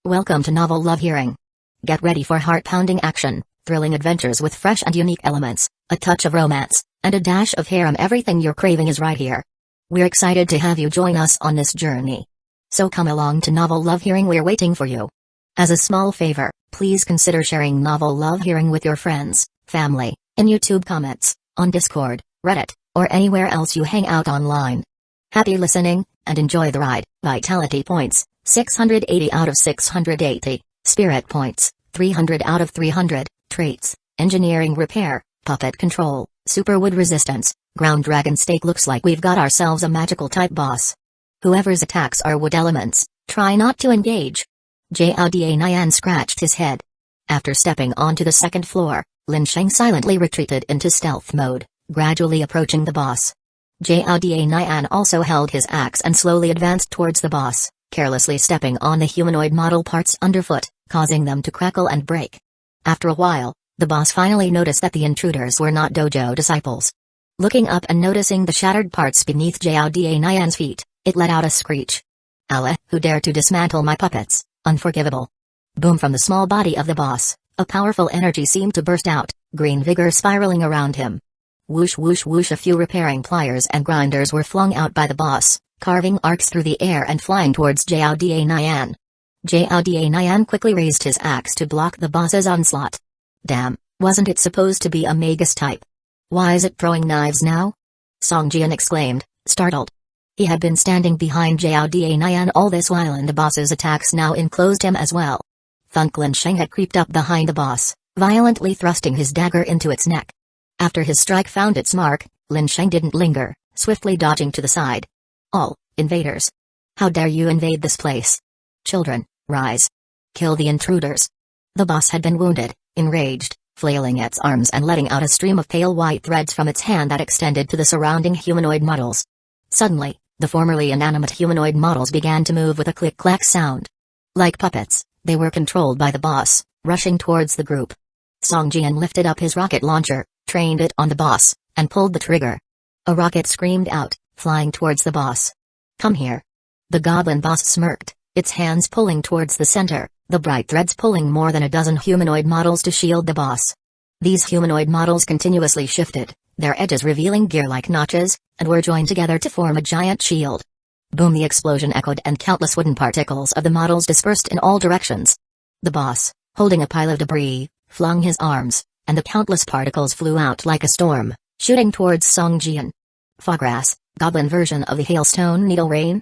Welcome to Novel Love Hearing. Get ready for heart-pounding action, thrilling adventures with fresh and unique elements, a touch of romance, and a dash of harem. Everything you're craving is right here. We're excited to have you join us on this journey. So come along to Novel Love Hearing, we're waiting for you. As a small favor, please consider sharing Novel Love Hearing with your friends, family, in YouTube comments, on Discord, Reddit, or anywhere else you hang out online. Happy listening, and enjoy the ride. Vitality points, 680 out of 680. Spirit points, 300 out of 300. Traits, engineering repair, puppet control, super wood resistance, ground dragon stake. Looks like we've got ourselves a magical type boss. Whoever's attacks are wood elements, try not to engage. Jiao Nian scratched his head. After stepping onto the second floor, Lin Sheng silently retreated into stealth mode, gradually approaching the boss. Jiao Nian also held his axe and slowly advanced towards the boss, carelessly stepping on the humanoid model parts underfoot, causing them to crackle and break. After a while, the boss finally noticed that the intruders were not dojo disciples. Looking up and noticing the shattered parts beneath Jiao Nian's feet, it let out a screech. Allah, who dared to dismantle my puppets, unforgivable. Boom! From the small body of the boss, a powerful energy seemed to burst out, green vigor spiraling around him. Whoosh whoosh whoosh, a few repairing pliers and grinders were flung out by the boss, carving arcs through the air and flying towards Jiao Nian. Jiao Nian quickly raised his axe to block the boss's onslaught. Damn, wasn't it supposed to be a Magus type? Why is it throwing knives now? Song Jian exclaimed, startled. He had been standing behind Jiao Nian all this while, and the boss's attacks now enclosed him as well. Thunk. Lin Sheng had creeped up behind the boss, violently thrusting his dagger into its neck. After his strike found its mark, Lin Sheng didn't linger, swiftly dodging to the side. All invaders! How dare you invade this place? Children, rise! Kill the intruders! The boss had been wounded, enraged, flailing its arms and letting out a stream of pale white threads from its hand that extended to the surrounding humanoid models. Suddenly, the formerly inanimate humanoid models began to move with a click-clack sound. Like puppets, they were controlled by the boss, rushing towards the group. Song Jian lifted up his rocket launcher, trained it on the boss, and pulled the trigger. A rocket screamed out, flying towards the boss. Come here. The goblin boss smirked, its hands pulling towards the center, the bright threads pulling more than a dozen humanoid models to shield the boss. These humanoid models continuously shifted, their edges revealing gear-like notches, and were joined together to form a giant shield. Boom! The explosion echoed and countless wooden particles of the models dispersed in all directions. The boss, holding a pile of debris, flung his arms, and the countless particles flew out like a storm, shooting towards Song Jian. Foggrass, goblin version of the hailstone needle rain?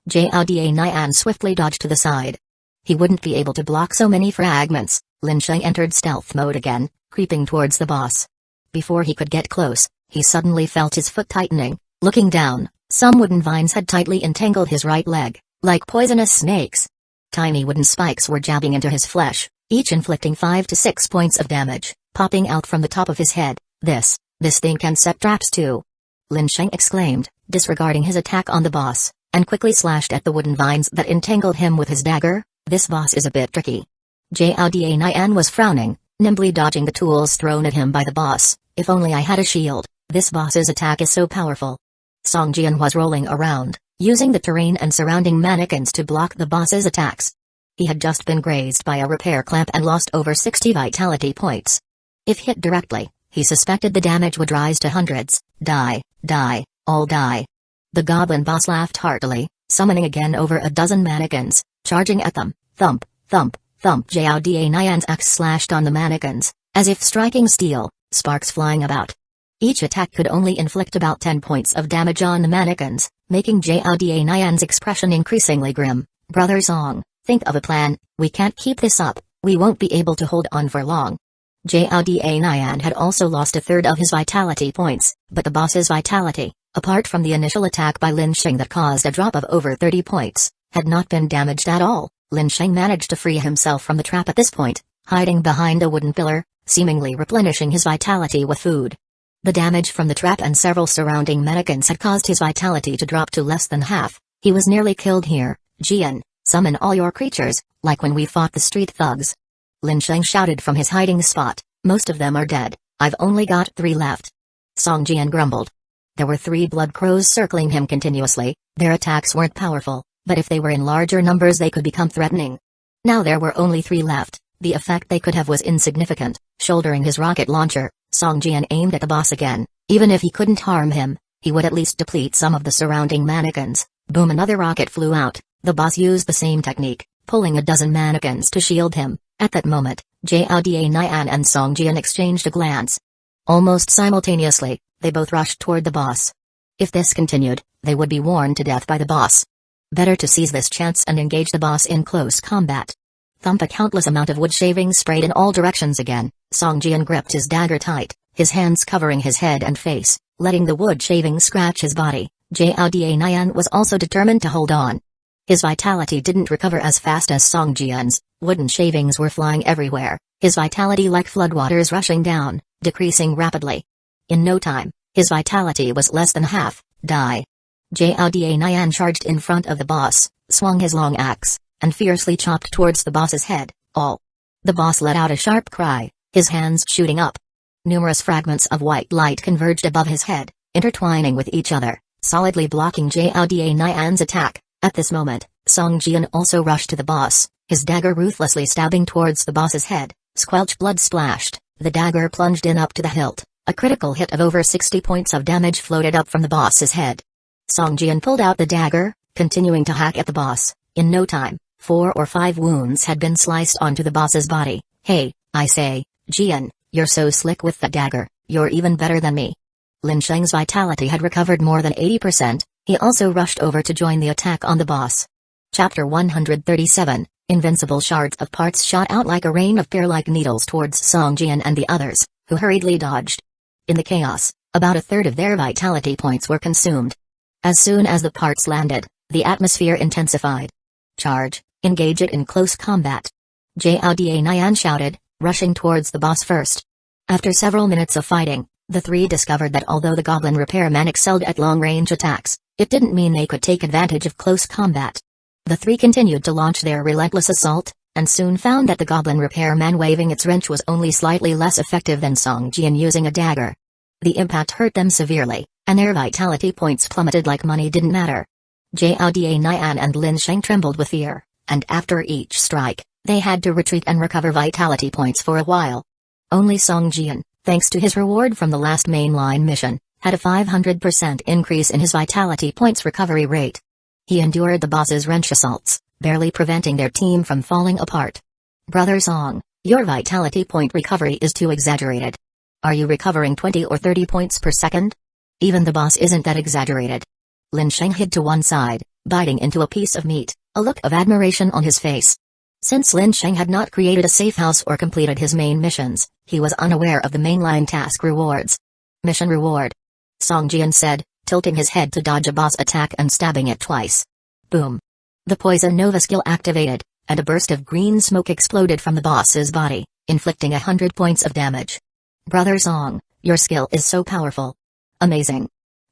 Jiao Nian swiftly dodged to the side. He wouldn't be able to block so many fragments. Lin Sheng entered stealth mode again, creeping towards the boss. Before he could get close, he suddenly felt his foot tightening. Looking down, some wooden vines had tightly entangled his right leg, like poisonous snakes. Tiny wooden spikes were jabbing into his flesh, each inflicting 5 to 6 points of damage, popping out from the top of his head. This thing can set traps too. Lin Sheng exclaimed, disregarding his attack on the boss, and quickly slashed at the wooden vines that entangled him with his dagger. This boss is a bit tricky. Jiao Nian was frowning, nimbly dodging the tools thrown at him by the boss. If only I had a shield, this boss's attack is so powerful. Song Jian was rolling around, using the terrain and surrounding mannequins to block the boss's attacks. He had just been grazed by a repair clamp and lost over 60 vitality points. If hit directly, he suspected the damage would rise to hundreds. Die, all die. The goblin boss laughed heartily, summoning again over a dozen mannequins, charging at them. Thump, thump, thump. Jiao Nian's axe slashed on the mannequins, as if striking steel, sparks flying about. Each attack could only inflict about 10 points of damage on the mannequins, making Jiao Nian's expression increasingly grim. Brother Song, think of a plan. We can't keep this up, we won't be able to hold on for long. Jiao Nian had also lost a third of his vitality points, but the boss's vitality, apart from the initial attack by Lin Sheng that caused a drop of over 30 points, had not been damaged at all. Lin Sheng managed to free himself from the trap at this point, hiding behind a wooden pillar, seemingly replenishing his vitality with food. The damage from the trap and several surrounding mannequins had caused his vitality to drop to less than half. He was nearly killed here. Jian, summon all your creatures, like when we fought the street thugs. Lin Sheng shouted from his hiding spot. Most of them are dead, I've only got 3 left. Song Jian grumbled. There were 3 blood crows circling him continuously. Their attacks weren't powerful, but if they were in larger numbers they could become threatening. Now there were only 3 left. The effect they could have was insignificant. Shouldering his rocket launcher, Song Jian aimed at the boss again. Even if he couldn't harm him, he would at least deplete some of the surrounding mannequins. Boom, another rocket flew out. The boss used the same technique, pulling a dozen mannequins to shield him. At that moment, Jiao Nian and Song Jian exchanged a glance. Almost simultaneously, they both rushed toward the boss. If this continued, they would be worn to death by the boss. Better to seize this chance and engage the boss in close combat. Thump, a countless amount of wood shavings sprayed in all directions again. Song Jian gripped his dagger tight, his hands covering his head and face, letting the wood shavings scratch his body. Jiao Nian was also determined to hold on. His vitality didn't recover as fast as Song Jian's. Wooden shavings were flying everywhere, his vitality like floodwaters rushing down, decreasing rapidly. In no time, his vitality was less than half. Die. Jiao Nian charged in front of the boss, swung his long axe, and fiercely chopped towards the boss's head. All. The boss let out a sharp cry, his hands shooting up. Numerous fragments of white light converged above his head, intertwining with each other, solidly blocking Jiao Nian's attack. At this moment, Song Jian also rushed to the boss, his dagger ruthlessly stabbing towards the boss's head. Squelch, blood splashed, the dagger plunged in up to the hilt. A critical hit of over 60 points of damage floated up from the boss's head. Song Jian pulled out the dagger, continuing to hack at the boss. In no time, 4 or 5 wounds had been sliced onto the boss's body. Hey, I say, Jian, you're so slick with that dagger, you're even better than me. Lin Sheng's vitality had recovered more than 80%, he also rushed over to join the attack on the boss. Chapter 137, Invincible. Shards of parts shot out like a rain of pear-like needles towards Song Jian and the others, who hurriedly dodged. In the chaos, about a third of their vitality points were consumed. As soon as the parts landed, the atmosphere intensified. Charge, engage it in close combat. Jiao Nian shouted, rushing towards the boss first. After several minutes of fighting, the 3 discovered that although the goblin repairman excelled at long-range attacks, it didn't mean they could take advantage of close combat. The 3 continued to launch their relentless assault, and soon found that the goblin repairman waving its wrench was only slightly less effective than Song Jian using a dagger. The impact hurt them severely, and their vitality points plummeted like money didn't matter. Jiao Nian and Lin Sheng trembled with fear, and after each strike, they had to retreat and recover vitality points for a while. Only Song Jian, thanks to his reward from the last mainline mission, had a 500% increase in his vitality points recovery rate. He endured the boss's wrench assaults, barely preventing their team from falling apart. Brother Song, your vitality point recovery is too exaggerated. Are you recovering 20 or 30 points per second? Even the boss isn't that exaggerated. Lin Sheng hid to one side, biting into a piece of meat, a look of admiration on his face. Since Lin Sheng had not created a safe house or completed his main missions, he was unaware of the mainline task rewards. Mission reward. Song Jian said, tilting his head to dodge a boss attack and stabbing it twice. Boom. The Poison Nova skill activated, and a burst of green smoke exploded from the boss's body, inflicting 100 points of damage. Brother Song, your skill is so powerful. Amazing.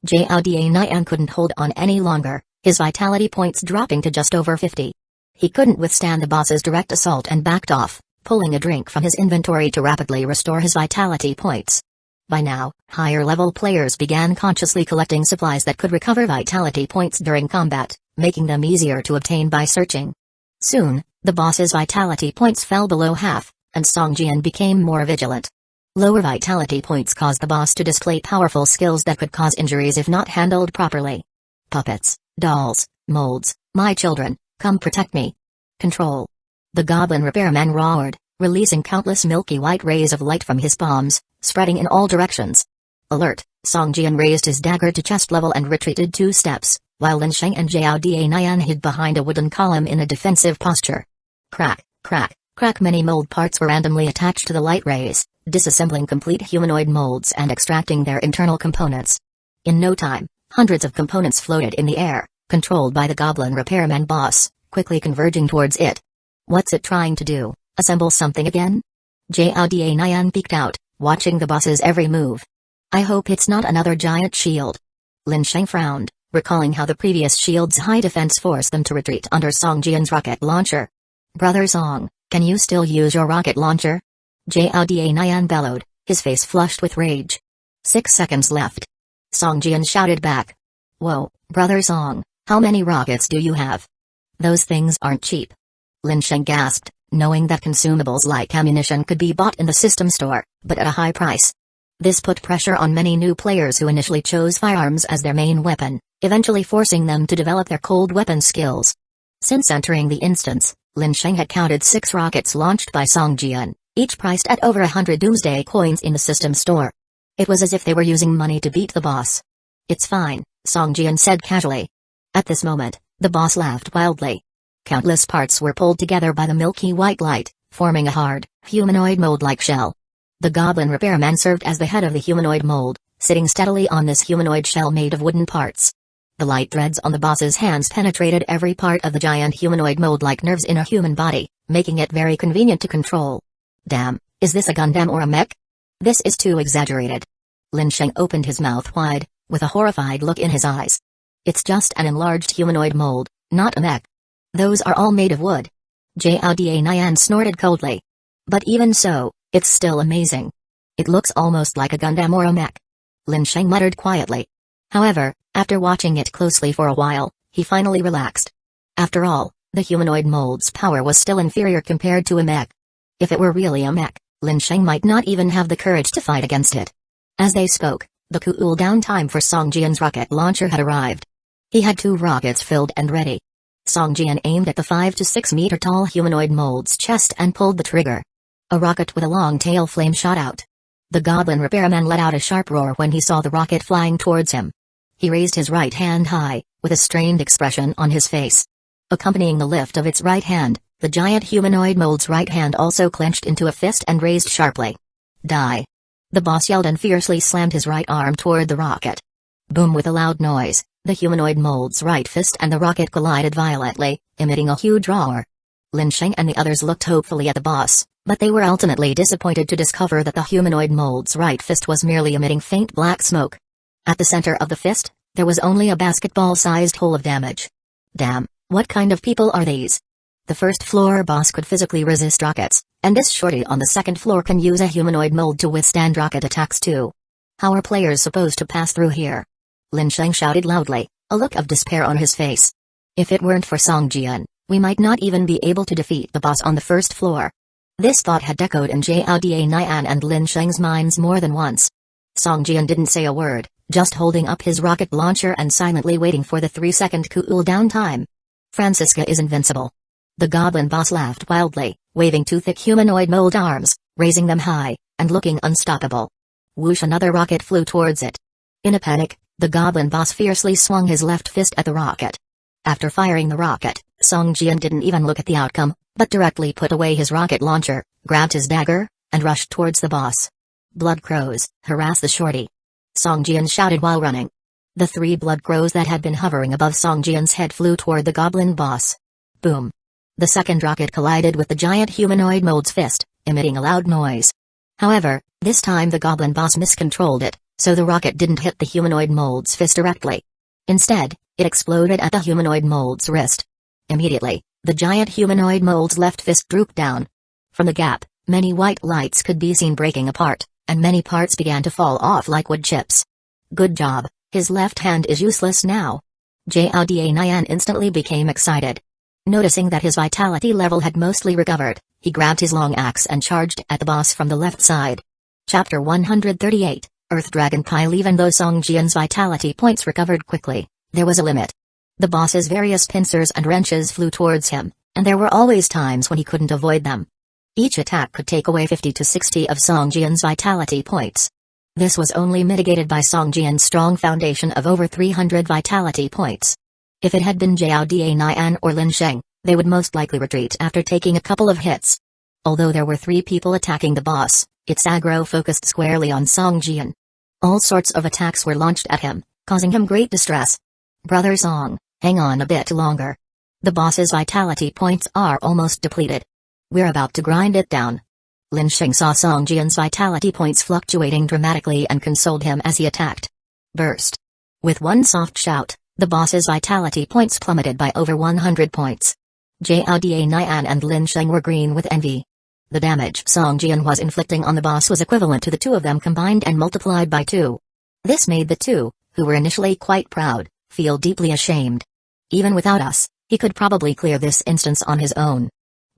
Jiao Nian couldn't hold on any longer, his vitality points dropping to just over 50. He couldn't withstand the boss's direct assault and backed off, pulling a drink from his inventory to rapidly restore his vitality points. By now, higher-level players began consciously collecting supplies that could recover vitality points during combat, making them easier to obtain by searching. Soon, the boss's vitality points fell below half, and Song Jian became more vigilant. Lower vitality points caused the boss to display powerful skills that could cause injuries if not handled properly. Puppets, dolls, molds, my children, come protect me. Control. The goblin repairman roared, releasing countless milky white rays of light from his palms, spreading in all directions. Alert, Song Jian raised his dagger to chest level and retreated 2 steps, while Lin Sheng and Jiao Nian hid behind a wooden column in a defensive posture. Crack, crack, crack. Many mold parts were randomly attached to the light rays, disassembling complete humanoid molds and extracting their internal components. In no time, hundreds of components floated in the air, controlled by the goblin repairman boss, quickly converging towards it. What's it trying to do, assemble something again? Jiao Nian peeked out, watching the boss's every move. I hope it's not another giant shield. Lin Sheng frowned, recalling how the previous shield's high defense forced them to retreat under Song Jian's rocket launcher. Brother Song, can you still use your rocket launcher? Jiao Nian bellowed, his face flushed with rage. 6 seconds left. Song Jian shouted back. Whoa, Brother Song, how many rockets do you have? Those things aren't cheap. Lin Sheng gasped, knowing that consumables like ammunition could be bought in the system store, but at a high price. This put pressure on many new players who initially chose firearms as their main weapon, eventually forcing them to develop their cold weapon skills. Since entering the instance, Lin Sheng had counted 6 rockets launched by Song Jian, each priced at over 100 doomsday coins in the system store. It was as if they were using money to beat the boss. "It's fine," Song Jian said casually. At this moment, the boss laughed wildly. Countless parts were pulled together by the milky white light, forming a hard, humanoid mold-like shell. The goblin repairman served as the head of the humanoid mold, sitting steadily on this humanoid shell made of wooden parts. The light threads on the boss's hands penetrated every part of the giant humanoid mold like nerves in a human body, making it very convenient to control. "Damn, is this a Gundam or a mech? This is too exaggerated." Lin Sheng opened his mouth wide, with a horrified look in his eyes. "It's just an enlarged humanoid mold, not a mech. Those are all made of wood." Jiao Nian snorted coldly. "But even so, it's still amazing. It looks almost like a Gundam or a mech." Lin Sheng muttered quietly. However, after watching it closely for a while, he finally relaxed. After all, the humanoid mold's power was still inferior compared to a mech. If it were really a mech, Lin Sheng might not even have the courage to fight against it. As they spoke, the cool-down time for Song Jian's rocket launcher had arrived. He had 2 rockets filled and ready. Song Jian aimed at the 5 to 6 meter tall humanoid mold's chest and pulled the trigger. A rocket with a long tail flame shot out. The goblin repairman let out a sharp roar when he saw the rocket flying towards him. He raised his right hand high, with a strained expression on his face. Accompanying the lift of its right hand, the giant humanoid mold's right hand also clenched into a fist and raised sharply. "Die!" The boss yelled and fiercely slammed his right arm toward the rocket. Boom! With a loud noise, the humanoid mold's right fist and the rocket collided violently, emitting a huge roar. Lin Sheng and the others looked hopefully at the boss, but they were ultimately disappointed to discover that the humanoid mold's right fist was merely emitting faint black smoke. At the center of the fist, there was only a basketball-sized hole of damage. Damn, what kind of people are these? The first-floor boss could physically resist rockets, and this shorty on the second floor can use a humanoid mold to withstand rocket attacks too. How are players supposed to pass through here? Lin Sheng shouted loudly, a look of despair on his face. If it weren't for Song Jian, we might not even be able to defeat the boss on the first floor. This thought had echoed in Jiao Nian and Lin Sheng's minds more than once. Song Jian didn't say a word, just holding up his rocket launcher and silently waiting for the 3-second cool-down time. Francisca is invincible. The goblin boss laughed wildly, waving 2 thick humanoid mold arms, raising them high, and looking unstoppable. Whoosh! Another rocket flew towards it. In a panic, the goblin boss fiercely swung his left fist at the rocket. After firing the rocket, Song Jian didn't even look at the outcome, but directly put away his rocket launcher, grabbed his dagger, and rushed towards the boss. "Blood crows, harass the shorty!" Song Jian shouted while running. The 3 blood crows that had been hovering above Song Jian's head flew toward the goblin boss. Boom! The second rocket collided with the giant humanoid mold's fist, emitting a loud noise. However, this time the goblin boss miscontrolled it, so the rocket didn't hit the humanoid mold's fist directly. Instead, it exploded at the humanoid mold's wrist. Immediately, the giant humanoid mold's left fist drooped down. From the gap, many white lights could be seen breaking apart, and many parts began to fall off like wood chips. Good job, his left hand is useless now. Jiao Nian instantly became excited. Noticing that his vitality level had mostly recovered, he grabbed his long axe and charged at the boss from the left side. Chapter 138, Earth Dragon Pile. Even though Song Jian's vitality points recovered quickly, there was a limit. The boss's various pincers and wrenches flew towards him, and there were always times when he couldn't avoid them. Each attack could take away 50 to 60 of Song Jian's vitality points. This was only mitigated by Song Jian's strong foundation of over 300 vitality points. If it had been Jiao Nian or Lin Sheng, they would most likely retreat after taking a couple of hits. Although there were 3 people attacking the boss, its aggro focused squarely on Song Jian. All sorts of attacks were launched at him, causing him great distress. "Brother Song, hang on a bit longer. The boss's vitality points are almost depleted. We're about to grind it down." Lin Sheng saw Song Jian's vitality points fluctuating dramatically and consoled him as he attacked. Burst! With one soft shout, the boss's vitality points plummeted by over 100 points. Jiao Nian and Lin Sheng were green with envy. The damage Song Jian was inflicting on the boss was equivalent to the 2 of them combined and multiplied by 2. This made the 2, who were initially quite proud, feel deeply ashamed. Even without us, he could probably clear this instance on his own.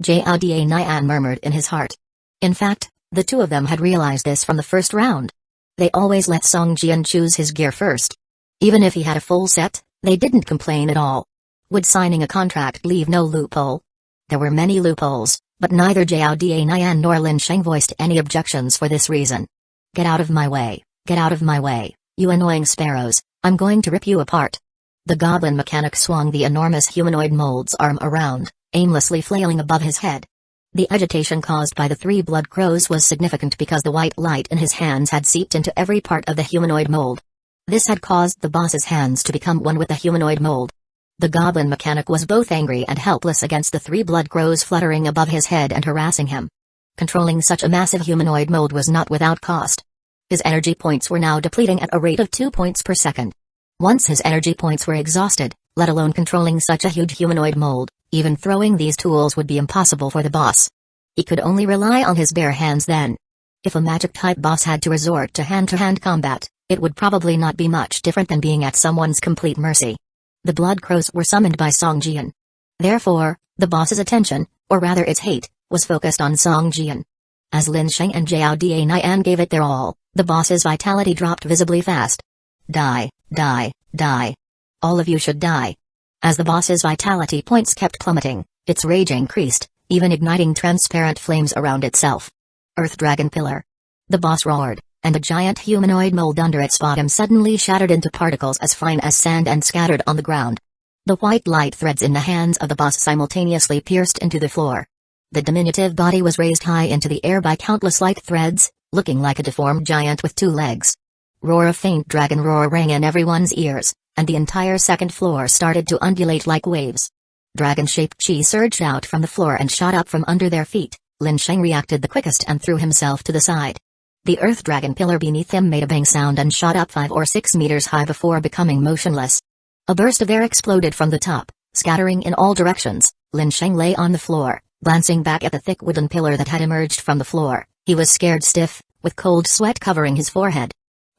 Jiao Nian murmured in his heart. In fact, the two of them had realized this from the first round. They always let Song Jian choose his gear first. Even if he had a full set, they didn't complain at all. Would signing a contract leave no loophole? There were many loopholes, but neither Jiao Nian nor Lin Sheng voiced any objections for this reason. Get out of my way, get out of my way, you annoying sparrows, I'm going to rip you apart. The goblin mechanic swung the enormous humanoid mold's arm around, aimlessly flailing above his head. The agitation caused by the three blood crows was significant because the white light in his hands had seeped into every part of the humanoid mold. This had caused the boss's hands to become one with the humanoid mold. The goblin mechanic was both angry and helpless against the three blood crows fluttering above his head and harassing him. Controlling such a massive humanoid mold was not without cost. His energy points were now depleting at a rate of 2 points per second. Once his energy points were exhausted, let alone controlling such a huge humanoid mold, even throwing these tools would be impossible for the boss. He could only rely on his bare hands then. If a magic-type boss had to resort to hand-to-hand combat, it would probably not be much different than being at someone's complete mercy. The blood crows were summoned by Song Jian. Therefore, the boss's attention, or rather its hate, was focused on Song Jian. As Lin Sheng and Jiao Nian gave it their all, the boss's vitality dropped visibly fast. Die, die, die. All of you should die. As the boss's vitality points kept plummeting, its rage increased, even igniting transparent flames around itself. Earth Dragon Pillar. The boss roared, and the giant humanoid mold under its bottom suddenly shattered into particles as fine as sand and scattered on the ground. The white light threads in the hands of the boss simultaneously pierced into the floor. The diminutive body was raised high into the air by countless light threads, looking like a deformed giant with 2 legs. Roar of faint dragon roar rang in everyone's ears, and the entire second floor started to undulate like waves. Dragon-shaped chi surged out from the floor and shot up from under their feet. Lin Sheng reacted the quickest and threw himself to the side. The earth dragon pillar beneath him made a bang sound and shot up 5 or 6 meters high before becoming motionless. A burst of air exploded from the top, scattering in all directions. Lin Sheng lay on the floor, glancing back at the thick wooden pillar that had emerged from the floor. He was scared stiff, with cold sweat covering his forehead.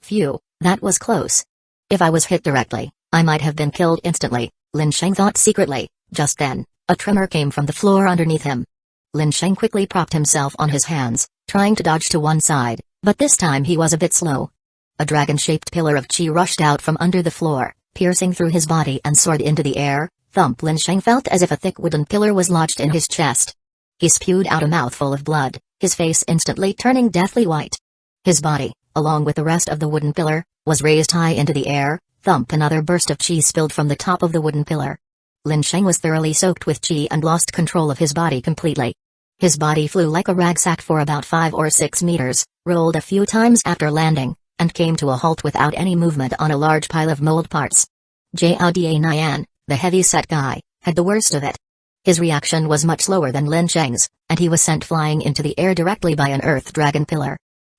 Phew, that was close. If I was hit directly, I might have been killed instantly, Lin Sheng thought secretly. Just then, a tremor came from the floor underneath him. Lin Sheng quickly propped himself on his hands, trying to dodge to one side, but this time he was a bit slow. A dragon-shaped pillar of chi rushed out from under the floor, piercing through his body and soared into the air. Thump! Lin Sheng felt as if a thick wooden pillar was lodged in his chest. He spewed out a mouthful of blood, his face instantly turning deathly white. His body, along with the rest of the wooden pillar, was raised high into the air. Thump! Another burst of chi spilled from the top of the wooden pillar. Lin Sheng was thoroughly soaked with chi and lost control of his body completely. His body flew like a ragsack for about 5 or 6 meters, rolled a few times after landing, and came to a halt without any movement on a large pile of mold parts. Jiao Nian, the heavy-set guy, had the worst of it. His reaction was much slower than Lin Sheng's, and he was sent flying into the air directly by an earth dragon pillar.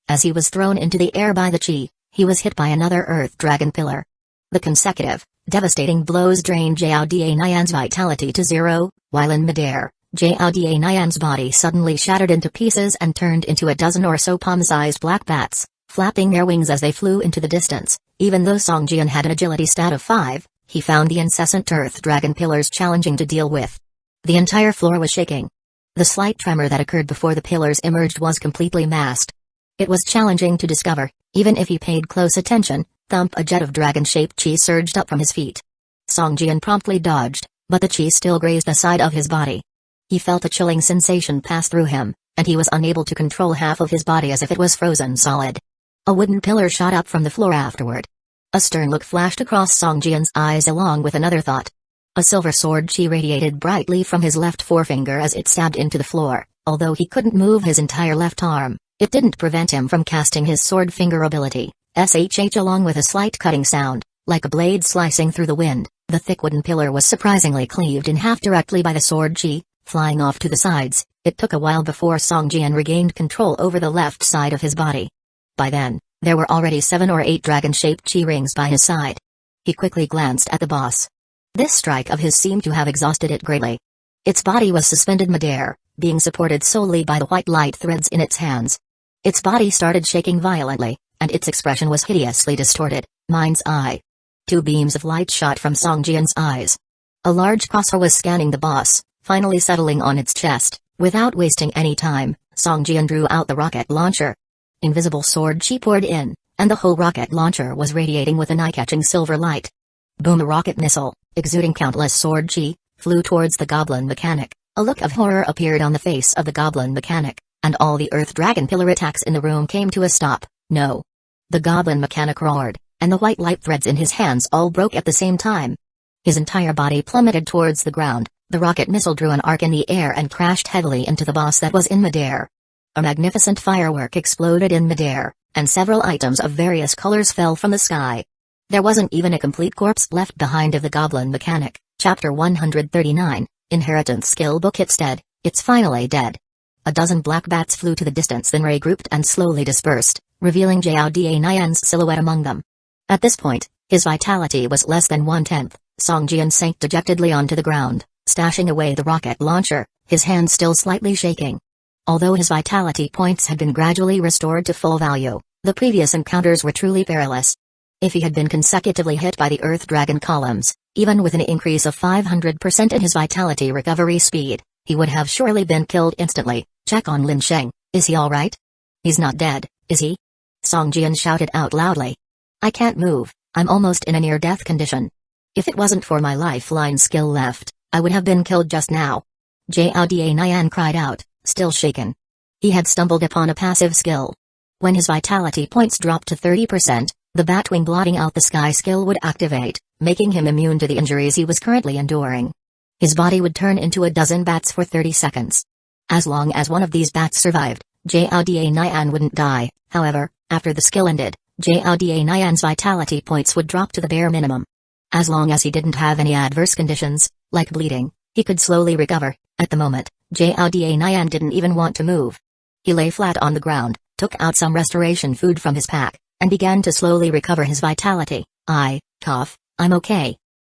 As he was thrown into the air by the chi, he was hit by another earth dragon pillar. The consecutive, devastating blows drained Jiao Nian's vitality to 0, while in midair, Jiao Nian's body suddenly shattered into pieces and turned into a dozen or so palm-sized black bats, flapping their wings as they flew into the distance. Even though Song Jian had an agility stat of 5, he found the incessant earth dragon pillars challenging to deal with. The entire floor was shaking. The slight tremor that occurred before the pillars emerged was completely masked. It was challenging to discover, even if he paid close attention. Thump! A jet of dragon-shaped chi surged up from his feet. Song Jian promptly dodged, but the chi still grazed the side of his body. He felt a chilling sensation pass through him, and he was unable to control half of his body as if it was frozen solid. A wooden pillar shot up from the floor afterward. A stern look flashed across Song Jian's eyes along with another thought. A silver sword chi radiated brightly from his left forefinger as it stabbed into the floor. Although he couldn't move his entire left arm, it didn't prevent him from casting his sword finger ability. SHH along with a slight cutting sound, like a blade slicing through the wind. The thick wooden pillar was surprisingly cleaved in half directly by the sword chi, flying off to the sides. It took a while before Song Jian regained control over the left side of his body. By then, there were already 7 or 8 dragon-shaped chi rings by his side. He quickly glanced at the boss. This strike of his seemed to have exhausted it greatly. Its body was suspended midair, being supported solely by the white light threads in its hands. Its body started shaking violently, and its expression was hideously distorted. Mind's eye. 2 beams of light shot from Song Jian's eyes. A large crosshair was scanning the boss, finally settling on its chest. Without wasting any time, Song Jian drew out the rocket launcher. Invisible sword chi poured in, and the whole rocket launcher was radiating with an eye-catching silver light. Boom! A rocket missile, exuding countless sword chi, flew towards the goblin mechanic. A look of horror appeared on the face of the goblin mechanic, and all the earth dragon pillar attacks in the room came to a stop. No! The goblin mechanic roared, and the white light threads in his hands all broke at the same time. His entire body plummeted towards the ground. The rocket missile drew an arc in the air and crashed heavily into the boss that was in midair. A magnificent firework exploded in midair, and several items of various colors fell from the sky. There wasn't even a complete corpse left behind of the goblin mechanic. Chapter 139, Inheritance Skill Book. It's dead, it's finally dead. A dozen black bats flew to the distance, then regrouped and slowly dispersed, revealing Zhao Nian's silhouette among them. At this point, his vitality was less than 1/10. Song Jian sank dejectedly onto the ground, stashing away the rocket launcher, his hand still slightly shaking. Although his vitality points had been gradually restored to full value, the previous encounters were truly perilous. If he had been consecutively hit by the Earth Dragon columns, even with an increase of 500% in his vitality recovery speed, he would have surely been killed instantly. Check on Lin Sheng, is he alright? He's not dead, is he? Song Jian shouted out loudly. I can't move, I'm almost in a near-death condition. If it wasn't for my lifeline skill left, I would have been killed just now. Zhao Nian cried out, still shaken. He had stumbled upon a passive skill. When his vitality points dropped to 30%, the Batwing blotting out the sky skill would activate, making him immune to the injuries he was currently enduring. His body would turn into a dozen bats for 30 seconds. As long as one of these bats survived, Zhao Nian wouldn't die. However, after the skill ended, Zhao Nian's vitality points would drop to the bare minimum. As long as he didn't have any adverse conditions, like bleeding, he could slowly recover. At the moment, Zhao Nian didn't even want to move. He lay flat on the ground, took out some restoration food from his pack, and began to slowly recover his vitality. Cough, I'm okay.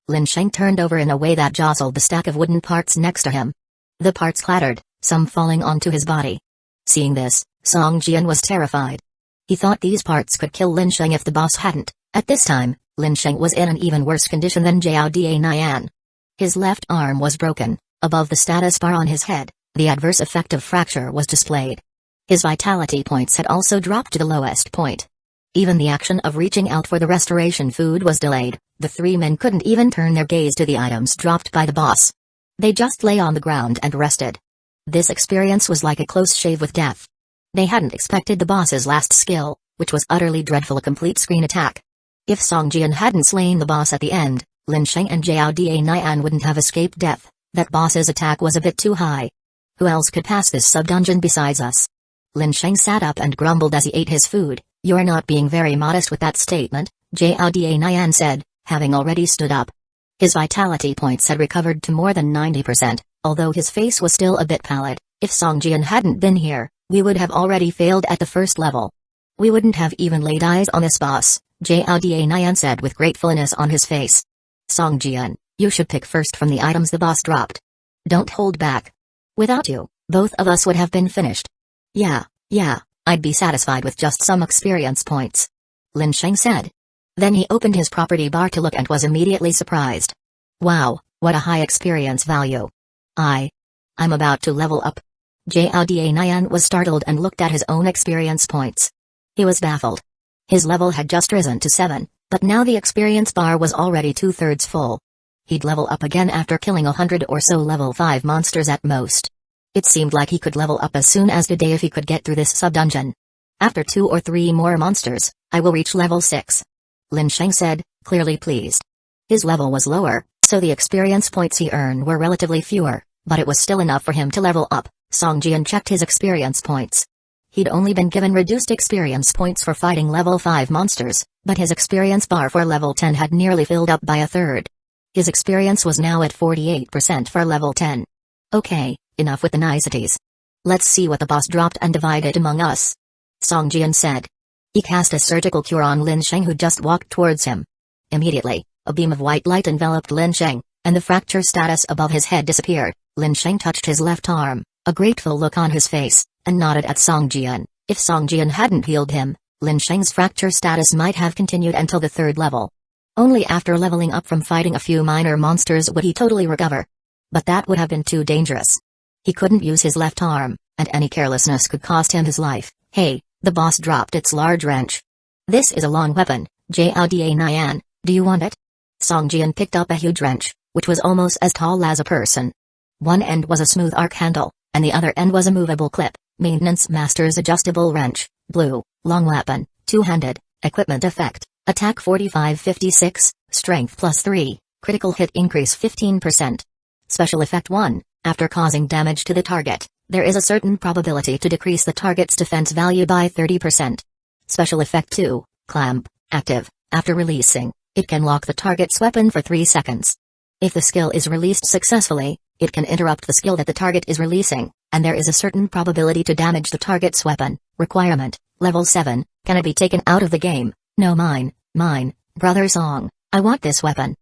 Lin Sheng turned over in a way that jostled the stack of wooden parts next to him. The parts clattered, some falling onto his body. Seeing this, Song Jian was terrified. He thought these parts could kill Lin Sheng if the boss hadn't. At this time, Lin Sheng was in an even worse condition than Zhao Nian. His left arm was broken. Above the status bar on his head, the adverse effect of fracture was displayed. His vitality points had also dropped to the lowest point. Even the action of reaching out for the restoration food was delayed. The three men couldn't even turn their gaze to the items dropped by the boss. They just lay on the ground and rested. This experience was like a close shave with death. They hadn't expected the boss's last skill, which was utterly dreadful, a complete screen attack. If Song Jian hadn't slain the boss at the end, Lin Sheng and Zhao Nian wouldn't have escaped death. That boss's attack was a bit too high. Who else could pass this sub-dungeon besides us? Lin Sheng sat up and grumbled as he ate his food. You're not being very modest with that statement, Zhao Nian said, having already stood up. His vitality points had recovered to more than 90%, although his face was still a bit pallid. If Song Jian hadn't been here, we would have already failed at the first level. We wouldn't have even laid eyes on this boss, Zhao Nian said with gratefulness on his face. Song Jian, you should pick first from the items the boss dropped. Don't hold back. Without you, both of us would have been finished. Yeah, I'd be satisfied with just some experience points. Lin Sheng said. Then he opened his property bar to look and was immediately surprised. Wow, what a high experience value. I'm about to level up. Zhao Nian was startled and looked at his own experience points. He was baffled. His level had just risen to 7, but now the experience bar was already 2/3 full. He'd level up again after killing 100 or so level 5 monsters at most. It seemed like he could level up as soon as today if he could get through this sub-dungeon. After 2 or 3 more monsters, I will reach level 6. Lin Sheng said, clearly pleased. His level was lower, so the experience points he earned were relatively fewer, but it was still enough for him to level up. Song Jian checked his experience points. He'd only been given reduced experience points for fighting level 5 monsters, but his experience bar for level 10 had nearly filled up by a third. His experience was now at 48% for level 10. Okay, enough with the niceties. Let's see what the boss dropped and divide it among us. Song Jian said. He cast a surgical cure on Lin Sheng, who just walked towards him. Immediately, a beam of white light enveloped Lin Sheng, and the fracture status above his head disappeared. Lin Sheng touched his left arm, a grateful look on his face, and nodded at Song Jian. If Song Jian hadn't healed him, Lin Sheng's fracture status might have continued until the 3rd level. Only after leveling up from fighting a few minor monsters would he totally recover. But that would have been too dangerous. He couldn't use his left arm, and any carelessness could cost him his life. Hey, the boss dropped its large wrench. This is a long weapon, Jouda Nyan, do you want it? Song Jian picked up a huge wrench, which was almost as tall as a person. One end was a smooth arc handle, and the other end was a movable clip. Maintenance Master's adjustable wrench, blue, long weapon, two-handed, equipment effect, attack 45-56, strength +3, critical hit increase 15%. Special effect 1, after causing damage to the target, there is a certain probability to decrease the target's defense value by 30%. Special effect 2, clamp, active, after releasing, it can lock the target's weapon for 3 seconds. If the skill is released successfully, it can interrupt the skill that the target is releasing, and there is a certain probability to damage the target's weapon. Requirement, level 7, can it be taken out of the game? No, mine, brother Song, I want this weapon.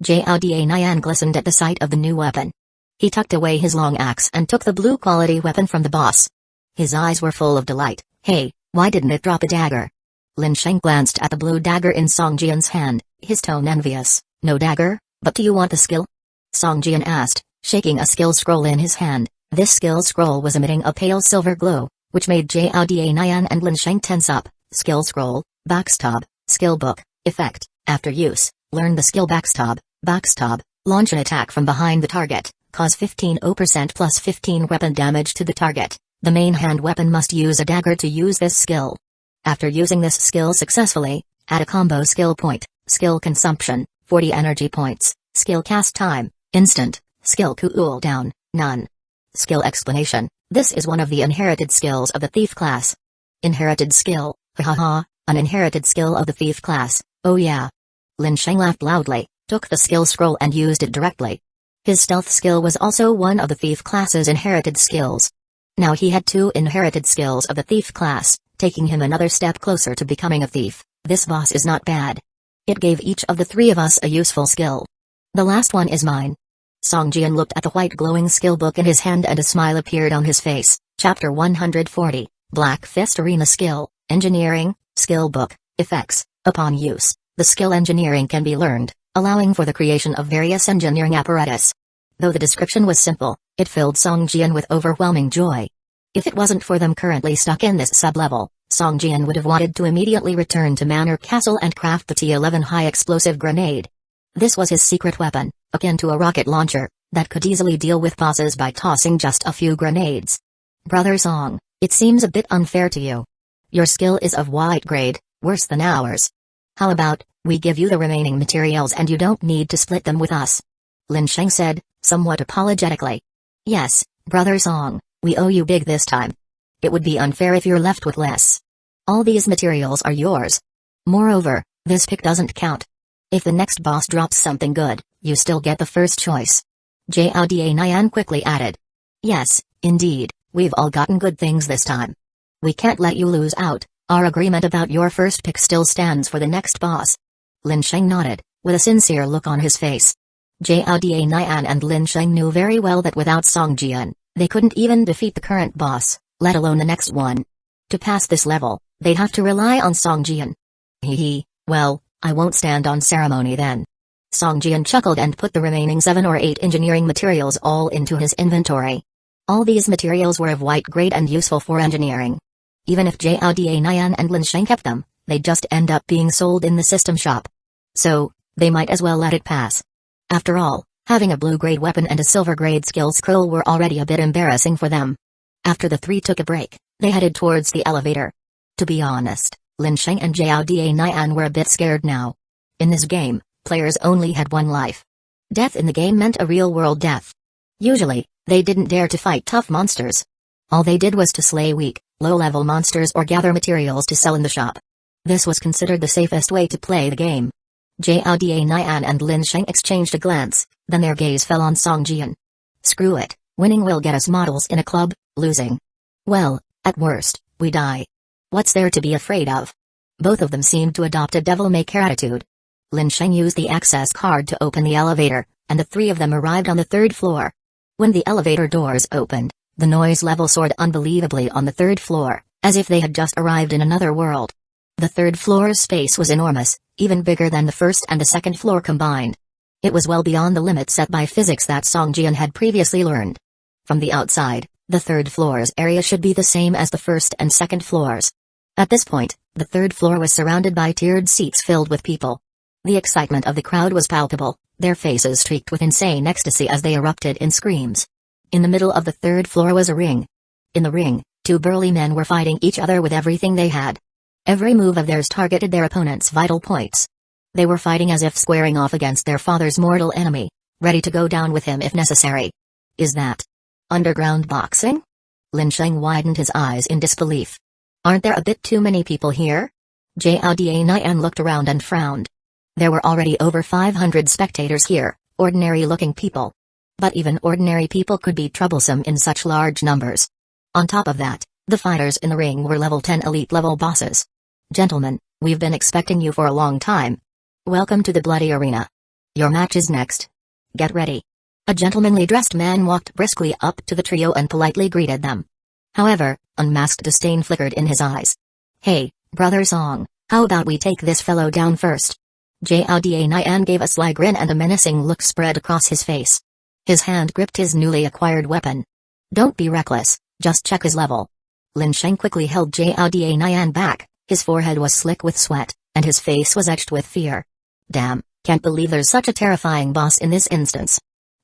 Jouda Nyan glistened at the sight of the new weapon. He tucked away his long axe and took the blue quality weapon from the boss. His eyes were full of delight. Hey, why didn't it drop a dagger? Lin Sheng glanced at the blue dagger in Song Jian's hand, his tone envious. No dagger, but do you want the skill? Song Jian asked, shaking a skill scroll in his hand. This skill scroll was emitting a pale silver glow, which made Jouda Nyan and Lin Sheng tense up. Skill scroll, backstab, skill book, effect, after use, learn the skill backstab, launch an attack from behind the target, cause 15% plus 15 weapon damage to the target. The main hand weapon must use a dagger to use this skill. After using this skill successfully, add a combo skill point, skill consumption, 40 energy points, skill cast time, instant, skill cooldown, none. Skill explanation, this is one of the inherited skills of the thief class. Inherited skill, hahaha, an inherited skill of the thief class, oh yeah. Lin Sheng laughed loudly, took the skill scroll and used it directly. His stealth skill was also one of the thief class's inherited skills. Now he had 2 inherited skills of the thief class, taking him another step closer to becoming a thief. This boss is not bad. It gave each of the 3 of us a useful skill. The last one is mine. Song Jian looked at the white glowing skill book in his hand and a smile appeared on his face. Chapter 140, Black Fist Arena Skill, Engineering, Skill Book, Effects. Upon use, the skill engineering can be learned, allowing for the creation of various engineering apparatus. Though the description was simple, it filled Song Jian with overwhelming joy. If it wasn't for them currently stuck in this sub-level, Song Jian would have wanted to immediately return to Manor Castle and craft the T11 high-explosive grenade. This was his secret weapon, akin to a rocket launcher, that could easily deal with bosses by tossing just a few grenades. Brother Song, it seems a bit unfair to you. Your skill is of white grade, worse than ours. How about, we give you the remaining materials and you don't need to split them with us? Lin Sheng said, somewhat apologetically. Yes, Brother Song, we owe you big this time. It would be unfair if you're left with less. All these materials are yours. Moreover, this pick doesn't count. If the next boss drops something good, you still get the first choice. Jouda Nyan quickly added. Yes, indeed, we've all gotten good things this time. We can't let you lose out, our agreement about your first pick still stands for the next boss. Lin Sheng nodded, with a sincere look on his face. Jouda Nyan and Lin Sheng knew very well that without Song Jian, they couldn't even defeat the current boss, let alone the next one. To pass this level, they'd have to rely on Song Jian. Hee, well, I won't stand on ceremony then. Song Jian chuckled and put the remaining 7 or 8 engineering materials all into his inventory. All these materials were of white grade and useful for engineering. Even if Jouda Nyan and Lin Sheng kept them, they'd just end up being sold in the system shop. So, they might as well let it pass. After all, having a blue-grade weapon and a silver-grade skill scroll were already a bit embarrassing for them. After the 3 took a break, they headed towards the elevator. To be honest, Lin Sheng and Jouda Nyan were a bit scared now. In this game, players only had 1 life. Death in the game meant a real-world death. Usually, they didn't dare to fight tough monsters. All they did was to slay weak, low-level monsters or gather materials to sell in the shop. This was considered the safest way to play the game. Jouda Nyan and Lin Sheng exchanged a glance, then their gaze fell on Song Jian. Screw it, winning will get us models in a club, losing. Well, at worst, we die. What's there to be afraid of? Both of them seemed to adopt a devil-may-care attitude. Lin Sheng used the access card to open the elevator, and the 3 of them arrived on the 3rd floor. When the elevator doors opened, the noise level soared unbelievably on the 3rd floor, as if they had just arrived in another world. The 3rd floor's space was enormous, even bigger than the 1st and the 2nd floor combined. It was well beyond the limit set by physics that Song Jian had previously learned. From the outside, the third floor's area should be the same as the first and second floors. At this point, the third floor was surrounded by tiered seats filled with people. The excitement of the crowd was palpable, their faces streaked with insane ecstasy as they erupted in screams. In the middle of the third floor was a ring. In the ring, two burly men were fighting each other with everything they had. Every move of theirs targeted their opponent's vital points. They were fighting as if squaring off against their father's mortal enemy, ready to go down with him if necessary. Is that underground boxing? Lin Sheng widened his eyes in disbelief. Aren't there a bit too many people here? Jiao Nian looked around and frowned. There were already over 500 spectators here, ordinary-looking people. But even ordinary people could be troublesome in such large numbers. On top of that, the fighters in the ring were level 10 elite-level bosses. Gentlemen, we've been expecting you for a long time. Welcome to the bloody arena. Your match is next. Get ready. A gentlemanly dressed man walked briskly up to the trio and politely greeted them. However, unmasked disdain flickered in his eyes. Hey, Brother Song, how about we take this fellow down first? Jiao Nian gave a sly grin and a menacing look spread across his face. His hand gripped his newly acquired weapon. Don't be reckless, just check his level. Lin Sheng quickly held Jiao Nian back, his forehead was slick with sweat, and his face was etched with fear. Damn, can't believe there's such a terrifying boss in this instance.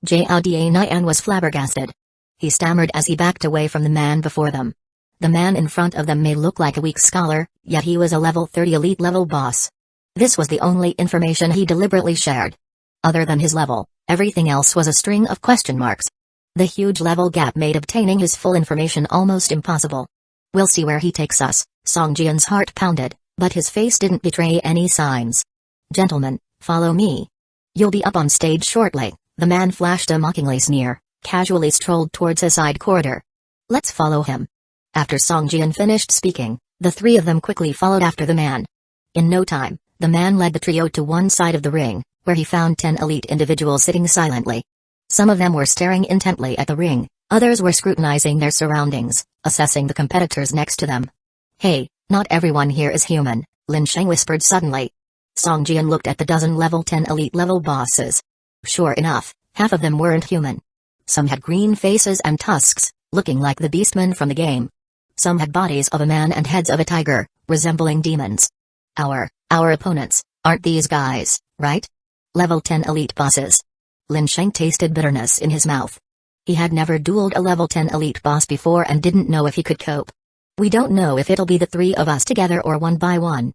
Jiao Nian was flabbergasted. He stammered as he backed away from the man before them. The man in front of them may look like a weak scholar, yet he was a level 30 elite-level boss. This was the only information he deliberately shared. Other than his level, everything else was a string of question marks. The huge level gap made obtaining his full information almost impossible. We'll see where he takes us, Song Jian's heart pounded, but his face didn't betray any signs. Gentlemen, follow me. You'll be up on stage shortly, the man flashed a mockingly sneer, casually strolled towards a side corridor. Let's follow him. After Song Jian finished speaking, the three of them quickly followed after the man. In no time, the man led the trio to one side of the ring, where he found 10 elite individuals sitting silently. Some of them were staring intently at the ring, others were scrutinizing their surroundings, assessing the competitors next to them. Hey, not everyone here is human, Lin Sheng whispered suddenly. Song Jian looked at the dozen level 10 elite-level bosses. Sure enough, half of them weren't human. Some had green faces and tusks, looking like the beastmen from the game. Some had bodies of a man and heads of a tiger, resembling demons. Our opponents, aren't these guys, right? Level 10 elite bosses. Lin Sheng tasted bitterness in his mouth. He had never dueled a level 10 elite boss before and didn't know if he could cope. We don't know if it'll be the three of us together or one by one.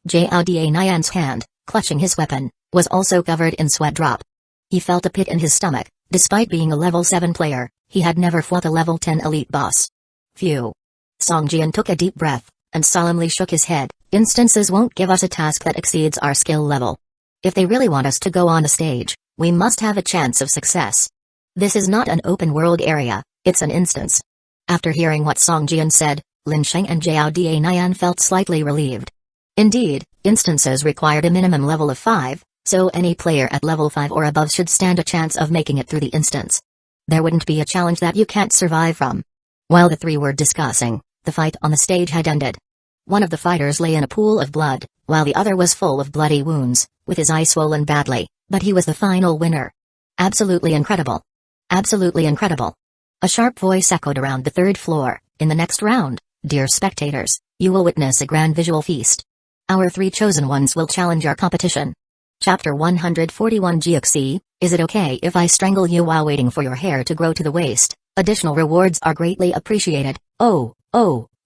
Jiao Nian's hand, clutching his weapon, was also covered in sweat drop. He felt a pit in his stomach. Despite being a level 7 player, he had never fought a level 10 elite boss. Phew. Song Jian took a deep breath, and solemnly shook his head. Instances won't give us a task that exceeds our skill level. If they really want us to go on the stage, we must have a chance of success. This is not an open-world area, it's an instance. After hearing what Song Jian said, Lin Sheng and Jiao Nian felt slightly relieved. Indeed, instances required a minimum level of 5, so any player at level 5 or above should stand a chance of making it through the instance. There wouldn't be a challenge that you can't survive from. While the three were discussing, the fight on the stage had ended. One of the fighters lay in a pool of blood, while the other was full of bloody wounds, with his eye swollen badly, but he was the final winner. Absolutely incredible. Absolutely incredible. A sharp voice echoed around the third floor. In the next round, dear spectators, you will witness a grand visual feast. Our three chosen ones will challenge our competition. Chapter 141 GXC, is it okay if I strangle you while waiting for your hair to grow to the waist? Additional rewards are greatly appreciated. Oh,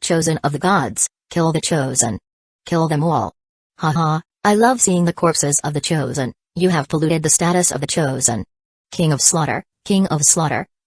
chosen of the gods, kill the chosen. Kill them all. Haha, I love seeing the corpses of the chosen. You have polluted the status of the chosen. King of Slaughter,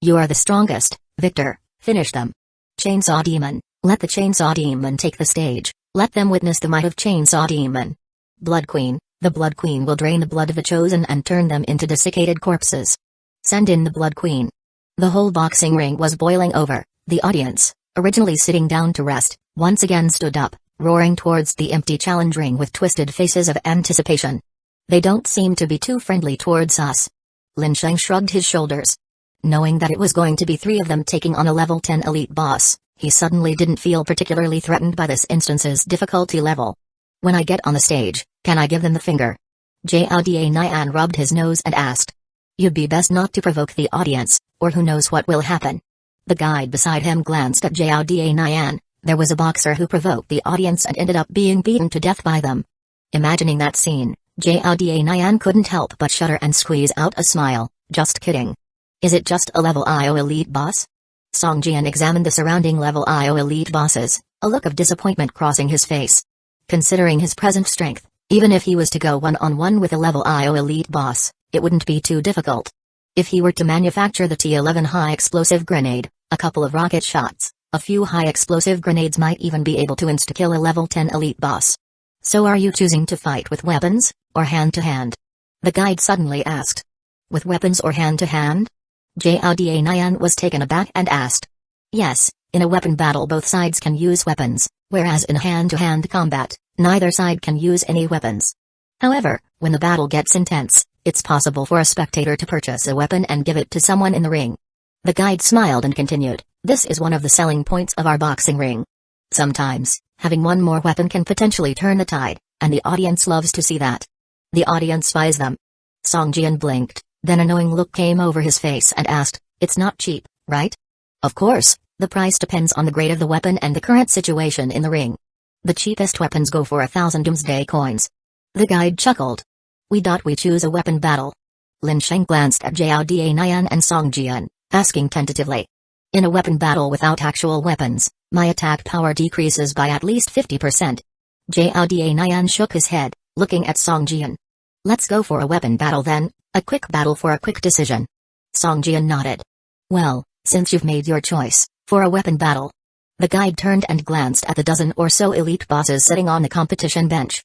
you are the strongest, Victor, finish them. Chainsaw Demon, let the Chainsaw Demon take the stage, let them witness the might of Chainsaw Demon. Blood Queen, the Blood Queen will drain the blood of the chosen and turn them into desiccated corpses. Send in the Blood Queen. The whole boxing ring was boiling over. The audience, originally sitting down to rest, once again stood up, roaring towards the empty challenge ring with twisted faces of anticipation. They don't seem to be too friendly towards us. Lin Sheng shrugged his shoulders. Knowing that it was going to be three of them taking on a level 10 elite boss, he suddenly didn't feel particularly threatened by this instance's difficulty level. When I get on the stage, can I give them the finger? Jiao Nian rubbed his nose and asked. You'd be best not to provoke the audience, or who knows what will happen. The guide beside him glanced at Jiao Nian. There was a boxer who provoked the audience and ended up being beaten to death by them. Imagining that scene, Jiao Nian couldn't help but shudder and squeeze out a smile. Just kidding. Is it just a level IO elite boss? Song Jian examined the surrounding level IO elite bosses, a look of disappointment crossing his face. Considering his present strength, even if he was to go one-on-one with a level IO elite boss, it wouldn't be too difficult. If he were to manufacture the T11 high-explosive grenade, a couple of rocket shots, a few high-explosive grenades might even be able to insta-kill a level 10 elite boss. So are you choosing to fight with weapons, or hand-to-hand? The guide suddenly asked. With weapons or hand-to-hand? Jiao Nian was taken aback and asked. Yes, in a weapon battle both sides can use weapons, whereas in hand-to-hand combat, neither side can use any weapons. However, when the battle gets intense, it's possible for a spectator to purchase a weapon and give it to someone in the ring. The guide smiled and continued, this is one of the selling points of our boxing ring. Sometimes, having one more weapon can potentially turn the tide, and the audience loves to see that. The audience buys them. Song Jian blinked, then a knowing look came over his face and asked, it's not cheap, right? Of course, the price depends on the grade of the weapon and the current situation in the ring. The cheapest weapons go for 1,000 doomsday coins. The guide chuckled. We choose a weapon battle. Lin Sheng glanced at Jiao Nian and Song Jian, asking tentatively. In a weapon battle without actual weapons, my attack power decreases by at least 50%. Jiao Nian shook his head, looking at Song Jian. Let's go for a weapon battle then, a quick battle for a quick decision. Song Jian nodded. Well, since you've made your choice, for a weapon battle. The guide turned and glanced at the dozen or so elite bosses sitting on the competition bench.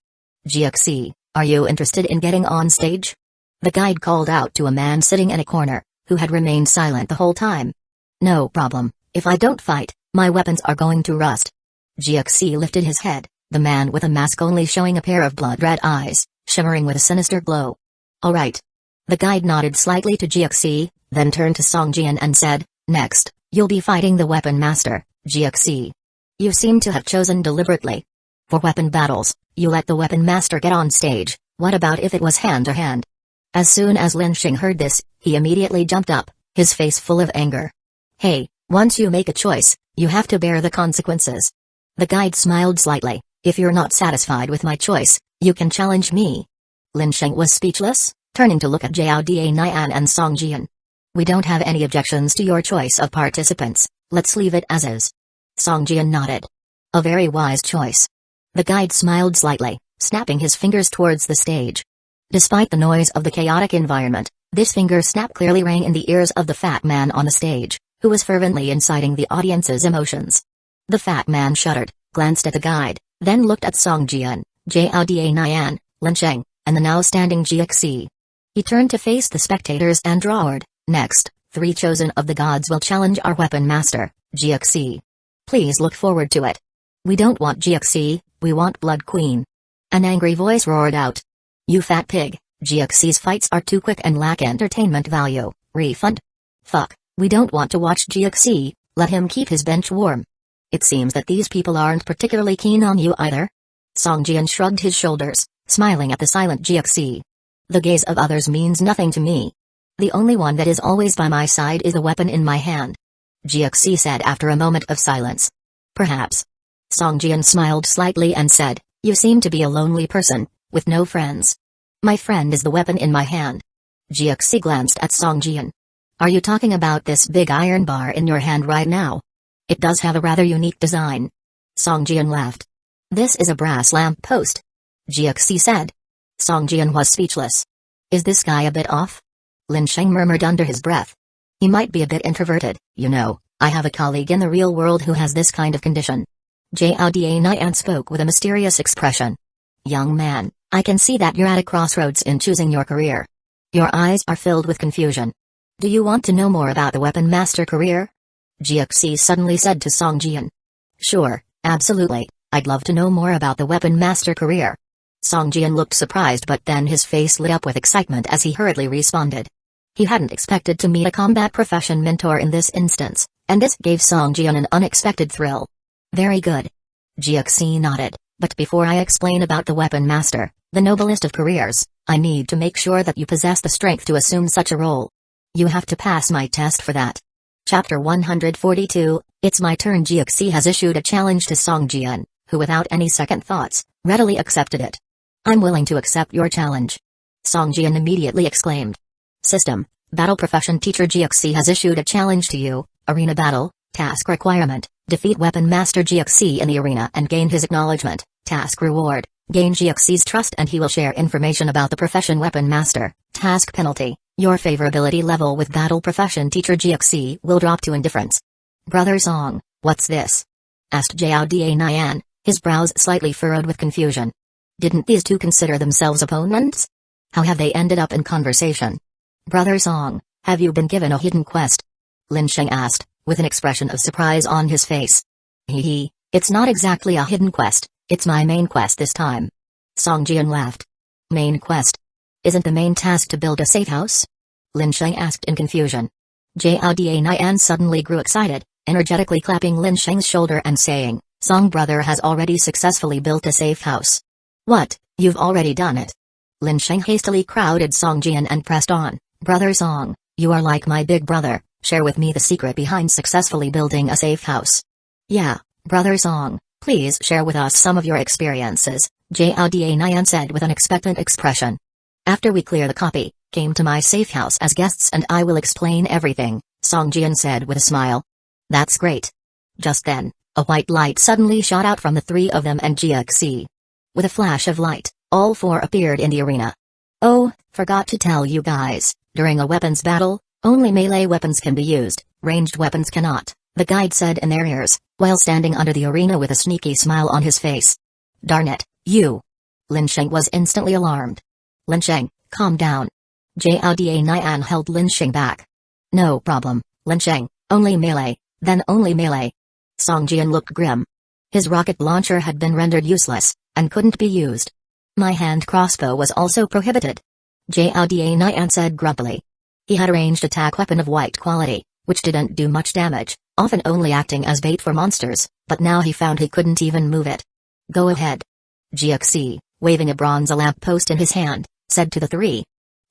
GXC, are you interested in getting on stage? The guide called out to a man sitting in a corner, who had remained silent the whole time. No problem, if I don't fight, my weapons are going to rust. GXC lifted his head, the man with a mask only showing a pair of blood-red eyes, shimmering with a sinister glow. Alright. The guide nodded slightly to GXC, then turned to Song Jian and said, next, you'll be fighting the weapon master, GXC. You seem to have chosen deliberately. For weapon battles, you let the weapon master get on stage, what about if it was hand-to-hand? As soon as Lin Sheng heard this, he immediately jumped up, his face full of anger. Hey, once you make a choice, you have to bear the consequences. The guide smiled slightly, if you're not satisfied with my choice, you can challenge me. Lin Sheng was speechless, turning to look at Jiao Nian and Song Jian. We don't have any objections to your choice of participants, let's leave it as is. Song Jian nodded. A very wise choice. The guide smiled slightly, snapping his fingers towards the stage. Despite the noise of the chaotic environment, this finger snap clearly rang in the ears of the fat man on the stage, who was fervently inciting the audience's emotions. The fat man shuddered, glanced at the guide, then looked at Song Jian, Jiao Nian, Lin Sheng, and the now standing GXC. He turned to face the spectators and roared, next, 3 chosen of the gods will challenge our weapon master, GXC. Please look forward to it. We don't want GXC, we want Blood Queen. An angry voice roared out. You fat pig, GXC's fights are too quick and lack entertainment value, refund? Fuck, we don't want to watch GXC, let him keep his bench warm. It seems that these people aren't particularly keen on you either. Song Jian shrugged his shoulders, smiling at the silent GXC. The gaze of others means nothing to me. The only one that is always by my side is the weapon in my hand. GXC said after a moment of silence. Perhaps. Song Jian smiled slightly and said, you seem to be a lonely person, with no friends. My friend is the weapon in my hand. GXC glanced at Song Jian. Are you talking about this big iron bar in your hand right now? It does have a rather unique design. Song Jian laughed. This is a brass lamp post. GXC said. Song Jian was speechless. Is this guy a bit off? Lin Sheng murmured under his breath. He might be a bit introverted, you know, I have a colleague in the real world who has this kind of condition. Jiao Nian spoke with a mysterious expression. Young man, I can see that you're at a crossroads in choosing your career. Your eyes are filled with confusion. Do you want to know more about the weapon master career? GXC suddenly said to Song Jian. Sure, absolutely, I'd love to know more about the weapon master career. Song Jian looked surprised, but then his face lit up with excitement as he hurriedly responded. He hadn't expected to meet a combat profession mentor in this instance, and this gave Song Jian an unexpected thrill. Very good. GXC nodded, but before I explain about the weapon master, the noblest of careers, I need to make sure that you possess the strength to assume such a role. You have to pass my test for that. Chapter 142, It's My Turn. GXC has issued a challenge to Song Jian, who without any second thoughts, readily accepted it. I'm willing to accept your challenge. Song Jian immediately exclaimed. System, Battle Profession Teacher. GXC has issued a challenge to you, Arena Battle, Task Requirement, defeat Weapon Master GXC in the arena and gain his acknowledgement. Task Reward, gain GXC's trust and he will share information about the profession Weapon Master. Task Penalty, your favorability level with Battle Profession Teacher GXC will drop to indifference. Brother Song, what's this? Asked Jiao Nian, his brows slightly furrowed with confusion. Didn't these two consider themselves opponents? How have they ended up in conversation? Brother Song, have you been given a hidden quest? Lin Sheng asked, with an expression of surprise on his face. Hee, it's not exactly a hidden quest, it's my main quest this time. Song Jian laughed. Main quest? Isn't the main task to build a safe house? Lin Sheng asked in confusion. Jiao Nian suddenly grew excited, energetically clapping Lin Sheng's shoulder and saying, Song brother has already successfully built a safe house. What, you've already done it? Lin Sheng hastily crowded Song Jian and pressed on, Brother Song, you are like my big brother, share with me the secret behind successfully building a safe house. Yeah, Brother Song, please share with us some of your experiences, Jiao Nian said with an expectant expression. After we clear the copy, came to my safe house as guests and I will explain everything, Song Jian said with a smile. That's great. Just then, a white light suddenly shot out from the three of them and GXC. With a flash of light, all four appeared in the arena. Oh, forgot to tell you guys, during a weapons battle, only melee weapons can be used, ranged weapons cannot, the guide said in their ears, while standing under the arena with a sneaky smile on his face. Darn it, you! Lin Sheng was instantly alarmed. Lin Sheng, calm down. Jiao Nian held Lin Sheng back. No problem, Lin Sheng, only melee, then only melee. Song Jian looked grim. His rocket launcher had been rendered useless, and couldn't be used. My hand crossbow was also prohibited. Jiao Nian said grumpily. He had a ranged attack weapon of white quality, which didn't do much damage, often only acting as bait for monsters, but now he found he couldn't even move it. Go ahead. GXC, waving a bronze lamp post in his hand, said to the three.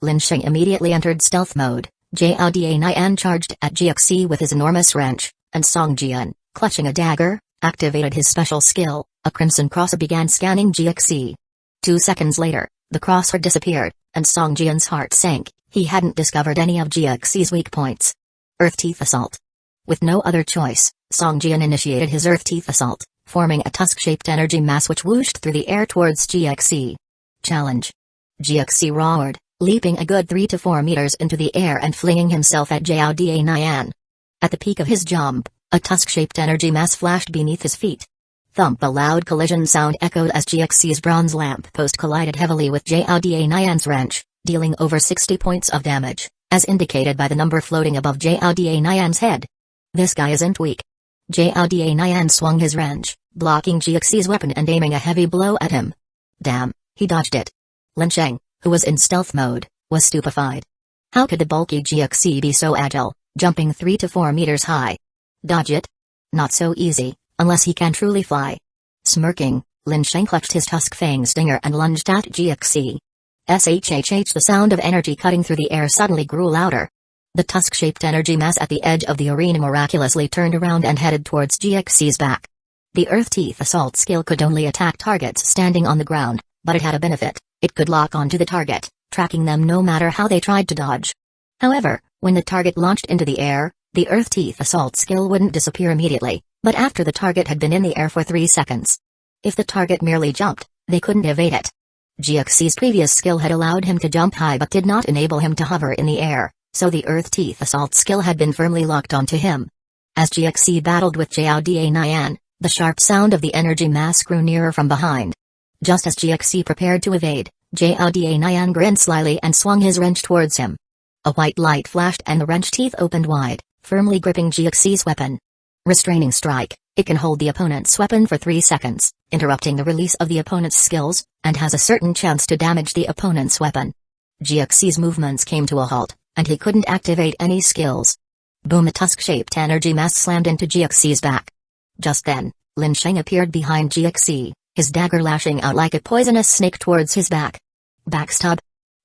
Lin Sheng immediately entered stealth mode. Jiao Nian charged at GXC with his enormous wrench, and Song Jian, clutching a dagger, activated his special skill. A crimson cross began scanning GXC. 2 seconds later, the crosshair disappeared, and Song Jian's heart sank. He hadn't discovered any of GXC's weak points. Earth Teeth Assault. With no other choice, Song Jian initiated his Earth Teeth Assault, forming a tusk-shaped energy mass which whooshed through the air towards GXC. Challenge. GXC roared, leaping a good 3 to 4 meters into the air and flinging himself at Jiao Nian. At the peak of his jump, a tusk-shaped energy mass flashed beneath his feet. Thump! A loud collision sound echoed as GXC's bronze lamp post collided heavily with Jiao Nian's wrench, dealing over 60 points of damage, as indicated by the number floating above Jiao Nian's head. This guy isn't weak. Jiao Nian swung his wrench, blocking GXC's weapon and aiming a heavy blow at him. Damn, he dodged it. Lin Sheng, who was in stealth mode, was stupefied. How could the bulky GXC be so agile, jumping 3 to 4 meters high? Dodge it? Not so easy, unless he can truly fly. Smirking, Lin Sheng clutched his tusk fang stinger and lunged at GXC. SHHH! The sound of energy cutting through the air suddenly grew louder. The tusk-shaped energy mass at the edge of the arena miraculously turned around and headed towards GXC's back. The Earth Teeth Assault skill could only attack targets standing on the ground, but it had a benefit: it could lock onto the target, tracking them no matter how they tried to dodge. However, when the target launched into the air, the Earth Teeth Assault skill wouldn't disappear immediately, but after the target had been in the air for 3 seconds. If the target merely jumped, they couldn't evade it. GXC's previous skill had allowed him to jump high but did not enable him to hover in the air, so the Earth Teeth Assault skill had been firmly locked onto him. As GXC battled with Jiao Nian, the sharp sound of the energy mass grew nearer from behind. Just as GXC prepared to evade, Jiao Nian grinned slyly and swung his wrench towards him. A white light flashed and the wrench teeth opened wide, firmly gripping GXC's weapon. Restraining Strike. It can hold the opponent's weapon for 3 seconds, interrupting the release of the opponent's skills, and has a certain chance to damage the opponent's weapon. GXC's movements came to a halt, and he couldn't activate any skills. Boom! A tusk-shaped energy mass slammed into GXC's back. Just then, Lin Sheng appeared behind GXC, his dagger lashing out like a poisonous snake towards his back. Backstab.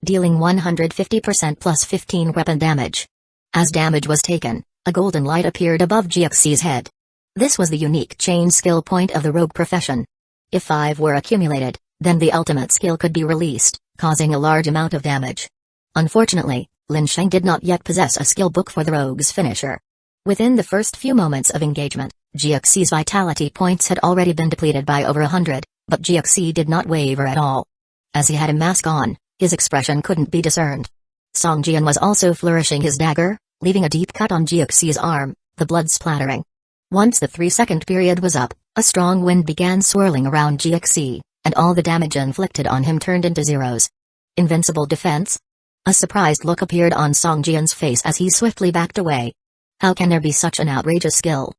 Dealing 150% plus 15 weapon damage. As damage was taken, A golden light appeared above GXC's head. This was the unique chain skill point of the rogue profession. If 5 were accumulated, then the ultimate skill could be released, causing a large amount of damage. Unfortunately, Lin Sheng did not yet possess a skill book for the rogue's finisher. Within the first few moments of engagement, GXC's vitality points had already been depleted by over 100, but GXC did not waver at all. As he had a mask on, his expression couldn't be discerned. Song Jian was also flourishing his dagger, leaving a deep cut on GXC's arm, the blood splattering. Once the 3-second period was up, a strong wind began swirling around GXC, and all the damage inflicted on him turned into zeros. Invincible defense? A surprised look appeared on Song Jian's face as he swiftly backed away. How can there be such an outrageous skill?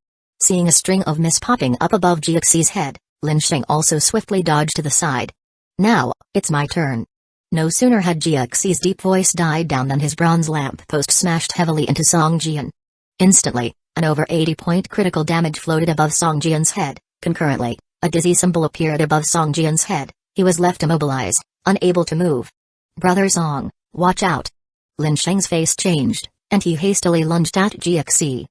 Seeing a string of mist popping up above GXC's head, Lin Sheng also swiftly dodged to the side. Now, it's my turn. No sooner had GXC's deep voice died down than his bronze lamppost smashed heavily into Song Jian. Instantly, an over 80-point critical damage floated above Song Jian's head. Concurrently, a dizzy symbol appeared above Song Jian's head. He was left immobilized, unable to move. Brother Song, watch out. Lin Sheng's face changed, and he hastily lunged at GXC.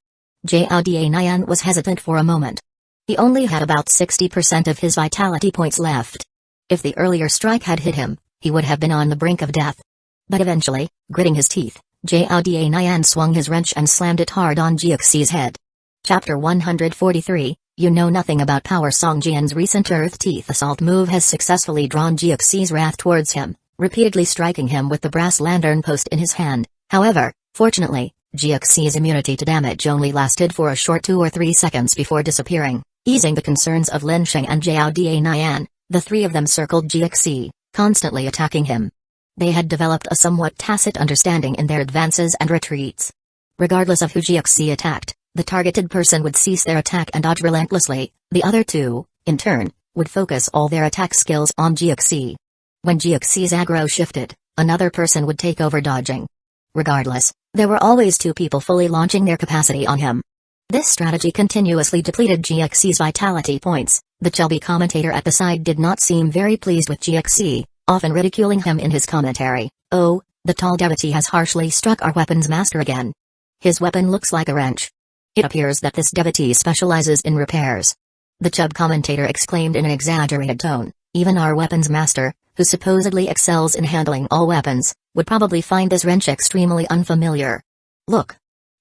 Zhao Dianyan was hesitant for a moment. He only had about 60% of his vitality points left. If the earlier strike had hit him, he would have been on the brink of death. But eventually, gritting his teeth, Zhao Dianyan swung his wrench and slammed it hard on GXC's head. Chapter 143, You Know Nothing About Power. Song Jian's recent Earth Teeth assault move has successfully drawn GXC's wrath towards him, repeatedly striking him with the brass lantern post in his hand. However, fortunately, GXC's immunity to damage only lasted for a short 2 or 3 seconds before disappearing, easing the concerns of Lin Sheng and Zhao Dianyan. The three of them circled GXC, constantly attacking him. They had developed a somewhat tacit understanding in their advances and retreats. Regardless of who GXC attacked, the targeted person would cease their attack and dodge relentlessly. The other two, in turn, would focus all their attack skills on GXC. When GXC's aggro shifted, another person would take over dodging. Regardless, there were always 2 people fully launching their capacity on him. This strategy continuously depleted GXC's vitality points. The chubby commentator at the side did not seem very pleased with GXC, often ridiculing him in his commentary. Oh, the tall devotee has harshly struck our weapons master again. His weapon looks like a wrench. It appears that this devotee specializes in repairs. The chub commentator exclaimed in an exaggerated tone, even our weapons master, who supposedly excels in handling all weapons, would probably find this wrench extremely unfamiliar. Look.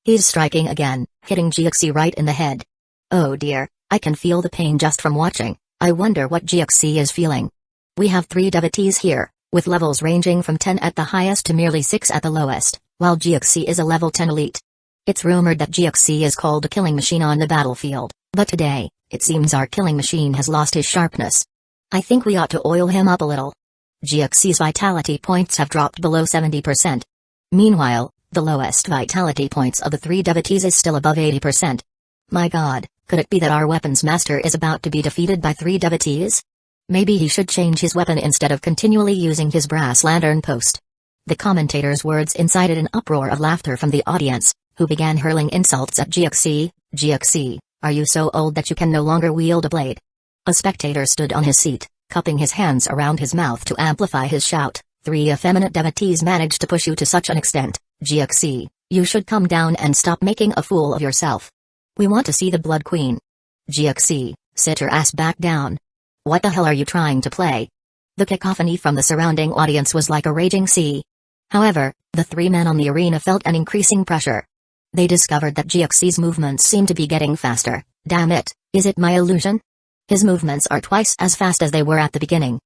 He's striking again, hitting GXC right in the head. Oh dear, I can feel the pain just from watching. I wonder what GXC is feeling. We have 3 devotees here, with levels ranging from 10 at the highest to merely 6 at the lowest, while GXC is a level 10 elite. It's rumored that GXC is called a killing machine on the battlefield, but today, it seems our killing machine has lost his sharpness. I think we ought to oil him up a little. GXC's vitality points have dropped below 70%. Meanwhile, the lowest vitality points of the 3 devotees is still above 80%. My god, could it be that our weapons master is about to be defeated by 3 devotees? Maybe he should change his weapon instead of continually using his brass lantern post. The commentator's words incited an uproar of laughter from the audience, who began hurling insults at GXC. GXC, are you so old that you can no longer wield a blade? A spectator stood on his seat, cupping his hands around his mouth to amplify his shout. 3 effeminate devotees managed to push you to such an extent. GXC, you should come down and stop making a fool of yourself. We want to see the Blood Queen. GXC, sit your ass back down. What the hell are you trying to play? The cacophony from the surrounding audience was like a raging sea. However, the 3 men on the arena felt an increasing pressure. They discovered that GXC's movements seemed to be getting faster. Damn it, is it my illusion? His movements are twice as fast as they were at the beginning.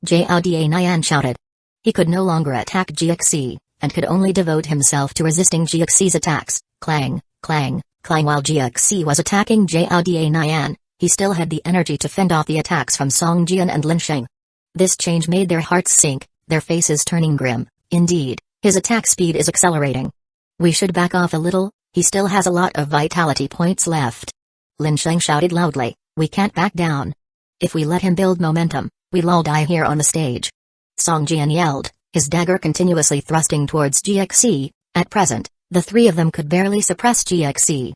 Zhao Dianyan shouted. He could no longer attack GXC, and could only devote himself to resisting GXC's attacks. Clang, clang, clang. While GXC was attacking Zhao Dianyan, he still had the energy to fend off the attacks from Song Jian and Lin Sheng. This change made their hearts sink, their faces turning grim. Indeed, his attack speed is accelerating. We should back off a little, he still has a lot of vitality points left. Lin Sheng shouted loudly, we can't back down. If we let him build momentum, we'll all die here on the stage. Song Jian yelled, his dagger continuously thrusting towards GXC. At present, the 3 of them could barely suppress GXC.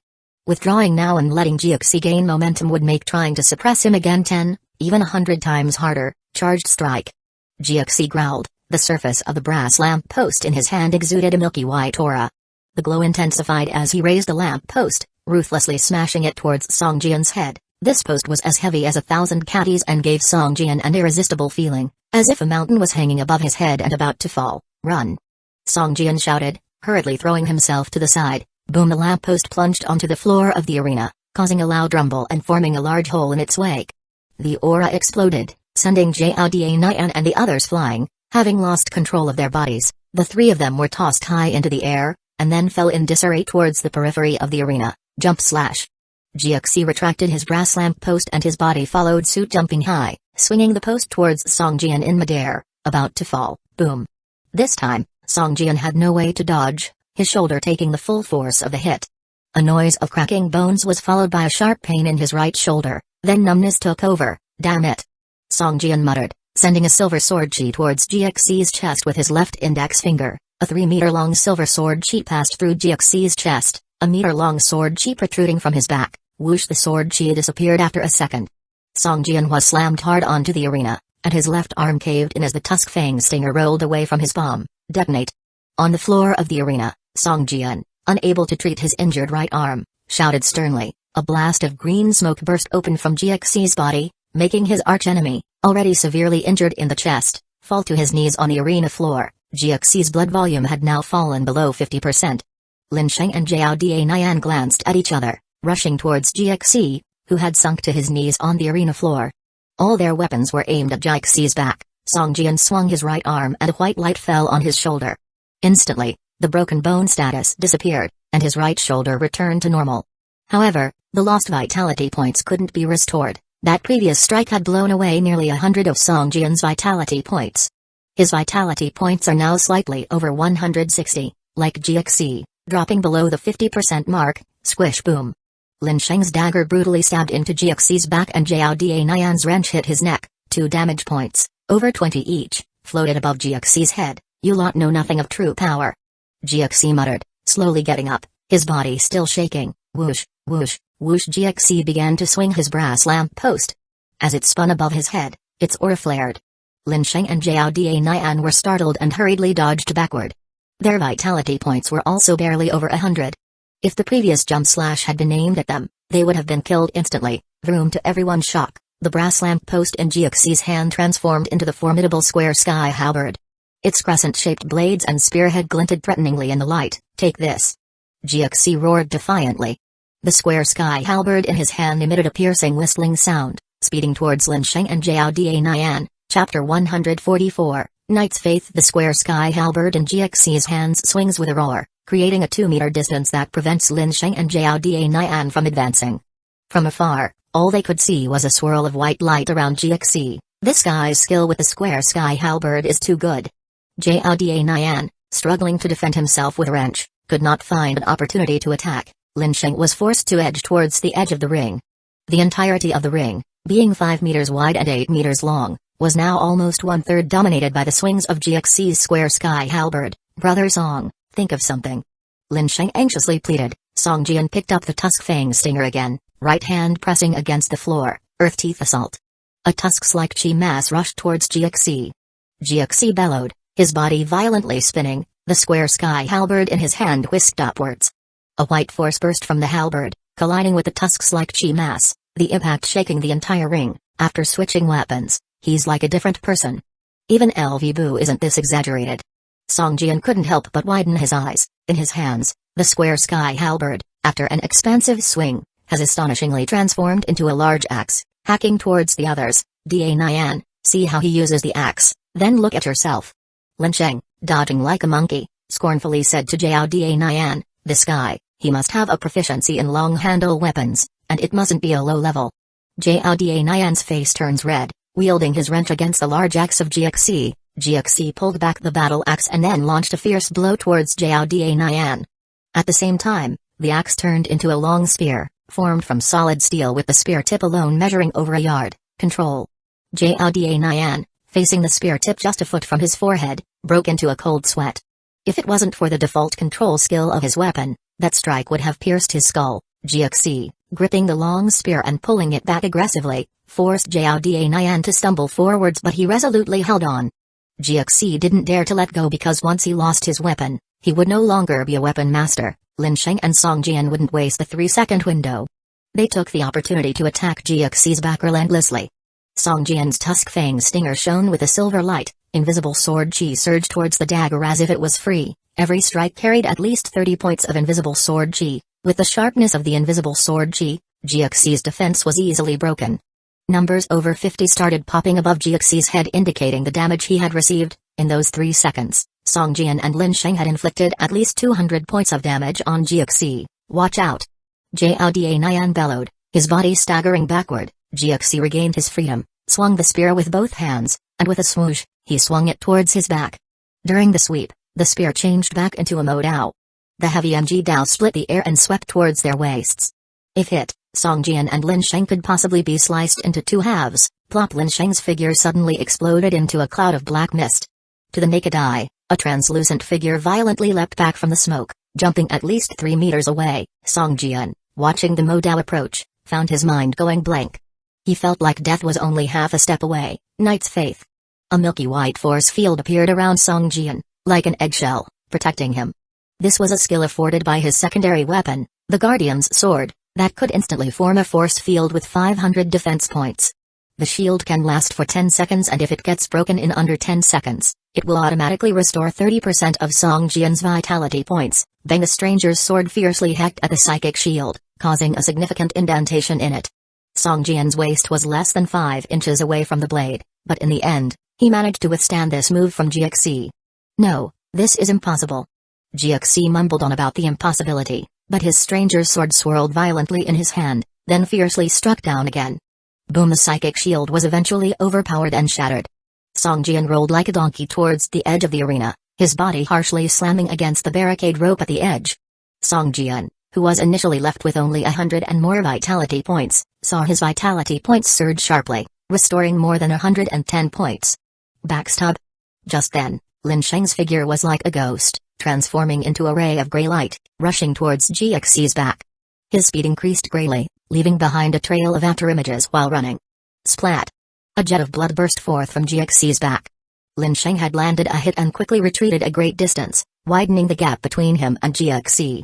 Withdrawing now and letting GXC gain momentum would make trying to suppress him again 10, even 100 times harder. Charged strike. GXC growled, the surface of the brass lamp post in his hand exuded a milky white aura. The glow intensified as he raised a lamp post, ruthlessly smashing it towards Song Jian's head. This post was as heavy as 1,000 catties and gave Song Jian an irresistible feeling, as if a mountain was hanging above his head and about to fall. Run! Song Jian shouted, hurriedly throwing himself to the side. Boom! The lamppost plunged onto the floor of the arena, causing a loud rumble and forming a large hole in its wake. The aura exploded, sending Zhao Dian and the others flying. Having lost control of their bodies, the three of them were tossed high into the air, and then fell in disarray towards the periphery of the arena. Jump slash! Jiaxi retracted his brass lamp post and his body followed suit, jumping high, swinging the post towards Song Jian in midair, about to fall. Boom! This time, Song Jian had no way to dodge, his shoulder taking the full force of the hit. A noise of cracking bones was followed by a sharp pain in his right shoulder, then numbness took over. Damn it! Song Jian muttered, sending a silver sword chi towards Jiaxi's chest with his left index finger. A 3-meter-long silver sword chi passed through Jiaxi's chest, a meter-long sword chi protruding from his back. Whoosh! The sword chi disappeared after a second. Song Jian was slammed hard onto the arena, and his left arm caved in as the tusk fang stinger rolled away from his palm. Detonate! On the floor of the arena, Song Jian, unable to treat his injured right arm, shouted sternly. A blast of green smoke burst open from Jiaxi's body, making his archenemy, already severely injured in the chest, fall to his knees on the arena floor. Jiaxi's blood volume had now fallen below 50%. Lin Sheng and Zhao Dian glanced at each other, rushing towards Jiaxi, who had sunk to his knees on the arena floor. All their weapons were aimed at Jiaxi's back. Song Jian swung his right arm and a white light fell on his shoulder. Instantly, the broken bone status disappeared, and his right shoulder returned to normal. However, the lost vitality points couldn't be restored. That previous strike had blown away nearly 100 of Song Jian's vitality points. His vitality points are now slightly over 160, like Jiaxi, dropping below the 50% mark. Squish boom! Lin Sheng's dagger brutally stabbed into Jiaxi's back and Zhao Dian's wrench hit his neck. 2 damage points, over 20 each, floated above Jiaxi's head. You lot know nothing of true power. Jiaxi muttered, slowly getting up, his body still shaking. Whoosh, whoosh, whoosh! Jiaxi began to swing his brass lamp post. As it spun above his head, its aura flared. Lin Sheng and Zhao Dian were startled and hurriedly dodged backward. Their vitality points were also barely over 100. If the previous jump slash had been aimed at them, they would have been killed instantly. Vroom! To everyone's shock, the brass lamp post in Jiaxi's hand transformed into the formidable square sky halberd. Its crescent-shaped blades and spearhead glinted threateningly in the light. Take this! Jiaxi roared defiantly. The square sky halberd in his hand emitted a piercing whistling sound, speeding towards Lin Sheng and Zhao Dian. Chapter 144, Knight's Faith. The square sky halberd in Jiaxi's hands swings with a roar, creating a 2-meter distance that prevents Lin Sheng and Zhao Dian from advancing. From afar, all they could see was a swirl of white light around Jiaxi. This guy's skill with the square sky halberd is too good. Zhao Dian, struggling to defend himself with a wrench, could not find an opportunity to attack. Lin Sheng was forced to edge towards the edge of the ring. The entirety of the ring, being 5 meters wide and 8 meters long, was now almost 1/3 dominated by the swings of Jiaxi's square sky halberd. Brother Song, think of something. Lin Sheng anxiously pleaded. Song Jian picked up the tusk fang stinger again, right hand pressing against the floor. Earth teeth assault. A tusks-like chi mass rushed towards Jiaxi. Jiaxi bellowed, his body violently spinning, the square sky halberd in his hand whisked upwards. A white force burst from the halberd, colliding with the tusks-like chi mass, the impact shaking the entire ring. After switching weapons, he's like a different person. Even LV Boo isn't this exaggerated. Song Jian couldn't help but widen his eyes. In his hands, the square sky halberd, after an expansive swing, has astonishingly transformed into a large axe, hacking towards the others. Dian, see how he uses the axe, then look at yourself. Lin Sheng, dodging like a monkey, scornfully said to Zhao Dian, this guy, he must have a proficiency in long-handle weapons, and it mustn't be a low level. Zhao Dian's face turns red, wielding his wrench against the large axe of Jiaxi. Jiaxi pulled back the battle axe and then launched a fierce blow towards Zhao Dian. At the same time, the axe turned into a long spear, formed from solid steel with the spear tip alone measuring over a yard. Control. Zhao Dian, facing the spear tip just a foot from his forehead, broke into a cold sweat. If it wasn't for the default control skill of his weapon, that strike would have pierced his skull. Jiaxi, gripping the long spear and pulling it back aggressively, forced Zhao Dian to stumble forwards, but he resolutely held on. GXC didn't dare to let go because once he lost his weapon, he would no longer be a weapon master. Lin Sheng and Song Jian wouldn't waste the 3-second window. They took the opportunity to attack GXC's back relentlessly. Song Jian's tusk fang stinger shone with a silver light. Invisible sword chi surged towards the dagger as if it was free. Every strike carried at least 30 points of invisible sword chi. With the sharpness of the invisible sword chi, GXC's defense was easily broken. Numbers over 50 started popping above GXC's head, indicating the damage he had received. In those 3 seconds, Song Jian and Lin Sheng had inflicted at least 200 points of damage on GXC. Watch out! Zhao Nian bellowed, his body staggering backward. GXC regained his freedom, swung the spear with both hands, and with a swoosh, he swung it towards his back. During the sweep, the spear changed back into a Mo Dao. The heavy MG Dao split the air and swept towards their waists. If hit, Song Jian and Lin Sheng could possibly be sliced into 2 halves. Plop! Lin Sheng's figure suddenly exploded into a cloud of black mist. To the naked eye, a translucent figure violently leapt back from the smoke, jumping at least 3 meters away. Song Jian, watching the Mo Dao approach, found his mind going blank. He felt like death was only half a step away. Knight's Faith. A milky white force field appeared around Song Jian, like an eggshell, protecting him. This was a skill afforded by his secondary weapon, the Guardian's Sword, that could instantly form a force field with 500 defense points. The shield can last for 10 seconds, and if it gets broken in under 10 seconds, it will automatically restore 30% of Song Jian's vitality points. Then the stranger's sword fiercely hacked at the psychic shield, causing a significant indentation in it. Song Jian's waist was less than 5 inches away from the blade, but in the end, he managed to withstand this move from GXC. No, this is impossible. GXC mumbled on about the impossibility, but his stranger's sword swirled violently in his hand, then fiercely struck down again. Boom! The psychic shield was eventually overpowered and shattered. Song Jian rolled like a donkey towards the edge of the arena, his body harshly slamming against the barricade rope at the edge. Song Jian, who was initially left with only 100 and more vitality points, saw his vitality points surge sharply, restoring more than 110 points. Backstab. Just then, Lin Sheng's figure was like a ghost, transforming into a ray of gray light, rushing towards GXC's back. His speed increased greatly, leaving behind a trail of afterimages while running. Splat! A jet of blood burst forth from GXC's back. Lin Sheng had landed a hit and quickly retreated a great distance, widening the gap between him and GXC.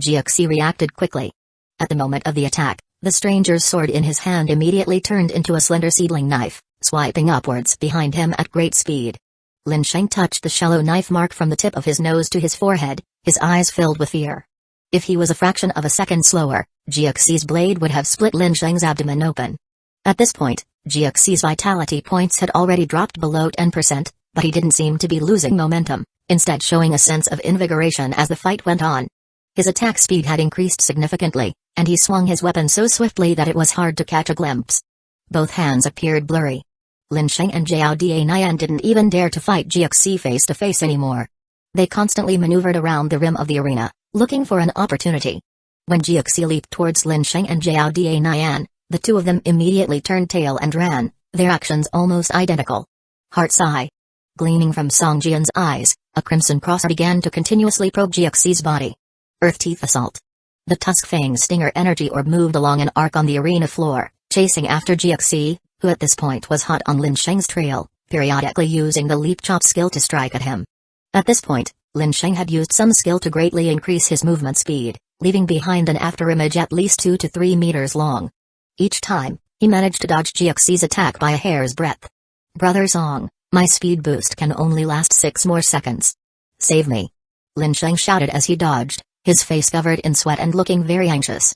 GXC reacted quickly. At the moment of the attack, the stranger's sword in his hand immediately turned into a slender seedling knife, swiping upwards behind him at great speed. Lin Sheng touched the shallow knife mark from the tip of his nose to his forehead, his eyes filled with fear. If he was a fraction of a second slower, GXC's blade would have split Lin Sheng's abdomen open. At this point, GXC's vitality points had already dropped below 10%, but he didn't seem to be losing momentum, instead showing a sense of invigoration as the fight went on. His attack speed had increased significantly, and he swung his weapon so swiftly that it was hard to catch a glimpse. Both hands appeared blurry. Lin Sheng and Zhao Nian didn't even dare to fight GXC face to face anymore. They constantly maneuvered around the rim of the arena, looking for an opportunity. When GXC leaped towards Lin Sheng and Zhao Nian, the two of them immediately turned tail and ran, their actions almost identical. Heart's eye. Gleaming from Song Jian's eyes, a crimson cross began to continuously probe GXC's body. Earth Teeth Assault. The Tusk Fang Stinger energy orb moved along an arc on the arena floor, chasing after GXC, who at this point was hot on Lin Sheng's trail, periodically using the Leap Chop skill to strike at him. At this point, Lin Sheng had used some skill to greatly increase his movement speed, leaving behind an afterimage at least 2 to 3 meters long. Each time, he managed to dodge GXC's attack by a hair's breadth. Brother Song, my speed boost can only last 6 more seconds. Save me! Lin Sheng shouted as he dodged, his face covered in sweat and looking very anxious.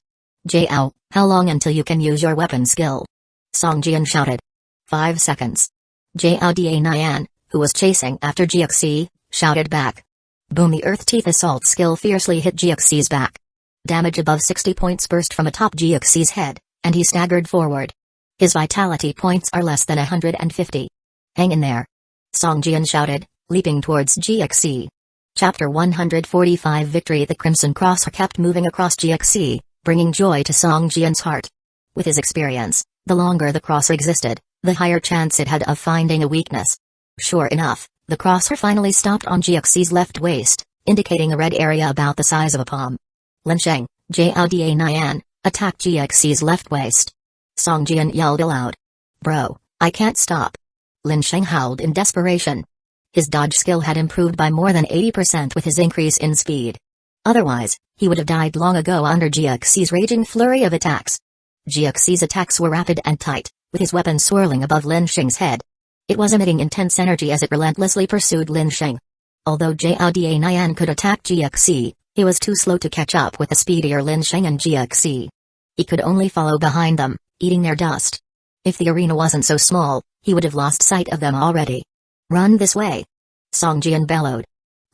Zhao, how long until you can use your weapon skill? Song Jian shouted. 5 seconds. Zhao Nian, who was chasing after GXC, shouted back. Boom! The Earth Teeth Assault skill fiercely hit GXC's back. Damage above 60 points burst from atop GXC's head, and he staggered forward. His vitality points are less than 150. Hang in there! Song Jian shouted, leaping towards GXC. Chapter 145 Victory. The Crimson Cross kept moving across GXC, bringing joy to Song Jian's heart. With his experience, the longer the crosser existed, the higher chance it had of finding a weakness. Sure enough, the crosser finally stopped on GXC's left waist, indicating a red area about the size of a palm. Lin Sheng, Zhao Nian, attacked GXC's left waist. Song Jian yelled aloud. Bro, I can't stop. Lin Sheng howled in desperation. His dodge skill had improved by more than 80% with his increase in speed. Otherwise, he would have died long ago under GXC's raging flurry of attacks. GXC's attacks were rapid and tight, with his weapon swirling above Lin Sheng's head. It was emitting intense energy as it relentlessly pursued Lin Sheng. Although Zhao Dian could attack GXC, he was too slow to catch up with the speedier Lin Sheng and GXC. He could only follow behind them, eating their dust. If the arena wasn't so small, he would have lost sight of them already. "Run this way!" Song Jian bellowed.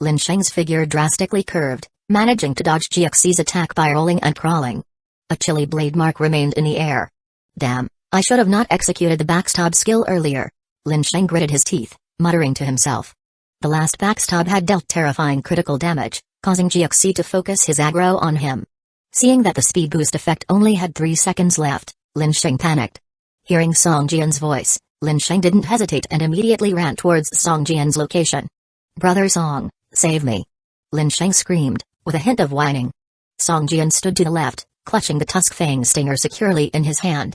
Lin Sheng's figure drastically curved, managing to dodge GXC's attack by rolling and crawling. A chilly blade mark remained in the air. "Damn, I should have not executed the backstab skill earlier." Lin Sheng gritted his teeth, muttering to himself. The last backstab had dealt terrifying critical damage, causing GXC to focus his aggro on him. Seeing that the speed boost effect only had 3 seconds left, Lin Sheng panicked. Hearing Song Jian's voice, Lin Sheng didn't hesitate and immediately ran towards Song Jian's location. "Brother Song, save me!" Lin Sheng screamed, with a hint of whining. Song Jian stood to the left, clutching the tusk fang stinger securely in his hand.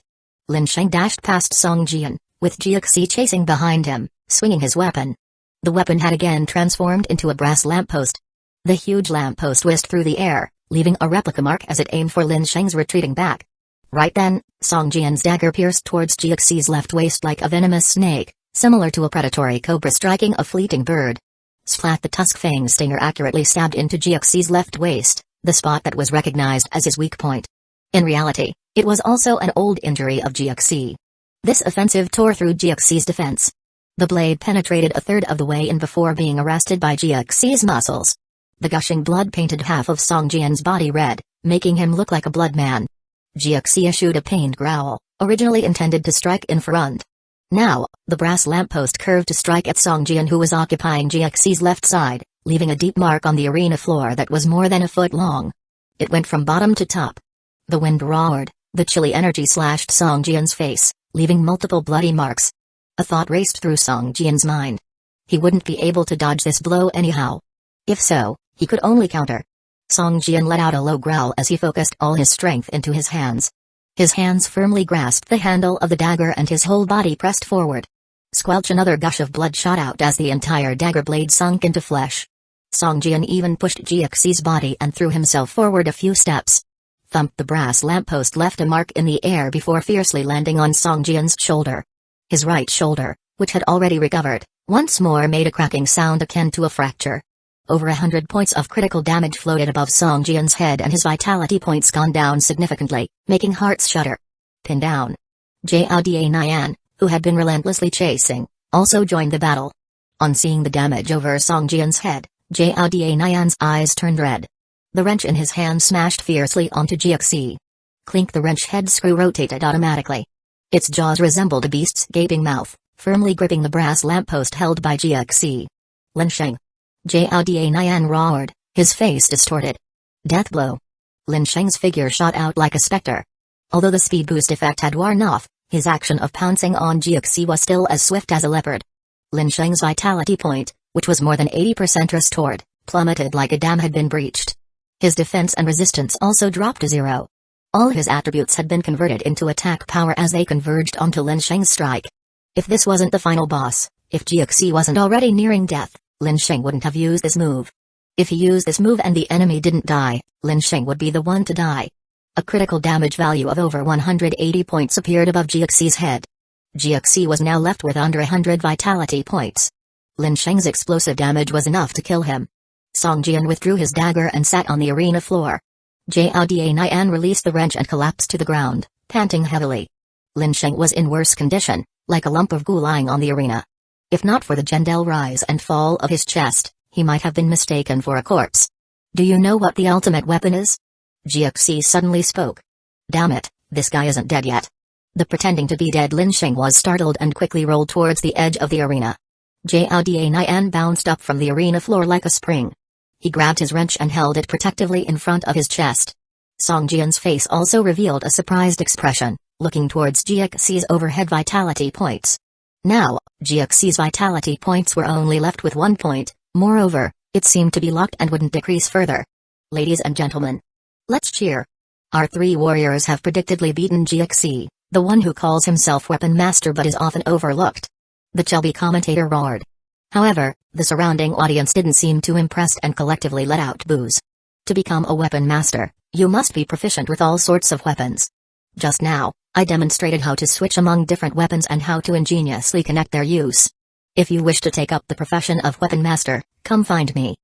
Lin Sheng dashed past Song Jian, with GXC chasing behind him, swinging his weapon. The weapon had again transformed into a brass lamppost. The huge lamppost whisked through the air, leaving a replica mark as it aimed for Lin Sheng's retreating back. Right then, Song Jian's dagger pierced towards GXC's left waist like a venomous snake, similar to a predatory cobra striking a fleeting bird. Splat! The tusk fang stinger accurately stabbed into GXC's left waist, the spot that was recognized as his weak point. In reality, it was also an old injury of GXC. This offensive tore through GXC's defense. The blade penetrated a third of the way in before being arrested by GXC's muscles. The gushing blood painted half of Song Jian's body red, making him look like a blood man. GXC issued a pained growl, originally intended to strike in front. Now, the brass lamppost curved to strike at Song Jian, who was occupying GXC's left side, leaving a deep mark on the arena floor that was more than a foot long. It went from bottom to top. The wind roared, the chilly energy slashed Song Jian's face, leaving multiple bloody marks. A thought raced through Song Jian's mind. He wouldn't be able to dodge this blow anyhow. If so, he could only counter. Song Jian let out a low growl as he focused all his strength into his hands. His hands firmly grasped the handle of the dagger and his whole body pressed forward. Squelch! Another gush of blood shot out as the entire dagger blade sunk into flesh. Song Jian even pushed GXC's body and threw himself forward a few steps. Thump! The brass lamppost left a mark in the air before fiercely landing on Song Jian's shoulder. His right shoulder, which had already recovered, once more made a cracking sound akin to a fracture. Over 100 points of critical damage floated above Song Jian's head and his vitality points gone down significantly, making hearts shudder. Pinned down. Zhao Dian, who had been relentlessly chasing, also joined the battle. On seeing the damage over Song Jian's head, Zhao Dian's eyes turned red. The wrench in his hand smashed fiercely onto GXC. Clink! The wrench head screw rotated automatically. Its jaws resembled a beast's gaping mouth, firmly gripping the brass lamppost held by GXC. Lin Sheng! Zhao Dian roared, his face distorted. Death blow! Lin Sheng's figure shot out like a specter. Although the speed boost effect had worn off, his action of pouncing on GXC was still as swift as a leopard. Lin Sheng's vitality point, which was more than 80% restored, plummeted like a dam had been breached. His defense and resistance also dropped to 0. All his attributes had been converted into attack power as they converged onto Lin Sheng's strike. If this wasn't the final boss, if GXC wasn't already nearing death, Lin Sheng wouldn't have used this move. If he used this move and the enemy didn't die, Lin Sheng would be the one to die. A critical damage value of over 180 points appeared above GXC's head. GXC was now left with under 100 vitality points. Lin Sheng's explosive damage was enough to kill him. Song Jian withdrew his dagger and sat on the arena floor. Zhao Dian released the wrench and collapsed to the ground, panting heavily. Lin Sheng was in worse condition, like a lump of goo lying on the arena. If not for the gentle rise and fall of his chest, he might have been mistaken for a corpse. "Do you know what the ultimate weapon is?" GXC suddenly spoke. "Damn it, this guy isn't dead yet." The pretending to be dead Lin Sheng was startled and quickly rolled towards the edge of the arena. Zhao Dian bounced up from the arena floor like a spring. He grabbed his wrench and held it protectively in front of his chest. Song Jian's face also revealed a surprised expression, looking towards GXC's overhead vitality points. Now, GXC's vitality points were only left with 1 point, moreover, it seemed to be locked and wouldn't decrease further. "Ladies and gentlemen, let's cheer. Our 3 warriors have predictably beaten GXC, the one who calls himself Weapon Master but is often overlooked." The chubby commentator roared. However, The surrounding audience didn't seem too impressed and collectively let out boos. To become a weapon master, you must be proficient with all sorts of weapons. Just now, I demonstrated how to switch among different weapons and how to ingeniously connect their use. If you wish to take up the profession of weapon master, come find me.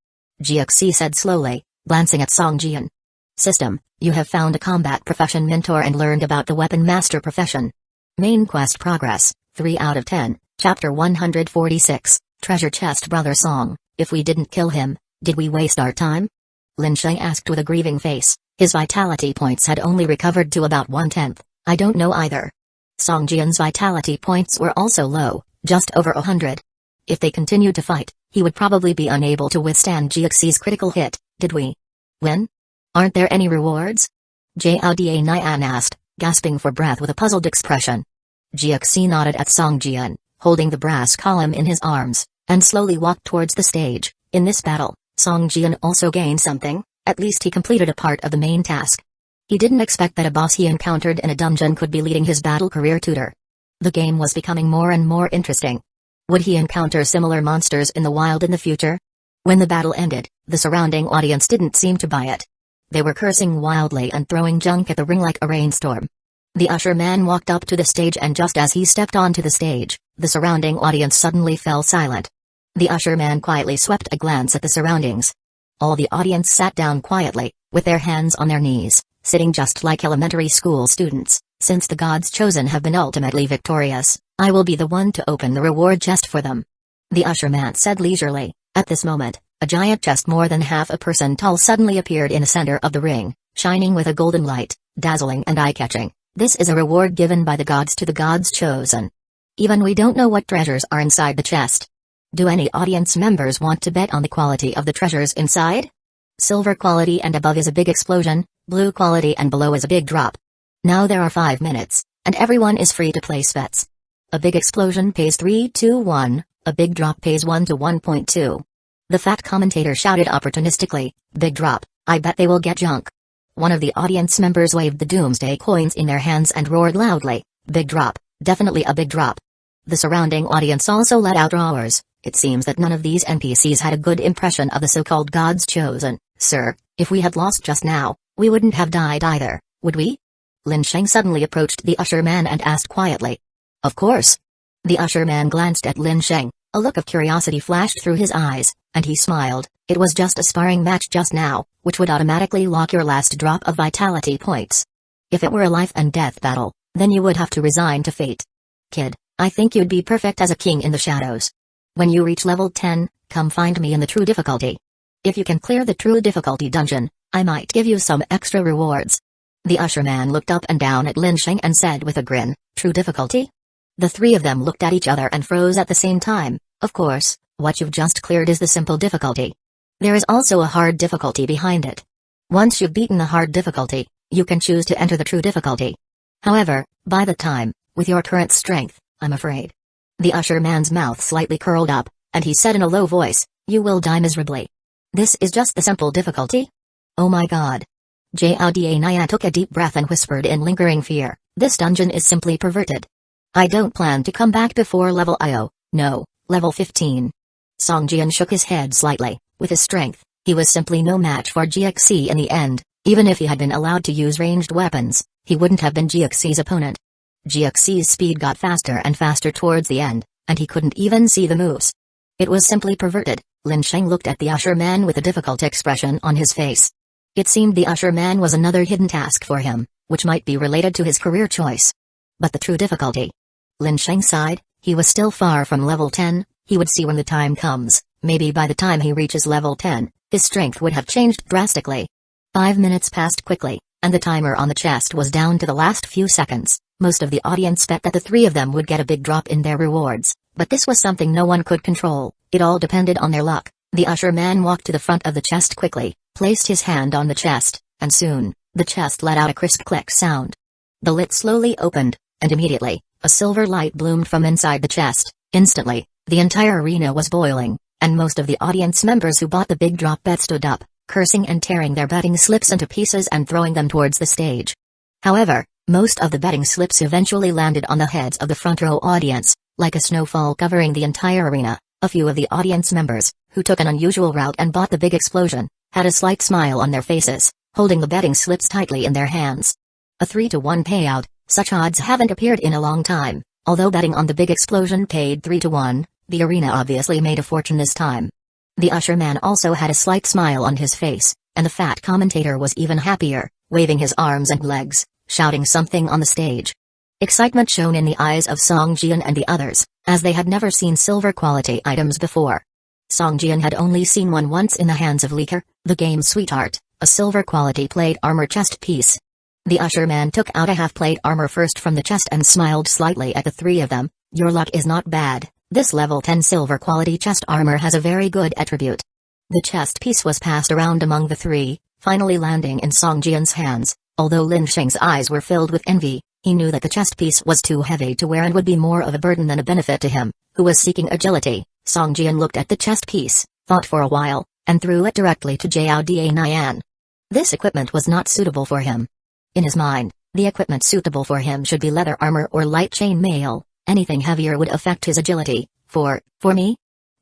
GXC said slowly, glancing at Songjian. System, you have found a combat profession mentor and learned about the weapon master profession. Main quest progress, 3 out of 10, chapter 146, treasure chest brother song. If we didn't kill him, did we waste our time? Lin Sheng asked with a grieving face. His vitality points had only recovered to about 1/10. I don't know either. Songjian's vitality points were also low, just over 100. If they continued to fight, he would probably be unable to withstand GXC's critical hit. Did we win? Aren't there any rewards? Zhao Nian asked, gasping for breath with a puzzled expression. GXC nodded at Songjian, holding the brass column in his arms, and slowly walked towards the stage. In this battle, Songjian also gained something, at least he completed a part of the main task. He didn't expect that a boss he encountered in a dungeon could be leading his battle career tutor. The game was becoming more and more interesting. Would he encounter similar monsters in the wild in the future? When the battle ended, the surrounding audience didn't seem to buy it. They were cursing wildly and throwing junk at the ring like a rainstorm. The usher man walked up to the stage, and just as he stepped onto the stage, the surrounding audience suddenly fell silent. The usher man quietly swept a glance at the surroundings. All the audience sat down quietly, with their hands on their knees, sitting just like elementary school students. Since the gods chosen have been ultimately victorious, I will be the one to open the reward chest for them. The usher man said leisurely. At this moment, a giant chest more than half a person tall suddenly appeared in the center of the ring, shining with a golden light, dazzling and eye-catching. This is a reward given by the gods to the gods chosen. Even we don't know what treasures are inside the chest. Do any audience members want to bet on the quality of the treasures inside? Silver quality and above is a big explosion, blue quality and below is a big drop. Now there are 5 minutes, and everyone is free to place bets. A big explosion pays 3 to 1, a big drop pays 1 to 1.2. The fat commentator shouted opportunistically, "Big drop, I bet they will get junk." One of the audience members waved the doomsday coins in their hands and roared loudly, "Big drop, definitely a big drop." The surrounding audience also let out roars. It seems that none of these NPCs had a good impression of the so-called gods chosen. Sir, if we had lost just now, we wouldn't have died either, would we? Lin Sheng suddenly approached the usher man and asked quietly. Of course. The usher man glanced at Lin Sheng, a look of curiosity flashed through his eyes, and he smiled. It was just a sparring match just now, which would automatically lock your last drop of vitality points. If it were a life and death battle, then you would have to resign to fate. Kid, I think you'd be perfect as a king in the shadows. When you reach level 10, come find me in the true difficulty. If you can clear the true difficulty dungeon, I might give you some extra rewards. The usher man looked up and down at Lin Sheng and said with a grin, "True difficulty?" The three of them looked at each other and froze at the same time. Of course, what you've just cleared is the simple difficulty. There is also a hard difficulty behind it. Once you've beaten the hard difficulty, you can choose to enter the true difficulty. However, by the time, with your current strength, I'm afraid. The usher man's mouth slightly curled up, and he said in a low voice, "You will die miserably. This is just the simple difficulty?" Oh my god. Zhao Nian took a deep breath and whispered in lingering fear, "This dungeon is simply perverted. I don't plan to come back before level IO, no, level 15. Songjian shook his head slightly. With his strength, he was simply no match for GXC in the end. Even if he had been allowed to use ranged weapons, he wouldn't have been GXC's opponent. GXC's speed got faster and faster towards the end, and he couldn't even see the moves. It was simply perverted. Lin Sheng looked at the usher man with a difficult expression on his face. It seemed the usher man was another hidden task for him, which might be related to his career choice. But the true difficulty? Lin Sheng sighed. He was still far from level 10, he would see when the time comes. Maybe by the time he reaches level 10, his strength would have changed drastically. 5 minutes passed quickly, and the timer on the chest was down to the last few seconds. Most of the audience bet that the three of them would get a big drop in their rewards, but this was something no one could control. It all depended on their luck. The usher man walked to the front of the chest quickly, placed his hand on the chest, and soon, the chest let out a crisp click sound. The lid slowly opened, and immediately, a silver light bloomed from inside the chest. Instantly, the entire arena was boiling, and most of the audience members who bought the big drop bet stood up, cursing and tearing their betting slips into pieces and throwing them towards the stage. However, most of the betting slips eventually landed on the heads of the front row audience, like a snowfall covering the entire arena. A few of the audience members, who took an unusual route and bought the big explosion, had a slight smile on their faces, holding the betting slips tightly in their hands. A 3-to-1 payout, such odds haven't appeared in a long time. Although betting on the big explosion paid 3-to-1, the arena obviously made a fortune this time. The usher man also had a slight smile on his face, and the fat commentator was even happier, waving his arms and legs, shouting something on the stage. Excitement shone in the eyes of Song Jian and the others, as they had never seen silver quality items before. Song Jian had only seen one once in the hands of Leaker, the game's sweetheart, a silver quality plate armor chest piece. The usher man took out a half plate armor first from the chest and smiled slightly at the three of them. Your luck is not bad, this level 10 silver quality chest armor has a very good attribute. The chest piece was passed around among the three, finally landing in Song Jian's hands. Although Lin Sheng's eyes were filled with envy, he knew that the chest piece was too heavy to wear and would be more of a burden than a benefit to him, who was seeking agility. Song Jian looked at the chest piece, thought for a while, and threw it directly to Jiao Da Nian. This equipment was not suitable for him. In his mind, the equipment suitable for him should be leather armor or light chain mail. Anything heavier would affect his agility. For me?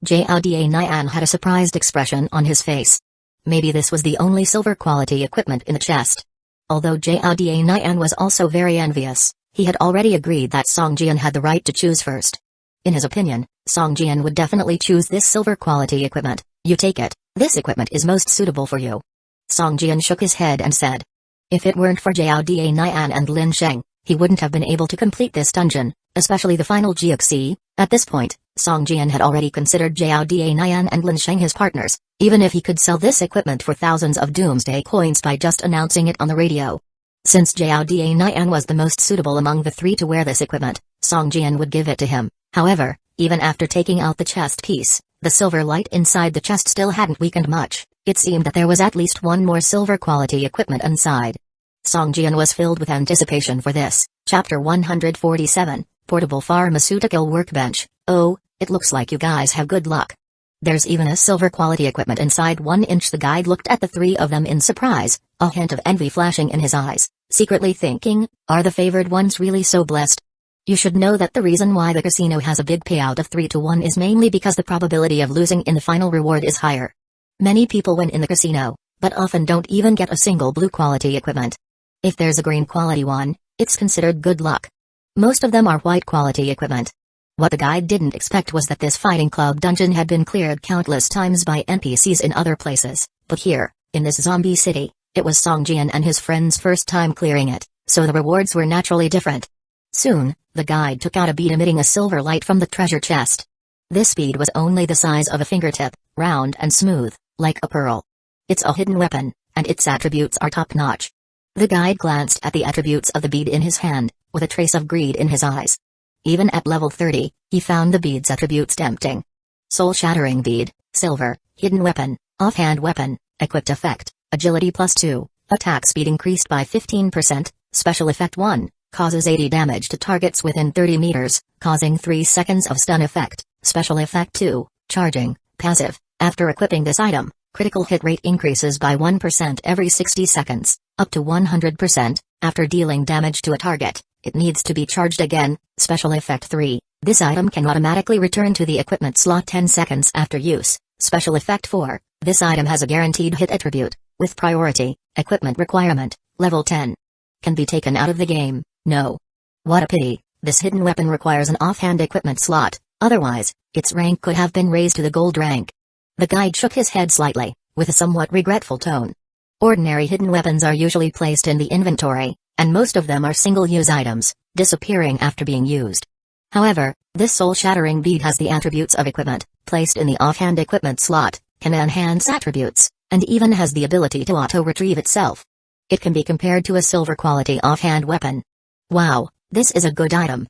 Jiao Da Nian had a surprised expression on his face. Maybe this was the only silver quality equipment in the chest. Although Jiao Da Nian was also very envious, he had already agreed that Song Jian had the right to choose first. In his opinion, Song Jian would definitely choose this silver quality equipment. You take it, this equipment is most suitable for you. Song Jian shook his head and said. If it weren't for Jiao Da Nian and Lin Sheng, he wouldn't have been able to complete this dungeon, especially the final GXC. At this point, Song Jian had already considered Jiao Da Nian and Lin Sheng his partners, even if he could sell this equipment for thousands of doomsday coins by just announcing it on the radio. Since Jiao Da Nian was the most suitable among the three to wear this equipment, Song Jian would give it to him. However, even after taking out the chest piece, the silver light inside the chest still hadn't weakened much. It seemed that there was at least one more silver quality equipment inside. Song Jian was filled with anticipation for this. Chapter 147, Portable Pharmaceutical Workbench. Oh, it looks like you guys have good luck. There's even a silver quality equipment inside 1 inch. The guide looked at the three of them in surprise, a hint of envy flashing in his eyes, secretly thinking, are the favored ones really so blessed? You should know that the reason why the casino has a big payout of 3-to-1 is mainly because the probability of losing in the final reward is higher. Many people win in the casino, but often don't even get a single blue quality equipment. If there's a green quality one, it's considered good luck. Most of them are white quality equipment. What the guide didn't expect was that this fighting club dungeon had been cleared countless times by NPCs in other places, but here, in this zombie city, it was Song Jian and his friends' first time clearing it, so the rewards were naturally different. Soon, the guide took out a bead emitting a silver light from the treasure chest. This bead was only the size of a fingertip, round and smooth, like a pearl. It's a hidden weapon, and its attributes are top-notch. The guide glanced at the attributes of the bead in his hand, with a trace of greed in his eyes. Even at level 30, he found the bead's attributes tempting. Soul-shattering bead, silver, hidden weapon, offhand weapon, equipped effect, agility +2, attack speed increased by 15%, special effect 1, causes 80 damage to targets within 30 meters, causing 3 seconds of stun effect, special effect 2, charging, passive. After equipping this item, critical hit rate increases by 1% every 60 seconds, up to 100%, after dealing damage to a target. It needs to be charged again. Special effect 3. This item can automatically return to the equipment slot 10 seconds after use. Special effect 4. This item has a guaranteed hit attribute, with priority, equipment requirement, level 10. Can be taken out of the game. No. What a pity, this hidden weapon requires an offhand equipment slot, otherwise, its rank could have been raised to the gold rank. The guide shook his head slightly, with a somewhat regretful tone. Ordinary hidden weapons are usually placed in the inventory, and most of them are single-use items, disappearing after being used. However, this soul-shattering bead has the attributes of equipment, placed in the offhand equipment slot, can enhance attributes, and even has the ability to auto-retrieve itself. It can be compared to a silver-quality offhand weapon. Wow, this is a good item.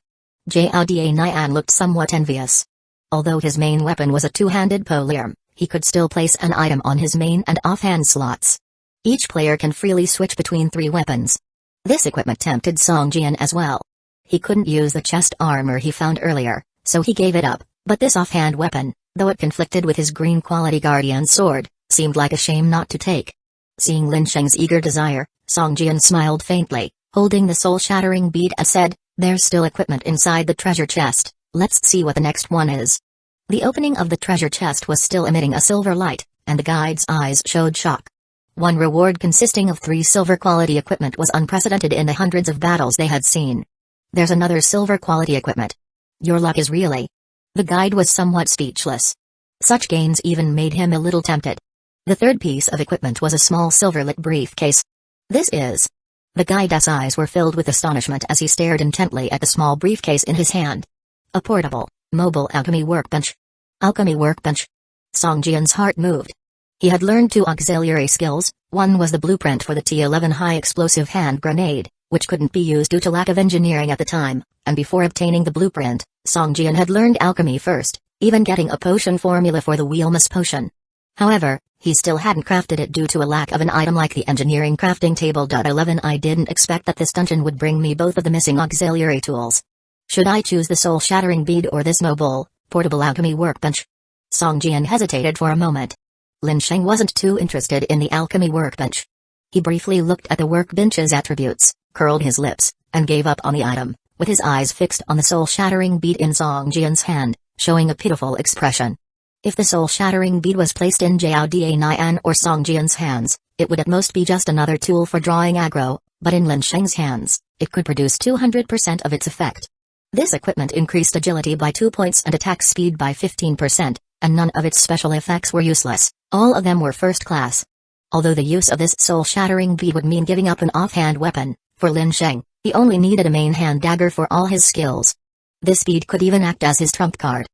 Jiao Da Nian looked somewhat envious. Although his main weapon was a two-handed polearm, he could still place an item on his main and offhand slots. Each player can freely switch between 3 weapons. This equipment tempted Song Jian as well. He couldn't use the chest armor he found earlier, so he gave it up, but this offhand weapon, though it conflicted with his green quality guardian sword, seemed like a shame not to take. Seeing Lin Sheng's eager desire, Song Jian smiled faintly, holding the soul-shattering bead and said, there's still equipment inside the treasure chest, let's see what the next one is. The opening of the treasure chest was still emitting a silver light, and the guide's eyes showed shock. One reward consisting of 3 silver quality equipment was unprecedented in the hundreds of battles they had seen. There's another silver quality equipment. Your luck is really... The guide was somewhat speechless. Such gains even made him a little tempted. The third piece of equipment was a small silver-lit briefcase. This is... The guide's eyes were filled with astonishment as he stared intently at the small briefcase in his hand. A portable, mobile alchemy workbench. Alchemy workbench. Song Jian's heart moved. He had learned 2 auxiliary skills. One was the blueprint for the T11 high-explosive hand grenade, which couldn't be used due to lack of engineering at the time, and before obtaining the blueprint, Song Jian had learned alchemy first, even getting a potion formula for the Wheelmas potion. However, he still hadn't crafted it due to a lack of an item like the engineering crafting table. 11 I didn't expect that this dungeon would bring me both of the missing auxiliary tools. Should I choose the soul-shattering bead or this mobile, portable alchemy workbench? Song Jian hesitated for a moment. Lin Sheng wasn't too interested in the alchemy workbench. He briefly looked at the workbench's attributes, curled his lips, and gave up on the item, with his eyes fixed on the soul-shattering bead in Song Jian's hand, showing a pitiful expression. If the soul-shattering bead was placed in Jiao Nian or Song Jian's hands, it would at most be just another tool for drawing aggro, but in Lin Sheng's hands, it could produce 200% of its effect. This equipment increased agility by 2 points and attack speed by 15%, and none of its special effects were useless. All of them were first class. Although the use of this soul-shattering bead would mean giving up an offhand weapon, for Lin Sheng, he only needed a main hand dagger for all his skills. This bead could even act as his trump card.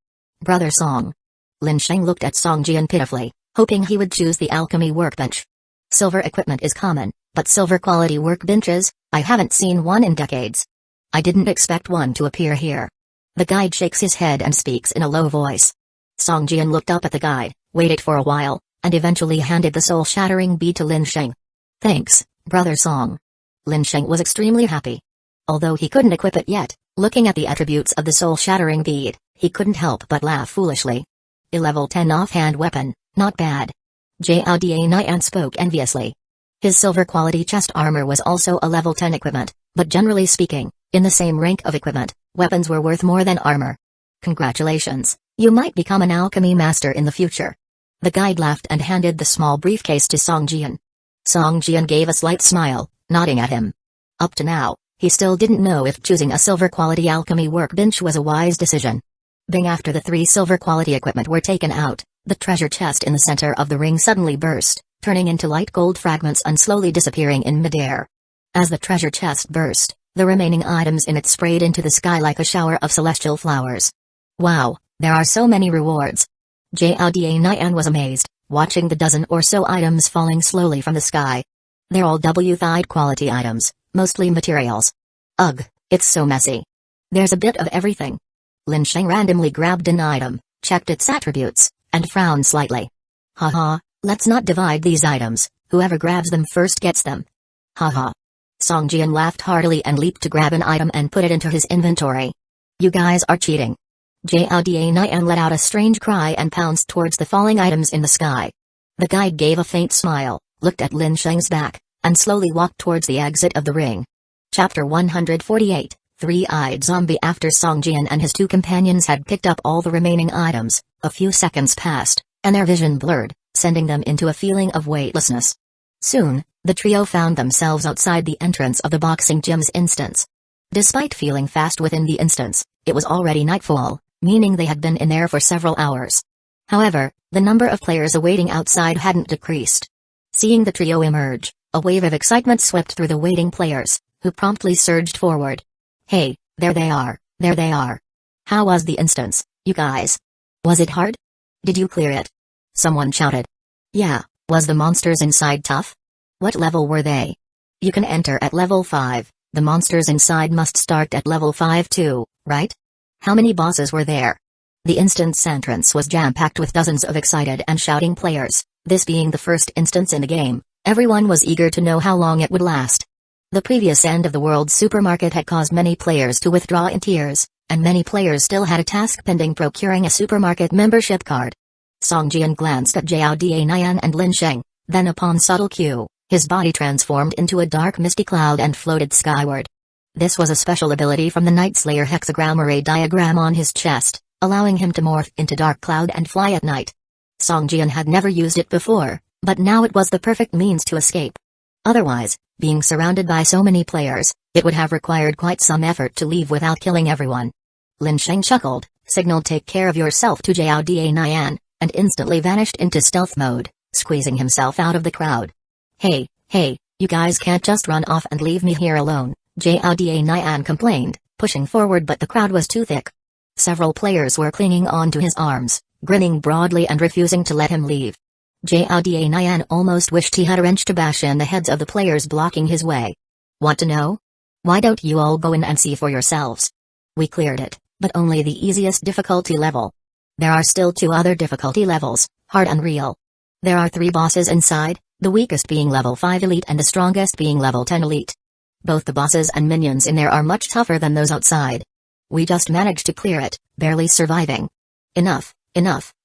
Brother Song. Lin Sheng looked at Song Jian pitifully, hoping he would choose the alchemy workbench. Silver equipment is common, but silver quality workbenches, I haven't seen one in decades. I didn't expect one to appear here. The guide shakes his head and speaks in a low voice. Song Jian looked up at the guide, waited for a while, and eventually handed the soul-shattering bead to Lin Sheng. Thanks, Brother Song. Lin Sheng was extremely happy. Although he couldn't equip it yet, looking at the attributes of the soul-shattering bead, he couldn't help but laugh foolishly. A level 10 offhand weapon, not bad. Jiao Nian spoke enviously. His silver quality chest armor was also a level 10 equipment, but generally speaking, in the same rank of equipment, weapons were worth more than armor. Congratulations, you might become an alchemy master in the future. The guide laughed and handed the small briefcase to Song Jian. Song Jian gave a slight smile, nodding at him. Up to now, he still didn't know if choosing a silver quality alchemy workbench was a wise decision. Bing after the 3 silver quality equipment were taken out, the treasure chest in the center of the ring suddenly burst, turning into light gold fragments and slowly disappearing in midair. As the treasure chest burst, the remaining items in it sprayed into the sky like a shower of celestial flowers. Wow, there are so many rewards. Jiao Nian was amazed, watching the dozen or so items falling slowly from the sky. They're all W-thide quality items, mostly materials. Ugh, it's so messy. There's a bit of everything. Lin Sheng randomly grabbed an item, checked its attributes, and frowned slightly. Haha, let's not divide these items, whoever grabs them first gets them. Haha. Song Jian laughed heartily and leaped to grab an item and put it into his inventory. You guys are cheating. Jiao Nian let out a strange cry and pounced towards the falling items in the sky. The guide gave a faint smile, looked at Lin Sheng's back, and slowly walked towards the exit of the ring. Chapter 148. Three-eyed zombie. After Song Jian and his 2 companions had picked up all the remaining items, a few seconds passed, and their vision blurred, sending them into a feeling of weightlessness. Soon, the trio found themselves outside the entrance of the boxing gym's instance. Despite feeling fast within the instance, it was already nightfall, meaning they had been in there for several hours. However, the number of players awaiting outside hadn't decreased. Seeing the trio emerge, a wave of excitement swept through the waiting players, who promptly surged forward. Hey, there they are, there they are. How was the instance, you guys? Was it hard? Did you clear it? Someone shouted. Yeah, was the monsters inside tough? What level were they? You can enter at level 5, the monsters inside must start at level 5 too, right? How many bosses were there? The instance entrance was jam-packed with dozens of excited and shouting players, this being the first instance in the game, everyone was eager to know how long it would last. The previous end of the world supermarket had caused many players to withdraw in tears, and many players still had a task pending procuring a supermarket membership card. Song Jian glanced at Jiao Nian and Lin Sheng, then upon subtle cue, his body transformed into a dark misty cloud and floated skyward. This was a special ability from the Night Slayer hexagram array diagram on his chest, allowing him to morph into dark cloud and fly at night. Song Jian had never used it before, but now it was the perfect means to escape. Otherwise, being surrounded by so many players, it would have required quite some effort to leave without killing everyone. Lin Sheng chuckled, signaled take care of yourself to Jiao Da Nian, and instantly vanished into stealth mode, squeezing himself out of the crowd. Hey, you guys can't just run off and leave me here alone, Jiao Da Nian complained, pushing forward, but the crowd was too thick. Several players were clinging on to his arms, grinning broadly and refusing to let him leave. Jiao Da Nian almost wished he had a wrench to bash in the heads of the players blocking his way. Want to know? Why don't you all go in and see for yourselves? We cleared it, but only the easiest difficulty level. There are still 2 other difficulty levels, hard and real. There are 3 bosses inside, the weakest being level 5 elite and the strongest being level 10 elite. Both the bosses and minions in there are much tougher than those outside. We just managed to clear it, barely surviving. Enough,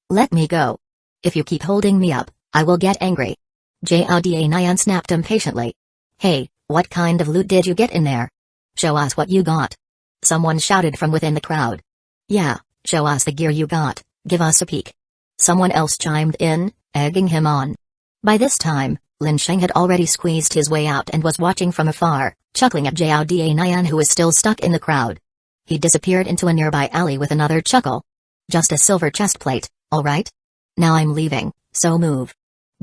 let me go. If you keep holding me up, I will get angry. Jiao Da Nian snapped impatiently. Hey, what kind of loot did you get in there? Show us what you got. Someone shouted from within the crowd. Yeah, show us the gear you got, give us a peek. Someone else chimed in, egging him on. By this time, Lin Sheng had already squeezed his way out and was watching from afar, chuckling at Jiao Da Nian, who was still stuck in the crowd. He disappeared into a nearby alley with another chuckle. Just a silver chest plate, alright? Now I'm leaving, so move.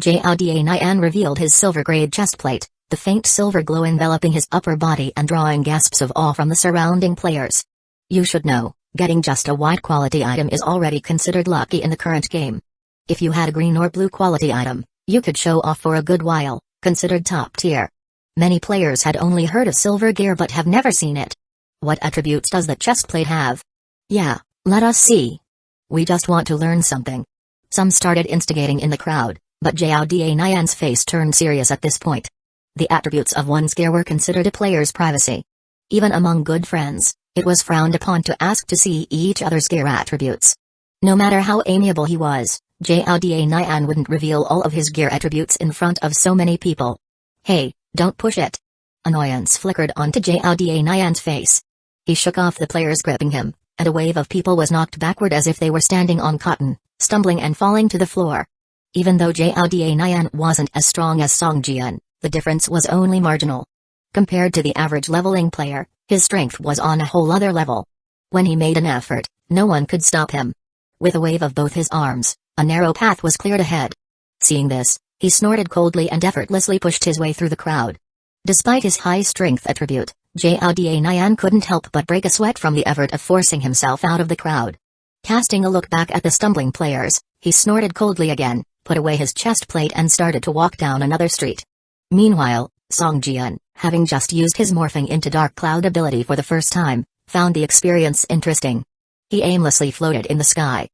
Jiao Da Nian revealed his silver-grade chest plate, the faint silver glow enveloping his upper body and drawing gasps of awe from the surrounding players. You should know, getting just a white quality item is already considered lucky in the current game. If you had a green or blue quality item, you could show off for a good while, considered top tier. Many players had only heard of silver gear but have never seen it. What attributes does the chest plate have? Yeah, let us see. We just want to learn something. Some started instigating in the crowd, but Jiao Da Nian's face turned serious at this point. The attributes of one's gear were considered a player's privacy. Even among good friends, it was frowned upon to ask to see each other's gear attributes. No matter how amiable he was, Jiao Da Nian wouldn't reveal all of his gear attributes in front of so many people. Hey, don't push it. Annoyance flickered onto Jiao Da Nian's face. He shook off the players gripping him, and a wave of people was knocked backward as if they were standing on cotton, stumbling and falling to the floor. Even though Jiao Da Nian wasn't as strong as Song Jian, the difference was only marginal. Compared to the average leveling player, his strength was on a whole other level. When he made an effort, no one could stop him. With a wave of both his arms, a narrow path was cleared ahead. Seeing this, he snorted coldly and effortlessly pushed his way through the crowd. Despite his high strength attribute, Jiao Da Nian couldn't help but break a sweat from the effort of forcing himself out of the crowd. Casting a look back at the stumbling players, he snorted coldly again, put away his chest plate and started to walk down another street. Meanwhile, Song Jian, having just used his morphing into dark cloud ability for the first time, found the experience interesting. He aimlessly floated in the sky.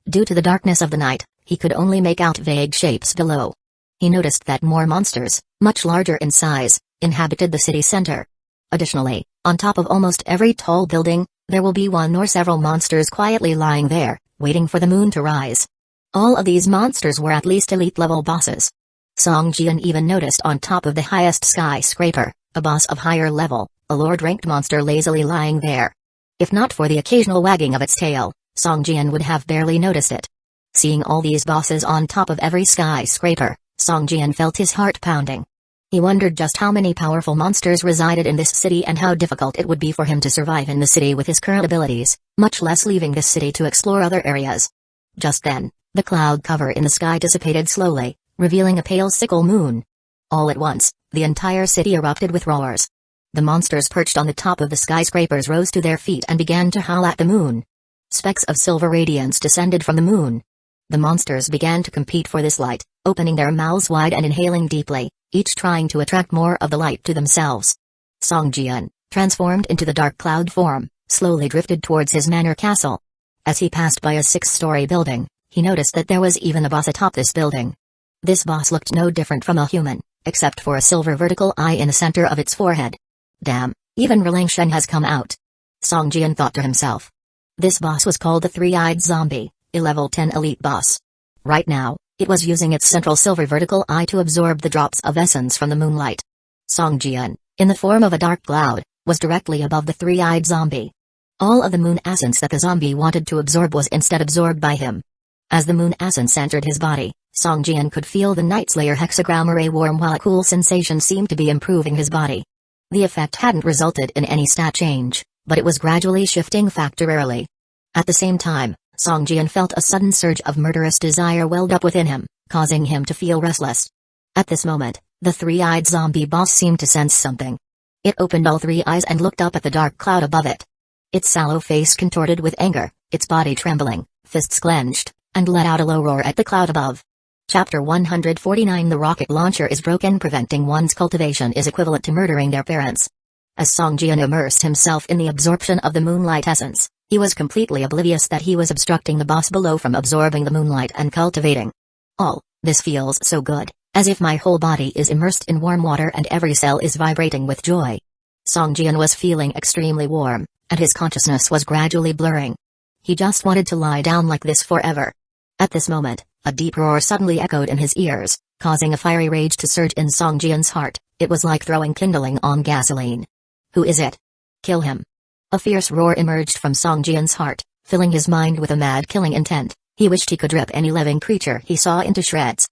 Due to the darkness of the night, he could only make out vague shapes below. He noticed that more monsters, much larger in size, inhabited the city center. Additionally, on top of almost every tall building, there will be one or several monsters quietly lying there, waiting for the moon to rise. All of these monsters were at least elite-level bosses. Song Jian even noticed on top of the highest skyscraper, a boss of higher level, a lord-ranked monster lazily lying there. If not for the occasional wagging of its tail, Song Jian would have barely noticed it. Seeing all these bosses on top of every skyscraper, Song Jian felt his heart pounding. He wondered just how many powerful monsters resided in this city and how difficult it would be for him to survive in the city with his current abilities, much less leaving this city to explore other areas. Just then, the cloud cover in the sky dissipated slowly, revealing a pale sickle moon. All at once, the entire city erupted with roars. The monsters perched on the top of the skyscrapers rose to their feet and began to howl at the moon. Specks of silver radiance descended from the moon. The monsters began to compete for this light, opening their mouths wide and inhaling deeply, each trying to attract more of the light to themselves. Song Jian, transformed into the dark cloud form, slowly drifted towards his manor castle. As he passed by a 6-story building, he noticed that there was even a boss atop this building. This boss looked no different from a human, except for a silver vertical eye in the center of its forehead. Damn, even Lin Sheng has come out. Song Jian thought to himself. This boss was called the Three-Eyed Zombie, a level 10 elite boss. Right now, it was using its central silver vertical eye to absorb the drops of essence from the moonlight. Song Jian, in the form of a dark cloud, was directly above the Three-Eyed Zombie. All of the moon essence that the zombie wanted to absorb was instead absorbed by him. As the moon essence entered his body, Song Jian could feel the Night Slayer hexagram array warm while a cool sensation seemed to be improving his body. The effect hadn't resulted in any stat change, but it was gradually shifting factorially. At the same time, Song Jian felt a sudden surge of murderous desire welled up within him, causing him to feel restless. At this moment, the three-eyed zombie boss seemed to sense something. It opened all three eyes and looked up at the dark cloud above it. Its sallow face contorted with anger, its body trembling, fists clenched, and let out a low roar at the cloud above. Chapter 149 The rocket launcher is broken. Preventing one's cultivation is equivalent to murdering their parents. As Song Jian immersed himself in the absorption of the moonlight essence, he was completely oblivious that he was obstructing the boss below from absorbing the moonlight and cultivating. This feels so good, as if my whole body is immersed in warm water and every cell is vibrating with joy. Song Jian was feeling extremely warm, and his consciousness was gradually blurring. He just wanted to lie down like this forever. At this moment, a deep roar suddenly echoed in his ears, causing a fiery rage to surge in Song Jian's heart. It was like throwing kindling on gasoline. Who is it? Kill him. A fierce roar emerged from Song Jian's heart, filling his mind with a mad killing intent. He wished he could rip any living creature he saw into shreds.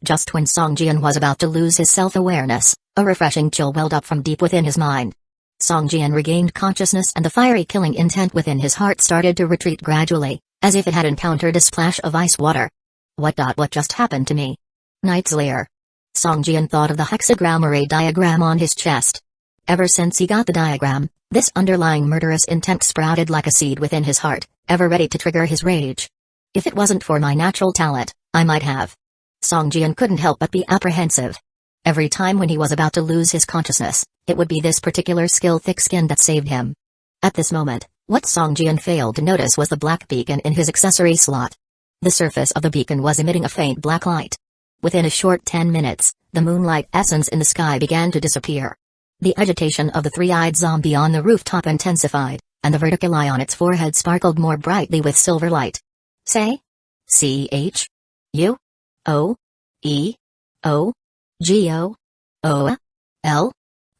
Just when Song Jian was about to lose his self-awareness, a refreshing chill welled up from deep within his mind. Song Jian regained consciousness and the fiery killing intent within his heart started to retreat gradually, as if it had encountered a splash of ice water. What just happened to me? Night Slayer. Song Jian thought of the hexagram array diagram on his chest. Ever since he got the diagram, this underlying murderous intent sprouted like a seed within his heart, ever ready to trigger his rage. If it wasn't for my natural talent, I might have. Song Jian couldn't help but be apprehensive. Every time when he was about to lose his consciousness, it would be this particular skill thick-skinned that saved him. At this moment, what Song Jian failed to notice was the black beacon in his accessory slot. The surface of the beacon was emitting a faint black light. Within a short 10 minutes, the moonlight essence in the sky began to disappear. The agitation of the three-eyed zombie on the rooftop intensified, and the vertical eye on its forehead sparkled more brightly with silver light. Say? C-H-U-O-E-O-G-O-O-L?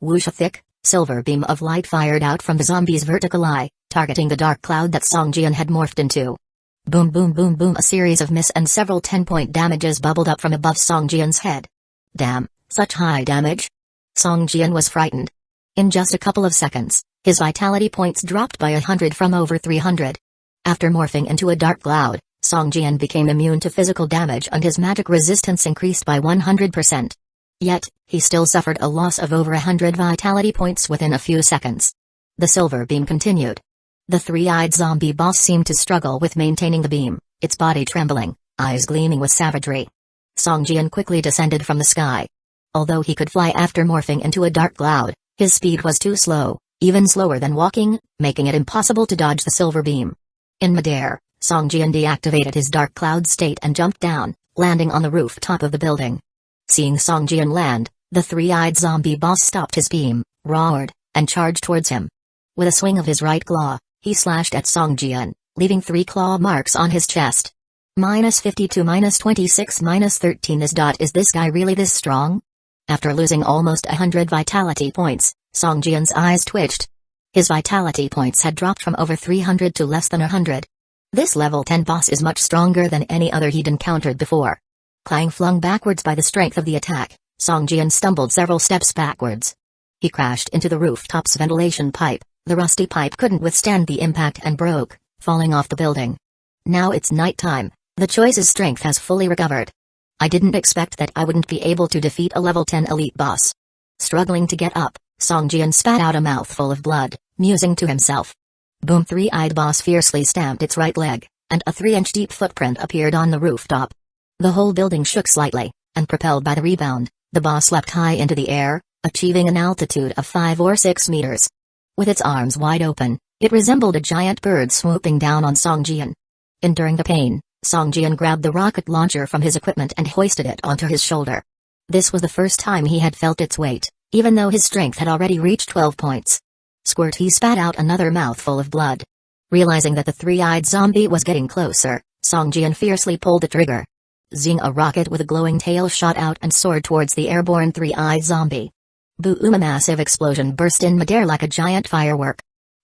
Whoosh! A thick, silver beam of light fired out from the zombie's vertical eye, targeting the dark cloud that Song Jian had morphed into. Boom boom boom boom! A series of miss and several 10-point damages bubbled up from above Song Jian's head. Damn, such high damage? Song Jian was frightened. In just a couple of seconds, his vitality points dropped by 100 from over 300. After morphing into a dark cloud, Song Jian became immune to physical damage and his magic resistance increased by 100%. Yet, he still suffered a loss of over 100 vitality points within a few seconds. The silver beam continued. The three-eyed zombie boss seemed to struggle with maintaining the beam, its body trembling, eyes gleaming with savagery. Song Jian quickly descended from the sky. Although he could fly after morphing into a dark cloud, his speed was too slow, even slower than walking, making it impossible to dodge the silver beam. In midair, Song Jian deactivated his dark cloud state and jumped down, landing on the rooftop of the building. Seeing Song Jian land, the three-eyed zombie boss stopped his beam, roared, and charged towards him. With a swing of his right claw, he slashed at Song Jian, leaving 3 claw marks on his chest. -52, -26, -13. Is this guy really this strong? After losing almost 100 vitality points, Song Jian's eyes twitched. His vitality points had dropped from over 300 to less than 100. This level 10 boss is much stronger than any other he'd encountered before. Clang flung backwards by the strength of the attack, Song Jian stumbled several steps backwards. He crashed into the rooftop's ventilation pipe. The rusty pipe couldn't withstand the impact and broke, falling off the building. Now it's night time. The choice's strength has fully recovered. I didn't expect that I wouldn't be able to defeat a level 10 elite boss. Struggling to get up, Song Jian spat out a mouthful of blood, musing to himself. Boom! Three-eyed boss fiercely stamped its right leg, and a 3-inch deep footprint appeared on the rooftop. The whole building shook slightly, and propelled by the rebound, the boss leapt high into the air, achieving an altitude of 5 or 6 meters. With its arms wide open, it resembled a giant bird swooping down on Song Jian. Enduring the pain, Song Jian grabbed the rocket launcher from his equipment and hoisted it onto his shoulder. This was the first time he had felt its weight, even though his strength had already reached 12 points. Squirt! He spat out another mouthful of blood. Realizing that the three-eyed zombie was getting closer, Song Jian fiercely pulled the trigger. Zing! A rocket with a glowing tail shot out and soared towards the airborne three-eyed zombie. Boom! A massive explosion burst in midair like a giant firework.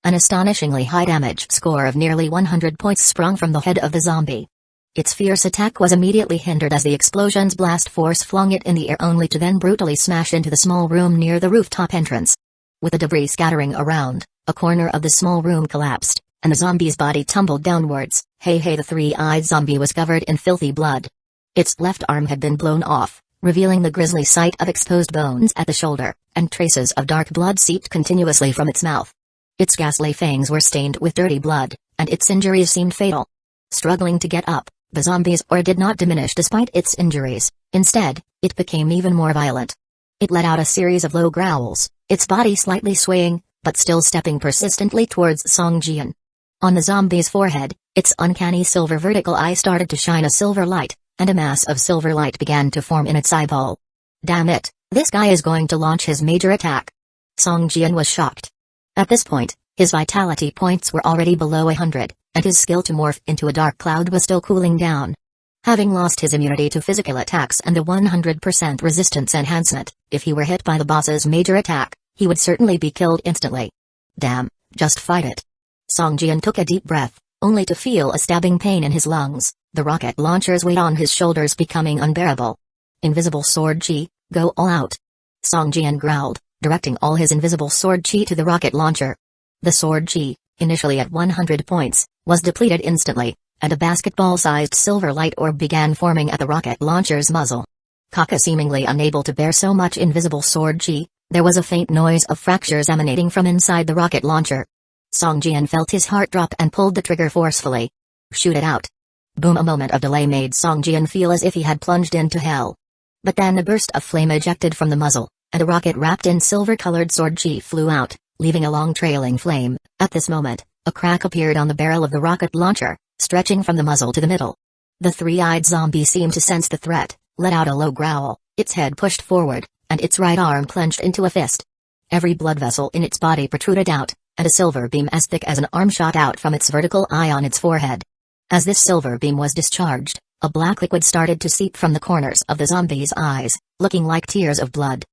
An astonishingly high damage score of nearly 100 points sprung from the head of the zombie. Its fierce attack was immediately hindered as the explosion's blast force flung it in the air only to then brutally smash into the small room near the rooftop entrance. With the debris scattering around, a corner of the small room collapsed, and the zombie's body tumbled downwards. The three-eyed zombie was covered in filthy blood. Its left arm had been blown off, revealing the grisly sight of exposed bones at the shoulder, and traces of dark blood seeped continuously from its mouth. Its ghastly fangs were stained with dirty blood, and its injuries seemed fatal. Struggling to get up, the zombie's aura did not diminish despite its injuries. Instead, it became even more violent. It let out a series of low growls, its body slightly swaying, but still stepping persistently towards Song Jian. On the zombie's forehead, its uncanny silver vertical eye started to shine a silver light, and a mass of silver light began to form in its eyeball. Damn it, this guy is going to launch his major attack. Song Jian was shocked. At this point, his vitality points were already below 100, and his skill to morph into a dark cloud was still cooling down. Having lost his immunity to physical attacks and the 100% resistance enhancement, if he were hit by the boss's major attack, he would certainly be killed instantly. Damn, just fight it. Song Jian took a deep breath, only to feel a stabbing pain in his lungs, the rocket launcher's weight on his shoulders becoming unbearable. Invisible sword chi, go all out. Song Jian growled, directing all his invisible sword chi to the rocket launcher. The sword chi, initially at 100 points, was depleted instantly, and a basketball-sized silver light orb began forming at the rocket launcher's muzzle. Kaka seemingly unable to bear so much invisible sword chi, there was a faint noise of fractures emanating from inside the rocket launcher. Song Jian felt his heart drop and pulled the trigger forcefully. Shoot it out. Boom! A moment of delay made Song Jian feel as if he had plunged into hell. But then a burst of flame ejected from the muzzle, and a rocket wrapped in silver-colored sword chi flew out, leaving a long trailing flame. At this moment, a crack appeared on the barrel of the rocket launcher, stretching from the muzzle to the middle. The three-eyed zombie seemed to sense the threat, let out a low growl, its head pushed forward, and its right arm clenched into a fist. Every blood vessel in its body protruded out, and a silver beam as thick as an arm shot out from its vertical eye on its forehead. As this silver beam was discharged, a black liquid started to seep from the corners of the zombie's eyes, looking like tears of blood.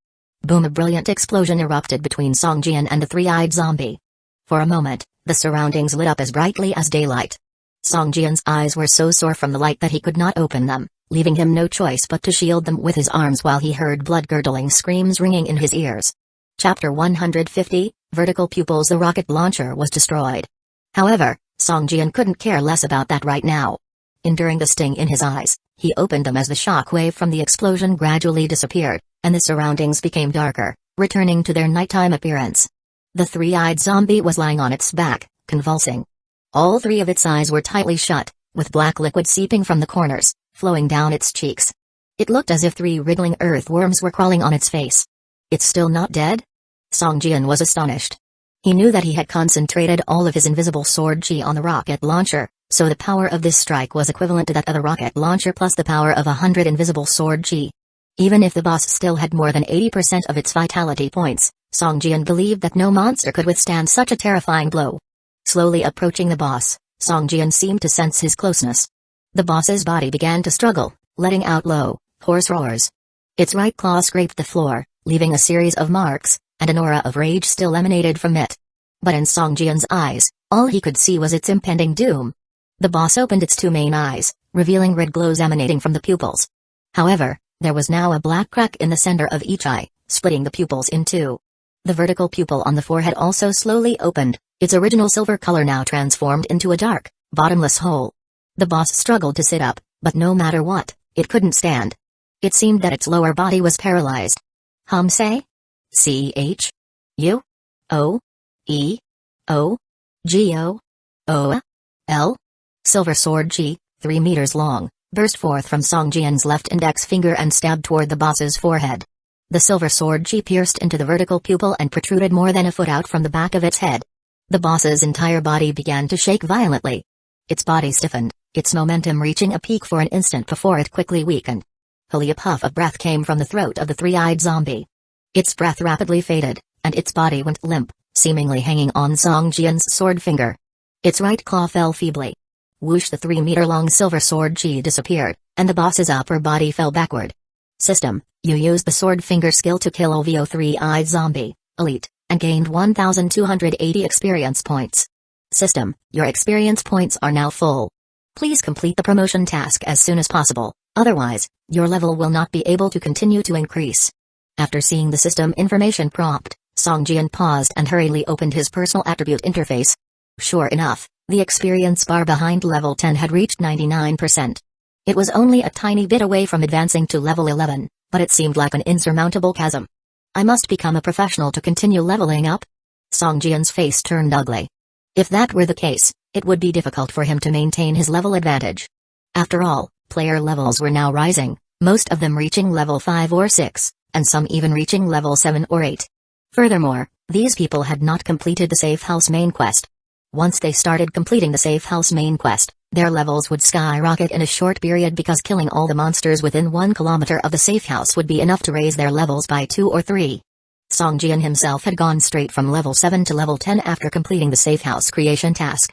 Boom! A brilliant explosion erupted between Song Jian and the three-eyed zombie. For a moment, the surroundings lit up as brightly as daylight. Song Jian's eyes were so sore from the light that he could not open them, leaving him no choice but to shield them with his arms while he heard blood-curdling screams ringing in his ears. Chapter 150, Vertical Pupils. The rocket launcher was destroyed. However, Song Jian couldn't care less about that right now. Enduring the sting in his eyes, he opened them as the shock wave from the explosion gradually disappeared, and the surroundings became darker, returning to their nighttime appearance. The three-eyed zombie was lying on its back, convulsing. All three of its eyes were tightly shut, with black liquid seeping from the corners, flowing down its cheeks. It looked as if three wriggling earthworms were crawling on its face. It's still not dead? Song Jian was astonished. He knew that he had concentrated all of his invisible sword chi on the rocket launcher, so the power of this strike was equivalent to that of the rocket launcher plus the power of 100 invisible sword chi. Even if the boss still had more than 80% of its vitality points, Song Jian believed that no monster could withstand such a terrifying blow. Slowly approaching the boss, Song Jian seemed to sense his closeness. The boss's body began to struggle, letting out low, hoarse roars. Its right claw scraped the floor, leaving a series of marks, and an aura of rage still emanated from it. But in Song Jian's eyes, all he could see was its impending doom. The boss opened its two main eyes, revealing red glows emanating from the pupils. However, there was now a black crack in the center of each eye, splitting the pupils in two. The vertical pupil on the forehead also slowly opened, its original silver color now transformed into a dark, bottomless hole. The boss struggled to sit up, but no matter what, it couldn't stand. It seemed that its lower body was paralyzed. Say? C-H-U-O-E-O-G-O-O-L? Silver sword chi, 3 meters long, burst forth from Song Jian's left index finger and stabbed toward the boss's forehead. The silver sword chi pierced into the vertical pupil and protruded more than a foot out from the back of its head. The boss's entire body began to shake violently. Its body stiffened, its momentum reaching a peak for an instant before it quickly weakened. A puff of breath came from the throat of the three-eyed zombie. Its breath rapidly faded, and its body went limp, seemingly hanging on Song Jian's sword finger. Its right claw fell feebly. Whoosh! The 3-meter-long silver sword chi disappeared, and the boss's upper body fell backward. System, you used the sword finger skill to kill OVO three-eyed zombie, elite, and gained 1,280 experience points. System, your experience points are now full. Please complete the promotion task as soon as possible, otherwise, your level will not be able to continue to increase. After seeing the system information prompt, Song Jian paused and hurriedly opened his personal attribute interface. Sure enough, the experience bar behind level 10 had reached 99%. It was only a tiny bit away from advancing to level 11, but it seemed like an insurmountable chasm. I must become a professional to continue leveling up? Song Jian's face turned ugly. If that were the case, it would be difficult for him to maintain his level advantage. After all, player levels were now rising, most of them reaching level 5 or 6, and some even reaching level 7 or 8. Furthermore, these people had not completed the Safe House main quest. Once they started completing the Safe House main quest, their levels would skyrocket in a short period because killing all the monsters within 1 kilometer of the safe house would be enough to raise their levels by 2 or 3. Song Jian himself had gone straight from level 7 to level 10 after completing the safe house creation task.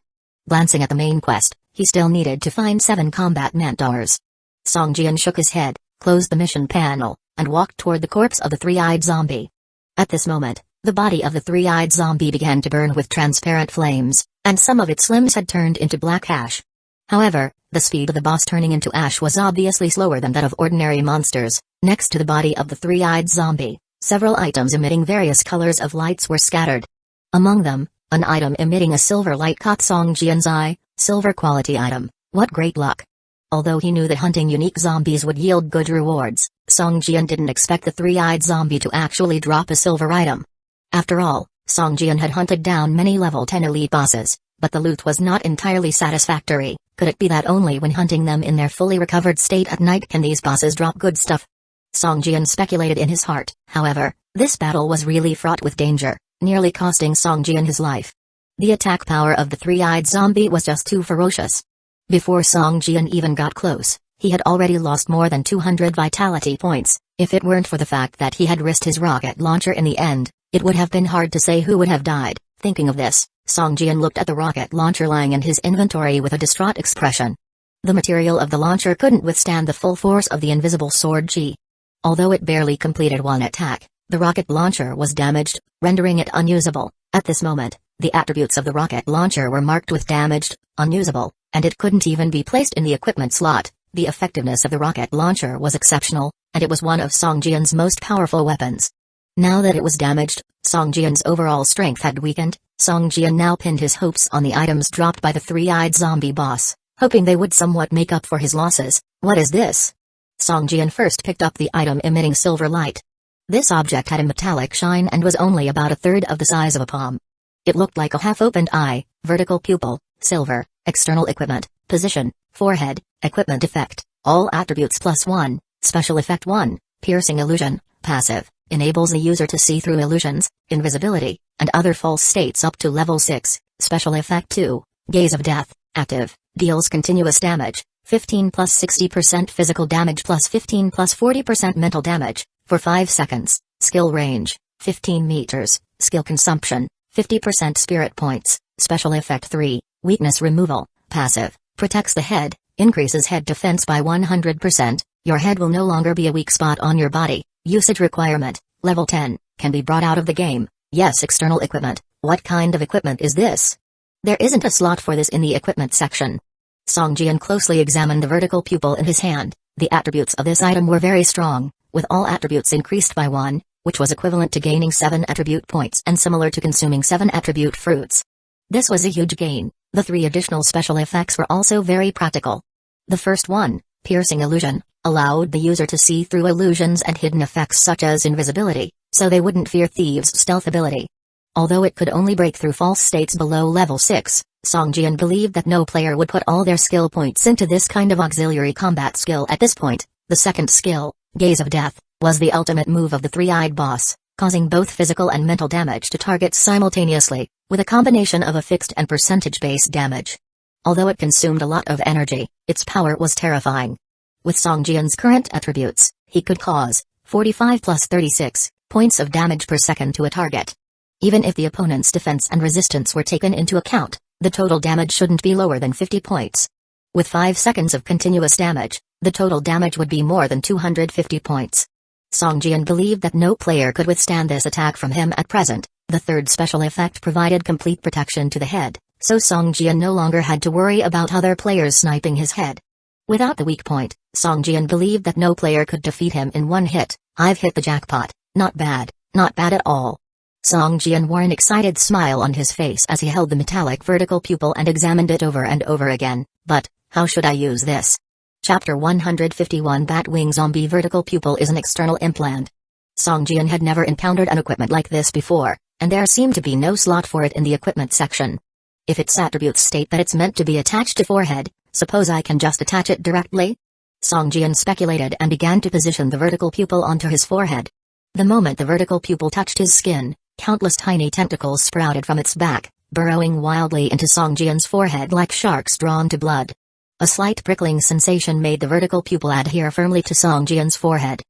Glancing at the main quest, he still needed to find 7 combat mentors. Song Jian shook his head, closed the mission panel, and walked toward the corpse of the three-eyed zombie. At this moment, the body of the three-eyed zombie began to burn with transparent flames, and some of its limbs had turned into black ash. However, the speed of the boss turning into ash was obviously slower than that of ordinary monsters. Next to the body of the three-eyed zombie, several items emitting various colors of lights were scattered. Among them, an item emitting a silver light caught Song Jian's eye. Silver quality item, what great luck. Although he knew that hunting unique zombies would yield good rewards, Song Jian didn't expect the three-eyed zombie to actually drop a silver item. After all, Song Jian had hunted down many level 10 elite bosses, but the loot was not entirely satisfactory. Could it be that only when hunting them in their fully recovered state at night can these bosses drop good stuff? Song Jian speculated in his heart. However, this battle was really fraught with danger, nearly costing Song Jian his life. The attack power of the three-eyed zombie was just too ferocious. Before Song Jian even got close, he had already lost more than 200 vitality points. If it weren't for the fact that he had risked his rocket launcher in the end, it would have been hard to say who would have died. Thinking of this, Song Jian looked at the rocket launcher lying in his inventory with a distraught expression. The material of the launcher couldn't withstand the full force of the invisible sword chi. Although it barely completed one attack, the rocket launcher was damaged, rendering it unusable. At this moment, the attributes of the rocket launcher were marked with damaged, unusable, and it couldn't even be placed in the equipment slot. The effectiveness of the rocket launcher was exceptional, and it was one of Song Jian's most powerful weapons. Now that it was damaged, Song Jian's overall strength had weakened. Song Jian now pinned his hopes on the items dropped by the three-eyed zombie boss, hoping they would somewhat make up for his losses. What is this? Song Jian first picked up the item emitting silver light. This object had a metallic shine and was only about a third of the size of a palm. It looked like a half-opened eye, vertical pupil, silver, external equipment, position, forehead, equipment effect, all attributes +1, special effect 1, piercing illusion, passive, enables the user to see through illusions, invisibility, and other false states up to level 6, special effect 2, gaze of death, active, deals continuous damage, 15 plus 60% physical damage plus 15 plus 40% mental damage, for 5 seconds, skill range, 15 meters, skill consumption, 50% spirit points, special effect 3, weakness removal, passive, protects the head, increases head defense by 100%, your head will no longer be a weak spot on your body, usage requirement, level 10, can be brought out of the game, yes external equipment, what kind of equipment is this? There isn't a slot for this in the equipment section. Song Jian closely examined the vertical pupil in his hand. The attributes of this item were very strong, with all attributes increased by 1, which was equivalent to gaining 7 attribute points and similar to consuming 7 attribute fruits. This was a huge gain. The 3 additional special effects were also very practical. The first one, piercing illusion, allowed the user to see through illusions and hidden effects such as invisibility, so they wouldn't fear thieves' stealth ability. Although it could only break through false states below level 6, Song Jian believed that no player would put all their skill points into this kind of auxiliary combat skill at this point. The second skill, Gaze of Death, was the ultimate move of the three-eyed boss, causing both physical and mental damage to targets simultaneously, with a combination of a fixed and percentage-based damage. Although it consumed a lot of energy, its power was terrifying. With Song Jian's current attributes, he could cause 45 plus 36 points of damage per second to a target. Even if the opponent's defense and resistance were taken into account, the total damage shouldn't be lower than 50 points. With 5 seconds of continuous damage, the total damage would be more than 250 points. Song Jian believed that no player could withstand this attack from him at present. The third special effect provided complete protection to the head, so Song Jian no longer had to worry about other players sniping his head. Without the weak point, Song Jian believed that no player could defeat him in one hit. I've hit the jackpot. Not bad at all. Song Jian wore an excited smile on his face as he held the metallic vertical pupil and examined it over and over again. But, how should I use this? Chapter 151 Batwing Zombie Vertical Pupil is an external implant. Song Jian had never encountered an equipment like this before, and there seemed to be no slot for it in the equipment section. If its attributes state that it's meant to be attached to forehead, suppose I can just attach it directly? Song Jian speculated and began to position the vertical pupil onto his forehead. The moment the vertical pupil touched his skin, countless tiny tentacles sprouted from its back, burrowing wildly into Song Jian's forehead like sharks drawn to blood. A slight prickling sensation made the vertical pupil adhere firmly to Song Jian's forehead.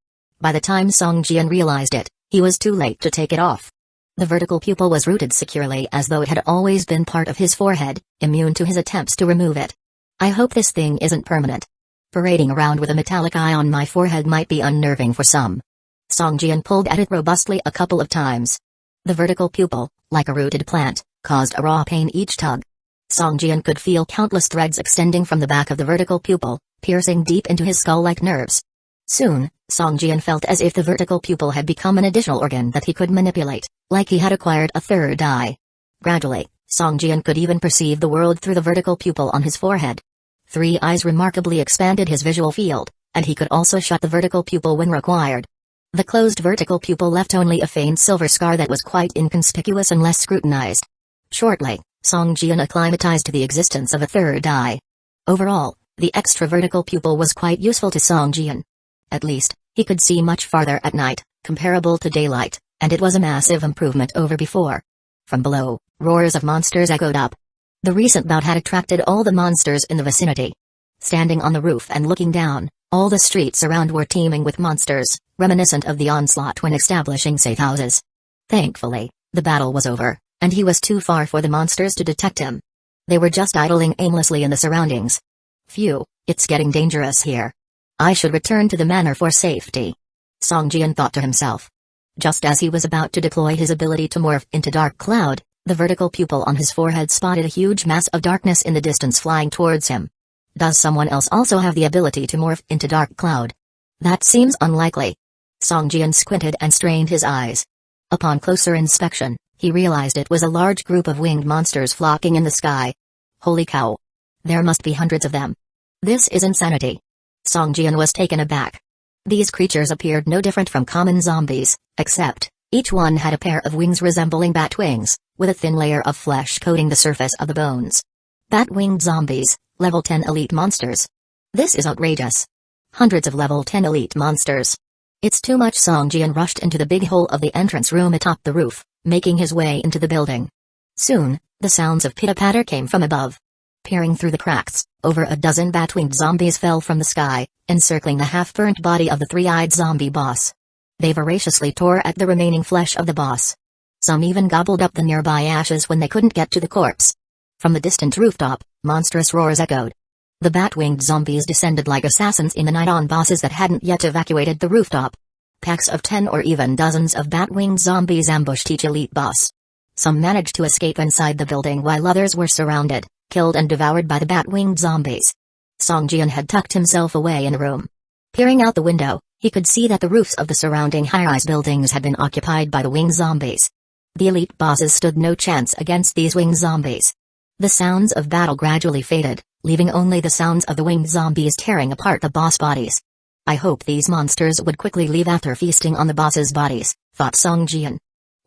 By the time Song Jian realized it, he was too late to take it off. The vertical pupil was rooted securely as though it had always been part of his forehead, immune to his attempts to remove it. I hope this thing isn't permanent. Parading around with a metallic eye on my forehead might be unnerving for some. Song Jian pulled at it robustly a couple of times. The vertical pupil, like a rooted plant, caused a raw pain each tug. Song Jian could feel countless threads extending from the back of the vertical pupil, piercing deep into his skull like nerves. Soon, Song Jian felt as if the vertical pupil had become an additional organ that he could manipulate, like he had acquired a third eye. Gradually, Song Jian could even perceive the world through the vertical pupil on his forehead. 3 eyes remarkably expanded his visual field, and he could also shut the vertical pupil when required. The closed vertical pupil left only a faint silver scar that was quite inconspicuous unless scrutinized. Shortly, Song Jian acclimatized to the existence of a third eye. Overall, the extra vertical pupil was quite useful to Song Jian. At least, he could see much farther at night, comparable to daylight, and it was a massive improvement over before. From below, roars of monsters echoed up. The recent bout had attracted all the monsters in the vicinity. Standing on the roof and looking down, all the streets around were teeming with monsters, reminiscent of the onslaught when establishing safe houses. Thankfully, the battle was over, and he was too far for the monsters to detect him. They were just idling aimlessly in the surroundings. Phew, it's getting dangerous here. I should return to the manor for safety. Song Jian thought to himself. Just as he was about to deploy his ability to morph into dark cloud, the vertical pupil on his forehead spotted a huge mass of darkness in the distance flying towards him. Does someone else also have the ability to morph into dark cloud? That seems unlikely. Song Jian squinted and strained his eyes. Upon closer inspection, he realized it was a large group of winged monsters flocking in the sky. Holy cow! There must be hundreds of them. This is insanity. Song Jian was taken aback. These creatures appeared no different from common zombies, except, each one had a pair of wings resembling bat wings, with a thin layer of flesh coating the surface of the bones. Bat-winged zombies, level 10 elite monsters. This is outrageous. Hundreds of level 10 elite monsters. It's too much. Song Jian rushed into the big hole of the entrance room atop the roof, making his way into the building. Soon, the sounds of pitter-patter came from above. Peering through the cracks, over a dozen bat-winged zombies fell from the sky, encircling the half-burnt body of the three-eyed zombie boss. They voraciously tore at the remaining flesh of the boss. Some even gobbled up the nearby ashes when they couldn't get to the corpse. From the distant rooftop, monstrous roars echoed. The bat-winged zombies descended like assassins in the night on bosses that hadn't yet evacuated the rooftop. Packs of 10 or even dozens of bat-winged zombies ambushed each elite boss. Some managed to escape inside the building while others were surrounded, killed and devoured by the bat-winged zombies. Song Jian had tucked himself away in a room. Peering out the window, he could see that the roofs of the surrounding high-rise buildings had been occupied by the winged zombies. The elite bosses stood no chance against these winged zombies. The sounds of battle gradually faded, leaving only the sounds of the winged zombies tearing apart the boss bodies. I hope these monsters would quickly leave after feasting on the boss's bodies, thought Song Jian.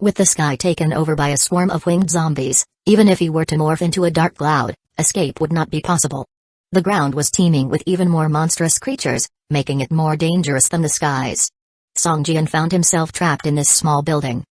With the sky taken over by a swarm of winged zombies, even if he were to morph into a dark cloud, escape would not be possible. The ground was teeming with even more monstrous creatures, making it more dangerous than the skies. Song Jian found himself trapped in this small building.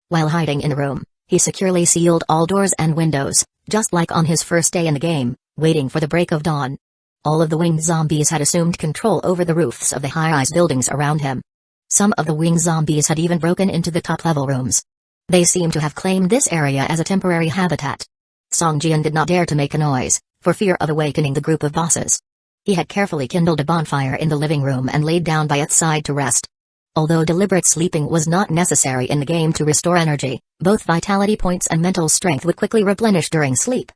While hiding in a room, he securely sealed all doors and windows, just like on his first day in the game, waiting for the break of dawn. All of the winged zombies had assumed control over the roofs of the high-rise buildings around him. Some of the winged zombies had even broken into the top-level rooms. They seemed to have claimed this area as a temporary habitat. Song Jian did not dare to make a noise, for fear of awakening the group of bosses. He had carefully kindled a bonfire in the living room and laid down by its side to rest. Although deliberate sleeping was not necessary in the game to restore energy, both vitality points and mental strength would quickly replenish during sleep.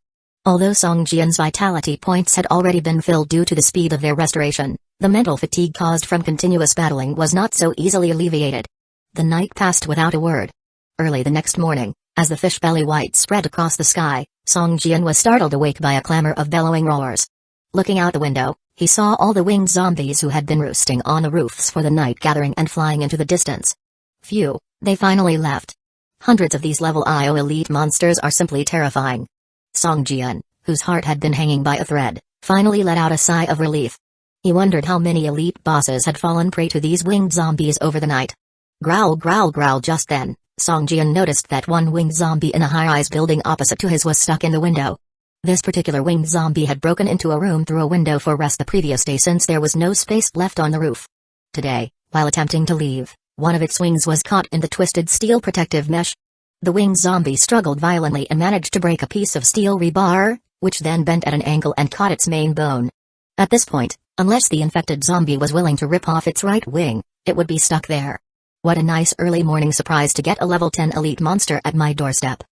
Although Song Jian's vitality points had already been filled due to the speed of their restoration, the mental fatigue caused from continuous battling was not so easily alleviated. The night passed without a word. Early the next morning, as the fish belly white spread across the sky, Song Jian was startled awake by a clamor of bellowing roars. Looking out the window, he saw all the winged zombies who had been roosting on the roofs for the night gathering and flying into the distance. Phew, they finally left. Hundreds of these level IO elite monsters are simply terrifying. Song Jian, whose heart had been hanging by a thread, finally let out a sigh of relief. He wondered how many elite bosses had fallen prey to these winged zombies over the night. Growl, growl, growl. Just then, Song Jian noticed that one winged zombie in a high-rise building opposite to his was stuck in the window. This particular winged zombie had broken into a room through a window for rest the previous day since there was no space left on the roof. Today, while attempting to leave, one of its wings was caught in the twisted steel protective mesh. The winged zombie struggled violently and managed to break a piece of steel rebar, which then bent at an angle and caught its main bone. At this point, unless the infected zombie was willing to rip off its right wing, it would be stuck there. What a nice early morning surprise to get a level 10 elite monster at my doorstep.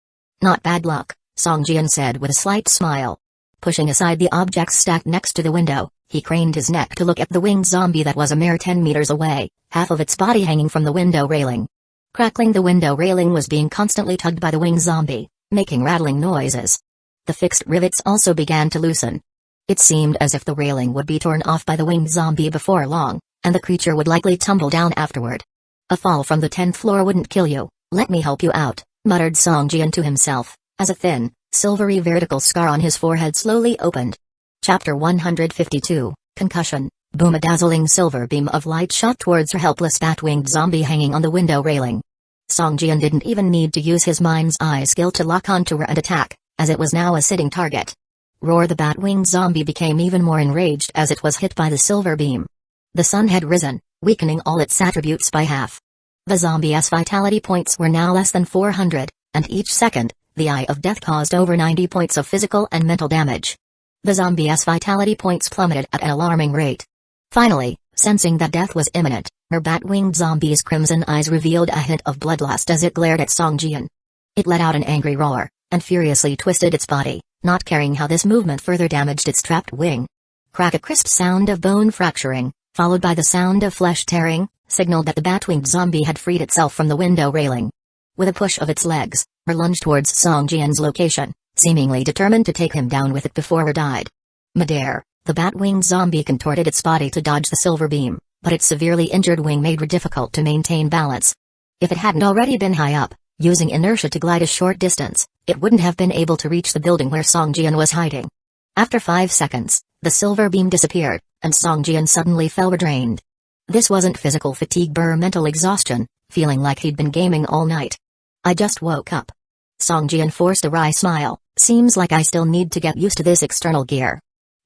Not bad luck, Song Jian said with a slight smile. Pushing aside the objects stacked next to the window, he craned his neck to look at the winged zombie that was a mere 10 meters away, half of its body hanging from the window railing. Crackling, the window railing was being constantly tugged by the winged zombie, making rattling noises. The fixed rivets also began to loosen. It seemed as if the railing would be torn off by the winged zombie before long, and the creature would likely tumble down afterward. A fall from the 10th floor wouldn't kill you, let me help you out, muttered Song Jian to himself, as a thin, silvery vertical scar on his forehead slowly opened. Chapter 152, Concussion. Boom! A dazzling silver beam of light shot towards a helpless bat-winged zombie hanging on the window railing. Song Jian didn't even need to use his mind's eye skill to lock onto her and attack, as it was now a sitting target. Roar! The bat-winged zombie became even more enraged as it was hit by the silver beam. The sun had risen, weakening all its attributes by half. The zombie's vitality points were now less than 400, and each second, the Eye of Death caused over 90 points of physical and mental damage. The zombie's vitality points plummeted at an alarming rate. Finally, sensing that death was imminent, her bat-winged zombie's crimson eyes revealed a hint of bloodlust as it glared at Song Jian. It let out an angry roar, and furiously twisted its body, not caring how this movement further damaged its trapped wing. Crack! A crisp sound of bone fracturing, followed by the sound of flesh tearing, signaled that the bat-winged zombie had freed itself from the window railing. With a push of its legs, her lunged towards Song Jian's location, seemingly determined to take him down with it before her died. Midair, the bat-winged zombie contorted its body to dodge the silver beam, but its severely injured wing made it difficult to maintain balance. If it hadn't already been high up, using inertia to glide a short distance, it wouldn't have been able to reach the building where Song Jian was hiding. After 5 seconds, the silver beam disappeared, and Song Jian suddenly fell drained. This wasn't physical fatigue but mental exhaustion, feeling like he'd been gaming all night. I just woke up. Song Jian forced a wry smile. Seems like I still need to get used to this external gear.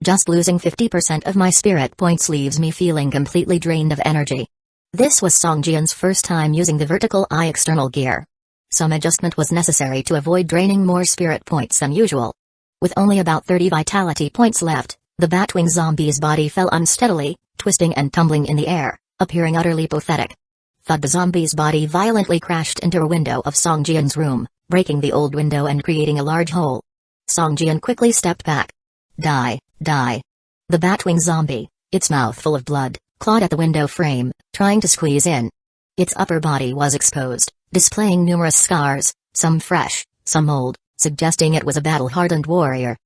Just losing 50% of my spirit points leaves me feeling completely drained of energy. This was Song Jian's first time using the vertical eye external gear. Some adjustment was necessary to avoid draining more spirit points than usual. With only about 30 vitality points left, the batwing zombie's body fell unsteadily, twisting and tumbling in the air, appearing utterly pathetic. Thud! The zombie's body violently crashed into a window of Song Jian's room, breaking the old window and creating a large hole. Song Jian quickly stepped back. Die, die. The batwing zombie, its mouth full of blood, clawed at the window frame, trying to squeeze in. Its upper body was exposed, displaying numerous scars, some fresh, some old, suggesting it was a battle-hardened warrior.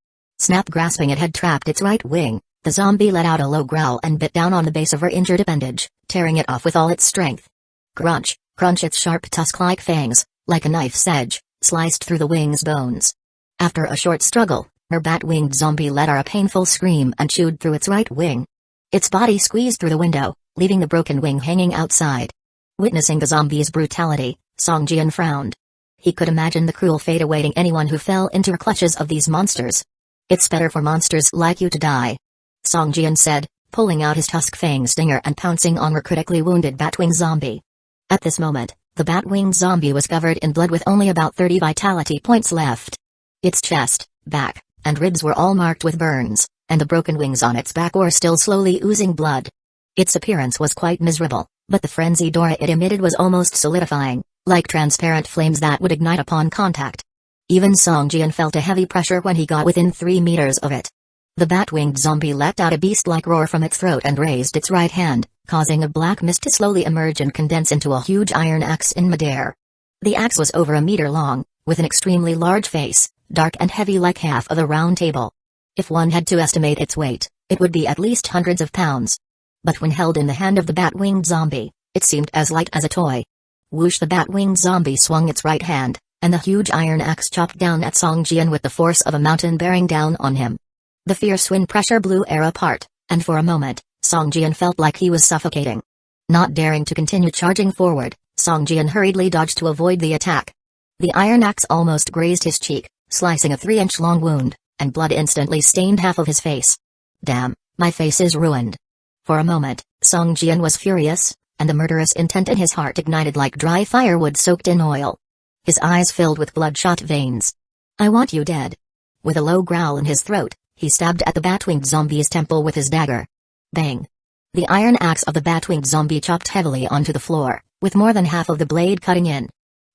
Snap! Grasping it had trapped its right wing, the zombie let out a low growl and bit down on the base of her injured appendage, tearing it off with all its strength. Crunch, crunch! Its sharp tusk-like fangs, like a knife's edge, sliced through the wing's bones. After a short struggle, her bat-winged zombie let out a painful scream and chewed through its right wing. Its body squeezed through the window, leaving the broken wing hanging outside. Witnessing the zombie's brutality, Song Jian frowned. He could imagine the cruel fate awaiting anyone who fell into the clutches of these monsters. It's better for monsters like you to die, Song Jian said, pulling out his tusk-fang stinger and pouncing on her critically wounded batwing zombie. At this moment, the batwing zombie was covered in blood with only about 30 vitality points left. Its chest, back, and ribs were all marked with burns, and the broken wings on its back were still slowly oozing blood. Its appearance was quite miserable, But the frenzied aura it emitted was almost solidifying, like transparent flames that would ignite upon contact. Even Song Jian felt a heavy pressure when he got within 3 meters of it. The bat-winged zombie let out a beast-like roar from its throat and raised its right hand, causing a black mist to slowly emerge and condense into a huge iron axe in midair. The axe was over a meter long, with an extremely large face, dark and heavy like half of a round table. If one had to estimate its weight, it would be at least hundreds of pounds. But when held in the hand of the bat-winged zombie, it seemed as light as a toy. Whoosh! The bat-winged zombie swung its right hand, and the huge iron axe chopped down at Song Jian with the force of a mountain bearing down on him. The fierce wind pressure blew air apart, and for a moment, Song Jian felt like he was suffocating. Not daring to continue charging forward, Song Jian hurriedly dodged to avoid the attack. The iron axe almost grazed his cheek, slicing a 3-inch-long wound, and blood instantly stained half of his face. Damn, my face is ruined. For a moment, Song Jian was furious, and the murderous intent in his heart ignited like dry firewood soaked in oil. His eyes filled with bloodshot veins. I want you dead. With a low growl in his throat, he stabbed at the bat-winged zombie's temple with his dagger. Bang! The iron axe of the bat-winged zombie chopped heavily onto the floor, with more than half of the blade cutting in.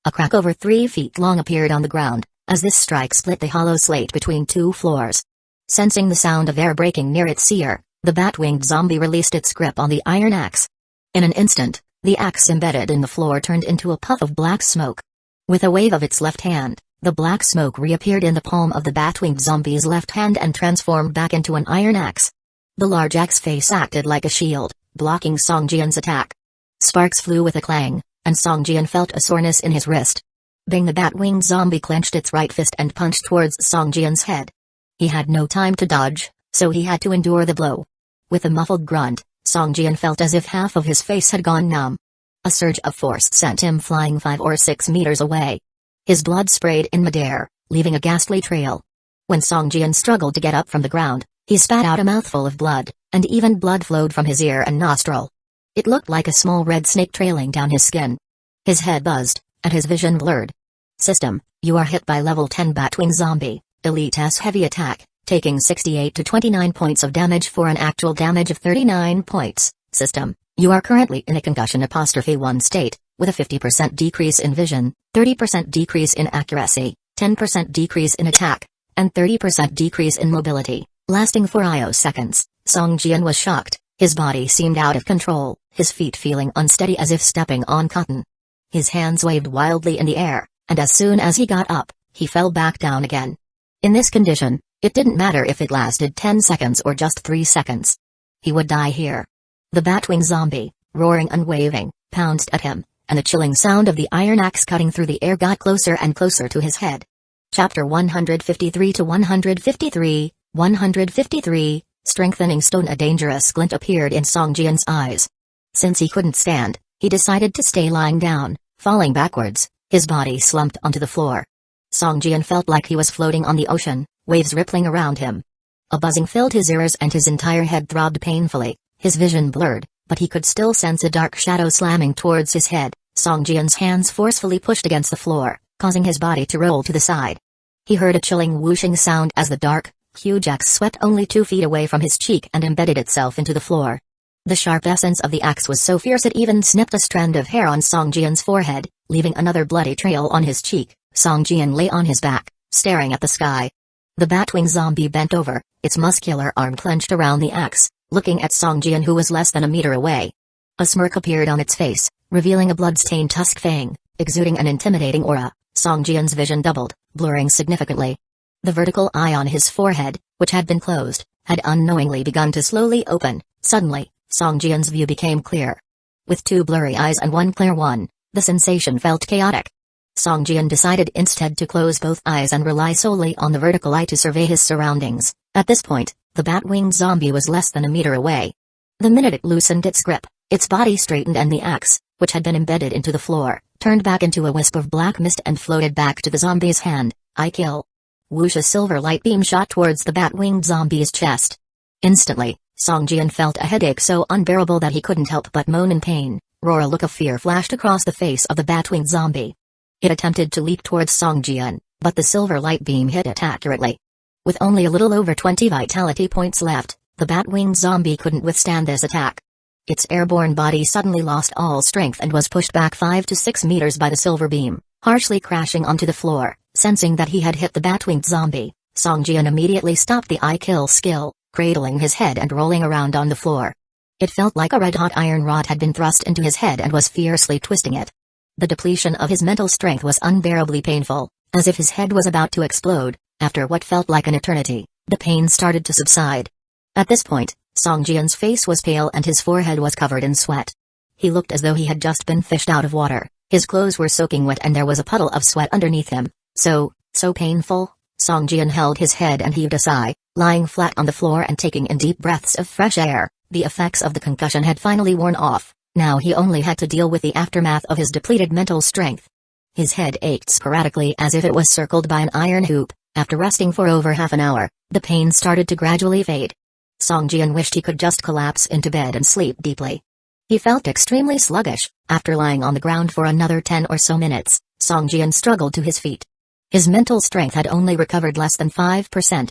A crack over 3 feet long appeared on the ground, as this strike split the hollow slate between 2 floors. Sensing the sound of air breaking near its seer, the bat-winged zombie released its grip on the iron axe. In an instant, the axe embedded in the floor turned into a puff of black smoke. With a wave of its left hand, the black smoke reappeared in the palm of the bat-winged zombie's left hand and transformed back into an iron axe. The large axe face acted like a shield, blocking Song Jian's attack. Sparks flew with a clang, and Song Jian felt a soreness in his wrist. Bang! The bat-winged zombie clenched its right fist and punched towards Song Jian's head. He had no time to dodge, so he had to endure the blow. With a muffled grunt, Song Jian felt as if half of his face had gone numb. A surge of force sent him flying 5 or 6 meters away. His blood sprayed in midair, leaving a ghastly trail. When Song Jian struggled to get up from the ground, he spat out a mouthful of blood, and even blood flowed from his ear and nostril. It looked like a small red snake trailing down his skin. His head buzzed, and his vision blurred. System, you are hit by level 10 Batwing Zombie, Elite S heavy attack, taking 68 to 29 points of damage for an actual damage of 39 points. System, you are currently in a concussion*1 state, with a 50% decrease in vision, 30% decrease in accuracy, 10% decrease in attack, and 30% decrease in mobility, lasting for IO seconds. Song Jian was shocked, his body seemed out of control, his feet feeling unsteady as if stepping on cotton. His hands waved wildly in the air, and as soon as he got up, he fell back down again. In this condition, it didn't matter if it lasted 10 seconds or just 3 seconds. He would die here. The Batwing Zombie, roaring and waving, pounced at him, and the chilling sound of the iron axe cutting through the air got closer and closer to his head. Chapter 153 to 153, 153, Strengthening Stone. A dangerous glint appeared in Song Jian's eyes. Since he couldn't stand, he decided to stay lying down, falling backwards, his body slumped onto the floor. Song Jian felt like he was floating on the ocean, waves rippling around him. A buzzing filled his ears and his entire head throbbed painfully, his vision blurred, but he could still sense a dark shadow slamming towards his head. Song Jian's hands forcefully pushed against the floor, causing his body to roll to the side. He heard a chilling whooshing sound as the dark, huge axe swept only 2 feet away from his cheek and embedded itself into the floor. The sharp essence of the axe was so fierce it even snipped a strand of hair on Song Jian's forehead, leaving another bloody trail on his cheek. Song Jian lay on his back, staring at the sky. The Batwing Zombie bent over, its muscular arm clenched around the axe, looking at Song Jian, who was less than a meter away. A smirk appeared on its face, revealing a blood-stained tusk fang, exuding an intimidating aura. Song Jian's vision doubled, blurring significantly. The vertical eye on his forehead, which had been closed, had unknowingly begun to slowly open. Suddenly, Song Jian's view became clear. With 2 blurry eyes and 1 clear one, the sensation felt chaotic. Song Jian decided instead to close both eyes and rely solely on the vertical eye to survey his surroundings. At this point, the Batwing Zombie was less than a meter away. The minute it loosened its grip, its body straightened and the axe, which had been embedded into the floor, turned back into a wisp of black mist and floated back to the zombie's hand. I kill. Whoosh! A silver light beam shot towards the Batwing Zombie's chest. Instantly, Song Jian felt a headache so unbearable that he couldn't help but moan in pain. Roar! A look of fear flashed across the face of the Batwing Zombie. It attempted to leap towards Song Jian, but the silver light beam hit it accurately. With only a little over 20 vitality points left, the Batwing Zombie couldn't withstand this attack. Its airborne body suddenly lost all strength and was pushed back 5 to 6 meters by the silver beam, harshly crashing onto the floor. Sensing that he had hit the bat-winged zombie, Songjian immediately stopped the I-kill skill, cradling his head and rolling around on the floor. It felt like a red-hot iron rod had been thrust into his head and was fiercely twisting it. The depletion of his mental strength was unbearably painful, as if his head was about to explode. After what felt like an eternity, the pain started to subside. At this point, Songjian's face was pale and his forehead was covered in sweat. He looked as though he had just been fished out of water. His clothes were soaking wet and there was a puddle of sweat underneath him. So painful. Songjian held his head and heaved a sigh, lying flat on the floor and taking in deep breaths of fresh air. The effects of the concussion had finally worn off. Now he only had to deal with the aftermath of his depleted mental strength. His head ached sporadically as if it was circled by an iron hoop. After resting for over half an hour, the pain started to gradually fade. Songjian wished he could just collapse into bed and sleep deeply. He felt extremely sluggish. After lying on the ground for another 10 or so minutes, Songjian struggled to his feet. His mental strength had only recovered less than 5%.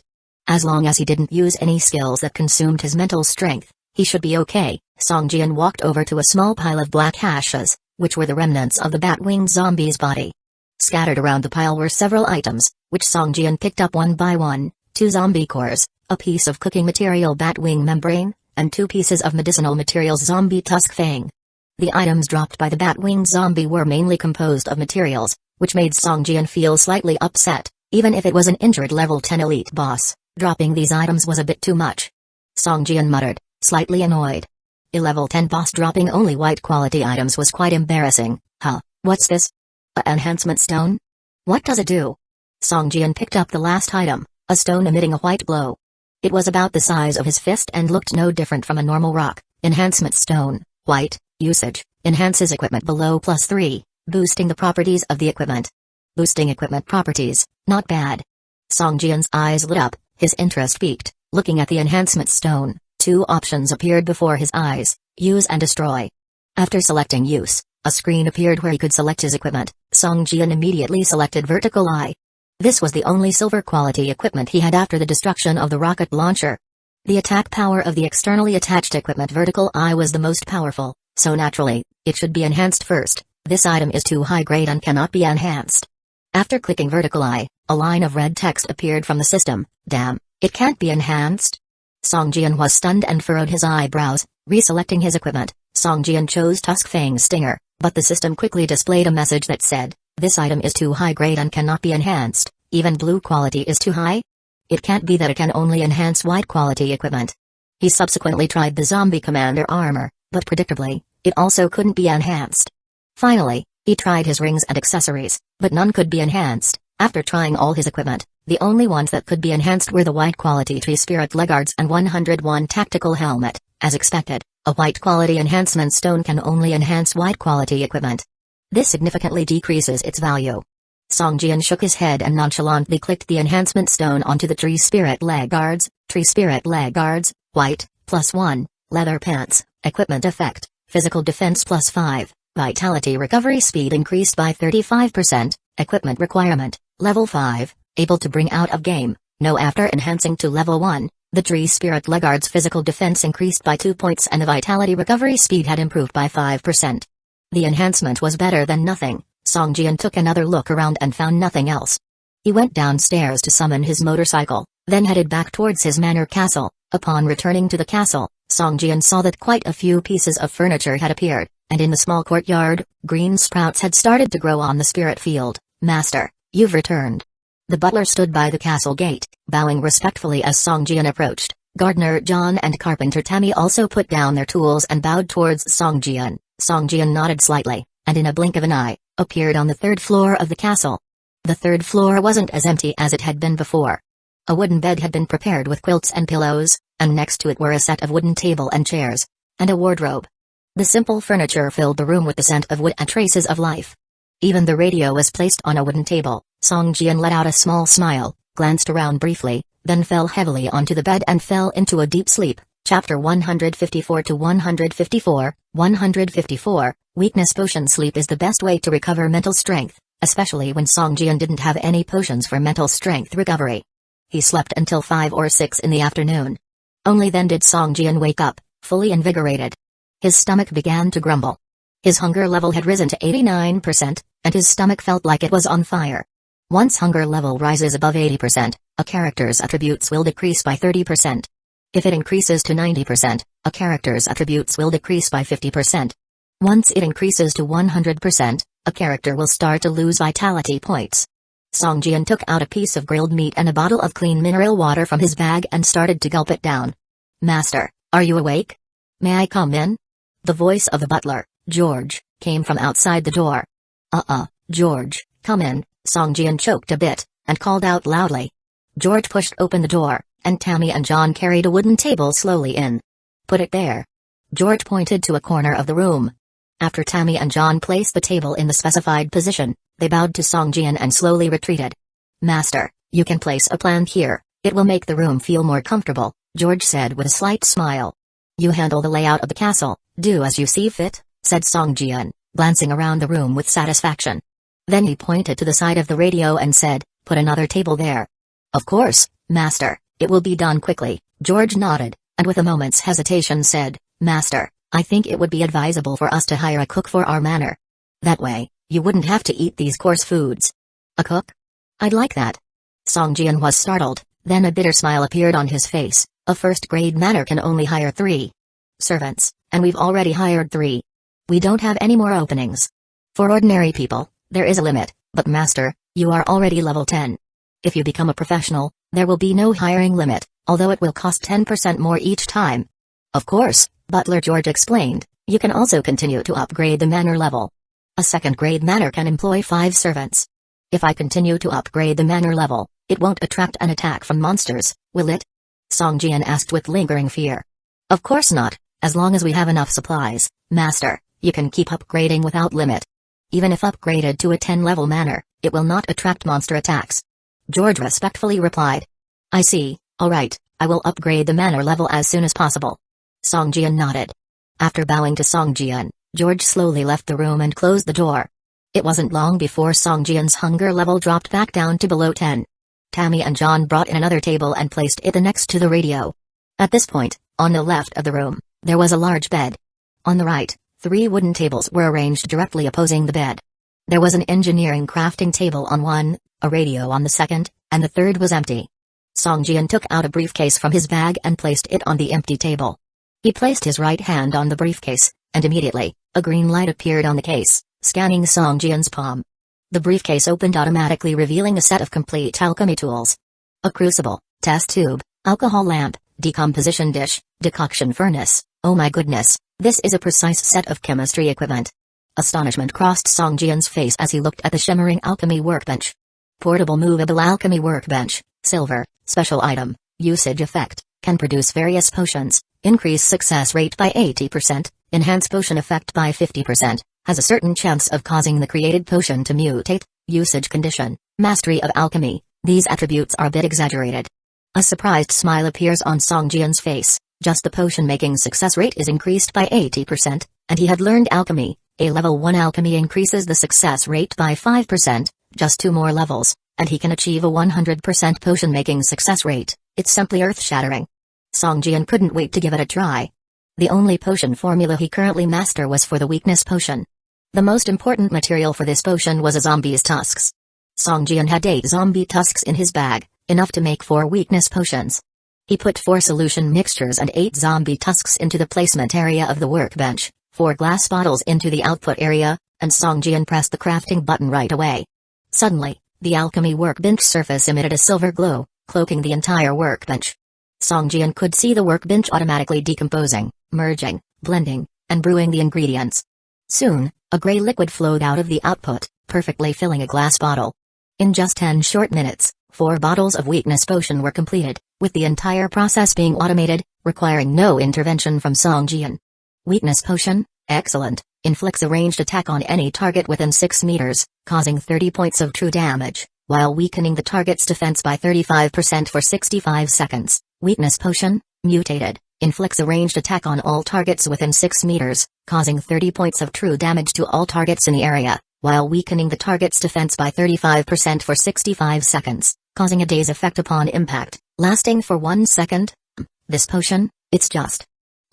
As long as he didn't use any skills that consumed his mental strength, he should be okay. Songjian walked over to a small pile of black ashes, which were the remnants of the bat-winged zombie's body. Scattered around the pile were several items, which Songjian picked up one by one: 2 zombie cores, a piece of cooking material bat-wing membrane, and 2 pieces of medicinal materials zombie tusk fang. The items dropped by the bat-winged zombie were mainly composed of materials, which made Songjian feel slightly upset. Even if it was an injured level 10 elite boss, dropping these items was a bit too much. Songjian muttered, slightly annoyed. A level 10 boss dropping only white quality items was quite embarrassing. Huh, what's this? A enhancement stone? What does it do? Songjian picked up the last item, a stone emitting a white glow. It was about the size of his fist and looked no different from a normal rock. Enhancement stone, white, usage, enhances equipment below +3, boosting the properties of the equipment. Boosting equipment properties, not bad. Songjian's eyes lit up, his interest piqued. Looking at the enhancement stone, 2 options appeared before his eyes: use and destroy. After selecting use, a screen appeared where he could select his equipment. Songjian immediately selected Vertical Eye. This was the only silver quality equipment he had after the destruction of the rocket launcher. The attack power of the externally attached equipment Vertical Eye was the most powerful, so naturally, it should be enhanced first. This item is too high grade and cannot be enhanced. After clicking Vertical Eye, a line of red text appeared from the system. Damn, it can't be enhanced? Songjian was stunned and furrowed his eyebrows. Reselecting his equipment, Songjian chose Tusk Fang Stinger, but the system quickly displayed a message that said, this item is too high grade and cannot be enhanced. Even blue quality is too high? It can't be that it can only enhance white quality equipment. He subsequently tried the zombie commander armor, but predictably, it also couldn't be enhanced. Finally, he tried his rings and accessories, but none could be enhanced. After trying all his equipment, the only ones that could be enhanced were the white quality Tree Spirit Legards and 101 tactical helmet. As expected, a white quality enhancement stone can only enhance white quality equipment. This significantly decreases its value. Songjian shook his head and nonchalantly clicked the enhancement stone onto the Tree Spirit Legards. Tree Spirit Legards, white, +1, leather pants, equipment effect, physical defense +5, vitality recovery speed increased by 35%, equipment requirement, level 5, able to bring out of game. No, after enhancing to level 1, the Tree Spirit Legards physical defense increased by 2 points and the vitality recovery speed had improved by 5%. The enhancement was better than nothing. Songjian took another look around and found nothing else. He went downstairs to summon his motorcycle, then headed back towards his manor castle. Upon returning to the castle, Songjian saw that quite a few pieces of furniture had appeared, and in the small courtyard, green sprouts had started to grow on the spirit field. Master, you've returned. The butler stood by the castle gate, bowing respectfully as Songjian approached. Gardener John and Carpenter Tammy also put down their tools and bowed towards Songjian. Songjian nodded slightly, and in a blink of an eye, appeared on the 3rd floor of the castle. The 3rd floor wasn't as empty as it had been before. A wooden bed had been prepared with quilts and pillows, and next to it were a set of wooden table and chairs, and a wardrobe. The simple furniture filled the room with the scent of wood and traces of life. Even the radio was placed on a wooden table. Songjian let out a small smile, glanced around briefly, then fell heavily onto the bed and fell into a deep sleep. Chapter 154 to 154, 154, Weakness Potion. Sleep is the best way to recover mental strength, especially when Songjian didn't have any potions for mental strength recovery. He slept until 5 or 6 in the afternoon. Only then did Songjian wake up, fully invigorated. His stomach began to grumble. His hunger level had risen to 89%, and his stomach felt like it was on fire. Once hunger level rises above 80%, a character's attributes will decrease by 30%. If it increases to 90%, a character's attributes will decrease by 50%. Once it increases to 100%, a character will start to lose vitality points. Song Jian took out a piece of grilled meat and a bottle of clean mineral water from his bag and started to gulp it down. "Master, are you awake? May I come in?" The voice of the butler, George, came from outside the door. George, come in," Song Jian choked a bit, and called out loudly. George pushed open the door, and Tammy and John carried a wooden table slowly in. "Put it there." George pointed to a corner of the room. After Tammy and John placed the table in the specified position, they bowed to Song Jian and slowly retreated. "Master, you can place a plant here, it will make the room feel more comfortable," George said with a slight smile. "You handle the layout of the castle, do as you see fit," said Song Jian, glancing around the room with satisfaction. Then he pointed to the side of the radio and said, "Put another table there." "Of course, Master, it will be done quickly," George nodded, and with a moment's hesitation said, "Master, I think it would be advisable for us to hire a cook for our manor. That way, you wouldn't have to eat these coarse foods." "A cook? I'd like that." Song Jian was startled, then a bitter smile appeared on his face. "A first-grade manor can only hire 3 servants, and we've already hired 3. We don't have any more openings. For ordinary people, there is a limit, but Master, you are already level 10. If you become a professional, there will be no hiring limit, although it will cost 10% more each time." "Of course," Butler George explained, "you can also continue to upgrade the manor level. A second-grade manor can employ 5 servants. If I continue to upgrade the manor level, it won't attract an attack from monsters, will it?" Song Jian asked with lingering fear. "Of course not, as long as we have enough supplies, Master, you can keep upgrading without limit. Even if upgraded to a 10-level manor, it will not attract monster attacks." George respectfully replied. "I see, alright, I will upgrade the manor level as soon as possible." Song Jian nodded. After bowing to Song Jian, George slowly left the room and closed the door. It wasn't long before Song Jian's hunger level dropped back down to below 10. Tammy and John brought in another table and placed it next to the radio. At this point, on the left of the room, there was a large bed. On the right, 3 wooden tables were arranged directly opposing the bed. There was an engineering crafting table on one, a radio on the second, and the third was empty. Song Jian took out a briefcase from his bag and placed it on the empty table. He placed his right hand on the briefcase, and immediately, a green light appeared on the case, scanning Song Jian's palm. The briefcase opened automatically, revealing a set of complete alchemy tools. A crucible, test tube, alcohol lamp, decomposition dish, decoction furnace. "Oh my goodness, this is a precise set of chemistry equipment." Astonishment crossed Song Jian's face as he looked at the shimmering alchemy workbench. Portable movable alchemy workbench, silver, special item, usage effect, can produce various potions, increase success rate by 80%, enhance potion effect by 50%, has a certain chance of causing the created potion to mutate, usage condition, mastery of alchemy. These attributes are a bit exaggerated. A surprised smile appears on Song Jian's face. Just the potion-making success rate is increased by 80%, and he had learned alchemy. A level 1 alchemy increases the success rate by 5%, just 2 more levels, and he can achieve a 100% potion-making success rate. It's simply earth-shattering. Song Jian couldn't wait to give it a try. The only potion formula he currently mastered was for the weakness potion. The most important material for this potion was a zombie's tusks. Song Jian had 8 zombie tusks in his bag, enough to make 4 weakness potions. He put 4 solution mixtures and 8 zombie tusks into the placement area of the workbench, 4 glass bottles into the output area, and Song Jian pressed the crafting button right away. Suddenly, the alchemy workbench surface emitted a silver glow, cloaking the entire workbench. Song Jian could see the workbench automatically decomposing, merging, blending, and brewing the ingredients. Soon, a gray liquid flowed out of the output, perfectly filling a glass bottle. In just 10 short minutes, 4 bottles of weakness potion were completed, with the entire process being automated, requiring no intervention from Song Jian. Weakness potion, excellent, inflicts a ranged attack on any target within 6 meters, causing 30 points of true damage, while weakening the target's defense by 35% for 65 seconds. Weakness potion, mutated, inflicts a ranged attack on all targets within 6 meters, causing 30 points of true damage to all targets in the area, while weakening the target's defense by 35% for 65 seconds, causing a daze effect upon impact, lasting for 1 second. This potion, it's just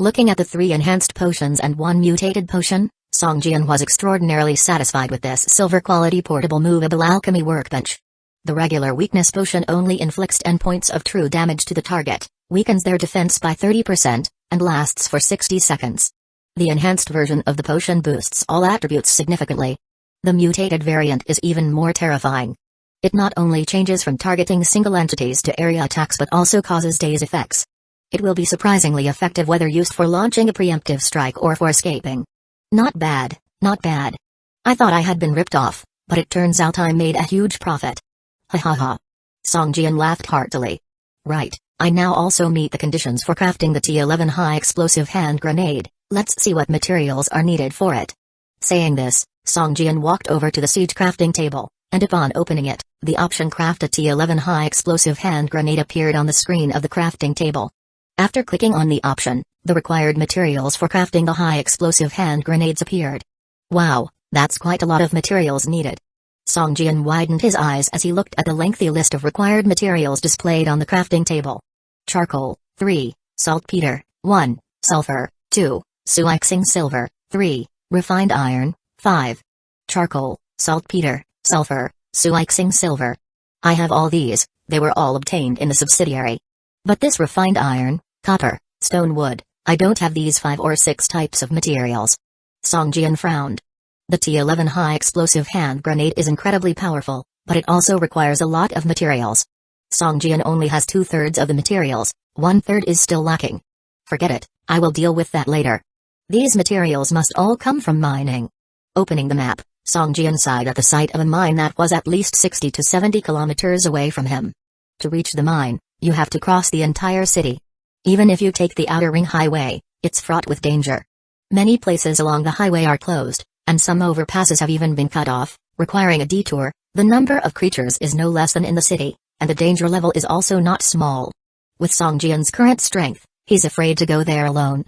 Looking at the 3 enhanced potions and 1 mutated potion, Songjian was extraordinarily satisfied with this silver-quality portable movable alchemy workbench. The regular weakness potion only inflicts 10 points of true damage to the target, weakens their defense by 30%, and lasts for 60 seconds. The enhanced version of the potion boosts all attributes significantly. The mutated variant is even more terrifying. It not only changes from targeting single entities to area attacks but also causes daze effects. It will be surprisingly effective whether used for launching a preemptive strike or for escaping. Not bad, not bad. I thought I had been ripped off, but it turns out I made a huge profit. Ha ha ha. Songjian laughed heartily. Right, I now also meet the conditions for crafting the T11 high explosive hand grenade. Let's see what materials are needed for it. Saying this, Songjian walked over to the siege crafting table, and upon opening it, the option craft a T11 high explosive hand grenade appeared on the screen of the crafting table. After clicking on the option, the required materials for crafting the high explosive hand grenades appeared. Wow, that's quite a lot of materials needed. Songjian widened his eyes as he looked at the lengthy list of required materials displayed on the crafting table. Charcoal, 3, saltpeter, 1, sulfur, 2, suixing silver, 3, refined iron, 5. Charcoal, saltpeter, sulfur, suixing silver. I have all these, they were all obtained in the subsidiary. But this refined iron, copper, stone wood, I don't have these 5 or 6 types of materials. Songjian frowned. The T11 high explosive hand grenade is incredibly powerful, but it also requires a lot of materials. Songjian only has 2/3 of the materials, 1/3 is still lacking. Forget it, I will deal with that later. These materials must all come from mining. Opening the map, Songjian sighed at the sight of a mine that was at least 60 to 70 kilometers away from him. To reach the mine, you have to cross the entire city. Even if you take the outer ring highway, it's fraught with danger. Many places along the highway are closed, and some overpasses have even been cut off, requiring a detour. The number of creatures is no less than in the city, and the danger level is also not small. With Songjian's current strength, he's afraid to go there alone.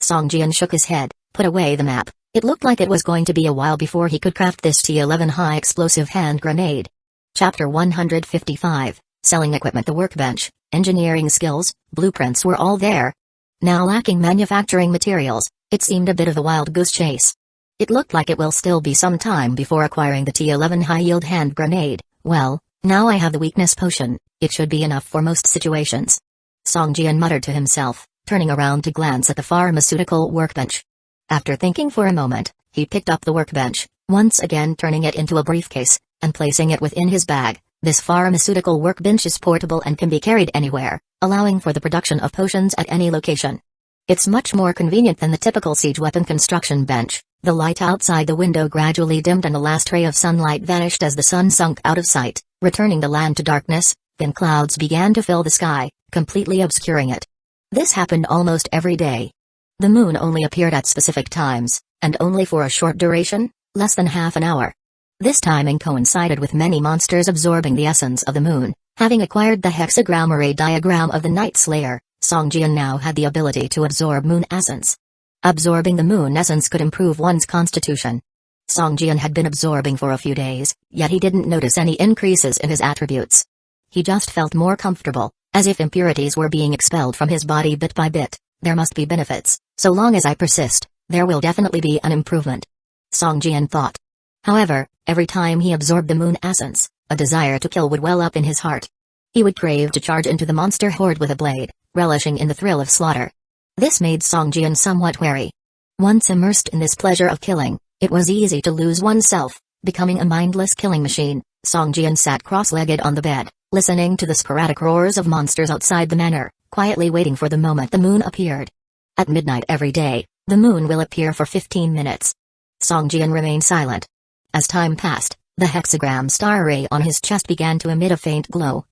Songjian shook his head, put away the map. It looked like it was going to be a while before he could craft this T11 high explosive hand grenade. Chapter 155, Selling Equipment. The workbench, engineering skills, blueprints were all there. Now lacking manufacturing materials, it seemed a bit of a wild goose chase. It looked like it will still be some time before acquiring the T11 high-yield hand grenade. Well, now I have the weakness potion, it should be enough for most situations. Songjian muttered to himself, turning around to glance at the pharmaceutical workbench. After thinking for a moment, he picked up the workbench, once again turning it into a briefcase, and placing it within his bag. This pharmaceutical workbench is portable and can be carried anywhere, allowing for the production of potions at any location. It's much more convenient than the typical siege weapon construction bench. The light outside the window gradually dimmed and the last ray of sunlight vanished as the sun sunk out of sight, returning the land to darkness. Thin clouds began to fill the sky, completely obscuring it. This happened almost every day. The moon only appeared at specific times, and only for a short duration, less than half an hour. This timing coincided with many monsters absorbing the essence of the moon. Having acquired the hexagram array diagram of the Night Slayer, Songjian now had the ability to absorb moon essence. Absorbing the moon essence could improve one's constitution. Songjian had been absorbing for a few days, yet he didn't notice any increases in his attributes. He just felt more comfortable, as if impurities were being expelled from his body bit by bit. There must be benefits, so long as I persist, there will definitely be an improvement. Songjian thought. However, every time he absorbed the moon essence, a desire to kill would well up in his heart. He would crave to charge into the monster horde with a blade, relishing in the thrill of slaughter. This made Songjian somewhat wary. Once immersed in this pleasure of killing, it was easy to lose oneself, becoming a mindless killing machine. Songjian sat cross-legged on the bed, listening to the sporadic roars of monsters outside the manor, quietly waiting for the moment the moon appeared. At midnight every day, the moon will appear for 15 minutes. Songjian remained silent. As time passed, the hexagram star ray on his chest began to emit a faint glow.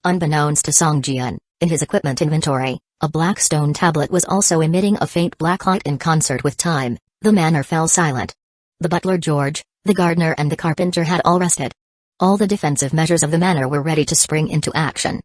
Unbeknownst to Songjian, in his equipment inventory, a black stone tablet was also emitting a faint black light in concert with time. The manor fell silent. The butler George, the gardener and the carpenter had all rested. All the defensive measures of the manor were ready to spring into action.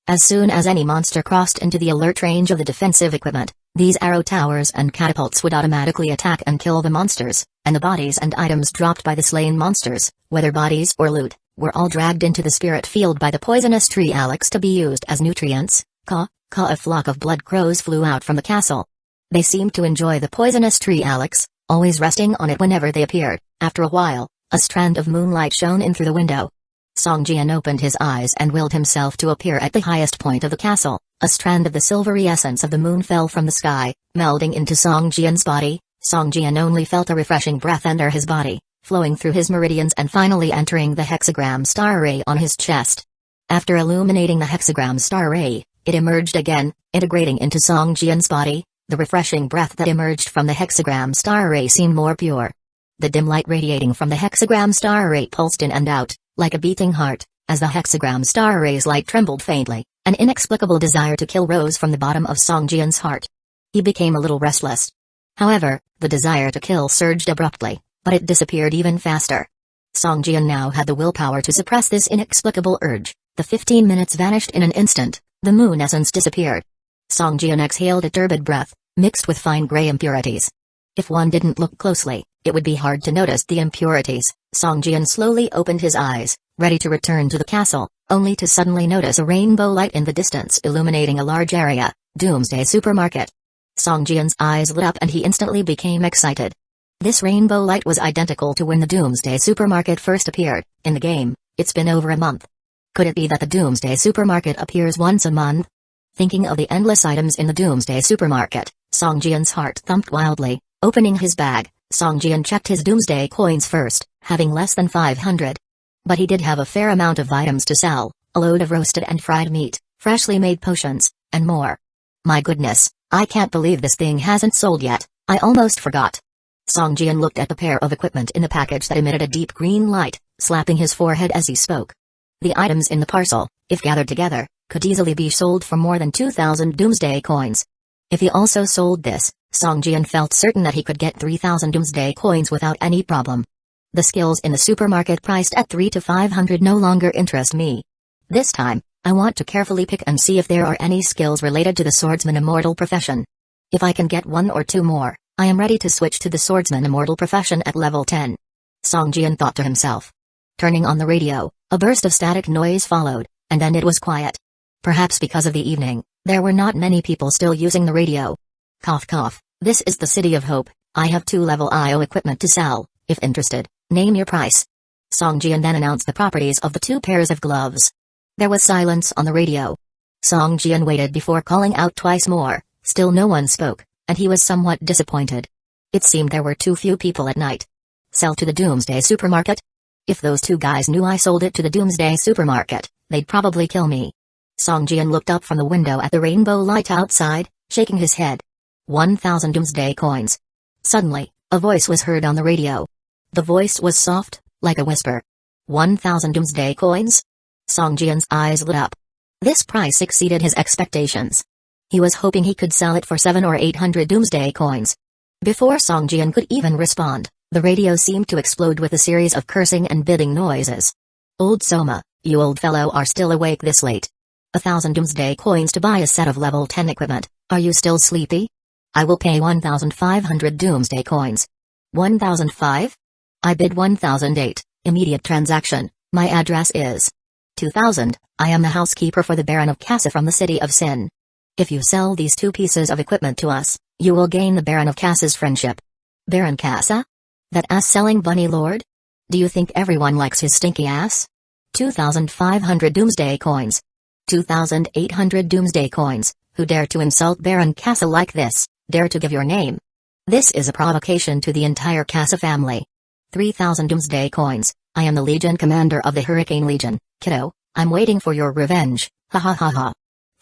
As soon as any monster crossed into the alert range of the defensive equipment, these arrow towers and catapults would automatically attack and kill the monsters, and the bodies and items dropped by the slain monsters, whether bodies or loot, were all dragged into the spirit field by the poisonous tree Alex to be used as nutrients. A flock of blood crows flew out from the castle. They seemed to enjoy the poisonous tree Alex, always resting on it whenever they appeared. After a while, a strand of moonlight shone in through the window. Song Jian opened his eyes and willed himself to appear at the highest point of the castle. A strand of the silvery essence of the moon fell from the sky, melding into Song Jian's body. Song Jian only felt a refreshing breath enter his body, flowing through his meridians and finally entering the hexagram star ray on his chest. After illuminating the hexagram star ray, it emerged again, integrating into Song Jian's body. The refreshing breath that emerged from the hexagram star ray seemed more pure. The dim light radiating from the hexagram star ray pulsed in and out, like a beating heart, as the hexagram star ray's light trembled faintly. An inexplicable desire to kill rose from the bottom of Song Jian's heart. He became a little restless. However, the desire to kill surged abruptly, but it disappeared even faster. Song Jian now had the willpower to suppress this inexplicable urge. The 15 minutes vanished in an instant. The moon essence disappeared. Song Jian exhaled a turbid breath, mixed with fine gray impurities. If one didn't look closely, it would be hard to notice the impurities. Song Jian slowly opened his eyes, ready to return to the castle, only to suddenly notice a rainbow light in the distance illuminating a large area. Doomsday Supermarket. Song Jian's eyes lit up and he instantly became excited. This rainbow light was identical to when the Doomsday Supermarket first appeared. In the game, it's been over a month. Could it be that the Doomsday Supermarket appears once a month? Thinking of the endless items in the Doomsday Supermarket, Song Jian's heart thumped wildly. Opening his bag, Song Jian checked his Doomsday coins first, having less than 500. But he did have a fair amount of items to sell, a load of roasted and fried meat, freshly made potions, and more. My goodness, I can't believe this thing hasn't sold yet, I almost forgot. Song Jian looked at the pair of equipment in the package that emitted a deep green light, slapping his forehead as he spoke. The items in the parcel, if gathered together, could easily be sold for more than 2,000 Doomsday coins. If he also sold this, Song Jian felt certain that he could get 3,000 Doomsday coins without any problem. The skills in the supermarket priced at 3 to 500 no longer interest me. This time, I want to carefully pick and see if there are any skills related to the swordsman immortal profession. If I can get one or two more, I am ready to switch to the swordsman immortal profession at level 10. Song Jian thought to himself. Turning on the radio, a burst of static noise followed, and then it was quiet. Perhaps because of the evening, there were not many people still using the radio. Cough cough, this is the City of Hope. I have 2 level IO equipment to sell. If interested, name your price. Song Jian then announced the properties of the 2 pairs of gloves. There was silence on the radio. Song Jian waited before calling out twice more. Still no one spoke, and he was somewhat disappointed. It seemed there were too few people at night. Sell to the Doomsday Supermarket? If those 2 guys knew I sold it to the Doomsday Supermarket, they'd probably kill me. Song Jian looked up from the window at the rainbow light outside, shaking his head. 1,000 Doomsday coins. Suddenly, a voice was heard on the radio. The voice was soft, like a whisper. 1,000 Doomsday coins? Song Jian's eyes lit up. This price exceeded his expectations. He was hoping he could sell it for 700 or 800 Doomsday coins. Before Song Jian could even respond, the radio seemed to explode with a series of cursing and bidding noises. Old Soma, you old fellow are still awake this late. 1,000 Doomsday coins to buy a set of level 10 equipment. Are you still sleepy? I will pay 1,500 Doomsday coins. 1,005? I bid 1,008. Immediate transaction. My address is 2,000. I am the housekeeper for the Baron of Casa from the city of Sin. If you sell these 2 pieces of equipment to us, you will gain the Baron of Casa's friendship. Baron Casa? That ass-selling bunny lord? Do you think everyone likes his stinky ass? 2,500 Doomsday coins. 2,800 Doomsday coins. Who dare to insult Baron Casa like this? Dare to give your name? This is a provocation to the entire Casa family. 3,000 Doomsday coins. I am the Legion Commander of the Hurricane Legion, kiddo. I'm waiting for your revenge. Ha ha ha ha.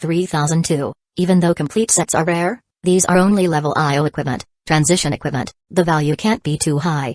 3,002. Even though complete sets are rare, these are only level IO equipment, transition equipment. The value can't be too high.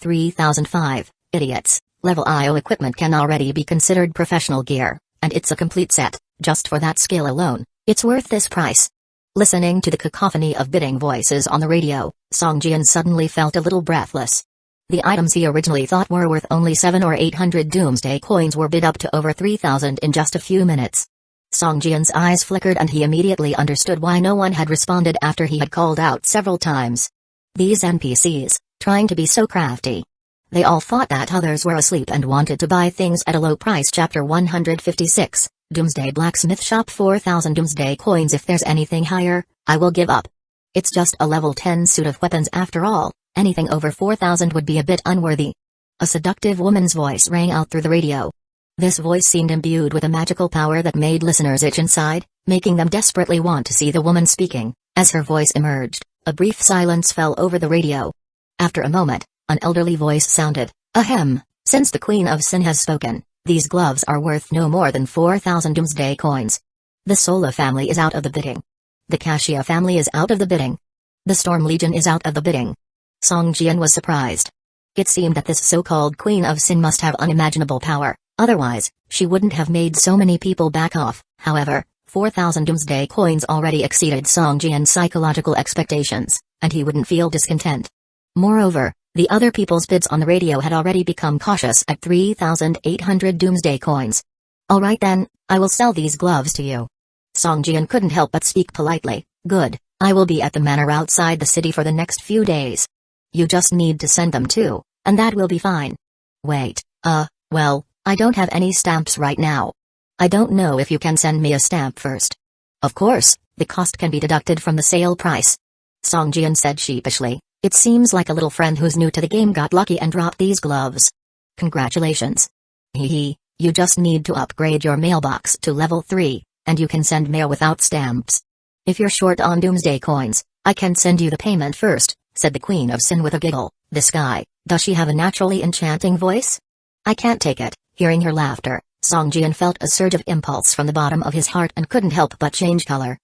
3,005. Idiots. Level IO equipment can already be considered professional gear, and it's a complete set. Just for that skill alone, it's worth this price. Listening to the cacophony of bidding voices on the radio, Song Jian suddenly felt a little breathless. The items he originally thought were worth only 700 or 800 Doomsday coins were bid up to over 3,000 in just a few minutes. Song Jian's eyes flickered and he immediately understood why no one had responded after he had called out several times. These NPCs, trying to be so crafty. They all thought that others were asleep and wanted to buy things at a low price. Chapter 156. Doomsday Blacksmith Shop. 4,000 Doomsday coins. If there's anything higher, I will give up. It's just a level 10 suit of weapons after all, anything over 4,000 would be a bit unworthy. A seductive woman's voice rang out through the radio. This voice seemed imbued with a magical power that made listeners itch inside, making them desperately want to see the woman speaking. As her voice emerged, a brief silence fell over the radio. After a moment, an elderly voice sounded, "Ahem, since the Queen of Sin has spoken, these gloves are worth no more than 4,000 doomsday coins. The Sola family is out of the bidding. The Kashia family is out of the bidding. The Storm Legion is out of the bidding." Song Jian was surprised. It seemed that this so-called Queen of Sin must have unimaginable power, otherwise, she wouldn't have made so many people back off. However, 4,000 doomsday coins already exceeded Song Jian's psychological expectations, and he wouldn't feel discontent. Moreover, the other people's bids on the radio had already become cautious at 3,800 doomsday coins. "Alright then, I will sell these gloves to you." Song Jian couldn't help but speak politely. "Good, I will be at the manor outside the city for the next few days. You just need to send them too, and that will be fine." "Wait, well, I don't have any stamps right now. I don't know if you can send me a stamp first." "Of course, the cost can be deducted from the sale price," Song Jian said sheepishly. It seems like a little friend who's new to the game got lucky and dropped these gloves. "Congratulations. Hehe, you just need to upgrade your mailbox to level 3, and you can send mail without stamps. If you're short on doomsday coins, I can send you the payment first," said the Queen of Sin with a giggle. "This guy, does she have a naturally enchanting voice?" "I can't take it." Hearing her laughter, Song Jian felt a surge of impulse from the bottom of his heart and couldn't help but change color.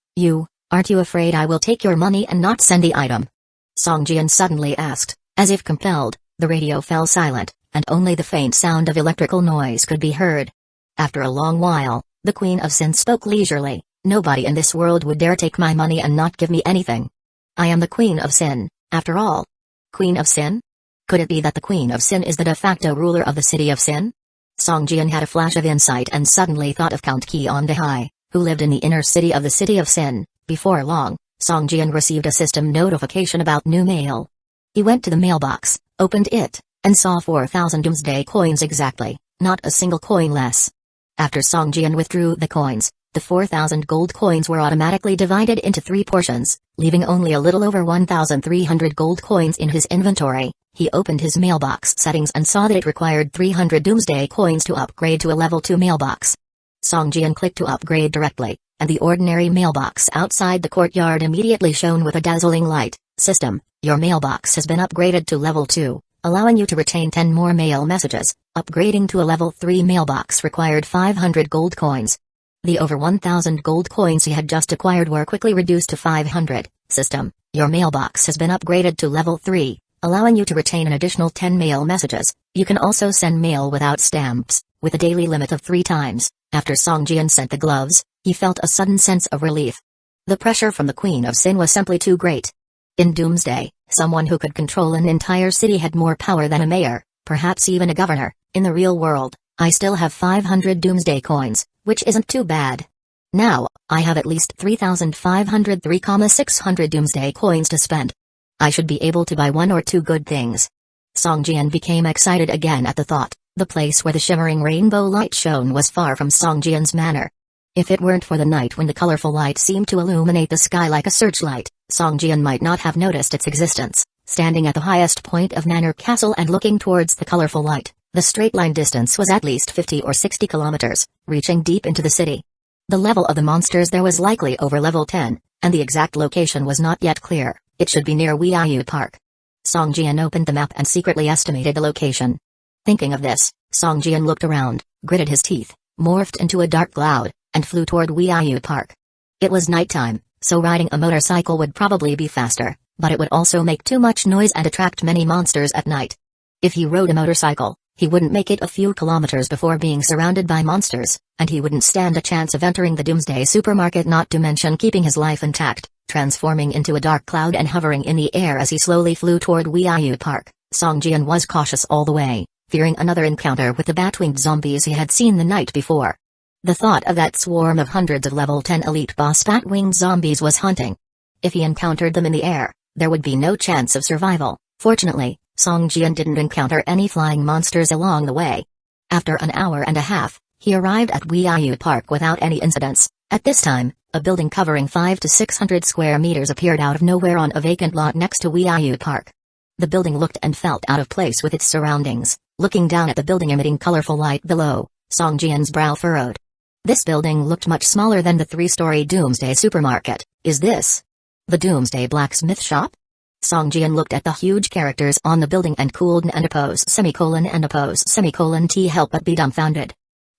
Aren't you afraid I will take your money and not send the item?" Song Jian suddenly asked. As if compelled, the radio fell silent, and only the faint sound of electrical noise could be heard. After a long while, the Queen of Sin spoke leisurely. "Nobody in this world would dare take my money and not give me anything. I am the Queen of Sin, after all." "Queen of Sin? Could it be that the Queen of Sin is the de facto ruler of the City of Sin?" Song Jian had a flash of insight and suddenly thought of Count Qian Dehai, who lived in the inner city of the City of Sin. Before long, Song Jian received a system notification about new mail. He went to the mailbox, opened it, and saw 4,000 doomsday coins exactly, not a single coin less. After Song Jian withdrew the coins, the 4,000 gold coins were automatically divided into 3 portions, leaving only a little over 1,300 gold coins in his inventory. He opened his mailbox settings and saw that it required 300 doomsday coins to upgrade to a level 2 mailbox. Song Jian clicked to upgrade directly, and the ordinary mailbox outside the courtyard immediately shone with a dazzling light. "System, your mailbox has been upgraded to level 2, allowing you to retain 10 more mail messages. Upgrading to a level 3 mailbox required 500 gold coins." The over 1,000 gold coins he had just acquired were quickly reduced to 500. "System, your mailbox has been upgraded to level 3, allowing you to retain an additional 10 mail messages. You can also send mail without stamps, with a daily limit of 3 times. After Song Jian sent the gloves, he felt a sudden sense of relief. The pressure from the Queen of Sin was simply too great. In Doomsday, someone who could control an entire city had more power than a mayor, perhaps even a governor. In the real world, I still have 500 Doomsday coins, which isn't too bad. Now, I have at least 3,503,600 Doomsday coins to spend. I should be able to buy 1 or 2 good things. Song Jian became excited again at the thought. The place where the shimmering rainbow light shone was far from Song Jian's manor. If it weren't for the night when the colorful light seemed to illuminate the sky like a searchlight, Song Jian might not have noticed its existence. Standing at the highest point of Manor Castle and looking towards the colorful light, the straight line distance was at least 50 or 60 kilometers, reaching deep into the city. The level of the monsters there was likely over level 10, and the exact location was not yet clear. It should be near Hueco Park. Song Jian opened the map and secretly estimated the location. Thinking of this, Song Jian looked around, gritted his teeth, morphed into a dark cloud, and flew toward Hueco Park. It was nighttime, so riding a motorcycle would probably be faster, but it would also make too much noise and attract many monsters at night. If he rode a motorcycle, he wouldn't make it a few kilometers before being surrounded by monsters, and he wouldn't stand a chance of entering the Doomsday supermarket, not to mention keeping his life intact. Transforming into a dark cloud and hovering in the air as he slowly flew toward Hueco Park, Song Jian was cautious all the way, fearing another encounter with the bat-winged zombies he had seen the night before. The thought of that swarm of hundreds of level 10 elite boss bat-winged zombies was haunting. If he encountered them in the air, there would be no chance of survival. Fortunately, Song Jian didn't encounter any flying monsters along the way. After an hour and a half, he arrived at Hueco Park without any incidents. At this time, a building covering 500 to 600 square meters appeared out of nowhere on a vacant lot next to Hueco Park. The building looked and felt out of place with its surroundings. Looking down at the building emitting colorful light below, Song Jian's brow furrowed. This building looked much smaller than the 3-story Doomsday supermarket. Is this the Doomsday blacksmith shop? Song Jian looked at the huge characters on the building and cooled and oppose T help but be dumbfounded.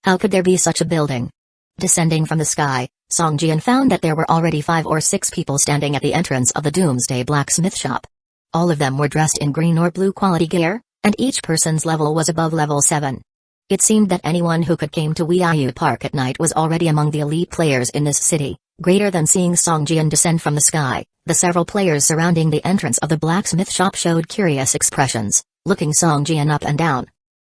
How could there be such a building? Descending from the sky, Song Jian found that there were already 5 or 6 people standing at the entrance of the Doomsday blacksmith shop. All of them were dressed in green or blue quality gear, and each person's level was above level 7. It seemed that anyone who could came to Hueco Park at night was already among the elite players in this city. Greater than seeing Song Jian descend from the sky, the several players surrounding the entrance of the blacksmith shop showed curious expressions, looking Song Jian up and down.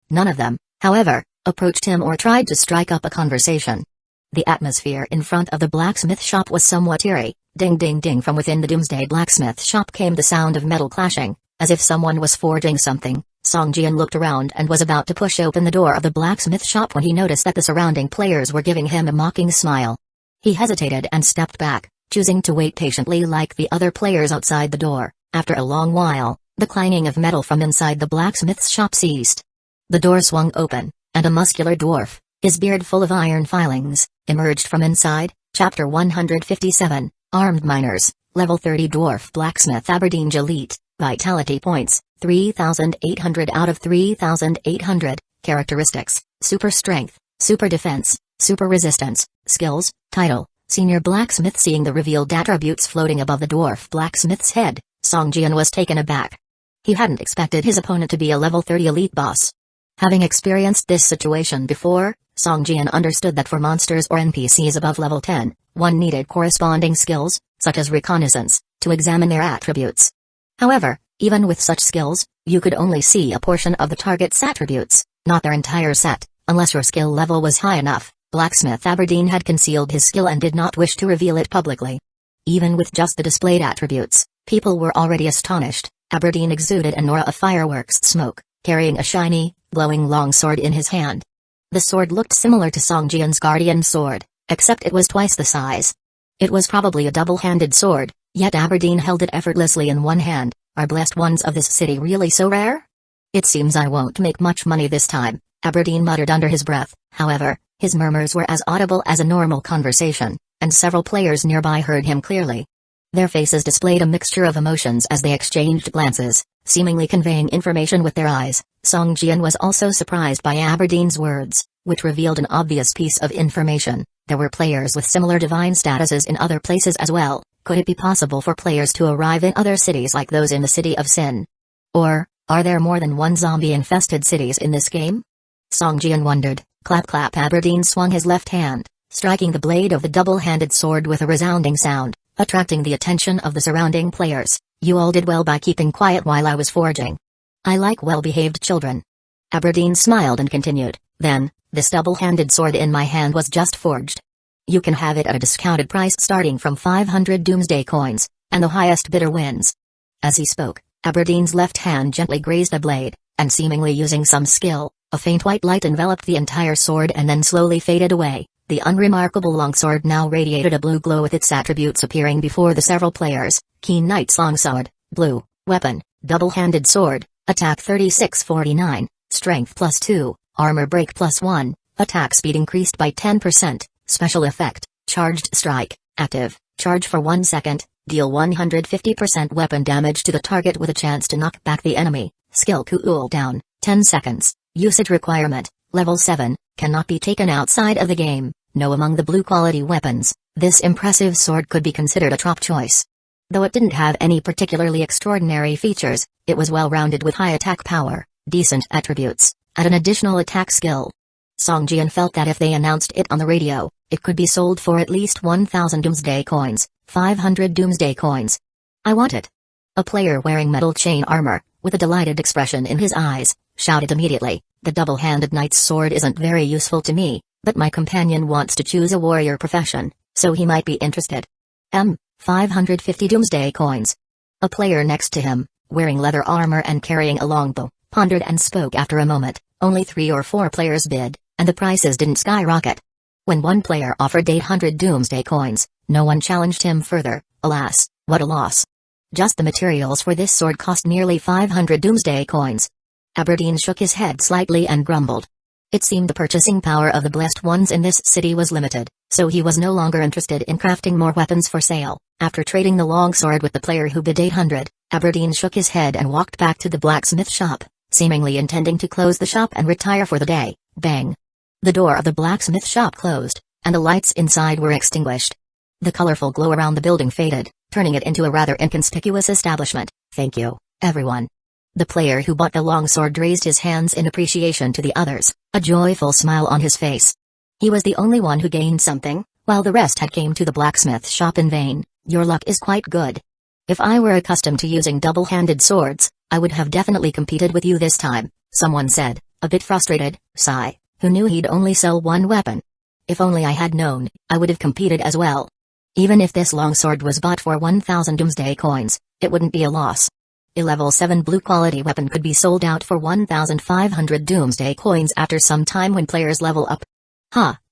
None of them, however, approached him or tried to strike up a conversation. The atmosphere in front of the blacksmith shop was somewhat eerie. Ding ding ding, from within the Doomsday blacksmith shop came the sound of metal clashing, as if someone was forging something. Song Jian looked around and was about to push open the door of the blacksmith shop when he noticed that the surrounding players were giving him a mocking smile. He hesitated and stepped back, choosing to wait patiently like the other players outside the door. After a long while, the clanging of metal from inside the blacksmith's shop ceased. The door swung open, and a muscular dwarf, his beard full of iron filings, emerged from inside. Chapter 157, Armed Miners, Level 30 Dwarf Blacksmith Aberdeen Elite, Vitality Points, 3,800 out of 3,800, Characteristics, Super Strength, Super Defense, Super Resistance, Skills, Title, Senior Blacksmith. Seeing the revealed attributes floating above the dwarf blacksmith's head, Song Jian was taken aback. He hadn't expected his opponent to be a level 30 elite boss. Having experienced this situation before, Song Jian understood that for monsters or NPCs above level 10, one needed corresponding skills, such as reconnaissance, to examine their attributes. However, even with such skills, you could only see a portion of the target's attributes, not their entire set, unless your skill level was high enough. Blacksmith Aberdeen had concealed his skill and did not wish to reveal it publicly. Even with just the displayed attributes, people were already astonished. Aberdeen exuded an aura of fireworks smoke, carrying a shiny, glowing longsword in his hand. The sword looked similar to Song Jian's guardian sword, except it was twice the size. It was probably a double-handed sword, yet Aberdeen held it effortlessly in one hand. Are blessed ones of this city really so rare? It seems I won't make much money this time, Aberdeen muttered under his breath. However, his murmurs were as audible as a normal conversation, and several players nearby heard him clearly. Their faces displayed a mixture of emotions as they exchanged glances, seemingly conveying information with their eyes. Song Jian was also surprised by Aberdeen's words, which revealed an obvious piece of information. There were players with similar divine statuses in other places as well. Could it be possible for players to arrive in other cities like those in the City of Sin? Or, are there more than one zombie-infested cities in this game? Song Jian wondered. Clap clap. Aberdeen swung his left hand, striking the blade of the double-handed sword with a resounding sound, attracting the attention of the surrounding players. You all did well by keeping quiet while I was forging. I like well-behaved children. Aberdeen smiled and continued. Then, this double-handed sword in my hand was just forged. You can have it at a discounted price starting from 500 Doomsday coins, and the highest bidder wins. As he spoke, Aberdeen's left hand gently grazed the blade, and seemingly using some skill, a faint white light enveloped the entire sword and then slowly faded away. The unremarkable longsword now radiated a blue glow with its attributes appearing before the several players. Keen Knight's longsword, blue, weapon, double-handed sword, attack 3649, strength +2, armor break +1, attack speed increased by 10%. Special effect, charged strike, active, charge for 1 second, deal 150% weapon damage to the target with a chance to knock back the enemy. Skill cool down, 10 seconds. Usage requirement, level 7, cannot be taken outside of the game. No. Among the blue quality weapons, this impressive sword could be considered a top choice. Though it didn't have any particularly extraordinary features, it was well-rounded with high attack power, decent attributes, and an additional attack skill. Song Jian felt that if they announced it on the radio, it could be sold for at least 1,000 Doomsday coins, 500 Doomsday coins. I want it. A player wearing metal chain armor, with a delighted expression in his eyes, shouted immediately. The double-handed knight's sword isn't very useful to me, but my companion wants to choose a warrior profession, so he might be interested. 550 Doomsday coins. A player next to him, wearing leather armor and carrying a longbow, pondered and spoke after a moment. Only 3 or 4 players bid, and the prices didn't skyrocket. When one player offered 800 doomsday coins, no one challenged him further. Alas, what a loss. Just the materials for this sword cost nearly 500 doomsday coins. Aberdeen shook his head slightly and grumbled. It seemed the purchasing power of the blessed ones in this city was limited, so he was no longer interested in crafting more weapons for sale. After trading the longsword with the player who bid 800, Aberdeen shook his head and walked back to the blacksmith shop, seemingly intending to close the shop and retire for the day. Bang! The door of the blacksmith shop closed, and the lights inside were extinguished. The colorful glow around the building faded, turning it into a rather inconspicuous establishment. Thank you, everyone. The player who bought the longsword raised his hands in appreciation to the others, a joyful smile on his face. He was the only one who gained something, while the rest had came to the blacksmith shop in vain. Your luck is quite good. If I were accustomed to using double-handed swords, I would have definitely competed with you this time, someone said, a bit frustrated. Sigh, who knew he'd only sell one weapon? If only I had known, I would have competed as well. Even if this longsword was bought for 1,000 doomsday coins, it wouldn't be a loss. A level 7 blue quality weapon could be sold out for 1,500 doomsday coins after some time when players level up.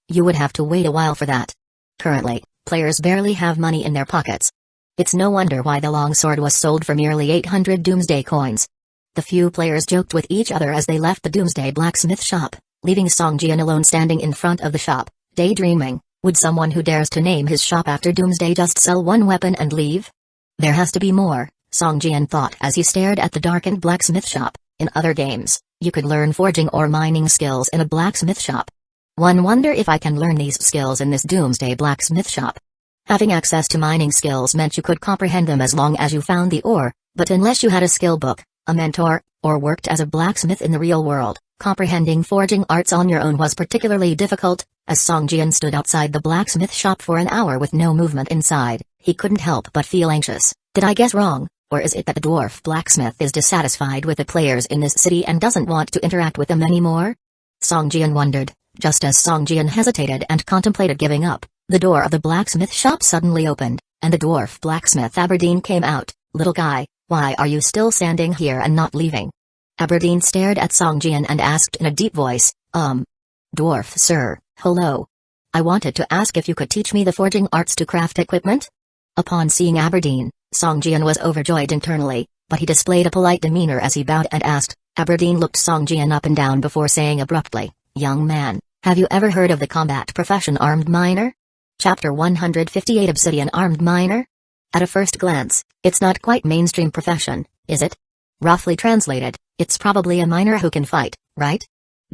You would have to wait a while for that. Currently, players barely have money in their pockets. It's no wonder why the longsword was sold for merely 800 doomsday coins. The few players joked with each other as they left the doomsday blacksmith shop, leaving Songjian alone standing in front of the shop, daydreaming. Would someone who dares to name his shop after doomsday just sell one weapon and leave? There has to be more, Songjian thought as he stared at the darkened blacksmith shop. In other games, you could learn forging or mining skills in a blacksmith shop. One wonder if I can learn these skills in this doomsday blacksmith shop. Having access to mining skills meant you could comprehend them as long as you found the ore, but unless you had a skill book, a mentor, or worked as a blacksmith in the real world, comprehending forging arts on your own was particularly difficult. As Songjian stood outside the blacksmith shop for an hour with no movement inside, he couldn't help but feel anxious. Did I guess wrong, or is it that the dwarf blacksmith is dissatisfied with the players in this city and doesn't want to interact with them anymore? Songjian wondered. Just as Songjian hesitated and contemplated giving up, the door of the blacksmith shop suddenly opened, and the dwarf blacksmith Aberdeen came out. Little guy, why are you still standing here and not leaving? Aberdeen stared at Songjian and asked in a deep voice, Dwarf sir, hello. I wanted to ask if you could teach me the forging arts to craft equipment? Upon seeing Aberdeen, Songjian was overjoyed internally, but he displayed a polite demeanor as he bowed and asked. Aberdeen looked Songjian up and down before saying abruptly, Young man, have you ever heard of the combat profession armed miner? Chapter 158 Obsidian Armed Miner? At a first glance, it's not quite mainstream profession, is it? Roughly translated, it's probably a miner who can fight, right?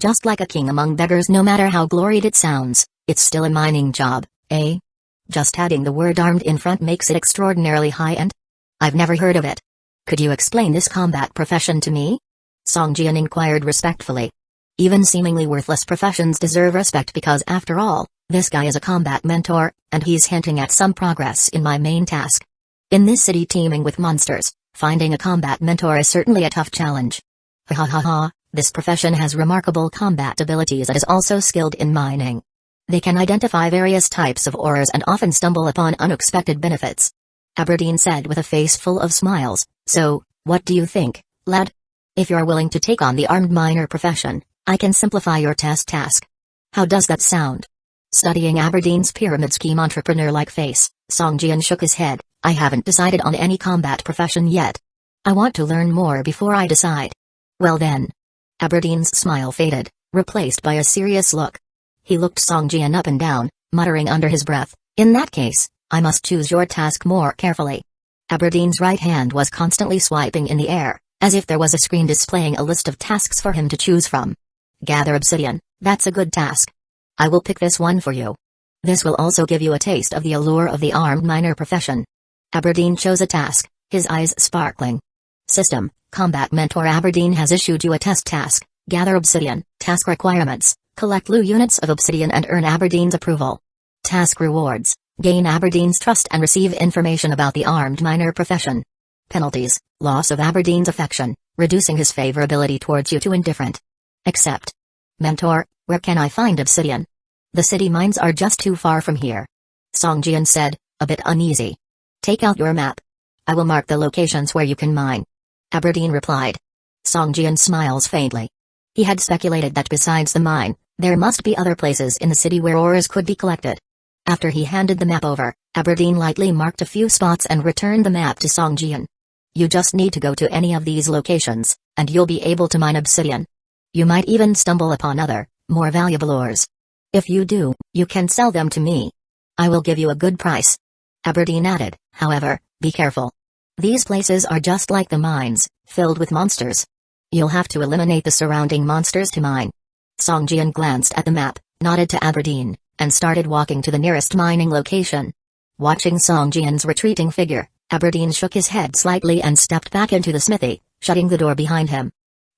Just like a king among beggars, no matter how gloried it sounds, it's still a mining job, eh? Just adding the word armed in front makes it extraordinarily high-end? I've never heard of it. Could you explain this combat profession to me? Songjian inquired respectfully. Even seemingly worthless professions deserve respect because after all, this guy is a combat mentor, and he's hinting at some progress in my main task. In this city teeming with monsters, finding a combat mentor is certainly a tough challenge. This profession has remarkable combat abilities and is also skilled in mining. They can identify various types of ores and often stumble upon unexpected benefits. Aberdeen said with a face full of smiles, so, what do you think, lad? If you're willing to take on the armed miner profession, I can simplify your test task. How does that sound? Studying Aberdeen's pyramid scheme entrepreneur-like face, Songjian shook his head. I haven't decided on any combat profession yet. I want to learn more before I decide. Well then. Aberdeen's smile faded, replaced by a serious look. He looked Songjian up and down, muttering under his breath, in that case, I must choose your task more carefully. Aberdeen's right hand was constantly swiping in the air, as if there was a screen displaying a list of tasks for him to choose from. Gather obsidian, that's a good task. I will pick this one for you. This will also give you a taste of the allure of the armed miner profession. Aberdeen chose a task, his eyes sparkling. System, Combat Mentor Aberdeen has issued you a test task. Gather obsidian. Task requirements, collect loot units of obsidian and earn Aberdeen's approval. Task rewards, gain Aberdeen's trust and receive information about the armed miner profession. Penalties, loss of Aberdeen's affection, reducing his favorability towards you to indifferent. Accept. Mentor, where can I find obsidian? The city mines are just too far from here. Songjian said, a bit uneasy. Take out your map. I will mark the locations where you can mine. Aberdeen replied. Songjian smiles faintly. He had speculated that besides the mine, There must be other places in the city where ores could be collected. After he handed the map over, Aberdeen lightly marked a few spots and returned the map to Songjian. You just need to go to any of these locations, and you'll be able to mine obsidian. You might even stumble upon other, more valuable ores. If you do, you can sell them to me. I will give you a good price. Aberdeen added, however, be careful. These places are just like the mines, filled with monsters. You'll have to eliminate the surrounding monsters to mine. Songjian glanced at the map, nodded to Aberdeen, and started walking to the nearest mining location. Watching Songjian's retreating figure, Aberdeen shook his head slightly and stepped back into the smithy, shutting the door behind him.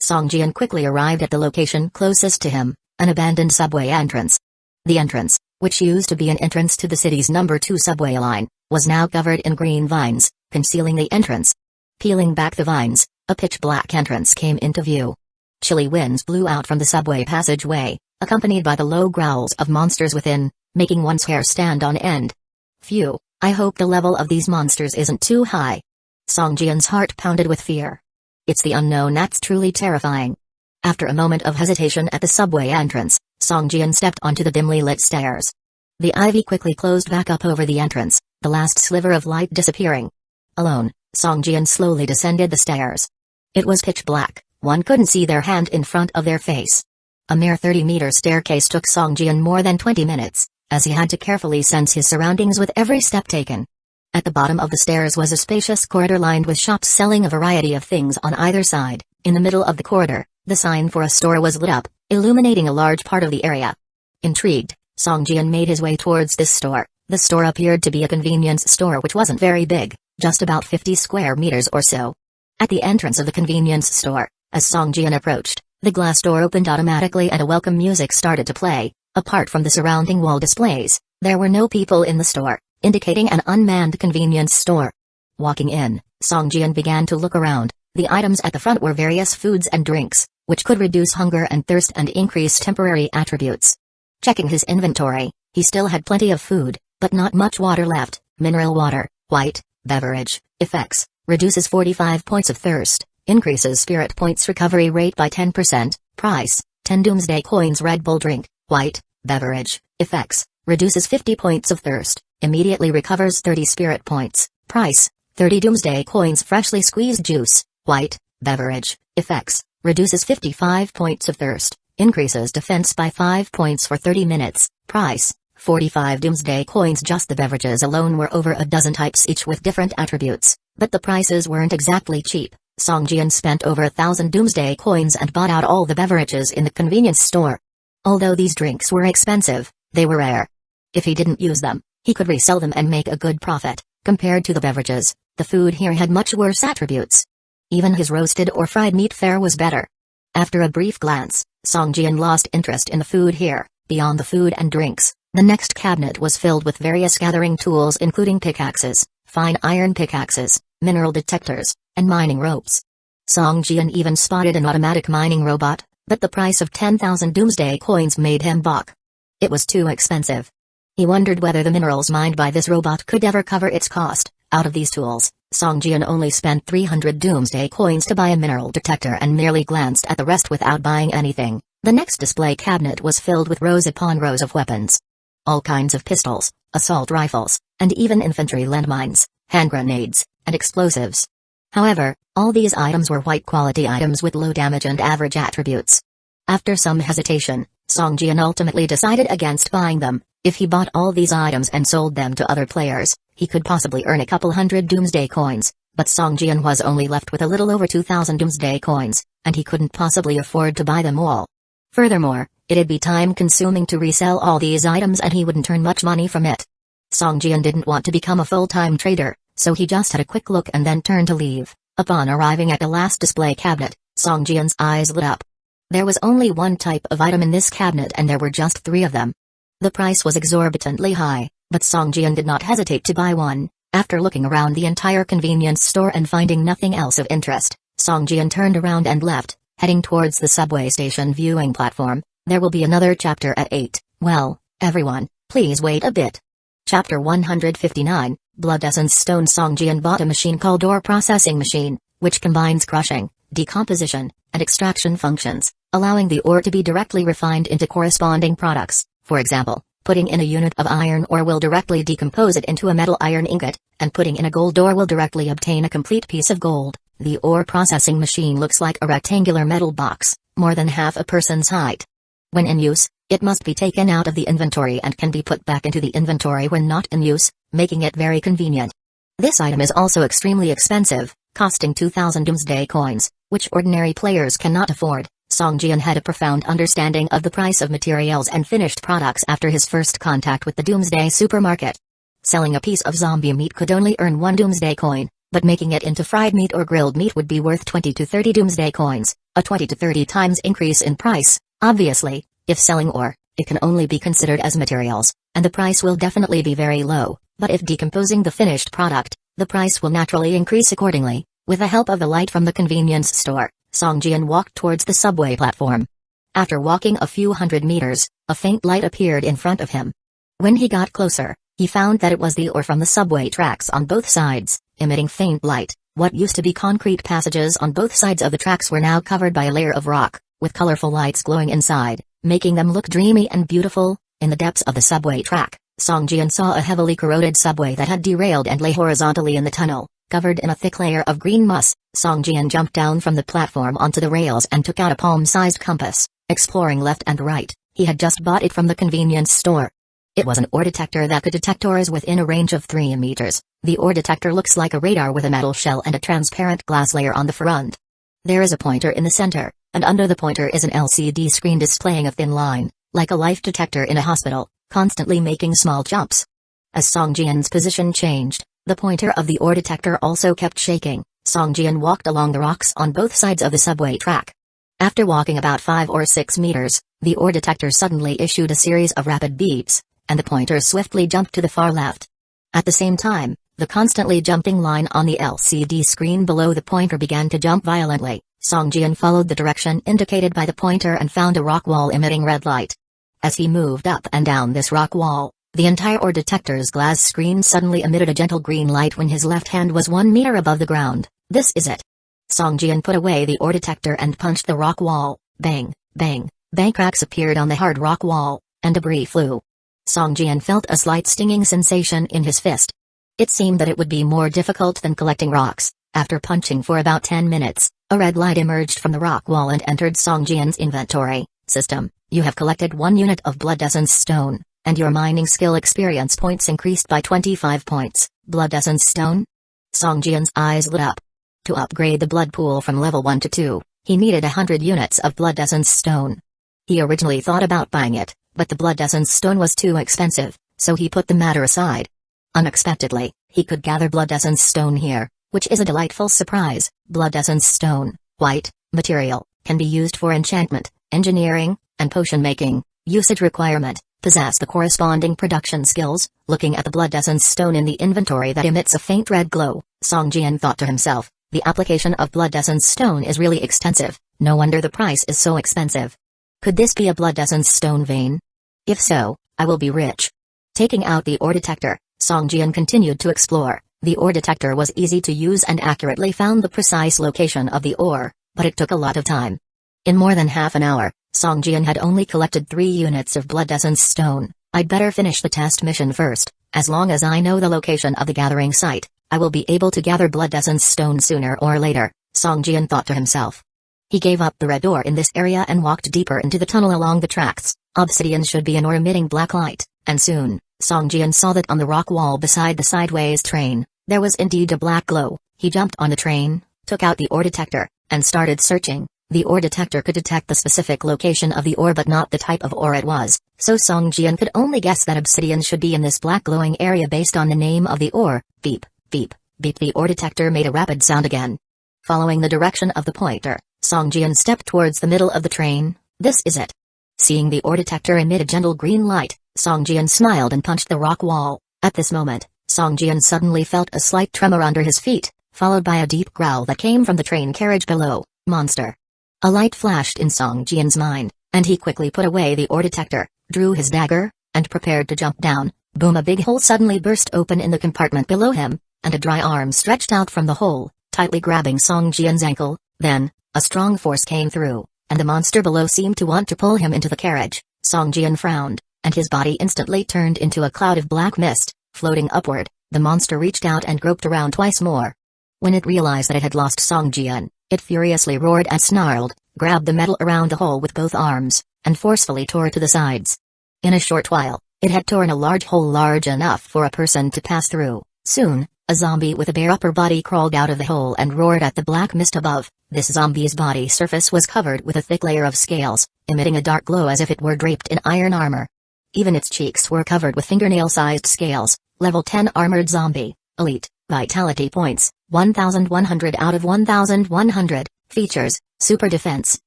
Songjian quickly arrived at the location closest to him, an abandoned subway entrance. The entrance, which used to be an entrance to the city's number 2 subway line, was now covered in green vines, concealing the entrance. Peeling back the vines, a pitch-black entrance came into view. Chilly winds blew out from the subway passageway, accompanied by the low growls of monsters within, making one's hair stand on end. Phew, I hope the level of these monsters isn't too high. Songjian's heart pounded with fear. It's the unknown that's truly terrifying. After a moment of hesitation at the subway entrance, Songjian stepped onto the dimly lit stairs. The ivy quickly closed back up over the entrance, the last sliver of light disappearing. Alone, Songjian slowly descended the stairs. It was pitch black, one couldn't see their hand in front of their face. A mere 30-meter staircase took Songjian more than 20 minutes, as he had to carefully sense his surroundings with every step taken. At the bottom of the stairs was a spacious corridor lined with shops selling a variety of things on either side. In the middle of the corridor, the sign for a store was lit up, illuminating a large part of the area. Intrigued, Songjian made his way towards this store. The store appeared to be a convenience store which wasn't very big, just about 50 square meters or so. At the entrance of the convenience store, as Songjian approached, the glass door opened automatically and a welcome music started to play. Apart from the surrounding wall displays, there were no people in the store, indicating an unmanned convenience store. Walking in, Songjian began to look around. The items at the front were various foods and drinks, which could reduce hunger and thirst and increase temporary attributes. Checking his inventory, he still had plenty of food, but not much water left. Mineral water, white, beverage, effects, reduces 45 points of thirst, increases spirit points recovery rate by 10%, price, 10 doomsday coins. Red Bull drink, white, beverage, effects, reduces 50 points of thirst, immediately recovers 30 spirit points, price, 30 doomsday coins. Freshly squeezed juice, white, beverage, effects, reduces 55 points of thirst, increases defense by 5 points for 30 minutes, price, 45 doomsday coins. Just the beverages alone were over a dozen types each with different attributes, but the prices weren't exactly cheap. Songjian spent over 1,000 doomsday coins and bought out all the beverages in the convenience store. Although these drinks were expensive, they were rare. If he didn't use them, he could resell them and make a good profit. Compared to the beverages, the food here had much worse attributes. Even his roasted or fried meat fare was better. After a brief glance, Songjian lost interest in the food here. Beyond the food and drinks, the next cabinet was filled with various gathering tools including pickaxes, fine iron pickaxes, mineral detectors, and mining ropes. Songjian even spotted an automatic mining robot, but the price of 10,000 doomsday coins made him balk. It was too expensive. He wondered whether the minerals mined by this robot could ever cover its cost. Out of these tools, Songjian only spent 300 doomsday coins to buy a mineral detector and merely glanced at the rest without buying anything. The next display cabinet was filled with rows upon rows of weapons. All kinds of pistols, assault rifles, and even infantry landmines, hand grenades, and explosives. However, all these items were white-quality items with low damage and average attributes. After some hesitation, Songjian ultimately decided against buying them. If he bought all these items and sold them to other players, he could possibly earn a couple hundred doomsday coins, but Songjian was only left with a little over 2,000 doomsday coins, and he couldn't possibly afford to buy them all. Furthermore, it'd be time-consuming to resell all these items and he wouldn't earn much money from it. Songjian didn't want to become a full-time trader, so he just had a quick look and then turned to leave. Upon arriving at the last display cabinet, Songjian's eyes lit up. There was only one type of item in this cabinet and there were just 3 of them. The price was exorbitantly high, but Songjian did not hesitate to buy one. After looking around the entire convenience store and finding nothing else of interest, Songjian turned around and left, heading towards the subway station viewing platform. There will be another chapter at 8. Well, everyone, please wait a bit. Chapter 159, Blood Essence Stone. Songjian bought a machine called Ore Processing Machine, which combines crushing, decomposition, and extraction functions, allowing the ore to be directly refined into corresponding products. For example, putting in a unit of iron ore will directly decompose it into a metal iron ingot, and putting in a gold ore will directly obtain a complete piece of gold. The ore processing machine looks like a rectangular metal box, more than half a person's height. When in use, it must be taken out of the inventory and can be put back into the inventory when not in use, making it very convenient. This item is also extremely expensive, costing 2,000 doomsday coins, which ordinary players cannot afford. Song Jian had a profound understanding of the price of materials and finished products after his first contact with the Doomsday supermarket. Selling a piece of zombie meat could only earn 1 doomsday coin, but making it into fried meat or grilled meat would be worth 20 to 30 doomsday coins, a 20 to 30 times increase in price. Obviously, if selling ore, it can only be considered as materials, and the price will definitely be very low, but if decomposing the finished product, the price will naturally increase accordingly. With the help of a light from the convenience store, Song Jian walked towards the subway platform. After walking a few hundred meters, a faint light appeared in front of him. When he got closer, he found that it was the ore from the subway tracks on both sides, emitting faint light. What used to be concrete passages on both sides of the tracks were now covered by a layer of rock, with colorful lights glowing inside, making them look dreamy and beautiful. In the depths of the subway track, Song Jian saw a heavily corroded subway that had derailed and lay horizontally in the tunnel, covered in a thick layer of green moss. Song Jian jumped down from the platform onto the rails and took out a palm-sized compass, exploring left and right. He had just bought it from the convenience store. It was an ore detector that could detect ores within a range of 3 meters. The ore detector looks like a radar with a metal shell and a transparent glass layer on the front. There is a pointer in the center, and under the pointer is an LCD screen displaying a thin line, like a life detector in a hospital, constantly making small jumps. As Song Jian's position changed, the pointer of the ore detector also kept shaking. Song Jian walked along the rocks on both sides of the subway track. After walking about 5 or 6 meters, the ore detector suddenly issued a series of rapid beeps, and the pointer swiftly jumped to the far left. At the same time, the constantly jumping line on the LCD screen below the pointer began to jump violently. Song Jian followed the direction indicated by the pointer and found a rock wall emitting red light. As he moved up and down this rock wall, the entire ore detector's glass screen suddenly emitted a gentle green light when his left hand was 1 meter above the ground. This is it. Song Jian put away the ore detector and punched the rock wall. Bang, bang, bang. Cracks appeared on the hard rock wall, and debris flew. Song Jian felt a slight stinging sensation in his fist. It seemed that it would be more difficult than collecting rocks. After punching for about 10 minutes, a red light emerged from the rock wall and entered Song Jian's inventory system. You have collected 1 unit of blood essence stone, and your mining skill experience points increased by 25 points. Blood essence stone? Song Jian's eyes lit up. To upgrade the blood pool from level 1 to 2, he needed 100 units of blood essence stone. He originally thought about buying it, but the blood essence stone was too expensive, so he put the matter aside. Unexpectedly, he could gather blood essence stone here, which is a delightful surprise. Blood essence stone, white, material, can be used for enchantment, engineering, and potion making. Usage requirement: possess the corresponding production skills. Looking at the blood essence stone in the inventory that emits a faint red glow, Song Jian thought to himself, the application of blood essence stone is really extensive. No wonder the price is so expensive. Could this be a blood essence stone vein? If so, I will be rich. Taking out the ore detector, Song Jian continued to explore. The ore detector was easy to use and accurately found the precise location of the ore, but it took a lot of time. In more than half an hour, Song Jian had only collected 3 units of blood essence stone. I'd better finish the test mission first. As long as I know the location of the gathering site, I will be able to gather blood essence stone sooner or later, Song Jian thought to himself. He gave up the red ore in this area and walked deeper into the tunnel along the tracks. Obsidian should be an ore emitting black light, and soon, Song Jian saw that on the rock wall beside the sideways train, there was indeed a black glow. He jumped on the train, took out the ore detector, and started searching. The ore detector could detect the specific location of the ore but not the type of ore it was, so Song Jian could only guess that obsidian should be in this black glowing area based on the name of the ore. Beep, beep, beep. The ore detector made a rapid sound again. Following the direction of the pointer, Song Jian stepped towards the middle of the train. This is it. Seeing the ore detector emit a gentle green light, Song Jian smiled and punched the rock wall. At this moment, Song Jian suddenly felt a slight tremor under his feet, followed by a deep growl that came from the train carriage below. Monster. A light flashed in Song Jian's mind, and he quickly put away the ore detector, drew his dagger, and prepared to jump down. Boom! A big hole suddenly burst open in the compartment below him, and a dry arm stretched out from the hole, tightly grabbing Song Jian's ankle. Then, A strong force came through, and the monster below seemed to want to pull him into the carriage. Song Jian frowned, and his body instantly turned into a cloud of black mist. Floating upward, the monster reached out and groped around twice more. When it realized that it had lost Song Jian, it furiously roared and snarled, grabbed the metal around the hole with both arms, and forcefully tore to the sides. In a short while, it had torn a large hole large enough for a person to pass through. Soon, a zombie with a bare upper body crawled out of the hole and roared at the black mist above. This zombie's body surface was covered with a thick layer of scales, emitting a dark glow as if it were draped in iron armor. Even its cheeks were covered with fingernail-sized scales. Level 10 Armored Zombie, Elite, Vitality Points, 1100 out of 1100, Features, Super Defense,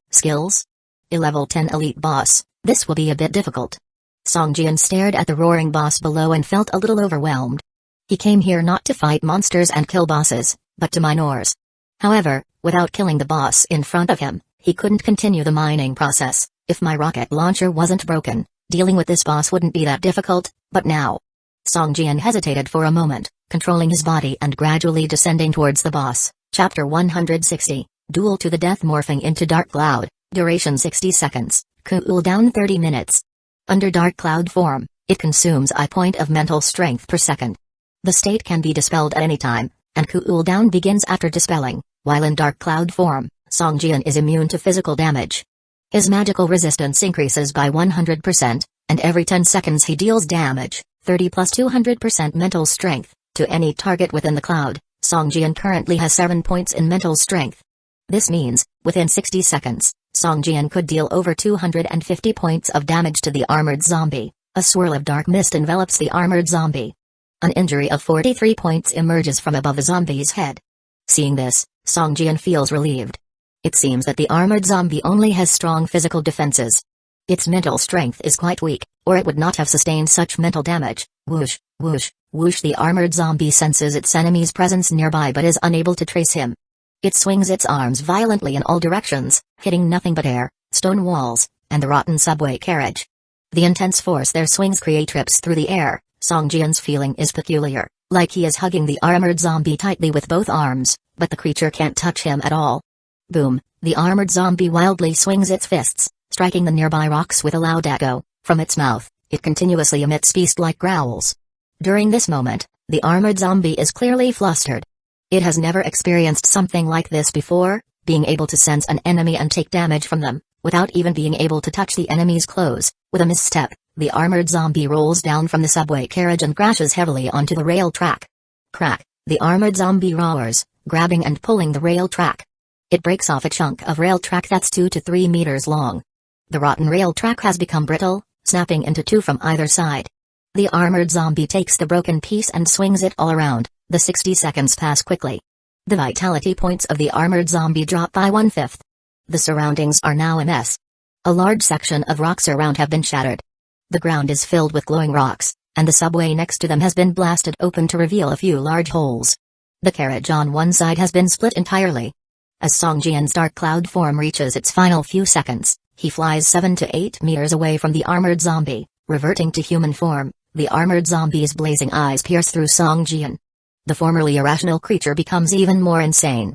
Skills. A Level 10 Elite Boss, this will be a bit difficult. Song Jian stared at the roaring boss below and felt a little overwhelmed. He came here not to fight monsters and kill bosses, but to mine ores. However, without killing the boss in front of him, he couldn't continue the mining process. If my rocket launcher wasn't broken, dealing with this boss wouldn't be that difficult, but now. Song Jian hesitated for a moment, controlling his body and gradually descending towards the boss. Chapter 160, Duel to the Death. Morphing into Dark Cloud, duration 60 seconds, cooldown 30 minutes. Under Dark Cloud form, it consumes a point of mental strength per second. The state can be dispelled at any time, and cooldown begins after dispelling. While in Dark Cloud form, Song Jian is immune to physical damage. His magical resistance increases by 100%, and every 10 seconds he deals damage, 30 plus 200% mental strength, to any target within the cloud. Song Jian currently has 7 points in mental strength. This means, within 60 seconds, Song Jian could deal over 250 points of damage to the armored zombie. A swirl of dark mist envelops the armored zombie. An injury of 43 points emerges from above the zombie's head. Seeing this, Song Jian feels relieved. It seems that the armored zombie only has strong physical defenses. Its mental strength is quite weak, or it would not have sustained such mental damage. Whoosh, whoosh, whoosh. The armored zombie senses its enemy's presence nearby but is unable to trace him. It swings its arms violently in all directions, hitting nothing but air, stone walls, and the rotten subway carriage. The intense force their swings create rips through the air. Song Jian's feeling is peculiar, like he is hugging the armored zombie tightly with both arms, but the creature can't touch him at all. Boom, the armored zombie wildly swings its fists, striking the nearby rocks with a loud echo. From its mouth, it continuously emits beast-like growls. During this moment, the armored zombie is clearly flustered. It has never experienced something like this before, being able to sense an enemy and take damage from them, without even being able to touch the enemy's clothes. With a misstep, the armored zombie rolls down from the subway carriage and crashes heavily onto the rail track. Crack, the armored zombie roars, grabbing and pulling the rail track. It breaks off a chunk of rail track that's 2 to 3 meters long. The rotten rail track has become brittle, snapping into two from either side. The armored zombie takes the broken piece and swings it all around. The 60 seconds pass quickly. The vitality points of the armored zombie drop by 1/5. The surroundings are now a mess. A large section of rocks around have been shattered. The ground is filled with glowing rocks, and the subway next to them has been blasted open to reveal a few large holes. The carriage on one side has been split entirely. As Song Jian's dark cloud form reaches its final few seconds, he flies 7 to 8 meters away from the armored zombie, reverting to human form. The armored zombie's blazing eyes pierce through Song Jian. The formerly irrational creature becomes even more insane.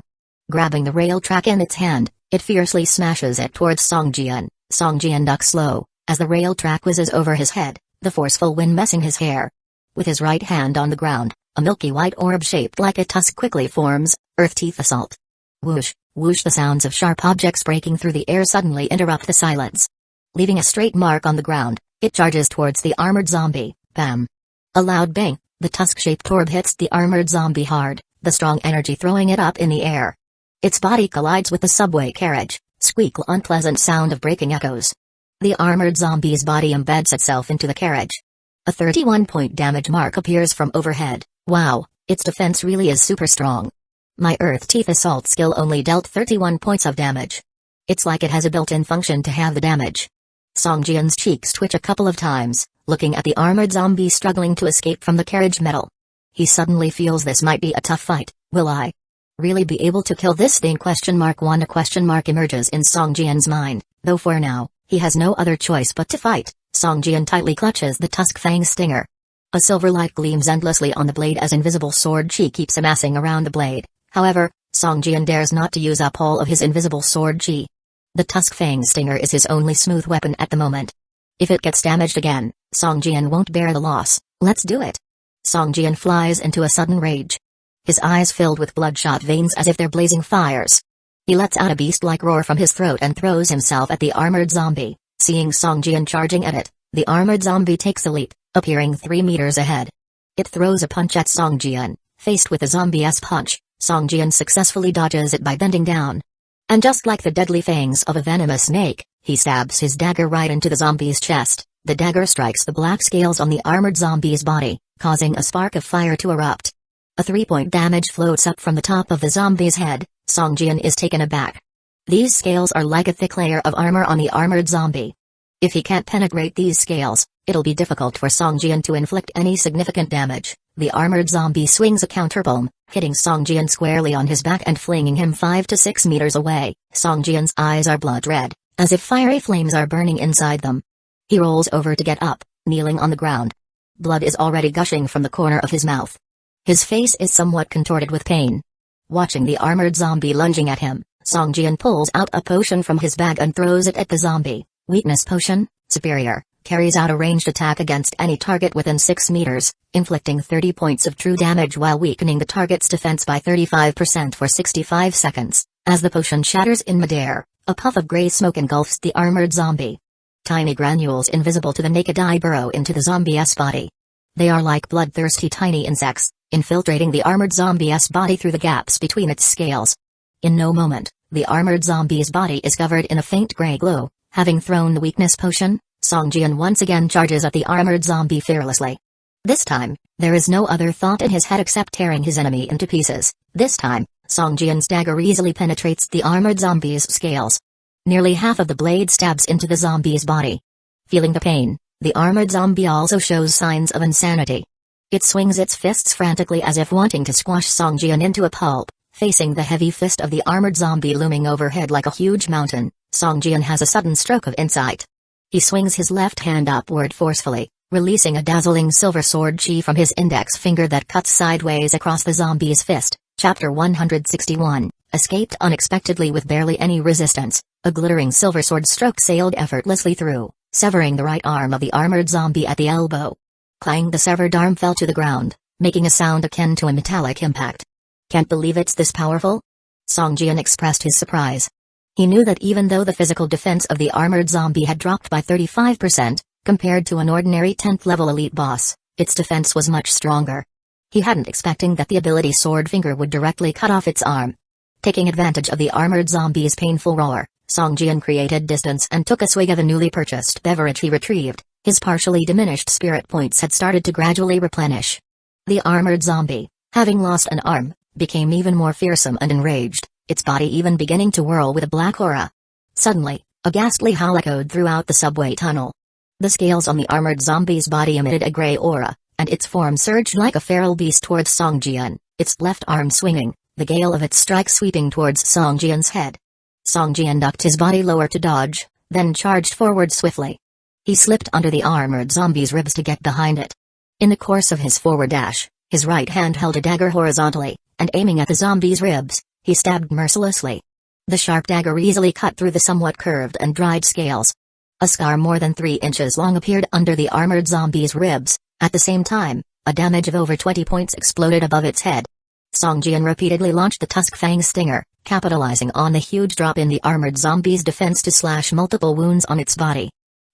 Grabbing the rail track in its hand, it fiercely smashes it towards Song Jian. Song Jian ducks low, as the rail track whizzes over his head, the forceful wind messing his hair. With his right hand on the ground, a milky white orb shaped like a tusk quickly forms. Earth Teeth Assault. Whoosh, whoosh. The sounds of sharp objects breaking through the air suddenly interrupt the silence. Leaving a straight mark on the ground, it charges towards the armored zombie. Bam! A loud bang. The tusk-shaped orb hits the armored zombie hard, the strong energy throwing it up in the air. Its body collides with the subway carriage. Squeak. Unpleasant sound of breaking echoes. The armored zombie's body embeds itself into the carriage. A 31-point damage mark appears from overhead. Wow, its defense really is super strong. My Earth Teeth Assault skill only dealt 31 points of damage. It's like it has a built-in function to have the damage. Song Jian's cheeks twitch a couple of times, looking at the armored zombie struggling to escape from the carriage metal. He suddenly feels this might be a tough fight. Will I really be able to kill this thing? A question mark emerges in Song Jian's mind, though for now, he has no other choice but to fight. Song Jian tightly clutches the tusk fang stinger. A silver light gleams endlessly on the blade as invisible sword chi keeps amassing around the blade. However, Song Jian dares not to use up all of his invisible sword chi. The Tusk Fang Stinger is his only smooth weapon at the moment. If it gets damaged again, Song Jian won't bear the loss. Let's do it. Song Jian flies into a sudden rage. His eyes filled with bloodshot veins as if they're blazing fires. He lets out a beast-like roar from his throat and throws himself at the armored zombie. Seeing Song Jian charging at it, the armored zombie takes a leap, appearing 3 meters ahead. It throws a punch at Song Jian. Faced with a zombie-esque punch, Song Jian successfully dodges it by bending down. And just like the deadly fangs of a venomous snake, he stabs his dagger right into the zombie's chest. The dagger strikes the black scales on the armored zombie's body, causing a spark of fire to erupt. A 3-point damage floats up from the top of the zombie's head. Song Jian is taken aback. These scales are like a thick layer of armor on the armored zombie. If he can't penetrate these scales, it'll be difficult for Song Jian to inflict any significant damage. The armored zombie swings a counterbomb, hitting Song Jian squarely on his back and flinging him 5 to 6 meters away. Song Jian's eyes are blood red, as if fiery flames are burning inside them. He rolls over to get up, kneeling on the ground. Blood is already gushing from the corner of his mouth. His face is somewhat contorted with pain. Watching the armored zombie lunging at him, Song Jian pulls out a potion from his bag and throws it at the zombie. Weakness potion, superior, carries out a ranged attack against any target within 6 meters, inflicting 30 points of true damage while weakening the target's defense by 35% for 65 seconds. As the potion shatters in midair, a puff of gray smoke engulfs the armored zombie. Tiny granules invisible to the naked eye burrow into the zombie's body. They are like bloodthirsty tiny insects, infiltrating the armored zombie's body through the gaps between its scales. In no moment, the armored zombie's body is covered in a faint gray glow. Having thrown the weakness potion, Song Jian once again charges at the armored zombie fearlessly. This time, there is no other thought in his head except tearing his enemy into pieces. This time, Song Jian's dagger easily penetrates the armored zombie's scales. Nearly half of the blade stabs into the zombie's body. Feeling the pain, the armored zombie also shows signs of insanity. It swings its fists frantically as if wanting to squash Song Jian into a pulp. Facing the heavy fist of the armored zombie looming overhead like a huge mountain, Song Jian has a sudden stroke of insight. He swings his left hand upward forcefully, releasing a dazzling silver sword chi from his index finger that cuts sideways across the zombie's fist. Chapter 161, Escaped unexpectedly with barely any resistance. A glittering silver sword stroke sailed effortlessly through, severing the right arm of the armored zombie at the elbow. Clang! The severed arm fell to the ground, making a sound akin to a metallic impact. Can't believe it's this powerful? Song Jian expressed his surprise. He knew that even though the physical defense of the armored zombie had dropped by 35%, compared to an ordinary 10th level elite boss, its defense was much stronger. He hadn't expecting that the ability sword finger would directly cut off its arm. Taking advantage of the armored zombie's painful roar, Song Jian created distance and took a swig of a newly purchased beverage he retrieved. His partially diminished spirit points had started to gradually replenish. The armored zombie, having lost an arm, became even more fearsome and enraged, its body even beginning to whirl with a black aura. Suddenly, a ghastly howl echoed throughout the subway tunnel. The scales on the armored zombie's body emitted a gray aura, and its form surged like a feral beast towards Song Jian, its left arm swinging, the gale of its strike sweeping towards Song Jian's head. Song Jian ducked his body lower to dodge, then charged forward swiftly. He slipped under the armored zombie's ribs to get behind it. In the course of his forward dash, his right hand held a dagger horizontally, and aiming at the zombie's ribs, he stabbed mercilessly. The sharp dagger easily cut through the somewhat curved and dried scales. A scar more than 3 inches long appeared under the armored zombie's ribs. At the same time, a damage of over 20 points exploded above its head. Song Jian repeatedly launched the Tusk Fang Stinger, capitalizing on the huge drop in the armored zombie's defense to slash multiple wounds on its body.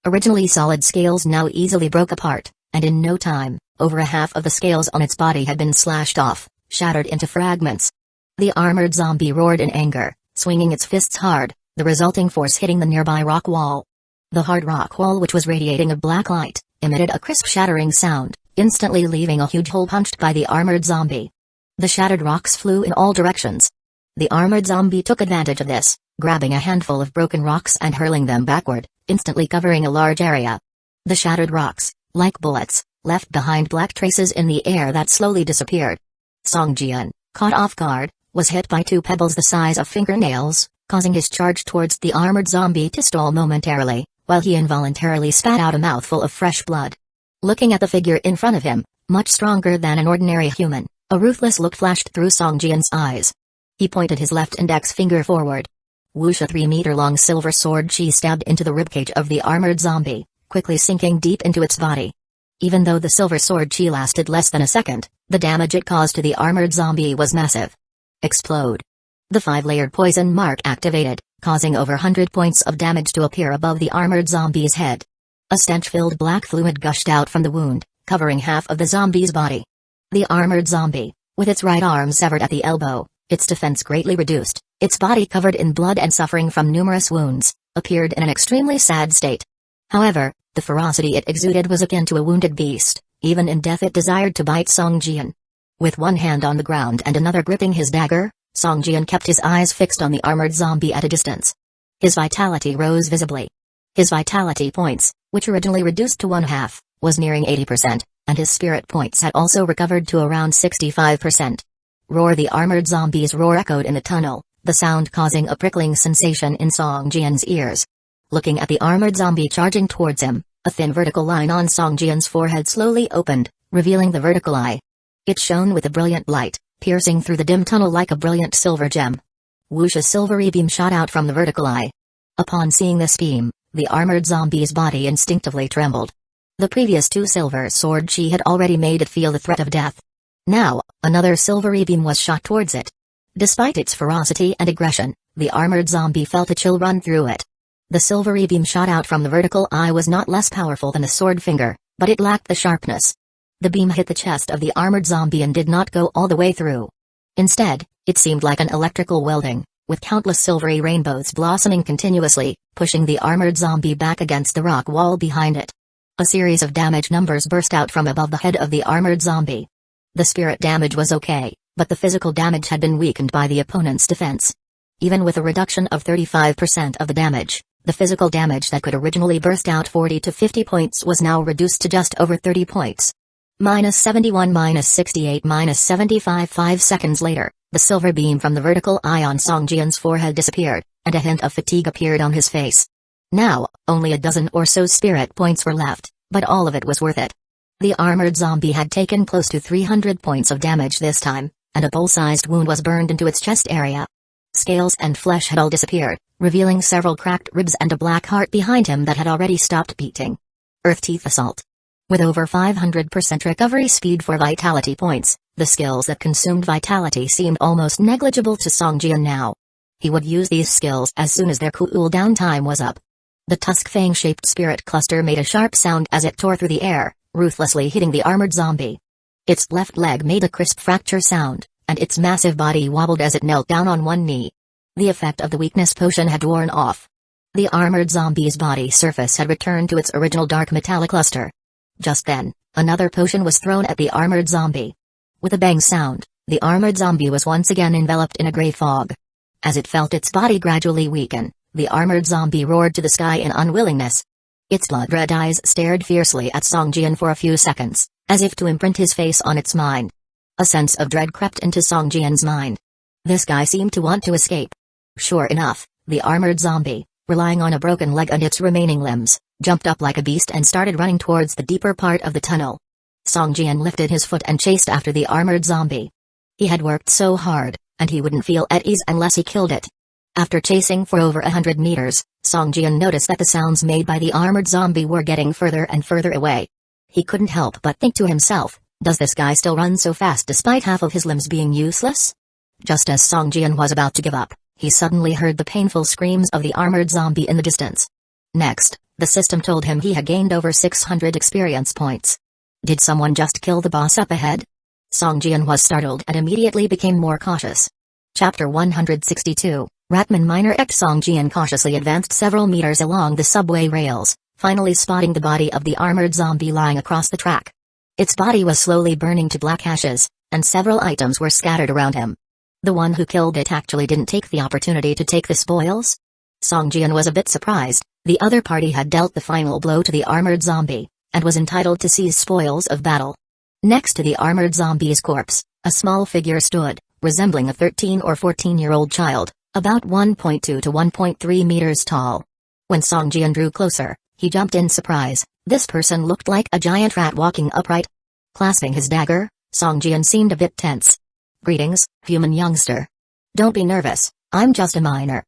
Originally solid scales now easily broke apart, and in no time, over a half of the scales on its body had been slashed off, shattered into fragments. The armored zombie roared in anger, swinging its fists hard, the resulting force hitting the nearby rock wall. The hard rock wall, which was radiating a black light, emitted a crisp shattering sound, instantly leaving a huge hole punched by the armored zombie. The shattered rocks flew in all directions. The armored zombie took advantage of this, grabbing a handful of broken rocks and hurling them backward, instantly covering a large area. The shattered rocks, like bullets, left behind black traces in the air that slowly disappeared. Song Jian, caught off guard, was hit by 2 pebbles the size of fingernails, causing his charge towards the armored zombie to stall momentarily, while he involuntarily spat out a mouthful of fresh blood. Looking at the figure in front of him, much stronger than an ordinary human, a ruthless look flashed through Song Jian's eyes. He pointed his left index finger forward. Whoosh! A 3-meter-long silver sword chi stabbed into the ribcage of the armored zombie, quickly sinking deep into its body. Even though the silver sword chi lasted less than a second, the damage it caused to the armored zombie was massive. Explode. The 5-layered poison mark activated, causing over 100 points of damage to appear above the armored zombie's head. A stench-filled black fluid gushed out from the wound, covering half of the zombie's body. The armored zombie, with its right arm severed at the elbow, its defense greatly reduced, its body covered in blood and suffering from numerous wounds, appeared in an extremely sad state. However, the ferocity it exuded was akin to a wounded beast. Even in death it desired to bite Song Jian. With one hand on the ground and another gripping his dagger, Song Jian kept his eyes fixed on the armored zombie at a distance. His vitality rose visibly. His vitality points, which originally reduced to 1/2, was nearing 80%, and his spirit points had also recovered to around 65%. Roar! The armored zombie's roar echoed in the tunnel, the sound causing a prickling sensation in Song Jian's ears. Looking at the armored zombie charging towards him, a thin vertical line on Song Jian's forehead slowly opened, revealing the vertical eye. It shone with a brilliant light, piercing through the dim tunnel like a brilliant silver gem. Whoosh! A silvery beam shot out from the vertical eye. Upon seeing this beam, the armored zombie's body instinctively trembled. The previous 2 silver sword chi had already made it feel the threat of death. Now, another silvery beam was shot towards it. Despite its ferocity and aggression, the armored zombie felt a chill run through it. The silvery beam shot out from the vertical eye was not less powerful than the sword finger, but it lacked the sharpness. The beam hit the chest of the armored zombie and did not go all the way through. Instead, it seemed like an electrical welding, with countless silvery rainbows blossoming continuously, pushing the armored zombie back against the rock wall behind it. A series of damage numbers burst out from above the head of the armored zombie. The spirit damage was okay, but the physical damage had been weakened by the opponent's defense. Even with a reduction of 35% of the damage, the physical damage that could originally burst out 40 to 50 points was now reduced to just over 30 points. -71, -68, -75. 5 seconds later, the silver beam from the vertical eye on Song Jian's forehead disappeared, and a hint of fatigue appeared on his face. Now, only a dozen or so spirit points were left, but all of it was worth it. The armored zombie had taken close to 300 points of damage this time, and a bowl-sized wound was burned into its chest area. Scales and flesh had all disappeared, revealing several cracked ribs and a black heart behind him that had already stopped beating. Earth Teeth Assault. With over 500% recovery speed for vitality points, the skills that consumed vitality seemed almost negligible to Song Jian now. He would use these skills as soon as their cooldown time was up. The tusk fang-shaped spirit cluster made a sharp sound as it tore through the air, ruthlessly hitting the armored zombie. Its left leg made a crisp fracture sound, and its massive body wobbled as it knelt down on one knee. The effect of the weakness potion had worn off. The armored zombie's body surface had returned to its original dark metallic luster. Just then, another potion was thrown at the armored zombie. With a bang sound, the armored zombie was once again enveloped in a gray fog. As it felt its body gradually weaken, the armored zombie roared to the sky in unwillingness. Its blood-red eyes stared fiercely at Song Jian for a few seconds, as if to imprint his face on its mind. A sense of dread crept into Song Jian's mind. This guy seemed to want to escape. Sure enough, the armored zombie, relying on a broken leg and its remaining limbs, jumped up like a beast and started running towards the deeper part of the tunnel. Song Jian lifted his foot and chased after the armored zombie. He had worked so hard, and he wouldn't feel at ease unless he killed it. After chasing for over 100 meters, Song Jian noticed that the sounds made by the armored zombie were getting further and further away. He couldn't help but think to himself, does this guy still run so fast despite half of his limbs being useless? Just as Song Jian was about to give up, he suddenly heard the painful screams of the armored zombie in the distance. Next, the system told him he had gained over 600 experience points. Did someone just kill the boss up ahead? Song Jian was startled and immediately became more cautious. Chapter 162, Ratman Minor X. Song Jian cautiously advanced several meters along the subway rails, finally spotting the body of the armored zombie lying across the track. Its body was slowly burning to black ashes, and several items were scattered around him. The one who killed it actually didn't take the opportunity to take the spoils? Song Jian was a bit surprised. The other party had dealt the final blow to the armored zombie, and was entitled to seize spoils of battle. Next to the armored zombie's corpse, a small figure stood, resembling a 13 or 14-year-old child, about 1.2 to 1.3 meters tall. When Song Jian drew closer, he jumped in surprise. This person looked like a giant rat walking upright. Clasping his dagger, Song Jian seemed a bit tense. "Greetings, human youngster." Don't be nervous, I'm just a miner.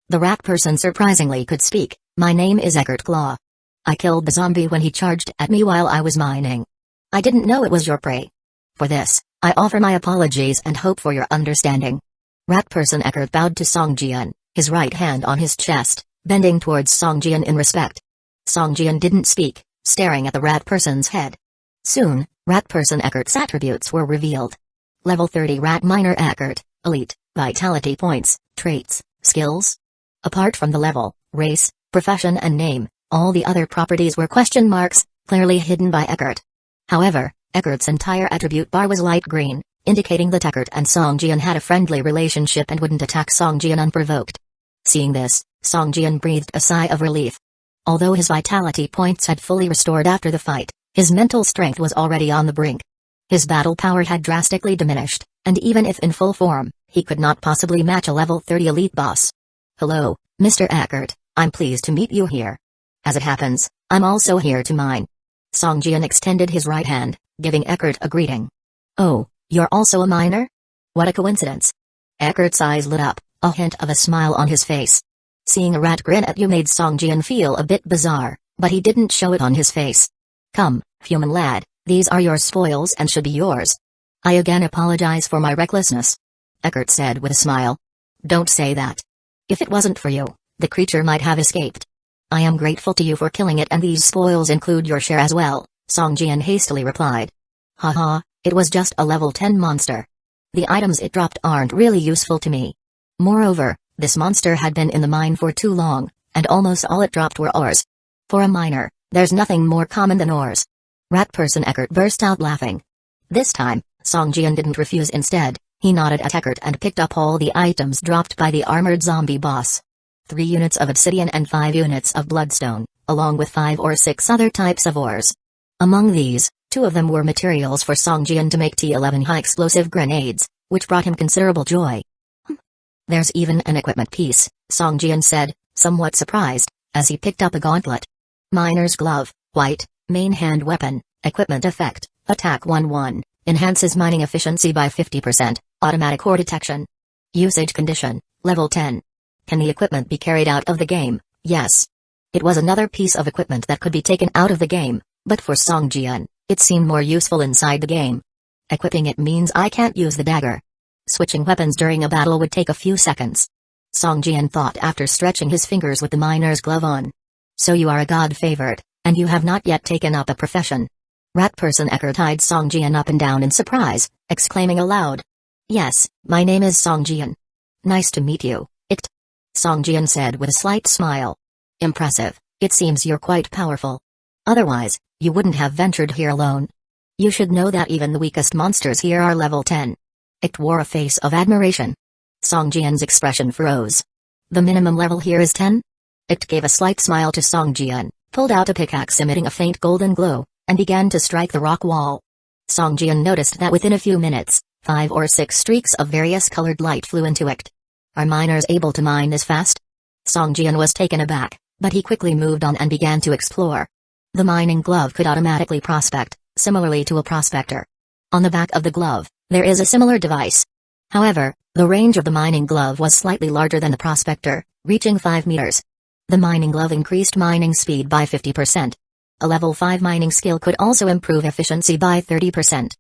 The rat person surprisingly could speak. My name is Eckert Claw. I killed the zombie when he charged at me while I was mining. I didn't know it was your prey. For this, I offer my apologies and hope for your understanding. Rat person Eckert bowed to Songjian, his right hand on his chest, bending towards Songjian in respect. Songjian didn't speak, staring at the rat person's head. Soon, rat person Eckert's attributes were revealed. Level 30 rat miner Eckert, elite, vitality points, traits, skills. Apart from the level, race, profession and name, all the other properties were question marks, clearly hidden by Eckert. However, Eckert's entire attribute bar was light green, indicating that Eckert and Songjian had a friendly relationship and wouldn't attack Songjian unprovoked. Seeing this, Songjian breathed a sigh of relief. Although his vitality points had fully restored after the fight, his mental strength was already on the brink. His battle power had drastically diminished, and even if in full form, he could not possibly match a level 30 elite boss. Hello, Mr. Eckert, I'm pleased to meet you here. As it happens, I'm also here to mine. Songjian extended his right hand, giving Eckert a greeting. Oh, you're also a miner? What a coincidence. Eckert's eyes lit up, a hint of a smile on his face. Seeing a rat grin at you made Songjian feel a bit bizarre, but he didn't show it on his face. Come, human lad, these are your spoils and should be yours. I again apologize for my recklessness. Eckert said with a smile. Don't say that. If it wasn't for you, the creature might have escaped. I am grateful to you for killing it and these spoils include your share as well, Songjian hastily replied. Haha, it was just a level 10 monster. The items it dropped aren't really useful to me. Moreover, this monster had been in the mine for too long, and almost all it dropped were ores. For a miner, there's nothing more common than ores. Rat person Eckert burst out laughing. This time, Songjian didn't refuse. Instead, he nodded at Eckert and picked up all the items dropped by the armored zombie boss. 3 units of obsidian and 5 units of bloodstone, along with 5 or 6 other types of ores. Among these, 2 of them were materials for Songjian to make T11 high-explosive grenades, which brought him considerable joy. There's even an equipment piece, Songjian said, somewhat surprised, as he picked up a gauntlet. Miner's glove, white, main hand weapon, equipment effect, attack 1-1, enhances mining efficiency by 50%, automatic ore detection. Usage condition, level 10. Can the equipment be carried out of the game? Yes. It was another piece of equipment that could be taken out of the game, but for Songjian, it seemed more useful inside the game. Equipping it means I can't use the dagger. Switching weapons during a battle would take a few seconds. Songjian thought after stretching his fingers with the miner's glove on. So you are a god-favored, and you have not yet taken up a profession. Rat person Eckert eyed Songjian up and down in surprise, exclaiming aloud. Yes, my name is Songjian. Nice to meet you, Songjian said with a slight smile. Impressive, it seems you're quite powerful. Otherwise, you wouldn't have ventured here alone. You should know that even the weakest monsters here are level 10. It wore a face of admiration. Songjian's expression froze. The minimum level here is 10? It gave a slight smile to Songjian, pulled out a pickaxe emitting a faint golden glow, and began to strike the rock wall. Songjian noticed that within a few minutes, 5 or 6 streaks of various colored light flew into it. Are miners able to mine this fast? Songjian was taken aback, but he quickly moved on and began to explore. The mining glove could automatically prospect, similarly to a prospector. On the back of the glove, there is a similar device. However, the range of the mining glove was slightly larger than the prospector, reaching 5 meters. The mining glove increased mining speed by 50%. A level 5 mining skill could also improve efficiency by 30%.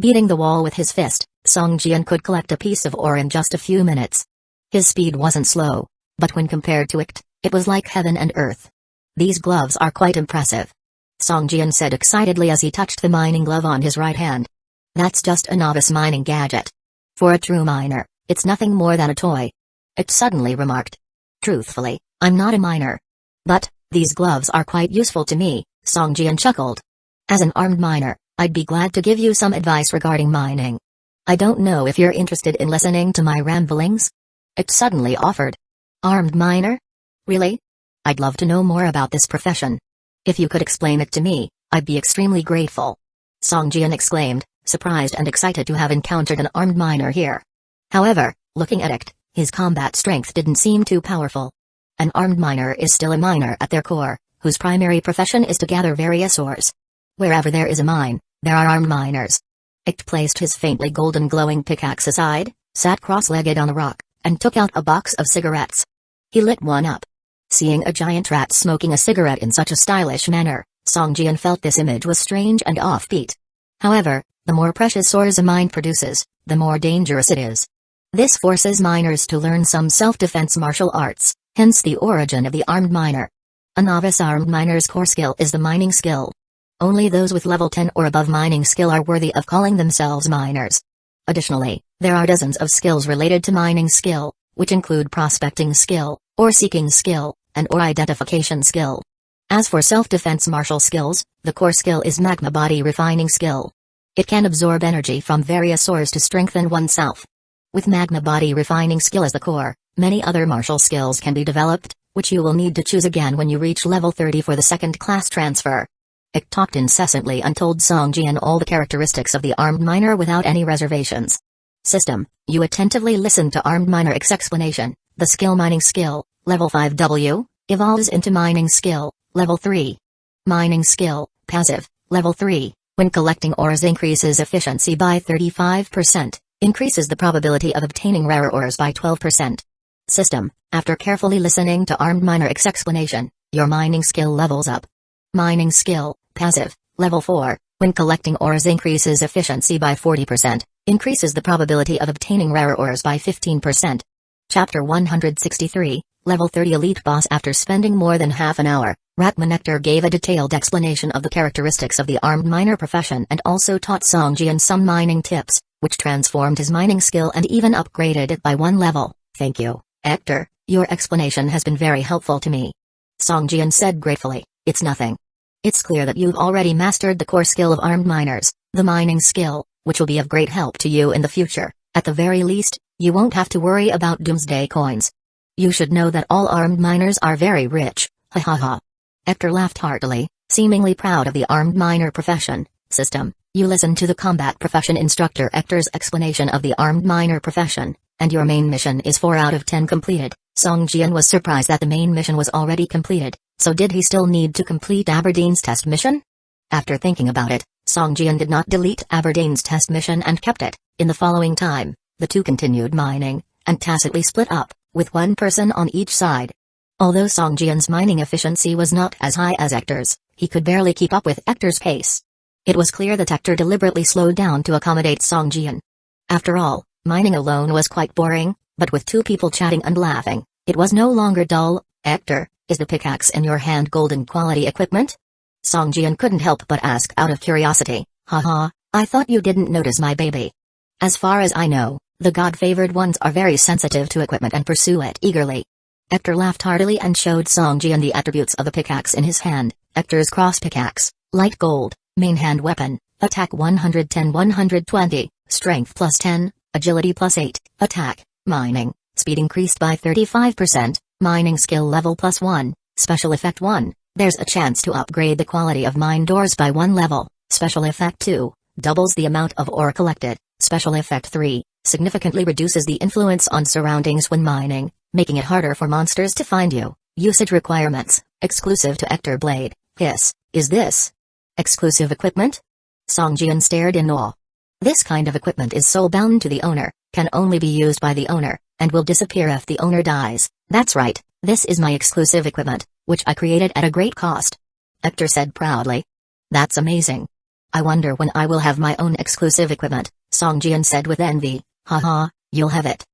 Beating the wall with his fist, Songjian could collect a piece of ore in just a few minutes. His speed wasn't slow, but when compared to it was like heaven and earth. These gloves are quite impressive. Songjian said excitedly as he touched the mining glove on his right hand. That's just a novice mining gadget. For a true miner, it's nothing more than a toy. It suddenly remarked. Truthfully, I'm not a miner. But, these gloves are quite useful to me, Songjian chuckled. As an armed miner, I'd be glad to give you some advice regarding mining. I don't know if you're interested in listening to my ramblings? It suddenly offered. Armed miner? Really? I'd love to know more about this profession. If you could explain it to me, I'd be extremely grateful. Songjian exclaimed, surprised and excited to have encountered an armed miner here. However, looking at it, his combat strength didn't seem too powerful. An armed miner is still a miner at their core, whose primary profession is to gather various ores. Wherever there is a mine, there are armed miners. Icht placed his faintly golden glowing pickaxe aside, sat cross-legged on the rock, and took out a box of cigarettes. He lit one up. Seeing a giant rat smoking a cigarette in such a stylish manner, Song Jian felt this image was strange and offbeat. However, the more precious ores a mine produces, the more dangerous it is. This forces miners to learn some self-defense martial arts, hence the origin of the armed miner. A novice armed miner's core skill is the mining skill. Only those with level 10 or above mining skill are worthy of calling themselves miners. Additionally, there are dozens of skills related to mining skill, which include prospecting skill, ore seeking skill, and ore identification skill. As for self-defense martial skills, the core skill is magma body refining skill. It can absorb energy from various ores to strengthen oneself. With magma body refining skill as the core, many other martial skills can be developed, which you will need to choose again when you reach level 30 for the second class transfer. Ik talked incessantly and told Song Jian all the characteristics of the armed miner without any reservations. System, you attentively listen to armed miner Ik's explanation. The skill mining skill, level 5W, evolves into mining skill, level 3. Mining skill, passive, level 3, when collecting ores increases efficiency by 35%, increases the probability of obtaining rarer ores by 12%. System, after carefully listening to armed miner Ik's explanation, your mining skill levels up. Mining skill, passive, level 4, when collecting ores increases efficiency by 40%, increases the probability of obtaining rarer ores by 15%. Chapter 163, Level 30 Elite Boss. After spending more than half an hour, Ratmanectar gave a detailed explanation of the characteristics of the armed miner profession and also taught Song Jian some mining tips, which transformed his mining skill and even upgraded it by one level. Thank you, Hector, your explanation has been very helpful to me. Song Jian said gratefully, it's nothing. It's clear that you've already mastered the core skill of armed miners, the mining skill, which will be of great help to you in the future. At the very least, you won't have to worry about doomsday coins. You should know that all armed miners are very rich, ha ha ha. Hector laughed heartily, seemingly proud of the armed miner profession. System, you listen to the combat profession instructor Hector's explanation of the armed miner profession, and your main mission is 4 out of 10 completed. Song Jian was surprised that the main mission was already completed, so did he still need to complete Aberdeen's test mission? After thinking about it, Song Jian did not delete Aberdeen's test mission and kept it. In the following time, the two continued mining, and tacitly split up, with one person on each side. Although Song Jian's mining efficiency was not as high as Hector's, he could barely keep up with Hector's pace. It was clear that Hector deliberately slowed down to accommodate Song Jian. After all, mining alone was quite boring, but with two people chatting and laughing, it was no longer dull. Hector, is the pickaxe in your hand golden quality equipment? Song Jian couldn't help but ask out of curiosity. Haha, I thought you didn't notice my baby. As far as I know, the God-favored ones are very sensitive to equipment and pursue it eagerly. Hector laughed heartily and showed Song Jian the attributes of the pickaxe in his hand. Hector's cross pickaxe, light gold, main hand weapon, attack 110-120, strength plus 10, agility plus 8, attack, mining, speed increased by 35%, mining skill level plus 1, special effect 1, there's a chance to upgrade the quality of mine doors by 1 level, special effect 2, doubles the amount of ore collected, special effect 3, significantly reduces the influence on surroundings when mining, making it harder for monsters to find you. Usage requirements, exclusive to Hector Blade. Is this exclusive equipment? Song Jian stared in awe. This kind of equipment is soul-bound to the owner, can only be used by the owner, and will disappear if the owner dies. That's right, this is my exclusive equipment, which I created at a great cost. Hector said proudly. That's amazing. I wonder when I will have my own exclusive equipment, Song Jian said with envy. Haha, you'll have it.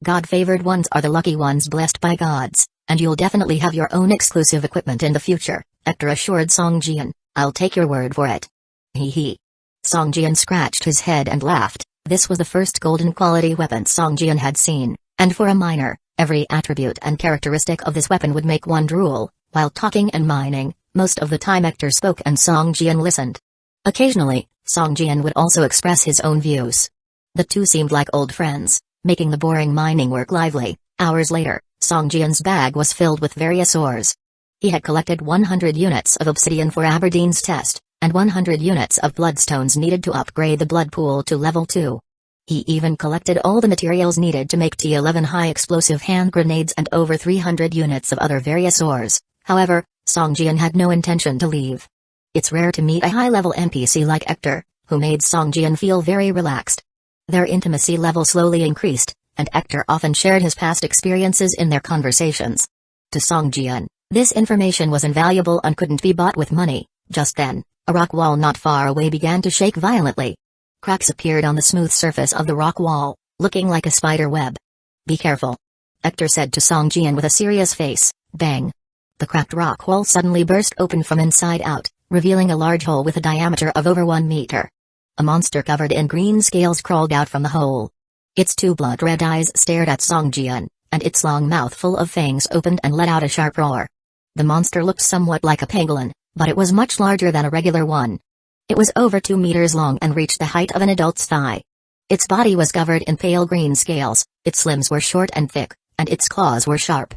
God-favored ones are the lucky ones blessed by gods, and you'll definitely have your own exclusive equipment in the future, Hector assured Song Jian. I'll take your word for it. Hee hee. Song Jian scratched his head and laughed. This was the first golden quality weapon Song Jian had seen, and for a miner, every attribute and characteristic of this weapon would make one drool. While talking and mining, most of the time Hector spoke and Song Jian listened. Occasionally, Song Jian would also express his own views. The two seemed like old friends, making the boring mining work lively. Hours later, Song Jian's bag was filled with various ores. He had collected 100 units of obsidian for Aberdeen's test, and 100 units of bloodstones needed to upgrade the blood pool to level 2. He even collected all the materials needed to make T11 high-explosive hand grenades and over 300 units of other various ores. However, Song Jian had no intention to leave. It's rare to meet a high-level NPC like Hector, who made Song Jian feel very relaxed. Their intimacy level slowly increased, and Hector often shared his past experiences in their conversations. To Song Jian, this information was invaluable and couldn't be bought with money. Just then, a rock wall not far away began to shake violently. Cracks appeared on the smooth surface of the rock wall, looking like a spider web. "Be careful," Hector said to Song Jian with a serious face. Bang! The cracked rock wall suddenly burst open from inside out, revealing a large hole with a diameter of over 1 meter. A monster covered in green scales crawled out from the hole. Its two blood-red eyes stared at Song Jian, and its long mouth full of fangs opened and let out a sharp roar. The monster looked somewhat like a pangolin, but it was much larger than a regular one. It was over 2 meters long and reached the height of an adult's thigh. Its body was covered in pale green scales, its limbs were short and thick, and its claws were sharp.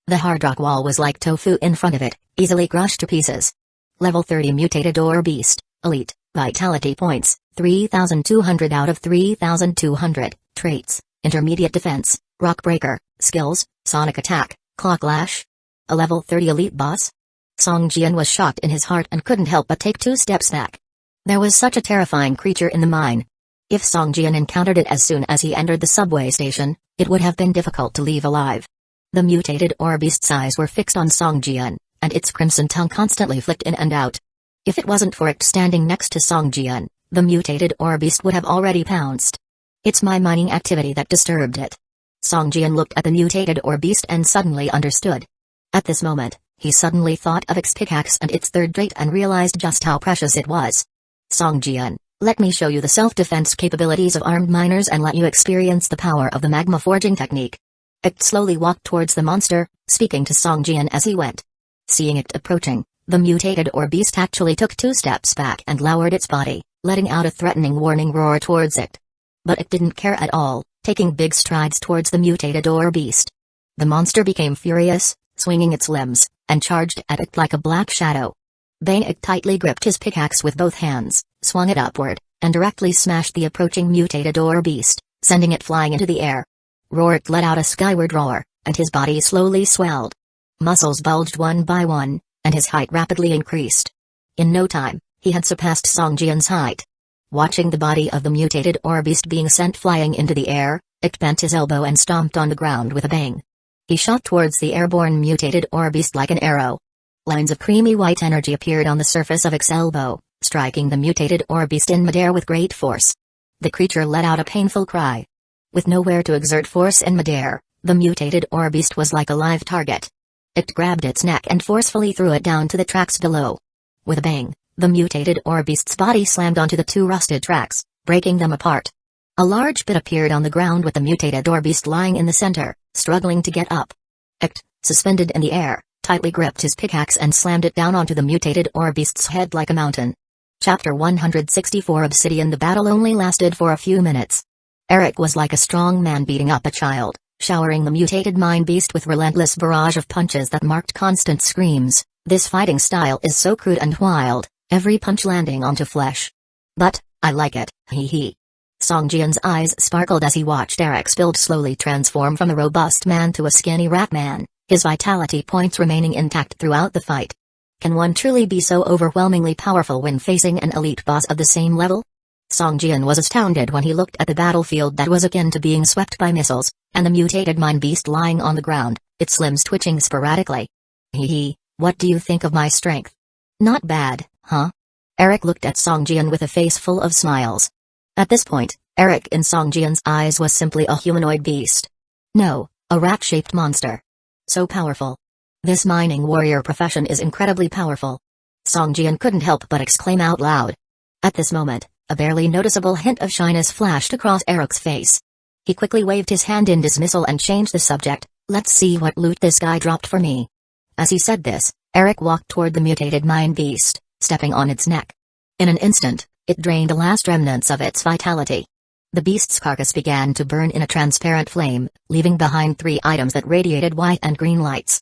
The hard rock wall was like tofu in front of it, easily crushed to pieces. Level 30 Mutated Ore Beast, Elite, Vitality Points, 3,200 out of 3,200, Traits, Intermediate Defense, Rock Breaker, Skills, Sonic Attack, Claw Clash. A level 30 Elite Boss? Song Jian was shocked in his heart and couldn't help but take 2 steps back. There was such a terrifying creature in the mine. If Song Jian encountered it as soon as he entered the subway station, it would have been difficult to leave alive. The mutated ore beast's eyes were fixed on Song Jian, and its crimson tongue constantly flicked in and out. If it wasn't for it standing next to Song Jian, the mutated ore beast would have already pounced. It's my mining activity that disturbed it. Song Jian looked at the mutated ore beast and suddenly understood. At this moment, he suddenly thought of its pickaxe and its third trait and realized just how precious it was. Song Jian, let me show you the self-defense capabilities of armed miners and let you experience the power of the magma forging technique. It slowly walked towards the monster, speaking to Song Jian as he went. Seeing it approaching, the mutated ore beast actually took 2 steps back and lowered its body, letting out a threatening warning roar towards it. But it didn't care at all, taking big strides towards the mutated ore beast. The monster became furious, swinging its limbs, and charged at it like a black shadow. Bang! It tightly gripped his pickaxe with both hands, swung it upward, and directly smashed the approaching mutated ore beast, sending it flying into the air. Rourke let out a skyward roar, and his body slowly swelled. Muscles bulged one by one, and his height rapidly increased. In no time, he had surpassed Song Jian's height. Watching the body of the mutated ore beast being sent flying into the air, it bent his elbow and stomped on the ground with a bang. He shot towards the airborne mutated ore beast like an arrow. Lines of creamy white energy appeared on the surface of its elbow, striking the mutated ore beast in midair with great force. The creature let out a painful cry. With nowhere to exert force in midair, the mutated ore beast was like a live target. It grabbed its neck and forcefully threw it down to the tracks below. With a bang, the mutated ore beast's body slammed onto the 2 rusted tracks, breaking them apart. A large pit appeared on the ground with the mutated ore beast lying in the center, struggling to get up. It, suspended in the air, tightly gripped his pickaxe and slammed it down onto the mutated ore beast's head like a mountain. Chapter 164 Obsidian. The battle only lasted for a few minutes. Eric was like a strong man beating up a child, showering the mutated mine beast with relentless barrage of punches that marked constant screams. This fighting style is so crude and wild, every punch landing onto flesh. But, I like it, hee hee. Song Jian's eyes sparkled as he watched Eric's build slowly transform from a robust man to a skinny rat man, his vitality points remaining intact throughout the fight. Can one truly be so overwhelmingly powerful when facing an elite boss of the same level? Song Jian was astounded when he looked at the battlefield that was akin to being swept by missiles, and the mutated mine beast lying on the ground, its limbs twitching sporadically. Hee hee, what do you think of my strength? Not bad, huh? Eric looked at Song Jian with a face full of smiles. At this point, Eric in Song Jian's eyes was simply a humanoid beast. No, a rat-shaped monster. So powerful. This mining warrior profession is incredibly powerful. Song Jian couldn't help but exclaim out loud. At this moment, a barely noticeable hint of shyness flashed across Eric's face. He quickly waved his hand in dismissal and changed the subject. Let's see what loot this guy dropped for me. As he said this, Eric walked toward the mutated mine beast, stepping on its neck. In an instant, it drained the last remnants of its vitality. The beast's carcass began to burn in a transparent flame, leaving behind 3 items that radiated white and green lights.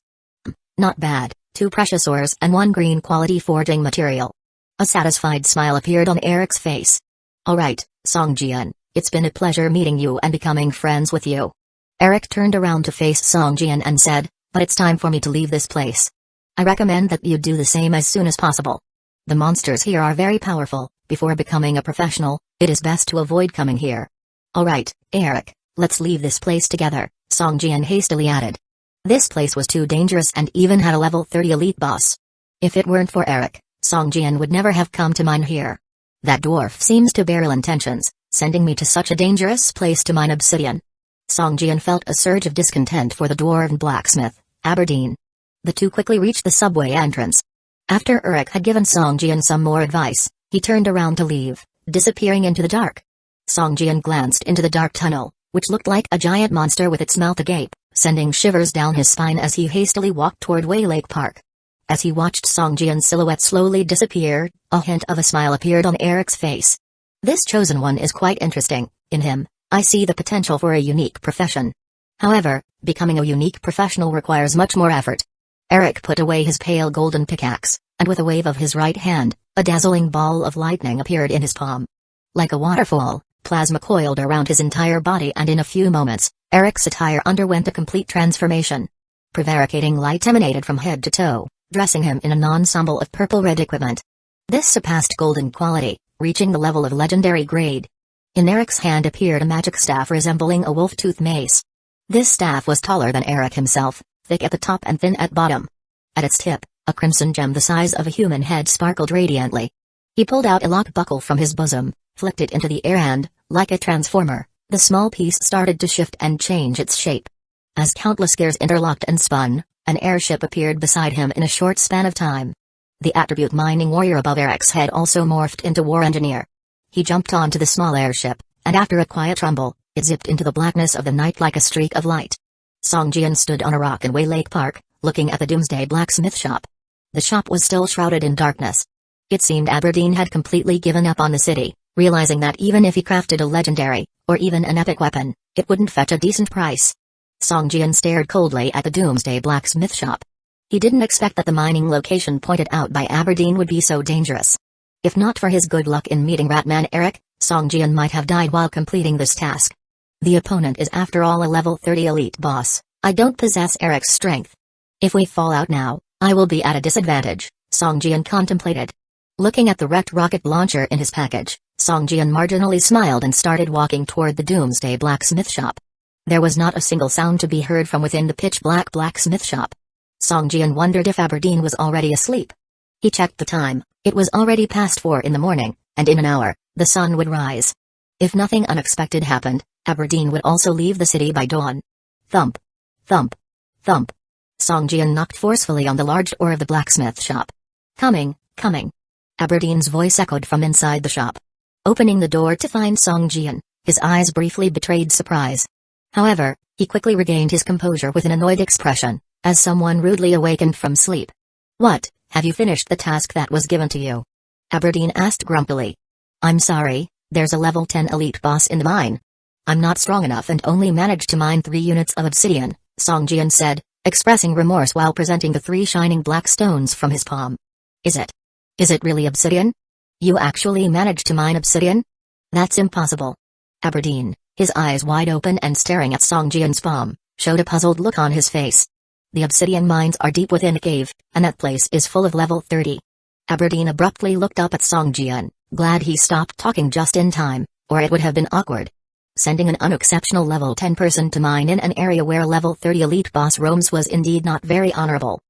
Not bad, 2 precious ores and 1 green quality forging material. A satisfied smile appeared on Eric's face. Alright, Song Jian, it's been a pleasure meeting you and becoming friends with you. Eric turned around to face Song Jian and said, but it's time for me to leave this place. I recommend that you do the same as soon as possible. The monsters here are very powerful. Before becoming a professional, it is best to avoid coming here. Alright, Eric, Let's leave this place together, Song Jian hastily added. This place was too dangerous and even had a level 30 elite boss. If it weren't for Eric, Song Jian would never have come to mine here. That dwarf seems to bear ill intentions, sending me to such a dangerous place to mine obsidian. Song Jian felt a surge of discontent for the dwarven blacksmith, Aberdeen. The two quickly reached the subway entrance. After Eric had given Song Jian some more advice, he turned around to leave, disappearing into the dark. Song Jian glanced into the dark tunnel, which looked like a giant monster with its mouth agape, sending shivers down his spine as he hastily walked toward Waylake Park. As he watched Song Jian's silhouette slowly disappear, a hint of a smile appeared on Eric's face. This chosen one is quite interesting. In him, I see the potential for a unique profession. However, becoming a unique professional requires much more effort. Eric put away his pale golden pickaxe, and with a wave of his right hand, a dazzling ball of lightning appeared in his palm. Like a waterfall, plasma coiled around his entire body, and in a few moments, Eric's attire underwent a complete transformation. Prevaricating light emanated from head to toe, dressing him in an ensemble of purple-red equipment. This surpassed golden quality, reaching the level of legendary grade. In Eric's hand appeared a magic staff resembling a wolf-tooth mace. This staff was taller than Eric himself, thick at the top and thin at bottom. At its tip, a crimson gem the size of a human head sparkled radiantly. He pulled out a lock buckle from his bosom, flicked it into the air and, like a transformer, the small piece started to shift and change its shape. As countless gears interlocked and spun, an airship appeared beside him in a short span of time. The attribute mining warrior above Eric's head also morphed into war engineer. He jumped onto the small airship, and after a quiet rumble, it zipped into the blackness of the night like a streak of light. Song Jian stood on a rock in Waylake Park, looking at the Doomsday Blacksmith shop. The shop was still shrouded in darkness. It seemed Aberdeen had completely given up on the city, realizing that even if he crafted a legendary, or even an epic weapon, it wouldn't fetch a decent price. Song Jian stared coldly at the Doomsday Blacksmith shop. He didn't expect that the mining location pointed out by Aberdeen would be so dangerous. If not for his good luck in meeting Ratman Eric, Song Jian might have died while completing this task. The opponent is after all a level 30 elite boss. I don't possess Eric's strength. If we fall out now, I will be at a disadvantage, Song Jian contemplated. Looking at the wrecked rocket launcher in his package, Song Jian marginally smiled and started walking toward the Doomsday Blacksmith shop. There was not a single sound to be heard from within the pitch-black blacksmith shop. Song Jian wondered if Aberdeen was already asleep. He checked the time. It was already past 4 in the morning, and in an hour, the sun would rise. If nothing unexpected happened, Aberdeen would also leave the city by dawn. Thump. Thump. Thump. Song Jian knocked forcefully on the large door of the blacksmith shop. Coming, coming. Aberdeen's voice echoed from inside the shop. Opening the door to find Song Jian, his eyes briefly betrayed surprise. However, he quickly regained his composure with an annoyed expression, as someone rudely awakened from sleep. What, have you finished the task that was given to you? Aberdeen asked grumpily. I'm sorry, there's a level 10 elite boss in the mine. I'm not strong enough and only managed to mine 3 units of obsidian, Song Jian said, expressing remorse while presenting the 3 shining black stones from his palm. Is it really obsidian? You actually managed to mine obsidian? That's impossible. Aberdeen, his eyes wide open and staring at Song Jian's palm, showed a puzzled look on his face. The obsidian mines are deep within a cave, and that place is full of level 30. Aberdeen abruptly looked up at Song Jian, glad he stopped talking just in time, or it would have been awkward. Sending an unexceptional level 10 person to mine in an area where level 30 elite boss roams was indeed not very honorable.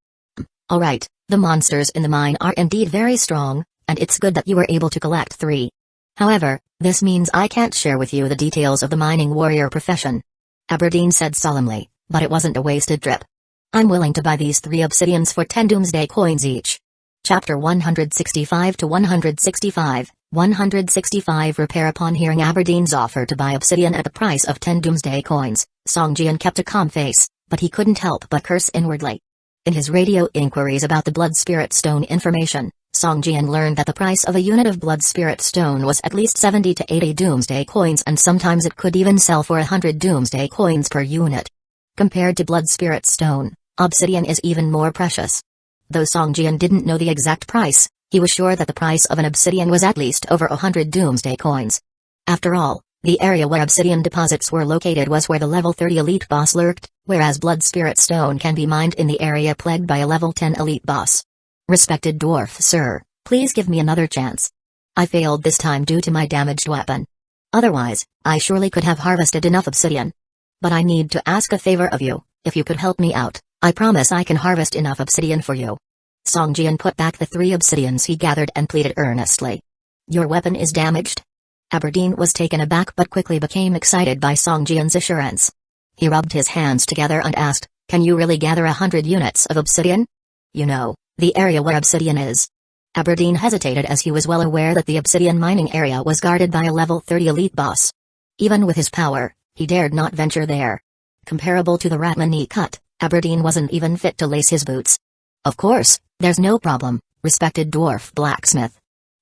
Alright, the monsters in the mine are indeed very strong, and it's good that you were able to collect 3. However, this means I can't share with you the details of the mining warrior profession. Aberdeen said solemnly, but it wasn't a wasted trip. I'm willing to buy these 3 obsidians for 10 doomsday coins each. Chapter 165 to 165, 165 Repair. Upon hearing Aberdeen's offer to buy obsidian at the price of 10 doomsday coins, Song Jian kept a calm face, but he couldn't help but curse inwardly. In his radio inquiries about the Blood Spirit Stone information, Song Jian learned that the price of a unit of Blood Spirit Stone was at least 70 to 80 doomsday coins, and sometimes it could even sell for 100 doomsday coins per unit. Compared to Blood Spirit Stone, obsidian is even more precious. Though Song Jian didn't know the exact price, he was sure that the price of an obsidian was at least over 100 doomsday coins. After all, the area where obsidian deposits were located was where the level 30 elite boss lurked, whereas Blood Spirit Stone can be mined in the area plagued by a level 10 elite boss. Respected dwarf sir, please give me another chance. I failed this time due to my damaged weapon. Otherwise, I surely could have harvested enough obsidian. But I need to ask a favor of you. If you could help me out, I promise I can harvest enough obsidian for you." Song Jian put back the 3 obsidians he gathered and pleaded earnestly. "Your weapon is damaged?" Aberdeen was taken aback but quickly became excited by Song Jian's assurance. He rubbed his hands together and asked, "Can you really gather 100 units of obsidian? You know, the area where obsidian is." Aberdeen hesitated as he was well aware that the obsidian mining area was guarded by a level 30 elite boss. Even with his power, he dared not venture there. Comparable to the Ratmani cut, Aberdeen wasn't even fit to lace his boots. "Of course, there's no problem, respected dwarf blacksmith.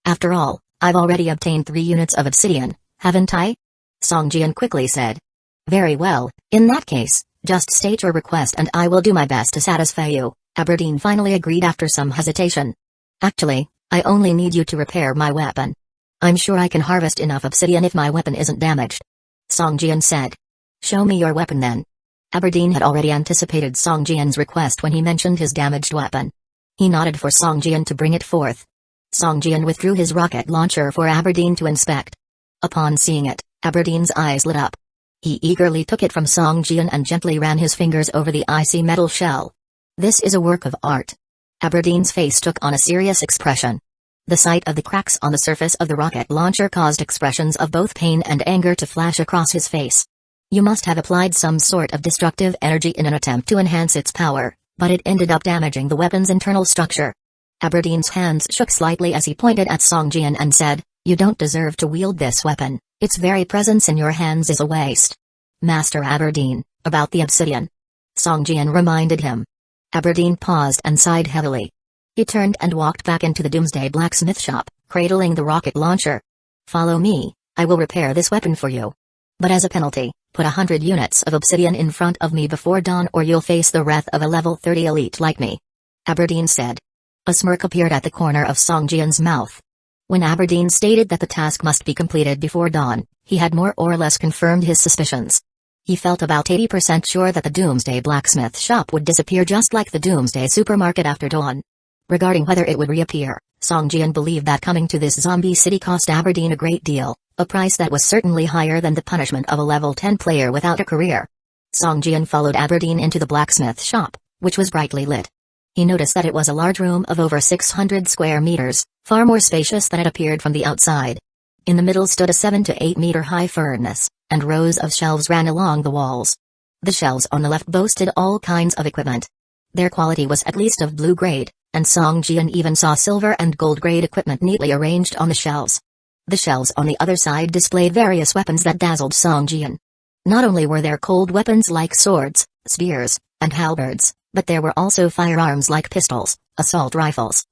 After all, I've already obtained 3 units of obsidian, haven't I?" Song Jian quickly said. "Very well, in that case, just state your request and I will do my best to satisfy you," Aberdeen finally agreed after some hesitation. "Actually, I only need you to repair my weapon. I'm sure I can harvest enough obsidian if my weapon isn't damaged," Song Jian said. "Show me your weapon then." Aberdeen had already anticipated Song Jian's request when he mentioned his damaged weapon. He nodded for Song Jian to bring it forth. Song Jian withdrew his rocket launcher for Aberdeen to inspect. Upon seeing it, Aberdeen's eyes lit up. He eagerly took it from Song Jian and gently ran his fingers over the icy metal shell. "This is a work of art." Aberdeen's face took on a serious expression. The sight of the cracks on the surface of the rocket launcher caused expressions of both pain and anger to flash across his face. "You must have applied some sort of destructive energy in an attempt to enhance its power, but it ended up damaging the weapon's internal structure." Aberdeen's hands shook slightly as he pointed at Song Jian and said, "You don't deserve to wield this weapon, its very presence in your hands is a waste." "Master Aberdeen, about the obsidian," Song Jian reminded him. Aberdeen paused and sighed heavily. He turned and walked back into the Doomsday blacksmith shop, cradling the rocket launcher. "Follow me, I will repair this weapon for you. But as a penalty, put 100 units of obsidian in front of me before dawn or you'll face the wrath of a level 30 elite like me," Aberdeen said. A smirk appeared at the corner of Song Jian's mouth. When Aberdeen stated that the task must be completed before dawn, he had more or less confirmed his suspicions. He felt about 80% sure that the Doomsday blacksmith shop would disappear just like the Doomsday supermarket after dawn. Regarding whether it would reappear, Song Jian believed that coming to this zombie city cost Aberdeen a great deal, a price that was certainly higher than the punishment of a level 10 player without a career. Song Jian followed Aberdeen into the blacksmith shop, which was brightly lit. He noticed that it was a large room of over 600 square meters, far more spacious than it appeared from the outside. In the middle stood a 7 to 8 meter high furnace, and rows of shelves ran along the walls. The shelves on the left boasted all kinds of equipment. Their quality was at least of blue grade, and Song Jian even saw silver and gold grade equipment neatly arranged on the shelves. The shelves on the other side displayed various weapons that dazzled Song Jian. Not only were there cold weapons like swords, spears, and halberds, but there were also firearms like pistols, assault rifles,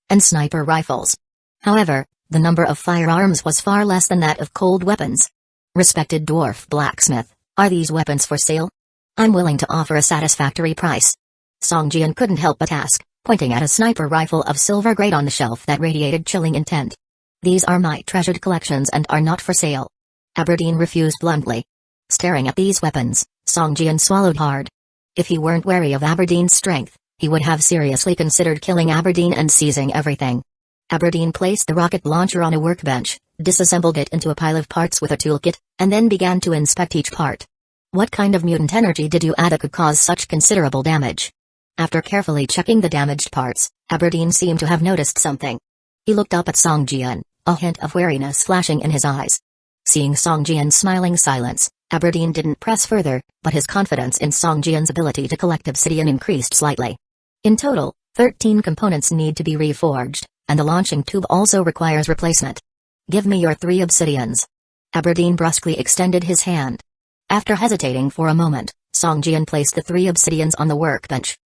and sniper rifles. However, the number of firearms was far less than that of cold weapons. "Respected dwarf blacksmith, are these weapons for sale? I'm willing to offer a satisfactory price," Song Jian couldn't help but ask, pointing at a sniper rifle of silver grade on the shelf that radiated chilling intent. "These are my treasured collections and are not for sale," Aberdeen refused bluntly. Staring at these weapons, Song Jian swallowed hard. If he weren't wary of Aberdeen's strength, he would have seriously considered killing Aberdeen and seizing everything. Aberdeen placed the rocket launcher on a workbench, disassembled it into a pile of parts with a toolkit, and then began to inspect each part. "What kind of mutant energy did you add that could cause such considerable damage?" After carefully checking the damaged parts, Aberdeen seemed to have noticed something. He looked up at Song Jian, a hint of wariness flashing in his eyes. Seeing Song Jian's smiling silence, Aberdeen didn't press further, but his confidence in Song Jian's ability to collect obsidian increased slightly. In total, 13 components need to be reforged, and the launching tube also requires replacement. "Give me your 3 obsidians." Aberdeen brusquely extended his hand. After hesitating for a moment, Song Jian placed the 3 obsidians on the workbench.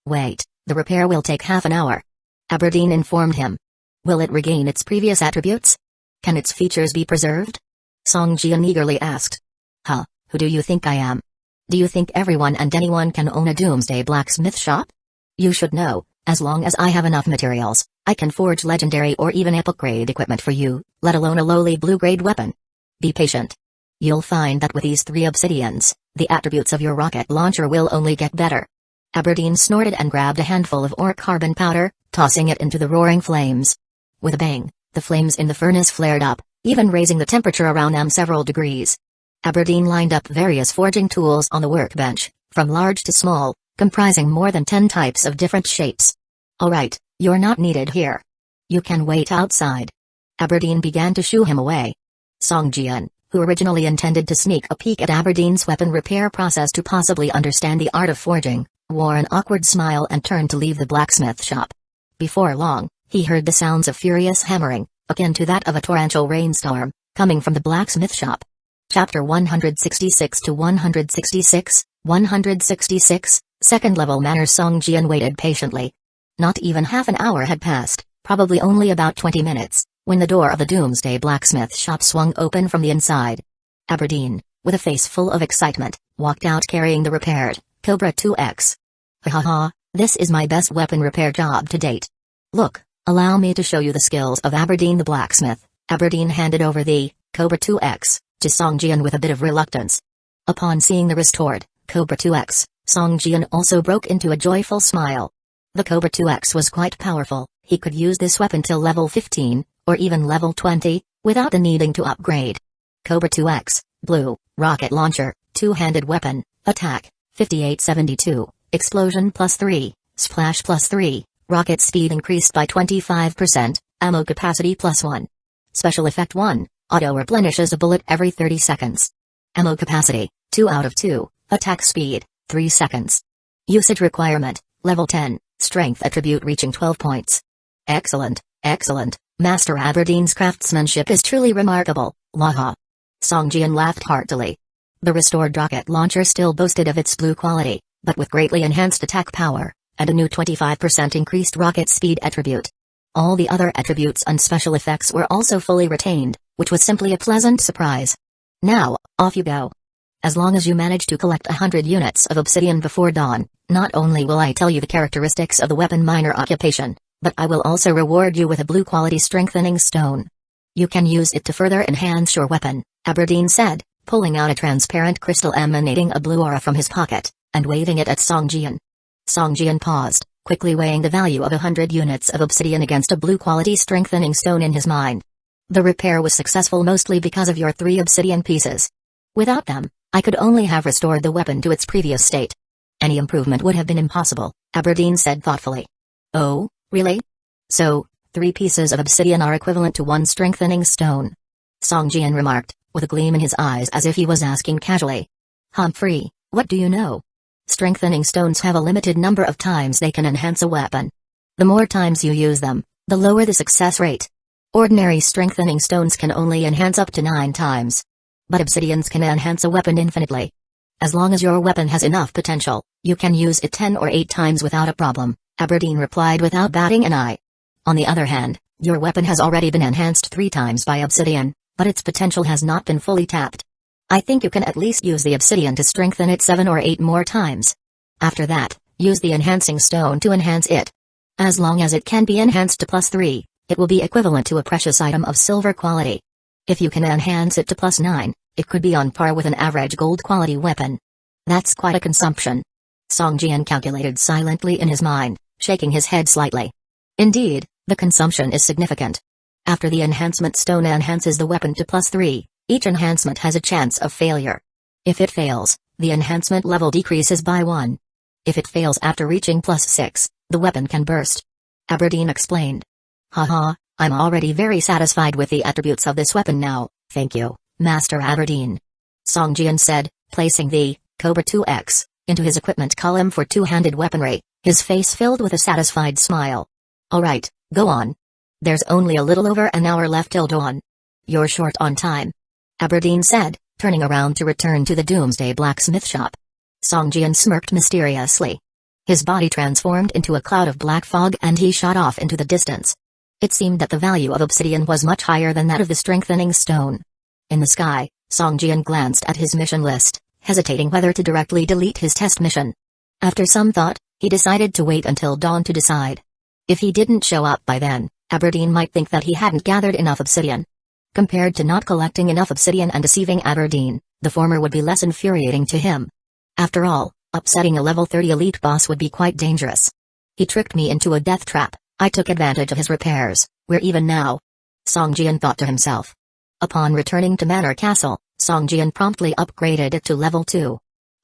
"Wait, the repair will take half an hour," Aberdeen informed him. "Will it regain its previous attributes? Can its features be preserved?" Song Jian eagerly asked. "Huh, who do you think I am? Do you think everyone and anyone can own a Doomsday blacksmith shop? You should know, as long as I have enough materials, I can forge legendary or even epic grade equipment for you, let alone a lowly blue grade weapon. Be patient. You'll find that with these 3 obsidians, the attributes of your rocket launcher will only get better." Aberdeen snorted and grabbed a handful of ore carbon powder, tossing it into the roaring flames. With a bang, the flames in the furnace flared up, even raising the temperature around them several degrees. Aberdeen lined up various forging tools on the workbench, from large to small, comprising more than 10 types of different shapes. Alright, you're not needed here. You can wait outside. Aberdeen began to shoo him away. Song Jian, who originally intended to sneak a peek at Aberdeen's weapon repair process to possibly understand the art of forging, wore an awkward smile and turned to leave the blacksmith shop. Before long, he heard the sounds of furious hammering, akin to that of a torrential rainstorm, coming from the blacksmith shop. Chapter 166 to 166, 166, second level manner. Song Jian waited patiently. Not even half an hour had passed, probably only about 20 minutes, when the door of the Doomsday Blacksmith shop swung open from the inside. Aberdeen, with a face full of excitement, walked out carrying the repaired Cobra 2X. Ha, this is my best weapon repair job to date. Look, allow me to show you the skills of Aberdeen the blacksmith. Aberdeen handed over the Cobra 2X to Song Jian with a bit of reluctance. Upon seeing the restored Cobra 2X, Song Jian also broke into a joyful smile. The Cobra 2X was quite powerful. He could use this weapon till level 15, or even level 20, without the needing to upgrade. Cobra 2X, Blue, Rocket Launcher, Two-Handed Weapon, Attack, 5872, Explosion +3, Splash +3, Rocket Speed increased by 25%, Ammo Capacity +1. Special Effect 1, Auto replenishes a bullet every 30 seconds. Ammo Capacity, 2 out of 2, Attack Speed, 3 seconds. Usage Requirement, Level 10, Strength Attribute reaching 12 points. Excellent, excellent, Master Aberdeen's craftsmanship is truly remarkable, waha. Song Jian laughed heartily. The restored rocket launcher still boasted of its blue quality, but with greatly enhanced attack power, and a new 25% increased rocket speed attribute. All the other attributes and special effects were also fully retained, which was simply a pleasant surprise. Now, off you go. As long as you manage to collect 100 units of obsidian before dawn, not only will I tell you the characteristics of the weapon miner occupation, but I will also reward you with a blue quality strengthening stone. You can use it to further enhance your weapon, Aberdeen said, pulling out a transparent crystal emanating a blue aura from his pocket, and waving it at Song Jian. Song Jian paused, quickly weighing the value of 100 units of obsidian against a blue quality strengthening stone in his mind. The repair was successful mostly because of your 3 obsidian pieces. Without them, I could only have restored the weapon to its previous state. Any improvement would have been impossible, Aberdeen said thoughtfully. Oh, really? So, 3 pieces of obsidian are equivalent to 1 strengthening stone. Song Jian remarked, with a gleam in his eyes as if he was asking casually. Humphrey, what do you know? Strengthening stones have a limited number of times they can enhance a weapon. The more times you use them, the lower the success rate. Ordinary strengthening stones can only enhance up to 9 times. But obsidians can enhance a weapon infinitely. As long as your weapon has enough potential, you can use it 10 or 8 times without a problem, Aberdeen replied without batting an eye. On the other hand, your weapon has already been enhanced 3 times by obsidian, but its potential has not been fully tapped. I think you can at least use the obsidian to strengthen it 7 or 8 more times. After that, use the enhancing stone to enhance it. As long as it can be enhanced to +3, it will be equivalent to a precious item of silver quality. If you can enhance it to +9, it could be on par with an average gold quality weapon. That's quite a consumption. Song Jian calculated silently in his mind, shaking his head slightly. Indeed, the consumption is significant. After the enhancement stone enhances the weapon to +3, each enhancement has a chance of failure. If it fails, the enhancement level decreases by 1. If it fails after reaching +6, the weapon can burst. Aberdeen explained. Haha, I'm already very satisfied with the attributes of this weapon now, thank you, Master Aberdeen. Song Jian said, placing the Cobra 2X into his equipment column for two-handed weaponry, his face filled with a satisfied smile. Alright, go on. There's only a little over an hour left till dawn. You're short on time, Aberdeen said, turning around to return to the Doomsday Blacksmith shop. Song Jian smirked mysteriously. His body transformed into a cloud of black fog and he shot off into the distance. It seemed that the value of obsidian was much higher than that of the strengthening stone. In the sky, Song Jian glanced at his mission list, hesitating whether to directly delete his test mission. After some thought, he decided to wait until dawn to decide. If he didn't show up by then, Aberdeen might think that he hadn't gathered enough obsidian. Compared to not collecting enough obsidian and deceiving Aberdeen, the former would be less infuriating to him. After all, upsetting a level 30 elite boss would be quite dangerous. He tricked me into a death trap, I took advantage of his repairs, we're even now. Song Jian thought to himself. Upon returning to Manor Castle, Song Jian promptly upgraded it to level 2.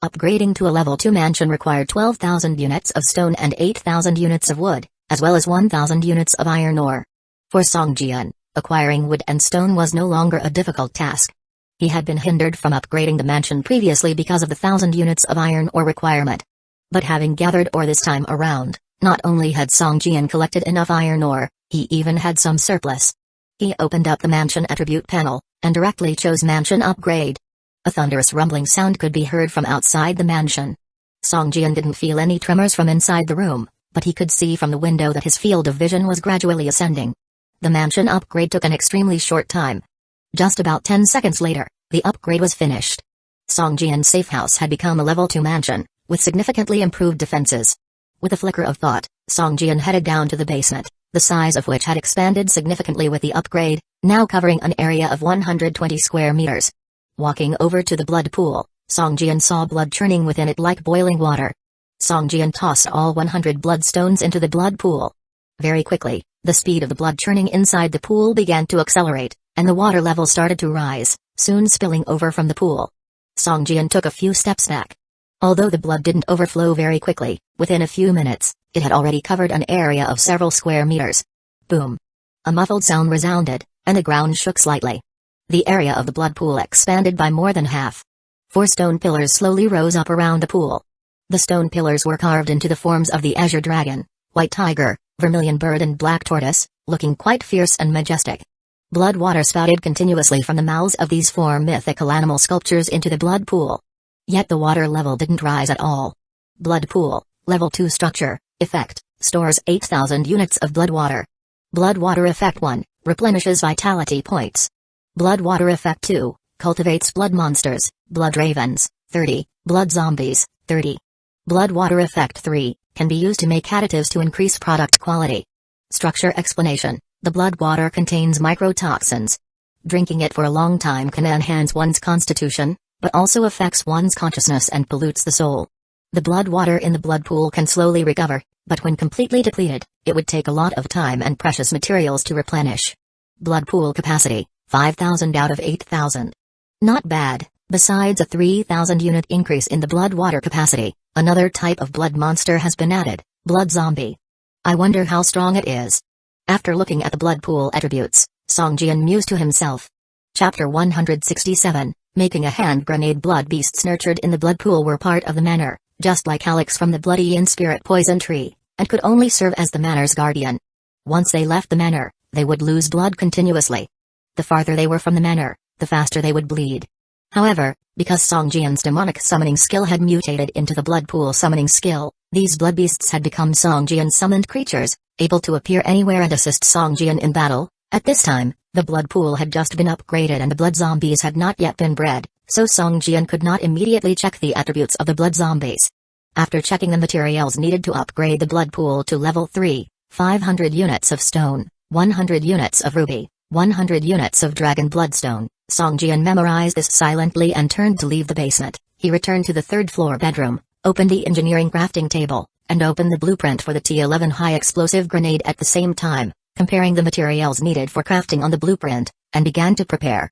Upgrading to a level 2 mansion required 12,000 units of stone and 8,000 units of wood, as well as 1,000 units of iron ore. For Song Jian, acquiring wood and stone was no longer a difficult task. He had been hindered from upgrading the mansion previously because of the 1,000 units of iron ore requirement. But having gathered ore this time around, not only had Song Jian collected enough iron ore, he even had some surplus. He opened up the mansion attribute panel, and directly chose mansion upgrade. A thunderous rumbling sound could be heard from outside the mansion. Song Jian didn't feel any tremors from inside the room, but he could see from the window that his field of vision was gradually ascending. The mansion upgrade took an extremely short time. Just about 10 seconds later, the upgrade was finished. Song Jian's safe house had become a level 2 mansion, with significantly improved defenses. With a flicker of thought, Song Jian headed down to the basement, the size of which had expanded significantly with the upgrade, now covering an area of 120 square meters. Walking over to the blood pool, Song Jian saw blood churning within it like boiling water. Song Jian tossed all 100 bloodstones into the blood pool. Very quickly, the speed of the blood churning inside the pool began to accelerate, and the water level started to rise, soon spilling over from the pool. Song Jian took a few steps back. Although the blood didn't overflow very quickly, within a few minutes, it had already covered an area of several square meters. Boom! A muffled sound resounded, and the ground shook slightly. The area of the blood pool expanded by more than half. 4 stone pillars slowly rose up around the pool. The stone pillars were carved into the forms of the azure dragon, white tiger, vermilion bird and black tortoise, looking quite fierce and majestic. Blood water spouted continuously from the mouths of these 4 mythical animal sculptures into the blood pool. Yet the water level didn't rise at all. Blood pool, level 2 structure, effect, stores 8,000 units of blood water. Blood water effect 1, replenishes vitality points. Blood water effect 2, cultivates blood monsters, blood ravens, 30, blood zombies, 30. Blood water effect 3, can be used to make additives to increase product quality. Structure explanation, the blood water contains microtoxins. Drinking it for a long time can enhance one's constitution, but also affects one's consciousness and pollutes the soul. The blood water in the blood pool can slowly recover, but when completely depleted, it would take a lot of time and precious materials to replenish. Blood pool capacity, 5,000 out of 8,000. Not bad. Besides a 3,000 unit increase in the blood water capacity, another type of blood monster has been added, blood zombie. I wonder how strong it is. After looking at the blood pool attributes, Song Jian mused to himself. Chapter 167, Making a hand grenade. Blood beasts nurtured in the blood pool were part of the manor, just like Alex from the bloody in-spirit poison tree, and could only serve as the manor's guardian. Once they left the manor, they would lose blood continuously. The farther they were from the manor, the faster they would bleed. However, because Song Jian's demonic summoning skill had mutated into the blood pool summoning skill, these blood beasts had become Song Jian summoned creatures, able to appear anywhere and assist Song Jian in battle. At this time, the blood pool had just been upgraded and the blood zombies had not yet been bred, so Song Jian could not immediately check the attributes of the blood zombies. After checking the materials needed to upgrade the blood pool to level 3, 500 units of stone, 100 units of ruby, 100 units of dragon bloodstone, Song Jian memorized this silently and turned to leave the basement. He returned to the 3rd floor bedroom, opened the engineering crafting table, and opened the blueprint for the T11 high explosive grenade at the same time, comparing the materials needed for crafting on the blueprint, and began to prepare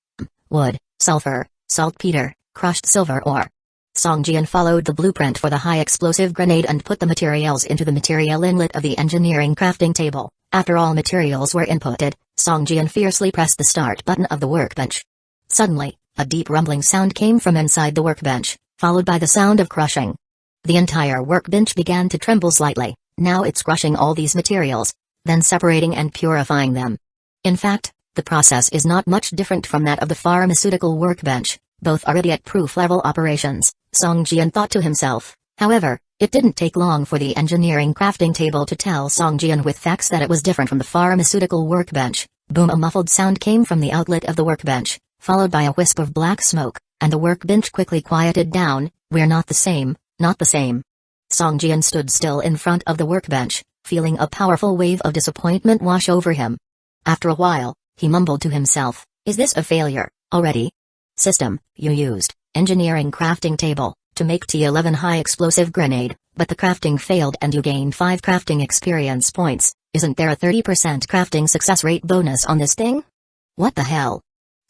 wood, sulfur, saltpeter, crushed silver ore. Song Jian followed the blueprint for the high explosive grenade and put the materials into the material inlet of the engineering crafting table. After all materials were inputted, Song Jian fiercely pressed the start button of the workbench. Suddenly, a deep rumbling sound came from inside the workbench, followed by the sound of crushing. The entire workbench began to tremble slightly. Now it's crushing all these materials, then separating and purifying them. In fact, the process is not much different from that of the pharmaceutical workbench, both already at proof-level operations, Song Jian thought to himself. However, it didn't take long for the engineering crafting table to tell Song Jian with facts that it was different from the pharmaceutical workbench. Boom! A muffled sound came from the outlet of the workbench, followed by a wisp of black smoke, and the workbench quickly quieted down. We're not the same, not the same. Song Jian stood still in front of the workbench, feeling a powerful wave of disappointment wash over him. After a while, he mumbled to himself, is this a failure, already? System, you used engineering crafting table to make T11 high explosive grenade, but the crafting failed and you gained 5 crafting experience points. Isn't there a 30% crafting success rate bonus on this thing? What the hell?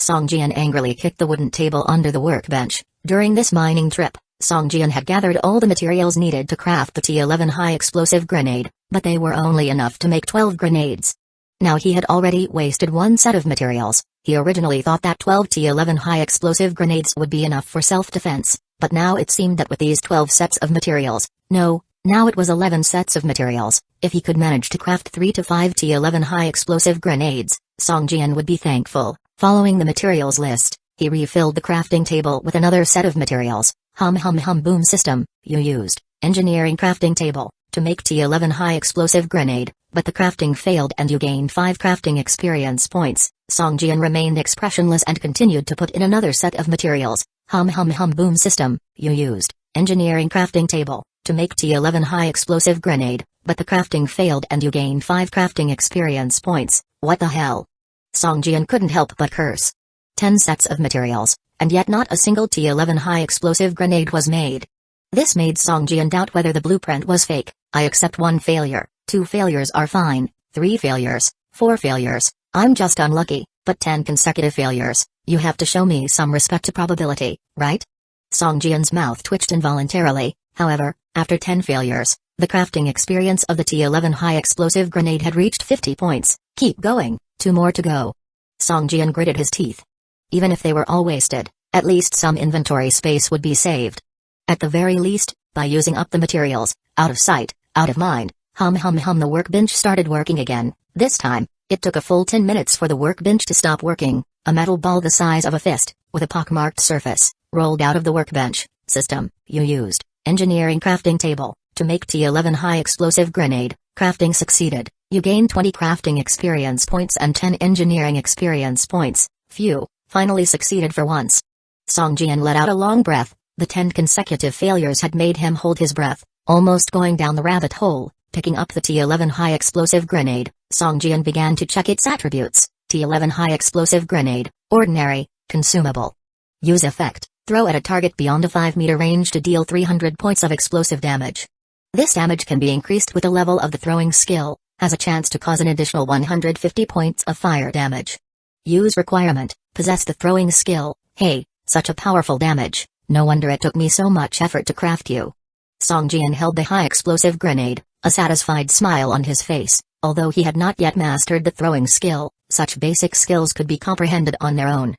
Song Jian angrily kicked the wooden table under the workbench. During this mining trip, Song Jian had gathered all the materials needed to craft the T11 high-explosive grenade, but they were only enough to make 12 grenades. Now he had already wasted one set of materials. He originally thought that 12 T11 high-explosive grenades would be enough for self-defense, but now it seemed that with these 12 sets of materials, no, now it was 11 sets of materials. If he could manage to craft 3 to 5 T11 high-explosive grenades, Song Jian would be thankful. Following the materials list, he refilled the crafting table with another set of materials. Boom system, you used engineering crafting table to make T11 high-explosive grenade, but the crafting failed and you gained 5 crafting experience points. Song Jian remained expressionless and continued to put in another set of materials. Boom system, you used engineering crafting table to make T11 high-explosive grenade, but the crafting failed and you gained 5 crafting experience points. What the hell? Song Jian couldn't help but curse. 10 sets of materials, and yet not a single T11 high-explosive grenade was made. This made Song Jian doubt whether the blueprint was fake. I accept 1 failure, 2 failures are fine, 3 failures, 4 failures, I'm just unlucky, but 10 consecutive failures, you have to show me some respect to probability, right? Song Jian's mouth twitched involuntarily. However, after 10 failures, the crafting experience of the T11 high-explosive grenade had reached 50 points. Keep going, 2 more to go. Song Jian gritted his teeth. Even if they were all wasted, at least some inventory space would be saved. At the very least, by using up the materials, out of sight, out of mind. The workbench started working again. This time, it took a full 10 minutes for the workbench to stop working. A metal ball the size of a fist, with a pockmarked surface, rolled out of the workbench. System, you used engineering crafting table to make T11 high-explosive grenade. Crafting succeeded. You gained 20 crafting experience points and 10 engineering experience points. Phew, finally succeeded for once. Song Jian let out a long breath. The 10 consecutive failures had made him hold his breath, almost going down the rabbit hole. Picking up the T11 high-explosive grenade, Song Jian began to check its attributes. T11 high-explosive grenade, ordinary, consumable. Use effect, throw at a target beyond a 5-meter range to deal 300 points of explosive damage. This damage can be increased with the level of the throwing skill, has a chance to cause an additional 150 points of fire damage. Use requirement, possess the throwing skill. Hey, such a powerful damage, no wonder it took me so much effort to craft you. Song Jian held the high-explosive grenade, a satisfied smile on his face. Although he had not yet mastered the throwing skill, such basic skills could be comprehended on their own.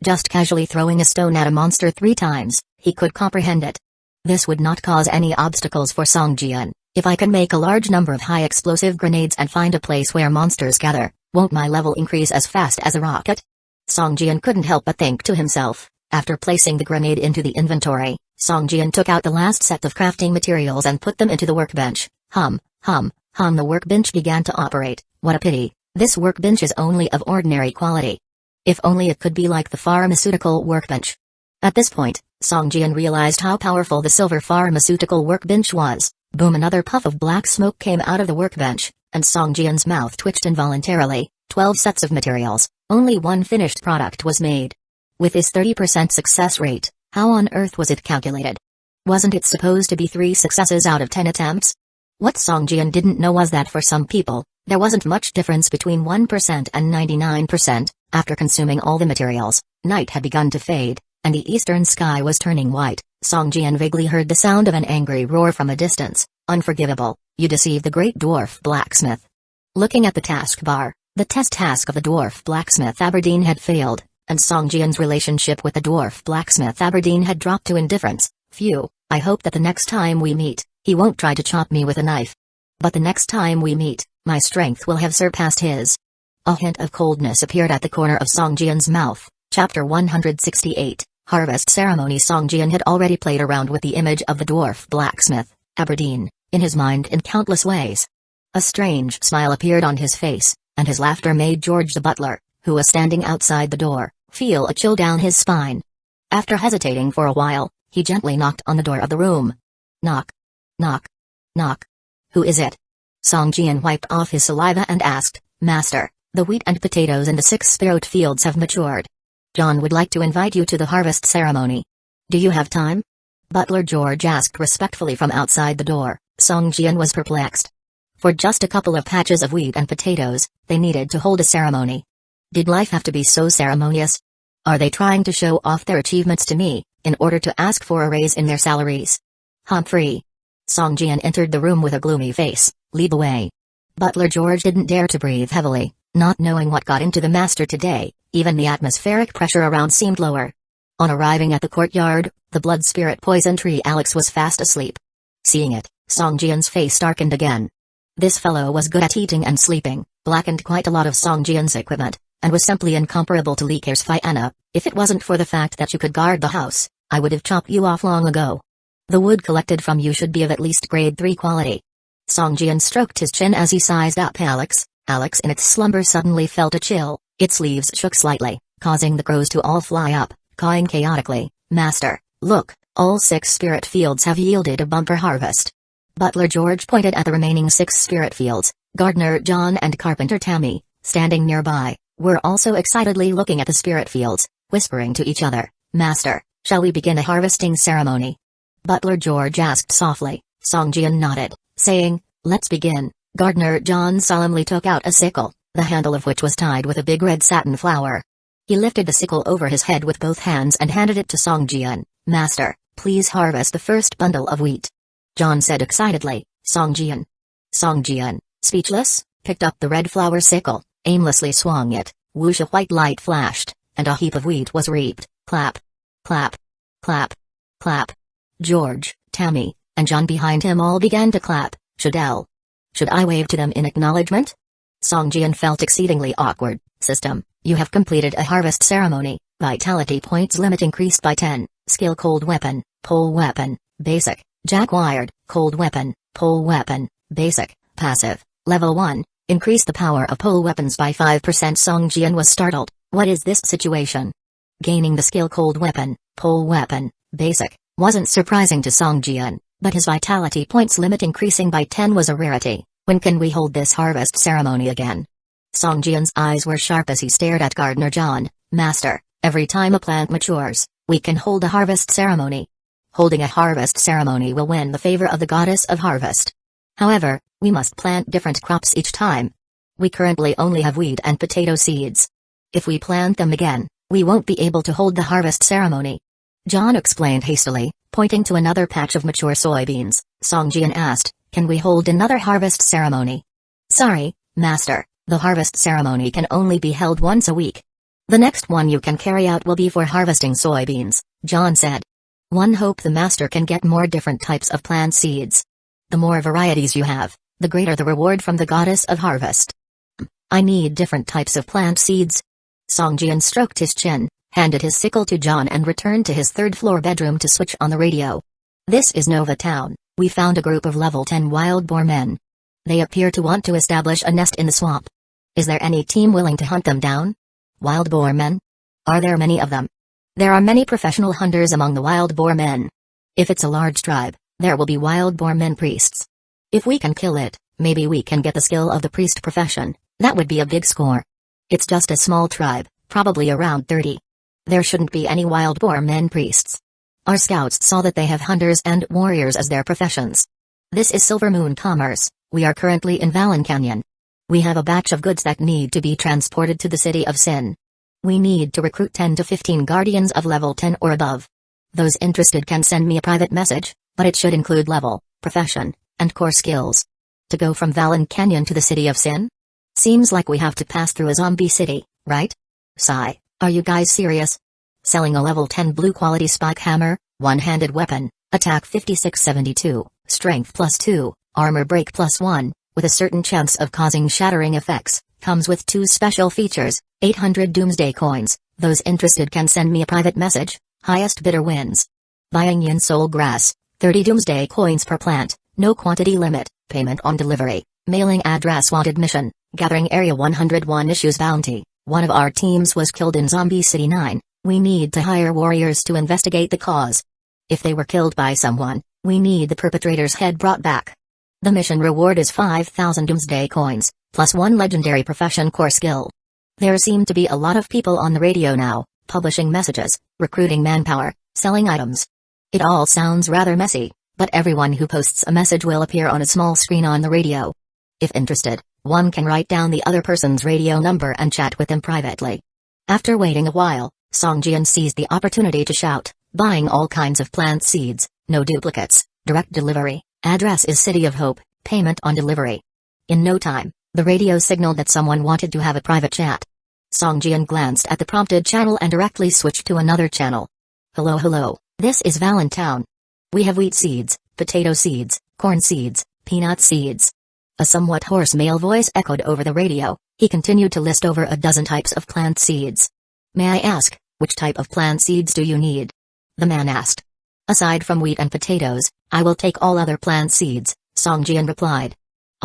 Just casually throwing a stone at a monster 3 times, he could comprehend it. This would not cause any obstacles for Song Jian. If I can make a large number of high-explosive grenades and find a place where monsters gather, won't my level increase as fast as a rocket? Song Jian couldn't help but think to himself. After placing the grenade into the inventory, Song Jian took out the last set of crafting materials and put them into the workbench. The workbench began to operate. What a pity, this workbench is only of ordinary quality. If only it could be like the pharmaceutical workbench. At this point, Song Jian realized how powerful the silver pharmaceutical workbench was. Boom, another puff of black smoke came out of the workbench, and Song Jian's mouth twitched involuntarily. 12 sets of materials, only 1 finished product was made. With his 30% success rate, how on earth was it calculated? Wasn't it supposed to be 3 successes out of 10 attempts? What Song Jian didn't know was that for some people, there wasn't much difference between 1% and 99%. After consuming all the materials, night had begun to fade, and the eastern sky was turning white. Song Jian vaguely heard the sound of an angry roar from a distance. Unforgivable, you deceived the great dwarf blacksmith. Looking at the taskbar, the test task of the dwarf blacksmith Aberdeen had failed, and Song Jian's relationship with the dwarf blacksmith Aberdeen had dropped to indifference. Phew, I hope that the next time we meet, he won't try to chop me with a knife. But the next time we meet, my strength will have surpassed his. A hint of coldness appeared at the corner of Song Jian's mouth. Chapter 168, Harvest Ceremony. Song Jian had already played around with the image of the dwarf blacksmith, Aberdeen, in his mind in countless ways. A strange smile appeared on his face, and his laughter made George the butler, who was standing outside the door, feel a chill down his spine. After hesitating for a while, he gently knocked on the door of the room. Knock. Knock. Knock. Who is it? Song Jian wiped off his saliva and asked, Master, the wheat and potatoes in the 6 sparrowed fields have matured. John would like to invite you to the harvest ceremony. Do you have time? Butler George asked respectfully from outside the door. Song Jian was perplexed. For just a couple of patches of wheat and potatoes, they needed to hold a ceremony. Did life have to be so ceremonious? Are they trying to show off their achievements to me, in order to ask for a raise in their salaries? Humphrey. Song Jian entered the room with a gloomy face. Lead the way. Butler George didn't dare to breathe heavily, not knowing what got into the master today. Even the atmospheric pressure around seemed lower. On arriving at the courtyard, the blood spirit poison tree Alex was fast asleep. Seeing it, Song Jian's face darkened again. This fellow was good at eating and sleeping, blackened quite a lot of Song Jian's equipment, and was simply incomparable to Li Ke's Fianna. If it wasn't for the fact that you could guard the house, I would have chopped you off long ago. The wood collected from you should be of at least grade 3 quality. Song Jian stroked his chin as he sized up Alex. Alex in its slumber suddenly felt a chill, its leaves shook slightly, causing the crows to all fly up, cawing chaotically. Master, look, all 6 spirit fields have yielded a bumper harvest. Butler George pointed at the remaining 6 spirit fields. Gardener John and Carpenter Tammy, standing nearby, were also excitedly looking at the spirit fields, whispering to each other, Master, shall we begin a harvesting ceremony? Butler George asked softly. Song Jian nodded, saying, let's begin. Gardener John solemnly took out a sickle, the handle of which was tied with a big red satin flower. He lifted the sickle over his head with both hands and handed it to Song Jian. Master, please harvest the first bundle of wheat. John said excitedly. Song Jian, speechless, picked up the red flower sickle, aimlessly swung it, whoosh, a white light flashed, and a heap of wheat was reaped. Clap. Clap. Clap. Clap. George, Tammy, and John behind him all began to clap. Should I wave to them in acknowledgement? Song Jian felt exceedingly awkward. System, you have completed a harvest ceremony. Vitality points limit increased by 10. Skill cold weapon, pole weapon, basic, jack wired, cold weapon, pole weapon, basic, passive, level 1, increase the power of pole weapons by 5%. Song Jian was startled. What is this situation? Gaining the skill cold weapon, pole weapon, basic, wasn't surprising to Song Jian, but his vitality points limit increasing by 10 was a rarity. When can we hold this harvest ceremony again? Song Jian's eyes were sharp as he stared at Gardener John. Master, every time a plant matures, we can hold a harvest ceremony. Holding a harvest ceremony will win the favor of the goddess of harvest. However, we must plant different crops each time. We currently only have wheat and potato seeds. If we plant them again, we won't be able to hold the harvest ceremony. John explained hastily, pointing to another patch of mature soybeans. Song Jian asked, can we hold another harvest ceremony? Sorry, Master, the harvest ceremony can only be held once a week. The next one you can carry out will be for harvesting soybeans, John said. One hope the Master can get more different types of plant seeds. The more varieties you have, the greater the reward from the goddess of harvest. I need different types of plant seeds. Song Jian stroked his chin, handed his sickle to John and returned to his third-floor bedroom to switch on the radio. This is Nova Town. We found a group of level 10 wild boar men. They appear to want to establish a nest in the swamp. Is there any team willing to hunt them down? Wild boar men? Are there many of them? There are many professional hunters among the wild boar men. If it's a large tribe, there will be wild boar men priests. If we can kill it, maybe we can get the skill of the priest profession. That would be a big score. It's just a small tribe, probably around 30. There shouldn't be any wild boar men priests. Our scouts saw that they have hunters and warriors as their professions. This is Silver Moon Commerce. We are currently in Valen Canyon. We have a batch of goods that need to be transported to the city of Sin. We need to recruit 10 to 15 guardians of level 10 or above. Those interested can send me a private message, but it should include level, profession, and core skills. To go from Valen Canyon to the city of Sin? Seems like we have to pass through a zombie city, right? Sigh, are you guys serious? Selling a level 10 blue quality spike hammer, one-handed weapon, attack 5672, strength +2, armor break +1, with a certain chance of causing shattering effects, comes with 2 special features, 800 doomsday coins. Those interested can send me a private message. Highest bidder wins. Buying yin soul grass, 30 doomsday coins per plant, no quantity limit, payment on delivery, mailing address wanted mission, gathering area 101 issues bounty. One of our teams was killed in Zombie City 9, we need to hire warriors to investigate the cause. If they were killed by someone, we need the perpetrator's head brought back. The mission reward is 5,000 doomsday coins, plus 1 legendary profession core skill. There seem to be a lot of people on the radio now, publishing messages, recruiting manpower, selling items. It all sounds rather messy, but everyone who posts a message will appear on a small screen on the radio. If interested, one can write down the other person's radio number and chat with them privately. After waiting a while, Song Jian seized the opportunity to shout, buying all kinds of plant seeds, no duplicates, direct delivery, address is City of Hope, payment on delivery. In no time, the radio signaled that someone wanted to have a private chat. Song Jian glanced at the prompted channel and directly switched to another channel. Hello, this is Valentine. We have wheat seeds, potato seeds, corn seeds, peanut seeds. A somewhat hoarse male voice echoed over the radio. He continued to list over a dozen types of plant seeds. May I ask, which type of plant seeds do you need? The man asked. Aside from wheat and potatoes, I will take all other plant seeds, Song Jian replied.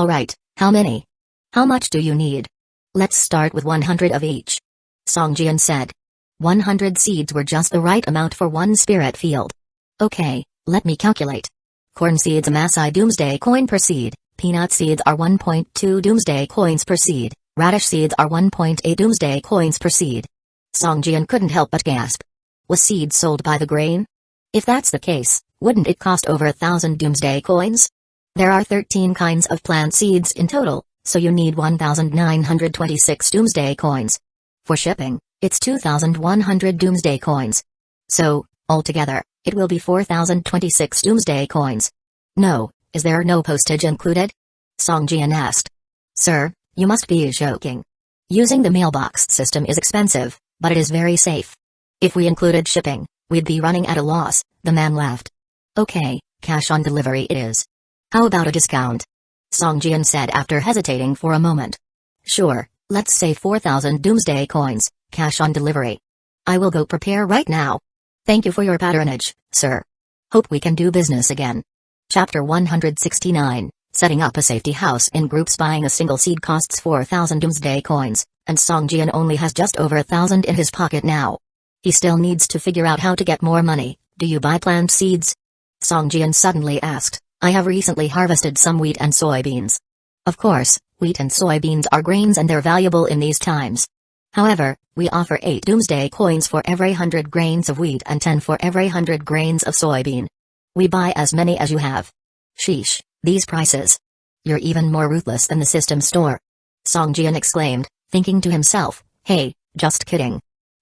Alright, how many? How much do you need? Let's start with 100 of each. Song Jian said. 100 seeds were just the right amount for one spirit field. Okay, let me calculate. Corn seeds amass I doomsday coin per seed, peanut seeds are 1.2 doomsday coins per seed, radish seeds are 1.8 doomsday coins per seed. Song Jian couldn't help but gasp. Was seed sold by the grain? If that's the case, wouldn't it cost over 1,000 doomsday coins? There are 13 kinds of plant seeds in total, so you need 1,926 doomsday coins. For shipping, it's 2,100 doomsday coins. So, altogether, it will be 4,026 doomsday coins. No, is there no postage included? Song Jian asked. Sir, you must be joking. Using the mailbox system is expensive, but it is very safe. If we included shipping, we'd be running at a loss, the man laughed. Okay, cash on delivery it is. How about a discount? Song Jian said after hesitating for a moment. Sure, let's say 4,000 doomsday coins, cash on delivery. I will go prepare right now. Thank you for your patronage, sir. Hope we can do business again. Chapter 169, Setting up a safety house in groups. Buying a single seed costs 4,000 doomsday coins, and Song Jian only has just over 1,000 in his pocket now. He still needs to figure out how to get more money. Do you buy plant seeds? Song Jian suddenly asked. I have recently harvested some wheat and soybeans. Of course, wheat and soybeans are grains and they're valuable in these times. However, we offer 8 doomsday coins for every 100 grains of wheat and 10 for every 100 grains of soybean. We buy as many as you have. Sheesh, these prices. You're even more ruthless than the system store. Song Jian exclaimed, thinking to himself, hey, just kidding.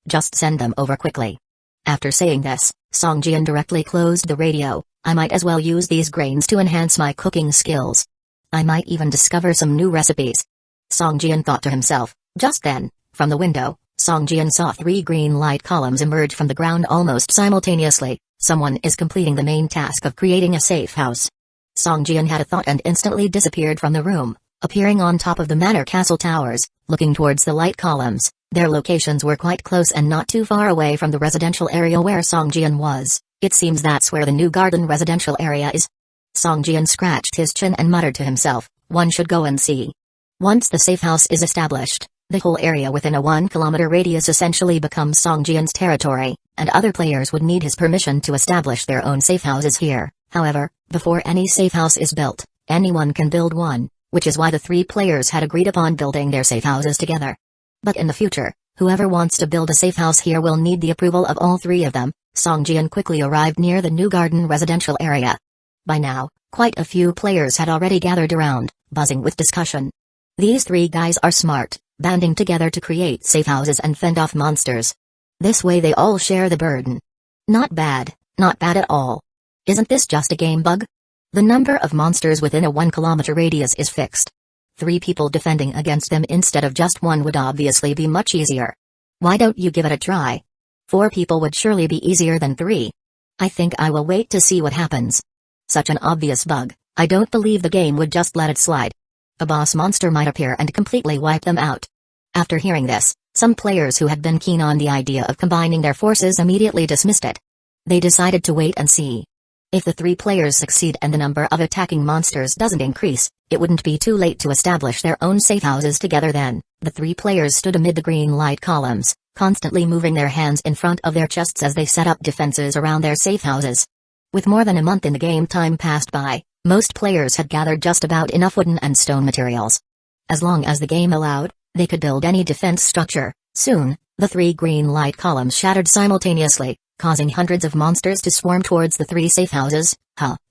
Just send them over quickly. After saying this, Song Jian directly closed the radio. I might as well use these grains to enhance my cooking skills. I might even discover some new recipes. Song Jian thought to himself. Just then, from the window, Song Jian saw 3 green light columns emerge from the ground almost simultaneously. Someone is completing the main task of creating a safe house. Song Jian had a thought and instantly disappeared from the room, appearing on top of the manor castle towers, looking towards the light columns. Their locations were quite close and not too far away from the residential area where Song Jian was. It seems that's where the new garden residential area is. Song Jian scratched his chin and muttered to himself, one should go and see. Once the safe house is established, the whole area within a 1-kilometer radius essentially becomes Song Jian's territory, and other players would need his permission to establish their own safe houses here. However, before any safe house is built, anyone can build one, which is why the 3 players had agreed upon building their safe houses together. But in the future, whoever wants to build a safe house here will need the approval of all 3 of them. Song Jian quickly arrived near the new garden residential area. By now, quite a few players had already gathered around, buzzing with discussion. These 3 guys are smart, banding together to create safe houses and fend off monsters. This way they all share the burden. Not bad at all. Isn't this just a game bug? The number of monsters within a 1-kilometer radius is fixed. 3 people defending against them instead of just 1 would obviously be much easier. Why don't you give it a try? 4 people would surely be easier than 3. I think I will wait to see what happens. Such an obvious bug, I don't believe the game would just let it slide. A boss monster might appear and completely wipe them out. After hearing this, some players who had been keen on the idea of combining their forces immediately dismissed it. They decided to wait and see. If the 3 players succeed and the number of attacking monsters doesn't increase, it wouldn't be too late to establish their own safe houses together then. The 3 players stood amid the green light columns, constantly moving their hands in front of their chests as they set up defenses around their safe houses. With more than a month in the game time passed by, most players had gathered just about enough wooden and stone materials. As long as the game allowed, they could build any defense structure. Soon, the 3 green light columns shattered simultaneously, causing hundreds of monsters to swarm towards the 3 safe houses.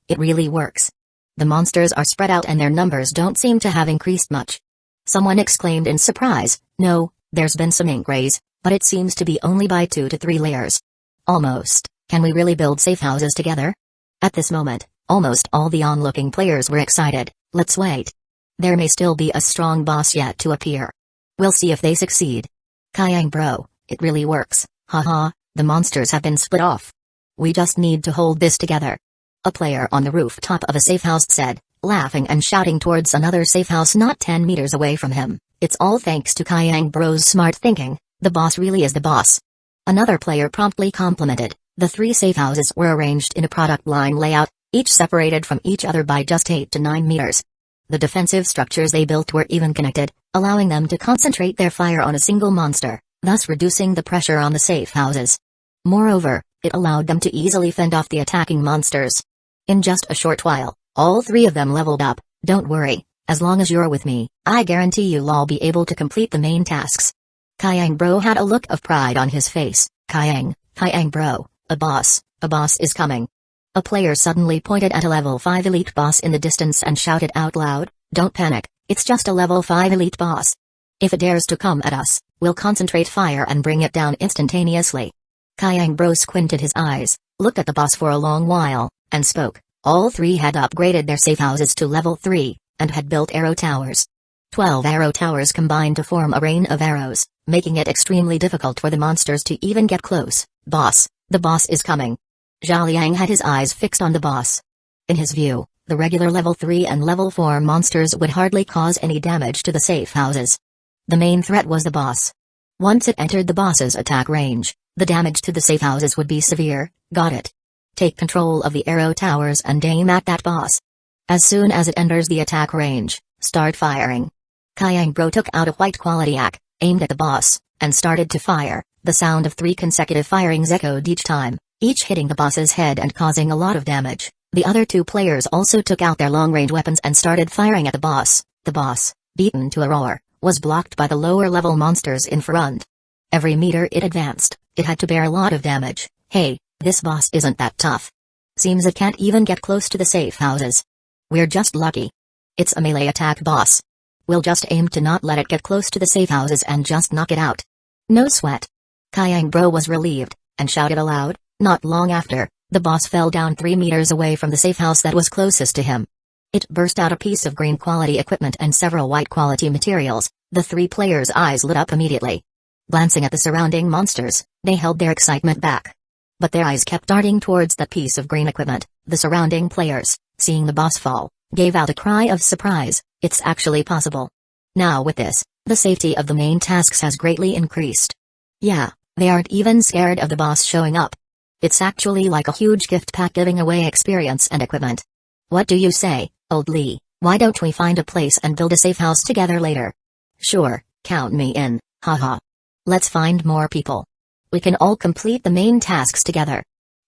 It really works. The monsters are spread out and their numbers don't seem to have increased much. Someone exclaimed in surprise, no, there's been some increase, But it seems to be only by 2 to 3 layers. Almost. Can we really build safe houses together? At this moment, almost all the onlooking players were excited. Let's wait. There may still be a strong boss yet to appear. We'll see if they succeed. Kyang bro, it really works. Haha, the monsters have been split off. We just need to hold this together. A player on the rooftop of a safe house said, laughing and shouting towards another safe house not 10 meters away from him. It's all thanks to Kyang bro's smart thinking. The boss really is the boss. Another player promptly complimented. The 3 safe houses were arranged in a product line layout, each separated from each other by just 8 to 9 meters. The defensive structures they built were even connected, allowing them to concentrate their fire on a single monster, thus reducing the pressure on the safe houses. Moreover, it allowed them to easily fend off the attacking monsters. In just a short while, all 3 of them leveled up. Don't worry, as long as you're with me, I guarantee you'll all be able to complete the main tasks. Kyang bro had a look of pride on his face. Kyang bro, a boss is coming. A player suddenly pointed at a level 5 elite boss in the distance and shouted out loud, don't panic, it's just a level 5 elite boss. If it dares to come at us, we'll concentrate fire and bring it down instantaneously. Kyang bro squinted his eyes, looked at the boss for a long while, and spoke. All 3 had upgraded their safe houses to level 3, and had built arrow towers. 12 arrow towers combined to form a rain of arrows, making it extremely difficult for the monsters to even get close. Boss, the boss is coming. Zhao Liang had his eyes fixed on the boss. In his view, the regular level 3 and level 4 monsters would hardly cause any damage to the safe houses. The main threat was the boss. Once it entered the boss's attack range, the damage to the safe houses would be severe. Got it. Take control of the arrow towers and aim at that boss. As soon as it enters the attack range, start firing. Kyang bro took out a white quality AK, aimed at the boss, and started to fire. The sound of 3 consecutive firings echoed each time, each hitting the boss's head and causing a lot of damage. The other 2 players also took out their long-range weapons and started firing at the boss. The boss, beaten to a roar, was blocked by the lower-level monsters in front. Every meter it advanced, it had to bear a lot of damage. Hey, this boss isn't that tough. Seems it can't even get close to the safe houses. We're just lucky. It's a melee attack boss. We'll just aim to not let it get close to the safe houses and just knock it out. No sweat. Kyang bro was relieved, and shouted aloud. Not long after, the boss fell down 3 meters away from the safe house that was closest to him. It burst out a piece of green quality equipment and several white quality materials. The 3 players' eyes lit up immediately. Glancing at the surrounding monsters, they held their excitement back. But their eyes kept darting towards that piece of green equipment. The surrounding players, seeing the boss fall, gave out a cry of surprise. It's actually possible. Now with this, the safety of the main tasks has greatly increased. Yeah, they aren't even scared of the boss showing up. It's actually like a huge gift pack giving away experience and equipment. What do you say, old Lee? Why don't we find a place and build a safe house together later? Sure, count me in, haha. Let's find more people. We can all complete the main tasks together.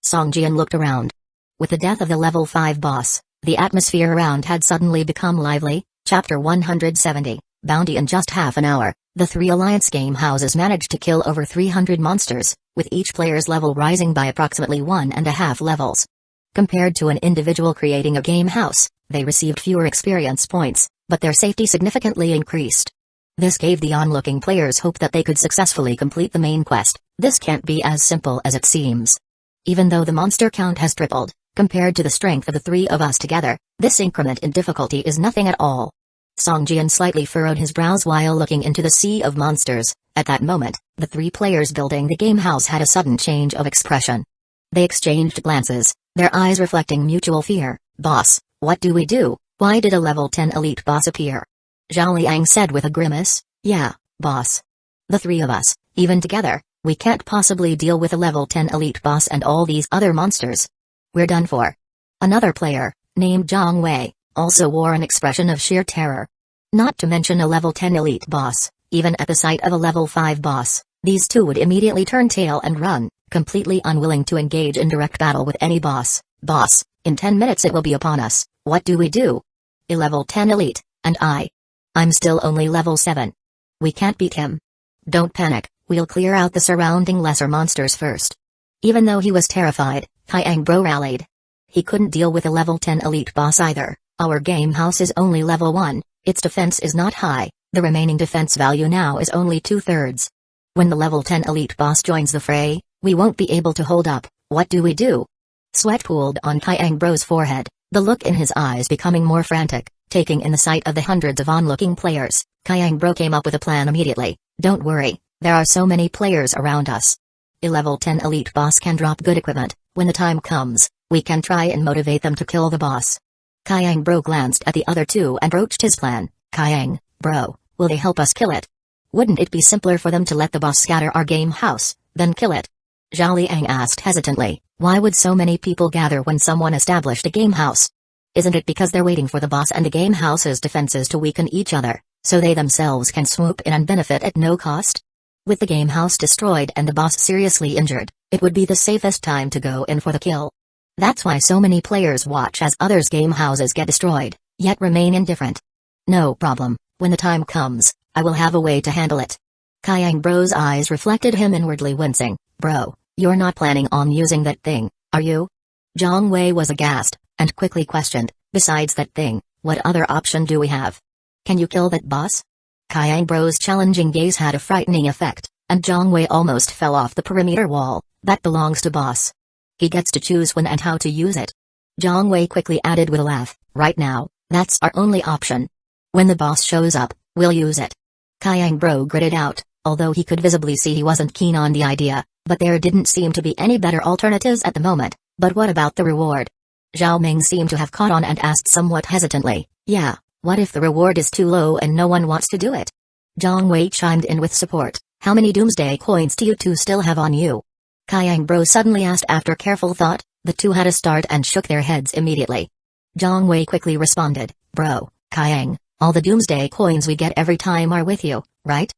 Songjian looked around. With the death of the level 5 boss, the atmosphere around had suddenly become lively. Chapter 170, Bounty. In just half an hour, the 3 Alliance game houses managed to kill over 300 monsters, with each player's level rising by approximately 1.5 levels. Compared to an individual creating a game house, they received fewer experience points, but their safety significantly increased. This gave the onlooking players hope that they could successfully complete the main quest. This can't be as simple as it seems. Even though the monster count has tripled, compared to the strength of the 3 of us together, this increment in difficulty is nothing at all. Songjian slightly furrowed his brows while looking into the sea of monsters. At that moment, the 3 players building the game house had a sudden change of expression. They exchanged glances, their eyes reflecting mutual fear. Boss, what do we do? Why did a level 10 elite boss appear? Zhao Liang said with a grimace. Yeah, boss. The 3 of us, even together, we can't possibly deal with a level 10 elite boss and all these other monsters. We're done for. Another player, named Zhang Wei, also wore an expression of sheer terror. Not to mention a level 10 elite boss, even at the sight of a level 5 boss, these 2 would immediately turn tail and run, completely unwilling to engage in direct battle with any boss. Boss, in 10 minutes it will be upon us, what do we do? A level 10 elite, and I'm still only level 7. We can't beat him. Don't panic, we'll clear out the surrounding lesser monsters first. Even though he was terrified, Kyang bro rallied. He couldn't deal with a level 10 elite boss either. Our game house is only level 1, its defense is not high, the remaining defense value now is only 2/3. When the level 10 elite boss joins the fray, we won't be able to hold up. What do we do? Sweat pooled on Kyang Bro's forehead, the look in his eyes becoming more frantic. Taking in the sight of the hundreds of onlooking players, Kyang Bro came up with a plan immediately. Don't worry, there are so many players around us. A level 10 elite boss can drop good equipment. When the time comes, we can try and motivate them to kill the boss. Kyang Bro glanced at the other two and broached his plan. Kyang Bro, will they help us kill it? Wouldn't it be simpler for them to let the boss scatter our game house, then kill it? Zhao Liang asked hesitantly, why would so many people gather when someone established a game house? Isn't it because they're waiting for the boss and the game house's defenses to weaken each other, so they themselves can swoop in and benefit at no cost? With the game house destroyed and the boss seriously injured, it would be the safest time to go in for the kill. That's why so many players watch as others' game houses get destroyed, yet remain indifferent. No problem, when the time comes, I will have a way to handle it. Kyang Bro's eyes reflected him inwardly wincing. Bro, you're not planning on using that thing, are you? Zhang Wei was aghast, and quickly questioned, besides that thing, what other option do we have? Can you kill that boss? Kyang Bro's challenging gaze had a frightening effect, and Zhang Wei almost fell off the perimeter wall. That belongs to boss. He gets to choose when and how to use it. Zhang Wei quickly added with a laugh, right now, that's our only option. When the boss shows up, we'll use it. Kyang Bro gritted out, although he could visibly see he wasn't keen on the idea, but there didn't seem to be any better alternatives at the moment. But what about the reward? Zhao Ming seemed to have caught on and asked somewhat hesitantly, yeah, what if the reward is too low and no one wants to do it? Zhang Wei chimed in with support, how many doomsday coins do you two still have on you? Kyang Bro suddenly asked after careful thought. The two had a start and shook their heads immediately. Zhang Wei quickly responded, Bro, Kyang, all the doomsday coins we get every time are with you, right?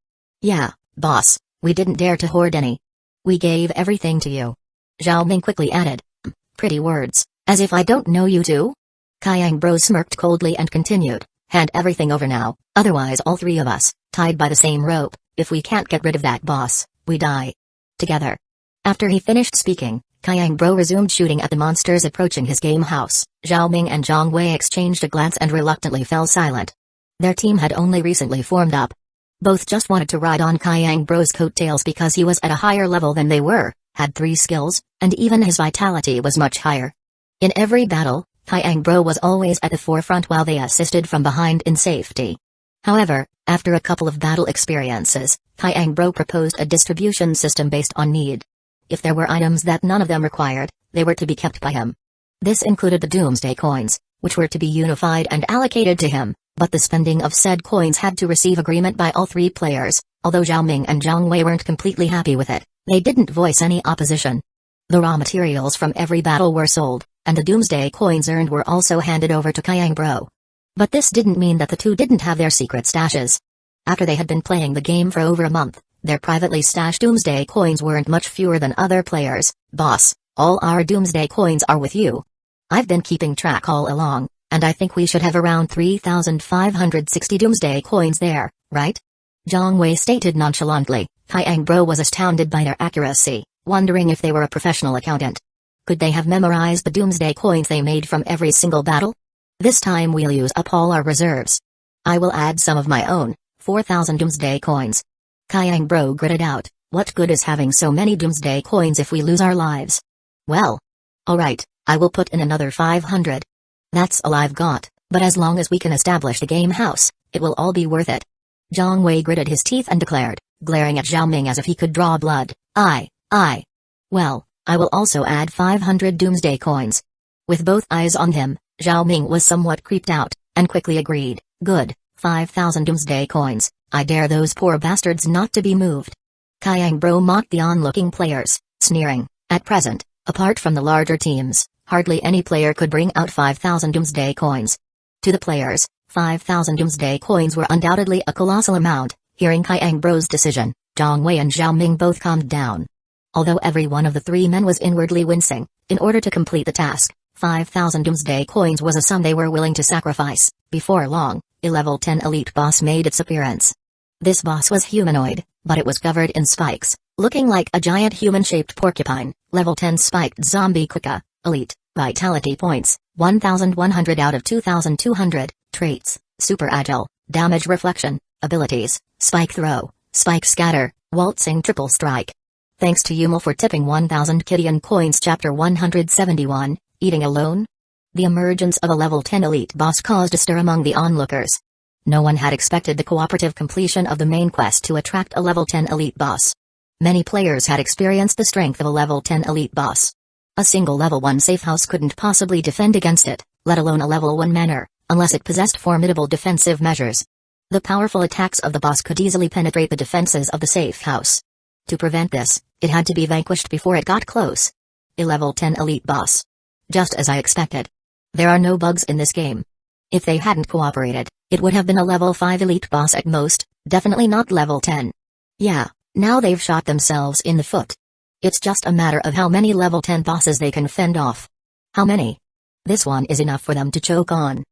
Yeah, boss, we didn't dare to hoard any. We gave everything to you. Zhao Ming quickly added, pretty words, as if I don't know you two? Kyang Bro smirked coldly and continued, hand everything over now, otherwise all three of us, tied by the same rope, if we can't get rid of that boss, we die. Together. After he finished speaking, Kyang Bro resumed shooting at the monsters approaching his game house. Zhao Ming and Zhang Wei exchanged a glance and reluctantly fell silent. Their team had only recently formed up. Both just wanted to ride on Kyang Bro's coattails because he was at a higher level than they were, had 3 skills, and even his vitality was much higher. In every battle, Kyang Bro was always at the forefront while they assisted from behind in safety. However, after a couple of battle experiences, Kyang Bro proposed a distribution system based on need. If there were items that none of them required, they were to be kept by him. This included the Doomsday coins, which were to be unified and allocated to him, but the spending of said coins had to receive agreement by all 3 players. Although Zhao Ming and Zhang Wei weren't completely happy with it, they didn't voice any opposition. The raw materials from every battle were sold, and the Doomsday coins earned were also handed over to Kyang Bro. But this didn't mean that the two didn't have their secret stashes. After they had been playing the game for over a month, their privately stashed Doomsday coins weren't much fewer than other players. Boss, all our Doomsday coins are with you. I've been keeping track all along, and I think we should have around 3,560 Doomsday coins there, right? Zhang Wei stated nonchalantly. Kyang Bro was astounded by their accuracy, wondering if they were a professional accountant. Could they have memorized the Doomsday coins they made from every single battle? This time we'll use up all our reserves. I will add some of my own, 4,000 Doomsday coins. Kyang Bro gritted out, what good is having so many Doomsday coins if we lose our lives? Well. Alright, I will put in another 500. That's all I've got, but as long as we can establish the game house, it will all be worth it. Zhang Wei gritted his teeth and declared, glaring at Zhao Ming as if he could draw blood, I. Well, I will also add 500 Doomsday coins. With both eyes on him, Zhao Ming was somewhat creeped out, and quickly agreed, good, 5,000 Doomsday coins, I dare those poor bastards not to be moved. Kyang Bro mocked the onlooking players, sneering, at present, apart from the larger teams, hardly any player could bring out 5,000 Doomsday coins. To the players, 5,000 Doomsday coins were undoubtedly a colossal amount. Hearing Kyang Bro's decision, Zhang Wei and Zhao Ming both calmed down. Although every one of the 3 men was inwardly wincing, in order to complete the task, 5,000 Doomsday coins was a sum they were willing to sacrifice. Before long, a level 10 elite boss made its appearance. This boss was humanoid, but it was covered in spikes, looking like a giant human-shaped porcupine. Level 10 spiked zombie Quicka, elite, vitality points, 1,100 out of 2,200, traits, super agile, damage reflection, abilities, spike throw, spike scatter, Waltzing Triple Strike. Thanks to Yumel for tipping 1,000 Kidian coins. Chapter 171, Eating Alone? The emergence of a level 10 elite boss caused a stir among the onlookers. No one had expected the cooperative completion of the main quest to attract a level 10 elite boss. Many players had experienced the strength of a level 10 elite boss. A single level 1 safe house couldn't possibly defend against it, let alone a level 1 manor, unless it possessed formidable defensive measures. The powerful attacks of the boss could easily penetrate the defenses of the safe house. To prevent this, it had to be vanquished before it got close. A level 10 elite boss. Just as I expected. There are no bugs in this game. If they hadn't cooperated, it would have been a level 5 elite boss at most, definitely not level 10. Yeah, now they've shot themselves in the foot. It's just a matter of how many level 10 bosses they can fend off. How many? This one is enough for them to choke on.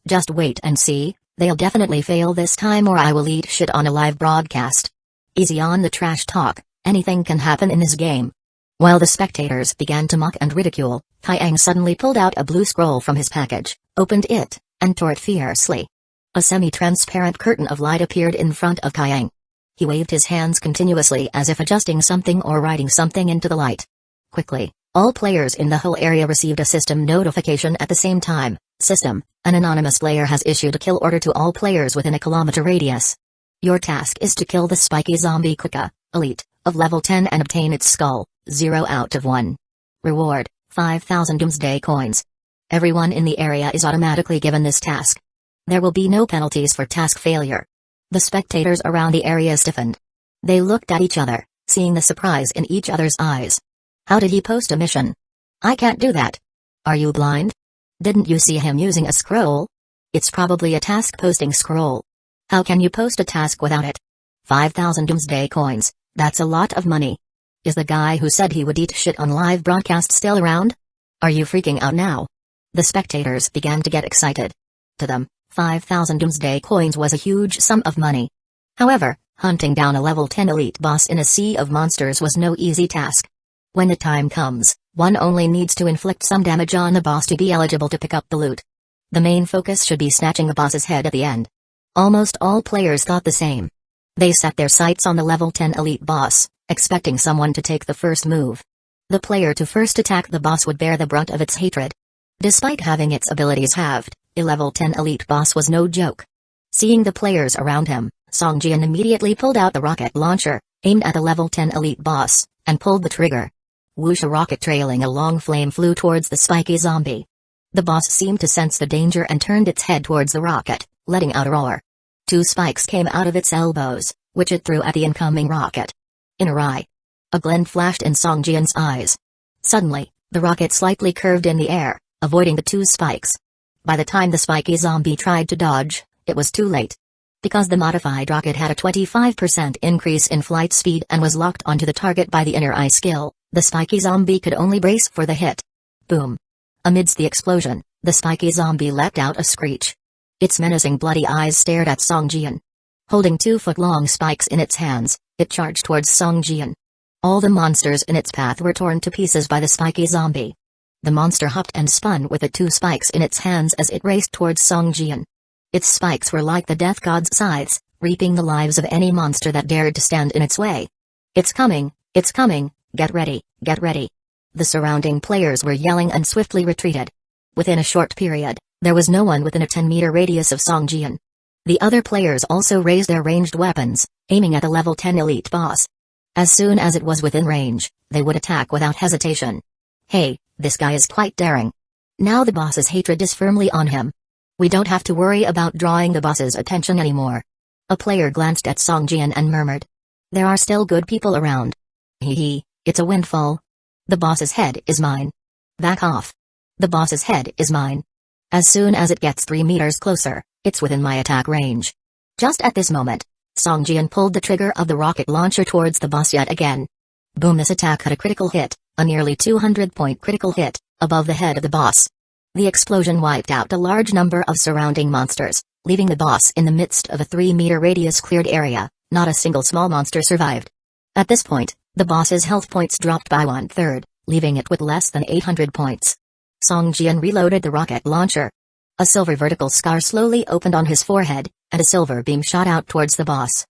Just wait and see, they'll definitely fail this time or I will eat shit on a live broadcast. Easy on the trash talk, anything can happen in this game. While the spectators began to mock and ridicule, Kyang suddenly pulled out a blue scroll from his package, opened it, and tore it fiercely. A semi-transparent curtain of light appeared in front of Kyang. He waved his hands continuously as if adjusting something or writing something into the light. Quickly, all players in the whole area received a system notification at the same time. System, an anonymous player has issued a kill order to all players within a kilometer radius. Your task is to kill the spiky zombie Kuka, elite, of level 10 and obtain its skull, 0 out of 1. Reward, 5,000 Doomsday coins. Everyone in the area is automatically given this task. There will be no penalties for task failure. The spectators around the area stiffened. They looked at each other, seeing the surprise in each other's eyes. How did he post a mission? I can't do that. Are you blind? Didn't you see him using a scroll? It's probably a task posting scroll. How can you post a task without it? 5,000 Doomsday coins, that's a lot of money. Is the guy who said he would eat shit on live broadcast still around? Are you freaking out now? The spectators began to get excited. To them, 5,000 Doomsday coins was a huge sum of money. However, hunting down a level 10 elite boss in a sea of monsters was no easy task. When the time comes, one only needs to inflict some damage on the boss to be eligible to pick up the loot. The main focus should be snatching the boss's head at the end. Almost all players thought the same. They set their sights on the level 10 elite boss, expecting someone to take the first move. The player to first attack the boss would bear the brunt of its hatred. Despite having its abilities halved, a level 10 elite boss was no joke. Seeing the players around him, Songjian immediately pulled out the rocket launcher, aimed at the level 10 elite boss, and pulled the trigger. Whoosh! A rocket trailing a long flame flew towards the spiky zombie. The boss seemed to sense the danger and turned its head towards the rocket, letting out a roar. 2 spikes came out of its elbows, which it threw at the incoming rocket. In a eye. A glint flashed in Songjian's eyes. Suddenly, the rocket slightly curved in the air, avoiding the 2 spikes. By the time the spiky zombie tried to dodge, it was too late. Because the modified rocket had a 25% increase in flight speed and was locked onto the target by the inner eye skill, the spiky zombie could only brace for the hit. Boom. Amidst the explosion, the spiky zombie let out a screech. Its menacing bloody eyes stared at Songjian. Holding 2-foot-long spikes in its hands, it charged towards Songjian. All the monsters in its path were torn to pieces by the spiky zombie. The monster hopped and spun with the 2 spikes in its hands as it raced towards Songjian. Its spikes were like the death god's scythes, reaping the lives of any monster that dared to stand in its way. It's coming, get ready, get ready. The surrounding players were yelling and swiftly retreated. Within a short period, there was no one within a 10-meter radius of Songjian. The other players also raised their ranged weapons, aiming at the level 10 elite boss. As soon as it was within range, they would attack without hesitation. Hey, this guy is quite daring. Now the boss's hatred is firmly on him. We don't have to worry about drawing the boss's attention anymore. A player glanced at Songjian and murmured. There are still good people around. Hee, it's a windfall. The boss's head is mine. Back off. The boss's head is mine. As soon as it gets 3 meters closer, it's within my attack range. Just at this moment, Songjian pulled the trigger of the rocket launcher towards the boss yet again. Boom! This attack had a critical hit, a nearly 200-point critical hit, above the head of the boss. The explosion wiped out a large number of surrounding monsters, leaving the boss in the midst of a 3-meter radius cleared area. Not a single small monster survived. At this point, the boss's health points dropped by 1/3, leaving it with less than 800 points. Songjian reloaded the rocket launcher. A silver vertical scar slowly opened on his forehead, and a silver beam shot out towards the boss.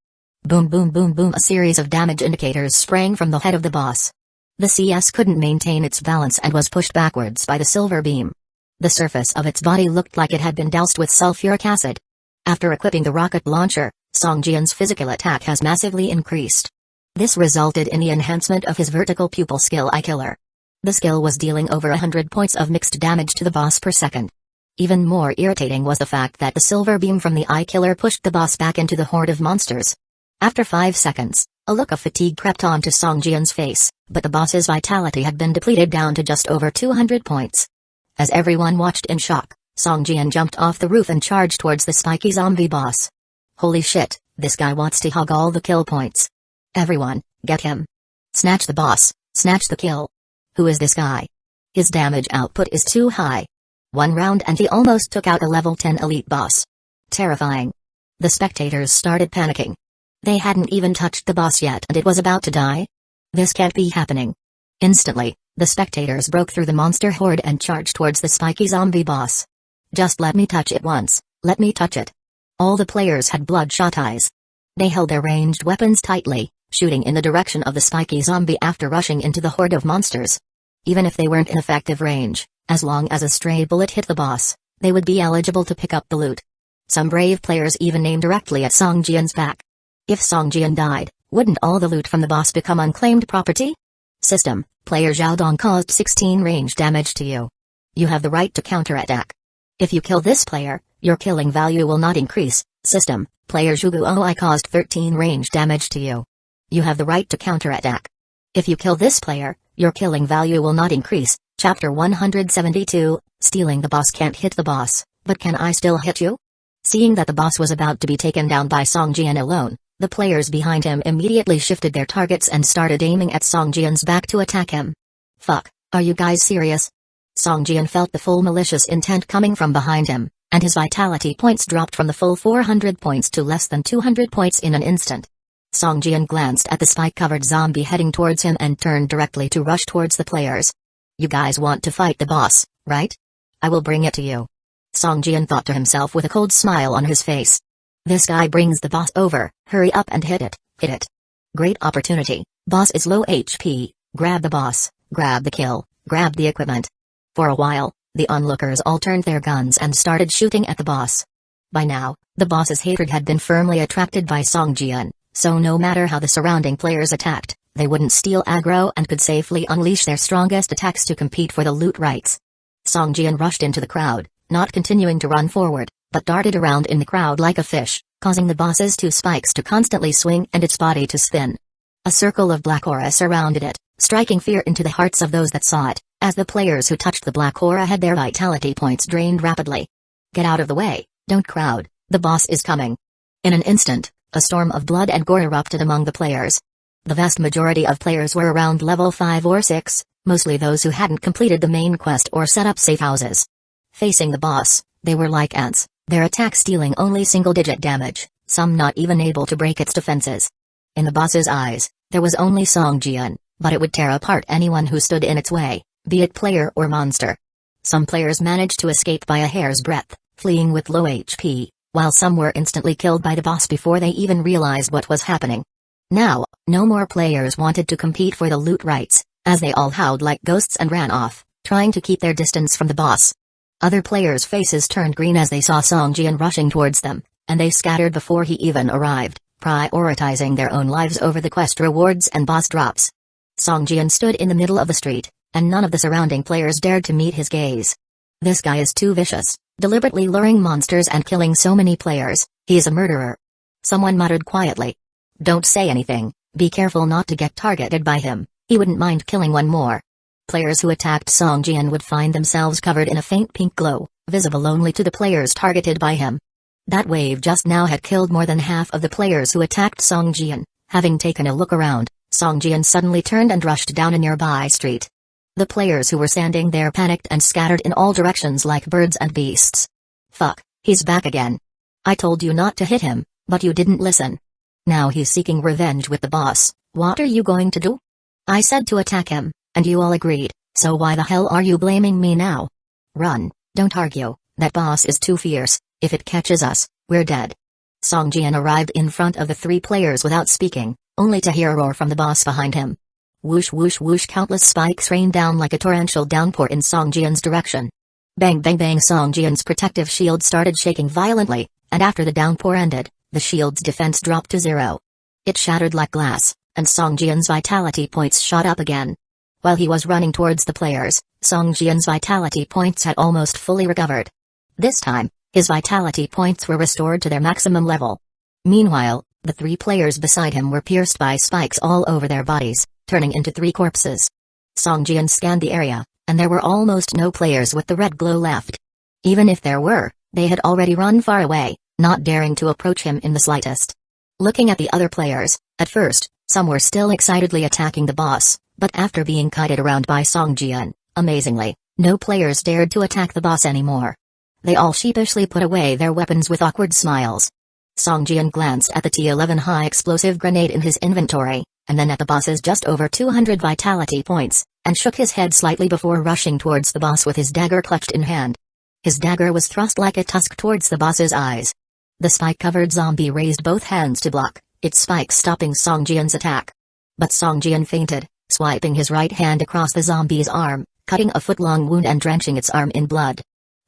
Boom boom boom boom, a series of damage indicators sprang from the head of the boss. The CS couldn't maintain its balance and was pushed backwards by the silver beam. The surface of its body looked like it had been doused with sulfuric acid. After equipping the rocket launcher, Song Jian's physical attack has massively increased. This resulted in the enhancement of his vertical pupil skill Eye Killer. The skill was dealing over 100 points of mixed damage to the boss per second. Even more irritating was the fact that the silver beam from the Eye Killer pushed the boss back into the horde of monsters. After 5 seconds, a look of fatigue crept onto Song Jian's face, but the boss's vitality had been depleted down to just over 200 points. As everyone watched in shock, Song Jian jumped off the roof and charged towards the spiky zombie boss. Holy shit, this guy wants to hog all the kill points. Everyone, get him. Snatch the boss, snatch the kill. Who is this guy? His damage output is too high. 1 round and he almost took out a level 10 elite boss. Terrifying. The spectators started panicking. They hadn't even touched the boss yet and it was about to die? This can't be happening. Instantly, the spectators broke through the monster horde and charged towards the spiky zombie boss. Just let me touch it once, let me touch it. All the players had bloodshot eyes. They held their ranged weapons tightly, shooting in the direction of the spiky zombie after rushing into the horde of monsters. Even if they weren't in effective range, as long as a stray bullet hit the boss, they would be eligible to pick up the loot. Some brave players even aimed directly at Song Jian's back. If Song Jian died, wouldn't all the loot from the boss become unclaimed property? System, player Zhao Dong caused 16 range damage to you. You have the right to counterattack. If you kill this player, your killing value will not increase. System, player Zhu Guoi caused 13 range damage to you. You have the right to counterattack. If you kill this player, your killing value will not increase. Chapter 172, Stealing the boss can't hit the boss, but can I still hit you? Seeing that the boss was about to be taken down by Song Jian alone, the players behind him immediately shifted their targets and started aiming at Song Jian's back to attack him. Fuck, are you guys serious? Song Jian felt the full malicious intent coming from behind him, and his vitality points dropped from the full 400 points to less than 200 points in an instant. Song Jian glanced at the spike-covered zombie heading towards him and turned directly to rush towards the players. You guys want to fight the boss, right? I will bring it to you. Song Jian thought to himself with a cold smile on his face. This guy brings the boss over, hurry up and hit it, hit it. Great opportunity, boss is low HP, grab the boss, grab the kill, grab the equipment. For a while, the onlookers all turned their guns and started shooting at the boss. By now, the boss's hatred had been firmly attracted by Song Jian, so no matter how the surrounding players attacked, they wouldn't steal aggro and could safely unleash their strongest attacks to compete for the loot rights. Song Jian rushed into the crowd, not continuing to run forward, but darted around in the crowd like a fish, causing the boss's 2 spikes to constantly swing and its body to spin. A circle of black aura surrounded it, striking fear into the hearts of those that saw it, as the players who touched the black aura had their vitality points drained rapidly. Get out of the way, don't crowd, the boss is coming. In an instant, a storm of blood and gore erupted among the players. The vast majority of players were around level 5 or 6, mostly those who hadn't completed the main quest or set up safe houses. Facing the boss, they were like ants, their attacks dealing only single-digit damage, some not even able to break its defenses. In the boss's eyes, there was only Song Jian, but it would tear apart anyone who stood in its way, be it player or monster. Some players managed to escape by a hair's breadth, fleeing with low HP, while some were instantly killed by the boss before they even realized what was happening. Now, no more players wanted to compete for the loot rights, as they all howled like ghosts and ran off, trying to keep their distance from the boss. Other players' faces turned green as they saw Song Jian rushing towards them, and they scattered before he even arrived, prioritizing their own lives over the quest rewards and boss drops. Song Jian stood in the middle of the street, and none of the surrounding players dared to meet his gaze. This guy is too vicious, deliberately luring monsters and killing so many players. He is a murderer. Someone muttered quietly. Don't say anything, be careful not to get targeted by him, he wouldn't mind killing one more. Players who attacked Song Jian would find themselves covered in a faint pink glow, visible only to the players targeted by him. That wave just now had killed more than half of the players who attacked Song Jian. Having taken a look around, Song Jian suddenly turned and rushed down a nearby street. The players who were standing there panicked and scattered in all directions like birds and beasts. Fuck, he's back again. I told you not to hit him, but you didn't listen. Now he's seeking revenge with the boss. What are you going to do? I said to attack him, and you all agreed, so why the hell are you blaming me now? Run, don't argue, that boss is too fierce, if it catches us, we're dead. Songjian arrived in front of the three players without speaking, only to hear a roar from the boss behind him. Whoosh whoosh whoosh, countless spikes rained down like a torrential downpour in Songjian's direction. Bang bang bang, Songjian's protective shield started shaking violently, and after the downpour ended, the shield's defense dropped to 0. It shattered like glass, and Songjian's vitality points shot up again. While he was running towards the players, Songjian's vitality points had almost fully recovered. This time, his vitality points were restored to their maximum level. Meanwhile, the three players beside him were pierced by spikes all over their bodies, turning into 3 corpses. Songjian scanned the area, and there were almost no players with the red glow left. Even if there were, they had already run far away, not daring to approach him in the slightest. Looking at the other players, at first, some were still excitedly attacking the boss, but after being kited around by Songjian, amazingly, no players dared to attack the boss anymore. They all sheepishly put away their weapons with awkward smiles. Songjian glanced at the T11 high explosive grenade in his inventory, and then at the boss's just over 200 vitality points, and shook his head slightly before rushing towards the boss with his dagger clutched in hand. His dagger was thrust like a tusk towards the boss's eyes. The spike-covered zombie raised both hands to block, its spikes stopping Songjian's attack. But Songjian feinted, swiping his right hand across the zombie's arm, cutting a foot-long wound and drenching its arm in blood.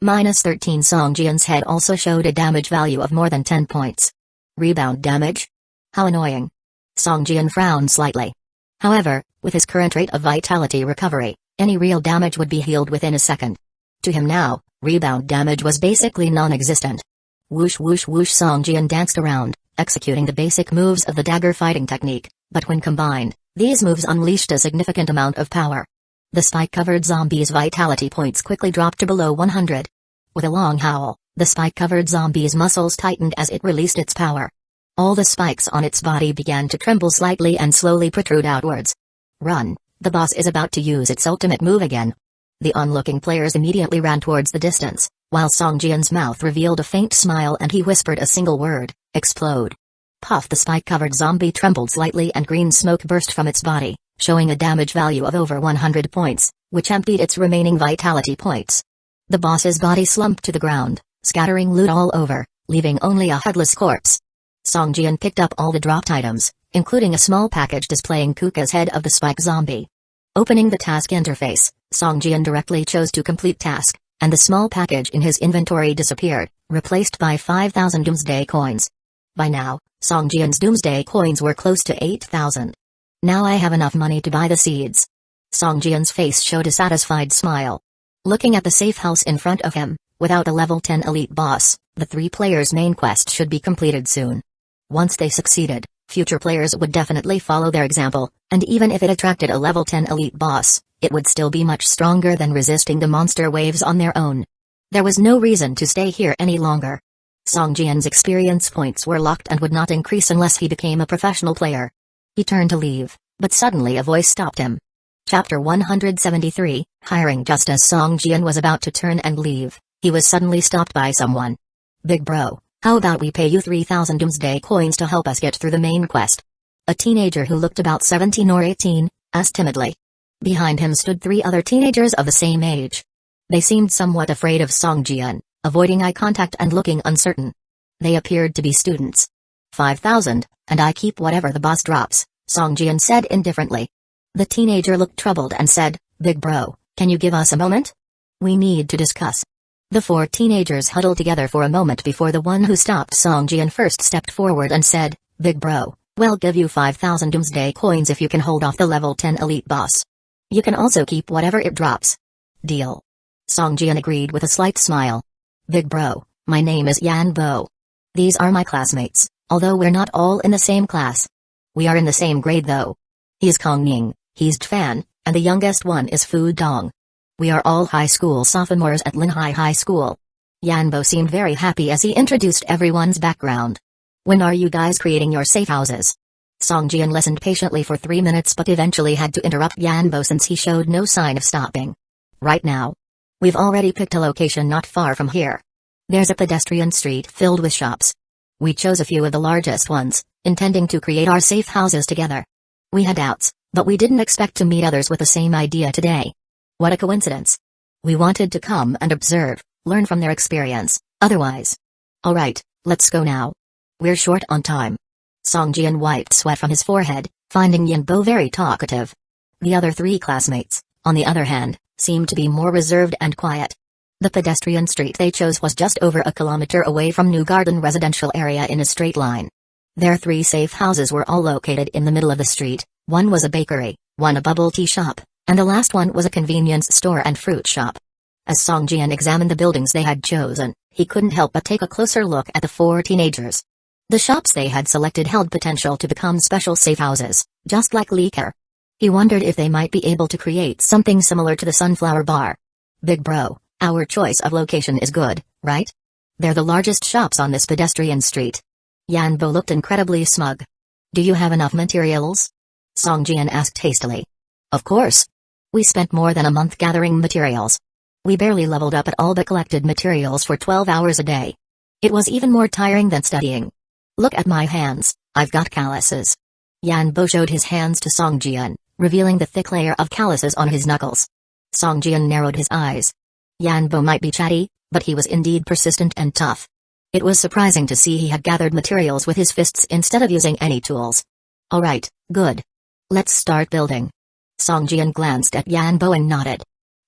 -13. Songjian's head also showed a damage value of more than 10 points. Rebound damage? How annoying. Songjian frowned slightly. However, with his current rate of vitality recovery, any real damage would be healed within a second. To him now, rebound damage was basically non-existent. Whoosh whoosh whoosh, Songjian danced around, executing the basic moves of the dagger fighting technique, but when combined, these moves unleashed a significant amount of power. The spike-covered zombie's vitality points quickly dropped to below 100. With a long howl, the spike-covered zombie's muscles tightened as it released its power. All the spikes on its body began to tremble slightly and slowly protrude outwards. Run, the boss is about to use its ultimate move again. The onlooking players immediately ran towards the distance, while Songjian's mouth revealed a faint smile and he whispered a single word, explode. Puff, the spike-covered zombie trembled slightly and green smoke burst from its body, showing a damage value of over 100 points, which emptied its remaining vitality points. The boss's body slumped to the ground, scattering loot all over, leaving only a headless corpse. Songjian picked up all the dropped items, including a small package displaying Kuka's head of the spike zombie. Opening the task interface, Songjian directly chose to complete task, and the small package in his inventory disappeared, replaced by 5,000 Doomsday coins. By now, Songjian's Doomsday coins were close to 8,000. Now I have enough money to buy the seeds. Songjian's face showed a satisfied smile. Looking at the safe house in front of him, without a level 10 elite boss, the 3 players' main quest should be completed soon. Once they succeeded, future players would definitely follow their example, and even if it attracted a level 10 elite boss, it would still be much stronger than resisting the monster waves on their own. There was no reason to stay here any longer. Songjian's experience points were locked and would not increase unless he became a professional player. He turned to leave, but suddenly a voice stopped him. Chapter 173, Hiring. Just as Songjian was about to turn and leave, he was suddenly stopped by someone. Big bro, how about we pay you 3,000 Doomsday coins to help us get through the main quest? A teenager who looked about 17 or 18, asked timidly. Behind him stood 3 other teenagers of the same age. They seemed somewhat afraid of Songjian, avoiding eye contact and looking uncertain. They appeared to be students. 5,000, and I keep whatever the boss drops, Songjian said indifferently. The teenager looked troubled and said, Big bro, can you give us a moment? We need to discuss. The 4 teenagers huddled together for a moment before the one who stopped Songjian first stepped forward and said, Big bro, we'll give you 5,000 Doomsday coins if you can hold off the level 10 elite boss. You can also keep whatever it drops. Deal. Songjian agreed with a slight smile. Big bro, my name is Yanbo. These are my classmates, although we're not all in the same class. We are in the same grade though. He's Kongning, he's Fan, and the youngest one is Fu Dong. We are all high school sophomores at Linhai High School. Yanbo seemed very happy as he introduced everyone's background. When are you guys creating your safe houses? Songjian listened patiently for 3 minutes but eventually had to interrupt Yanbo since he showed no sign of stopping. Right now. We've already picked a location not far from here. There's a pedestrian street filled with shops. We chose a few of the largest ones, intending to create our safe houses together. We had doubts, but we didn't expect to meet others with the same idea today. What a coincidence. We wanted to come and observe, learn from their experience, otherwise. Alright, let's go now. We're short on time. Song Jian wiped sweat from his forehead, finding Yanbo very talkative. The other three classmates, on the other hand, seemed to be more reserved and quiet. The pedestrian street they chose was just over a kilometer away from New Garden residential area in a straight line. Their three safe houses were all located in the middle of the street. One was a bakery, one a bubble tea shop, and the last one was a convenience store and fruit shop. As Song Jian examined the buildings they had chosen, he couldn't help but take a closer look at the four teenagers. The shops they had selected held potential to become special safe houses, just like Leaker. He wondered if they might be able to create something similar to the Sunflower Bar. Big bro, our choice of location is good, right? They're the largest shops on this pedestrian street. Yanbo looked incredibly smug. Do you have enough materials? Song Jian asked hastily. Of course. We spent more than a month gathering materials. We barely leveled up at all but collected materials for 12 hours a day. It was even more tiring than studying. Look at my hands, I've got calluses. Yanbo showed his hands to Song Jian, revealing the thick layer of calluses on his knuckles. Song Jian narrowed his eyes. Yanbo might be chatty, but he was indeed persistent and tough. It was surprising to see he had gathered materials with his fists instead of using any tools. Alright, good. Let's start building. Song Jian glanced at Yanbo and nodded.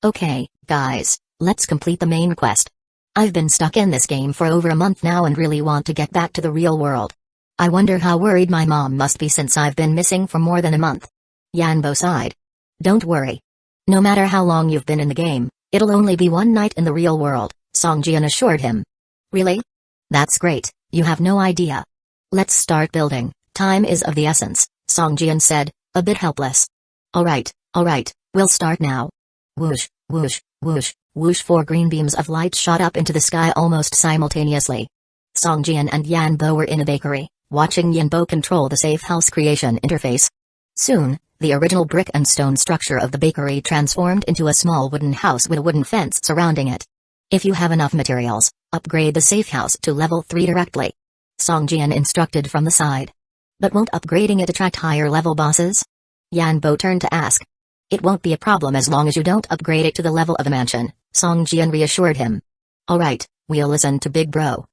Okay, guys, let's complete the main quest. I've been stuck in this game for over a month now and really want to get back to the real world. I wonder how worried my mom must be since I've been missing for more than a month. Yanbo sighed. Don't worry. No matter how long you've been in the game, it'll only be one night in the real world, Song Jian assured him. Really? That's great, you have no idea. Let's start building, time is of the essence, Song Jian said, a bit helpless. Alright, we'll start now. Whoosh, whoosh, whoosh, whoosh. 4 green beams of light shot up into the sky almost simultaneously. Song Jian and Yanbo were in a bakery, watching Yanbo control the safe house creation interface. Soon, the original brick and stone structure of the bakery transformed into a small wooden house with a wooden fence surrounding it. If you have enough materials, upgrade the safe house to level 3 directly. Song Jian instructed from the side. But won't upgrading it attract higher level bosses? Yanbo turned to ask. It won't be a problem as long as you don't upgrade it to the level of a mansion, Song Jian reassured him. Alright, we'll listen to Big Bro.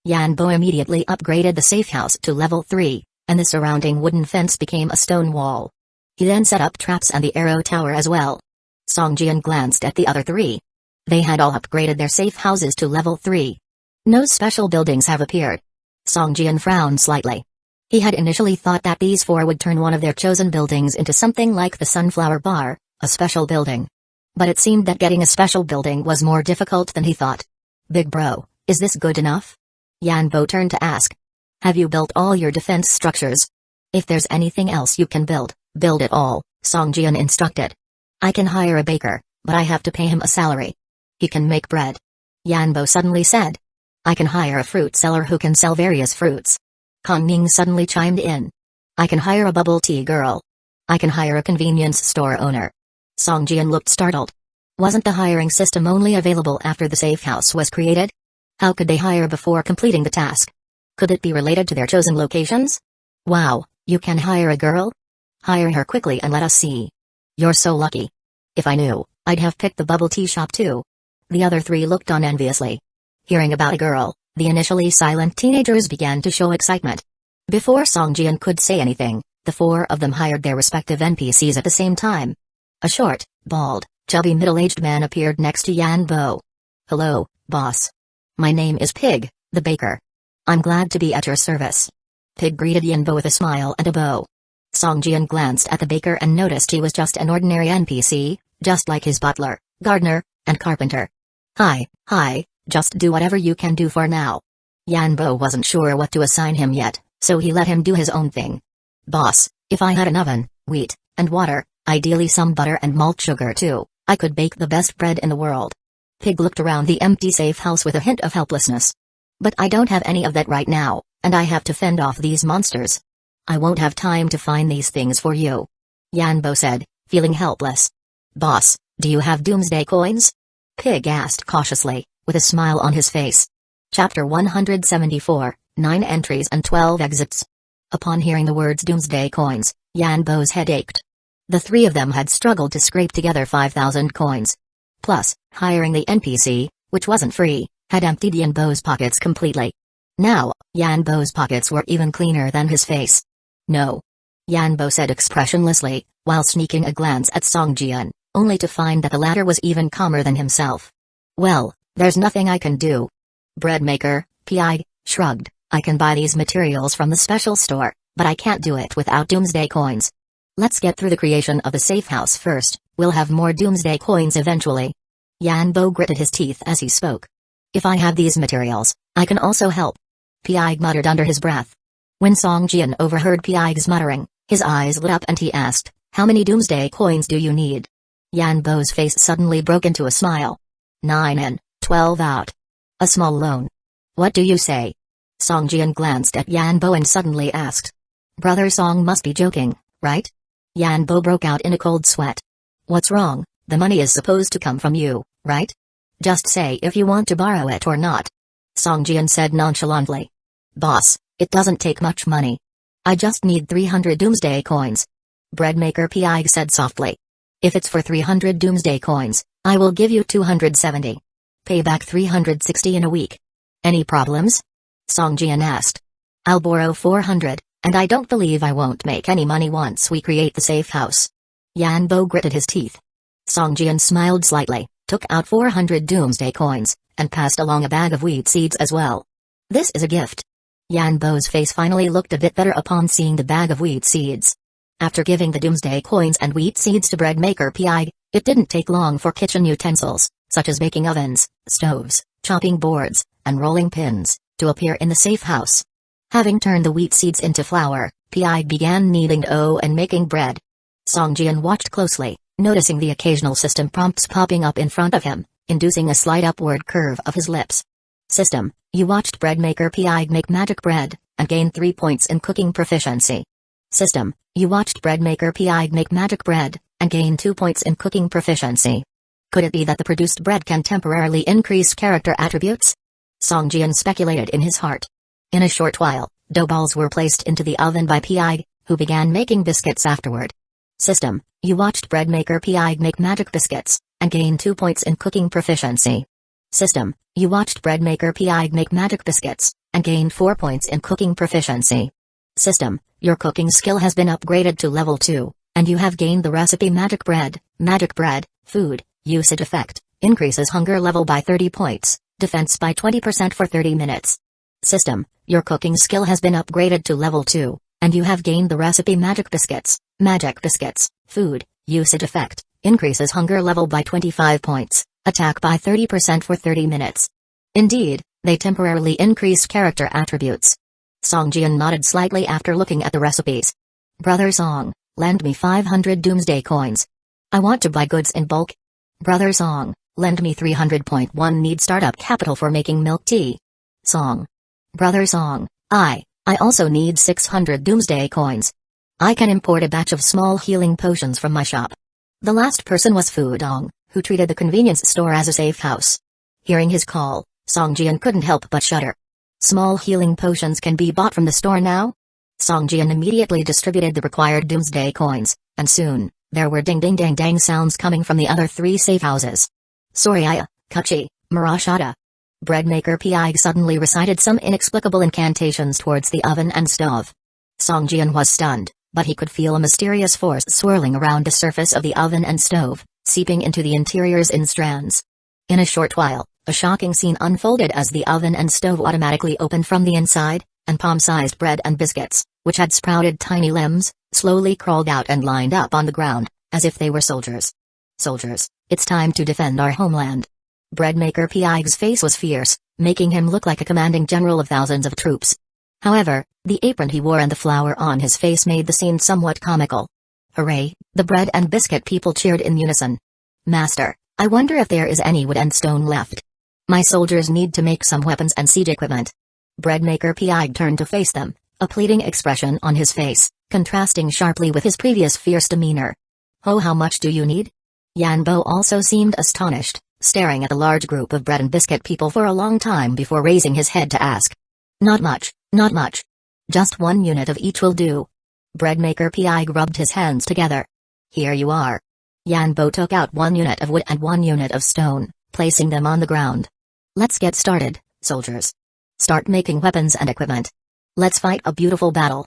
Yanbo immediately upgraded the safe house to level 3, and the surrounding wooden fence became a stone wall. He then set up traps and the arrow tower as well. Song Jian glanced at the other 3. They had all upgraded their safe houses to level 3. No special buildings have appeared. Song Jian frowned slightly. He had initially thought that these 4 would turn one of their chosen buildings into something like the Sunflower Bar, a special building. But it seemed that getting a special building was more difficult than he thought. Big bro, is this good enough? Yanbo turned to ask. Have you built all your defense structures? If there's anything else you can build it all, Song Jian instructed. I can hire a baker, but I have to pay him a salary. He can make bread. Yanbo suddenly said. I can hire a fruit seller who can sell various fruits. Kong Ning suddenly chimed in. I can hire a bubble tea girl. I can hire a convenience store owner. Song Jian looked startled. Wasn't the hiring system only available after the safe house was created? How could they hire before completing the task? Could it be related to their chosen locations? Wow, you can hire a girl? Hire her quickly and let us see. You're so lucky. If I knew, I'd have picked the bubble tea shop too. The other 3 looked on enviously. Hearing about a girl, the initially silent teenagers began to show excitement. Before Song Jian could say anything, the 4 of them hired their respective NPCs at the same time. A short, bald, chubby middle-aged man appeared next to Yanbo. Hello, boss. My name is Pig, the baker. I'm glad to be at your service. Pig greeted Yanbo with a smile and a bow. Song Jian glanced at the baker and noticed he was just an ordinary NPC, just like his butler, gardener, and carpenter. Hi, just do whatever you can do for now. Yanbo wasn't sure what to assign him yet, so he let him do his own thing. Boss, if I had an oven, wheat, and water, ideally some butter and malt sugar too, I could bake the best bread in the world. Pig looked around the empty safe house with a hint of helplessness. But I don't have any of that right now, and I have to fend off these monsters. I won't have time to find these things for you. Yanbo said, feeling helpless. Boss, do you have doomsday coins? Pig asked cautiously, with a smile on his face. Chapter 174, 9 entries and 12 exits. Upon hearing the words doomsday coins, Yanbo's head ached. The 3 of them had struggled to scrape together 5,000 coins. Plus, hiring the NPC, which wasn't free, had emptied Yanbo's pockets completely. Now, Yanbo's pockets were even cleaner than his face. No. Yanbo said expressionlessly, while sneaking a glance at Songjian, only to find that the latter was even calmer than himself. Well, there's nothing I can do. Breadmaker, Pi, shrugged, I can buy these materials from the special store, but I can't do it without doomsday coins. Let's get through the creation of the safe house first, we'll have more doomsday coins eventually. Yanbo gritted his teeth as he spoke. If I have these materials, I can also help. Pi muttered under his breath. When Songjian overheard Pi's muttering, his eyes lit up and he asked, how many doomsday coins do you need? Yanbo's face suddenly broke into a smile. 9 in, 12 out. A small loan. What do you say? Songjian glanced at Yanbo and suddenly asked. Brother Song must be joking, right? Yanbo broke out in a cold sweat. What's wrong? The money is supposed to come from you, right? Just say if you want to borrow it or not. Songjian said nonchalantly. Boss, it doesn't take much money. I just need 300 doomsday coins. Breadmaker Pi said softly. If it's for 300 doomsday coins, I will give you 270. Pay back 360 in a week. Any problems? Songjian asked. I'll borrow 400, and I don't believe I won't make any money once we create the safe house. Yanbo gritted his teeth. Songjian smiled slightly, took out 400 doomsday coins, and passed along a bag of wheat seeds as well. This is a gift. Yanbo's face finally looked a bit better upon seeing the bag of wheat seeds. After giving the doomsday coins and wheat seeds to breadmaker Pi, it didn't take long for kitchen utensils, such as baking ovens, stoves, chopping boards, and rolling pins, to appear in the safe house. Having turned the wheat seeds into flour, Pi began kneading dough and making bread. Songjian watched closely, noticing the occasional system prompts popping up in front of him, inducing a slight upward curve of his lips. System, you watched breadmaker Pi make magic bread, and gain 3 points in cooking proficiency. System, you watched breadmaker Pi make magic bread, and gain 2 points in cooking proficiency. Could it be that the produced bread can temporarily increase character attributes? Songjian speculated in his heart. In a short while, dough balls were placed into the oven by Pi, who began making biscuits afterward. System, you watched breadmaker Pi make magic biscuits, and gain 2 points in cooking proficiency. System, you watched breadmaker Pi make magic biscuits, and gained 4 points in cooking proficiency. System, your cooking skill has been upgraded to level 2, and you have gained the recipe magic bread, food, usage effect, increases hunger level by 30 points, defense by 20% for 30 minutes. System, your cooking skill has been upgraded to level 2, and you have gained the recipe magic biscuits, food, usage effect, increases hunger level by 25 points, attack by 30% for 30 minutes. Indeed, they temporarily increase character attributes. Songjian nodded slightly after looking at the recipes. Brother Song, lend me 500 doomsday coins. I want to buy goods in bulk. Brother Song, lend me 300.1 need startup capital for making milk tea. Song. Brother Song, I also need 600 doomsday coins. I can import a batch of small healing potions from my shop. The last person was Fu Dong, who treated the convenience store as a safe house. Hearing his call, Songjian couldn't help but shudder. Small healing potions can be bought from the store now? Songjian immediately distributed the required doomsday coins, and soon, there were ding-ding-dang-dang sounds coming from the other 3 safe houses. Soraya, Kuchi, Murashada. Breadmaker Pi suddenly recited some inexplicable incantations towards the oven and stove. Songjian was stunned, but he could feel a mysterious force swirling around the surface of the oven and stove, seeping into the interiors in strands. In a short while, a shocking scene unfolded as the oven and stove automatically opened from the inside, and palm-sized bread and biscuits, which had sprouted tiny limbs, slowly crawled out and lined up on the ground, as if they were soldiers. Soldiers, it's time to defend our homeland. Breadmaker Pi's face was fierce, making him look like a commanding general of thousands of troops. However, the apron he wore and the flour on his face made the scene somewhat comical. Hooray, the bread and biscuit people cheered in unison. Master, I wonder if there is any wood and stone left. My soldiers need to make some weapons and siege equipment. Breadmaker Pi turned to face them, a pleading expression on his face, contrasting sharply with his previous fierce demeanor. Oh, how much do you need? Yanbo also seemed astonished, staring at the large group of bread and biscuit people for a long time before raising his head to ask. Not much, not much. Just 1 unit of each will do. Breadmaker Pi rubbed his hands together. Here you are. Yanbo took out 1 unit of wood and 1 unit of stone, placing them on the ground. Let's get started, soldiers. Start making weapons and equipment. Let's fight a beautiful battle.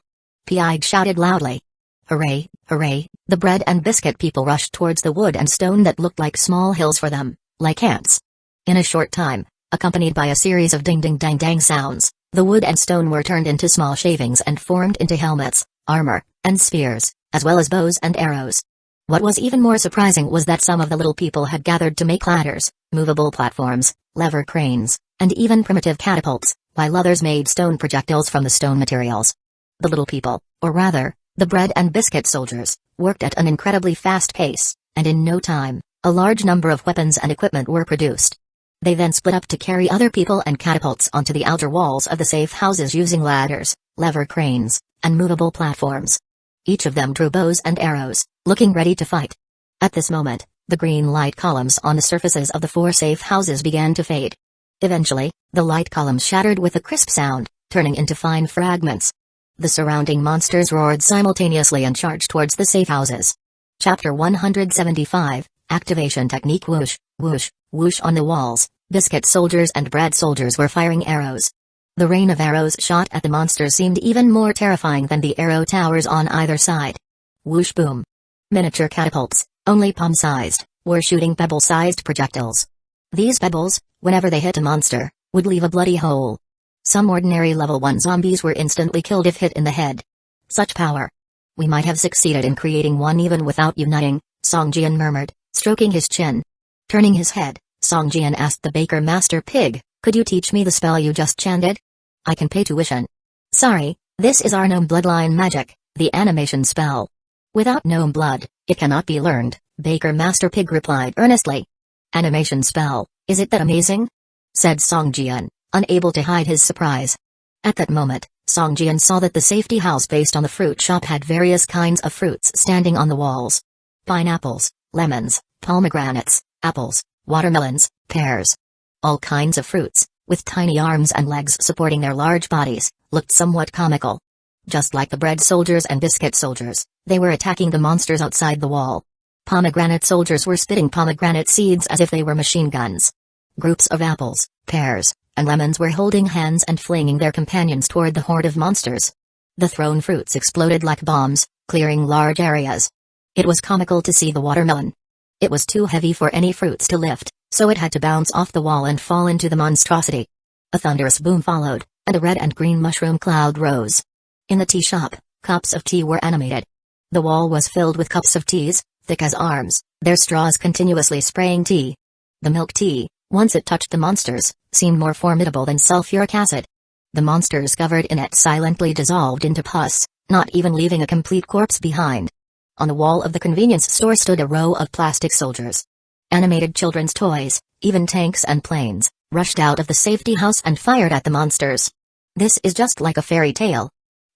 Piag shouted loudly. Hooray, hooray, the bread and biscuit people rushed towards the wood and stone that looked like small hills for them, like ants. In a short time, accompanied by a series of ding-ding-dang-dang sounds, the wood and stone were turned into small shavings and formed into helmets, armor, and spears, as well as bows and arrows. What was even more surprising was that some of the little people had gathered to make ladders, movable platforms, lever cranes, and even primitive catapults, while others made stone projectiles from the stone materials. The little people, or rather, the bread and biscuit soldiers, worked at an incredibly fast pace, and in no time, a large number of weapons and equipment were produced. They then split up to carry other people and catapults onto the outer walls of the safe houses using ladders, lever cranes, and movable platforms. Each of them drew bows and arrows, looking ready to fight. At this moment, the green light columns on the surfaces of the 4 safe houses began to fade. Eventually, the light columns shattered with a crisp sound, turning into fine fragments. The surrounding monsters roared simultaneously and charged towards the safe houses. Chapter 175, Activation Technique. Whoosh, whoosh, whoosh. On the walls, biscuit soldiers and bread soldiers were firing arrows. The rain of arrows shot at the monsters seemed even more terrifying than the arrow towers on either side. Whoosh, boom. Miniature catapults, only palm-sized, were shooting pebble-sized projectiles. These pebbles, whenever they hit a monster, would leave a bloody hole. Some ordinary level 1 zombies were instantly killed if hit in the head. Such power. We might have succeeded in creating one even without uniting, Songjian murmured, stroking his chin. Turning his head, Songjian asked the Baker Master Pig, could you teach me the spell you just chanted? I can pay tuition. Sorry, this is our gnome bloodline magic, the animation spell. Without gnome blood, it cannot be learned, Baker Master Pig replied earnestly. Animation spell, is it that amazing? Said Songjian, unable to hide his surprise. At that moment, Songjian saw that the safety house based on the fruit shop had various kinds of fruits standing on the walls. Pineapples, lemons, pomegranates, apples, watermelons, pears. All kinds of fruits, with tiny arms and legs supporting their large bodies, looked somewhat comical. Just like the bread soldiers and biscuit soldiers, they were attacking the monsters outside the wall. Pomegranate soldiers were spitting pomegranate seeds as if they were machine guns. Groups of apples, pears, and lemons were holding hands and flinging their companions toward the horde of monsters. The thrown fruits exploded like bombs, clearing large areas. It was comical to see the watermelon. It was too heavy for any fruits to lift, so it had to bounce off the wall and fall into the monstrosity. A thunderous boom followed, and a red and green mushroom cloud rose. In the tea shop, cups of tea were animated. The wall was filled with cups of teas, thick as arms, their straws continuously spraying tea. The milk tea, once it touched the monsters, seemed more formidable than sulfuric acid. The monsters covered in it silently dissolved into pus, not even leaving a complete corpse behind. On the wall of the convenience store stood a row of plastic soldiers. Animated children's toys, even tanks and planes, rushed out of the safety house and fired at the monsters. This is just like a fairy tale.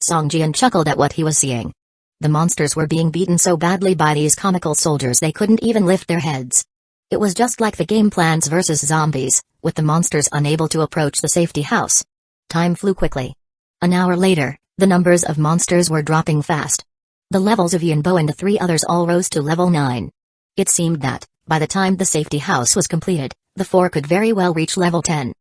Songjian chuckled at what he was seeing. The monsters were being beaten so badly by these comical soldiers they couldn't even lift their heads. It was just like the game Plants vs. Zombies, with the monsters unable to approach the safety house. Time flew quickly. An hour later, the numbers of monsters were dropping fast. The levels of Yunbo and the 3 others all rose to level 9. It seemed that, by the time the safety house was completed, the 4 could very well reach level 10.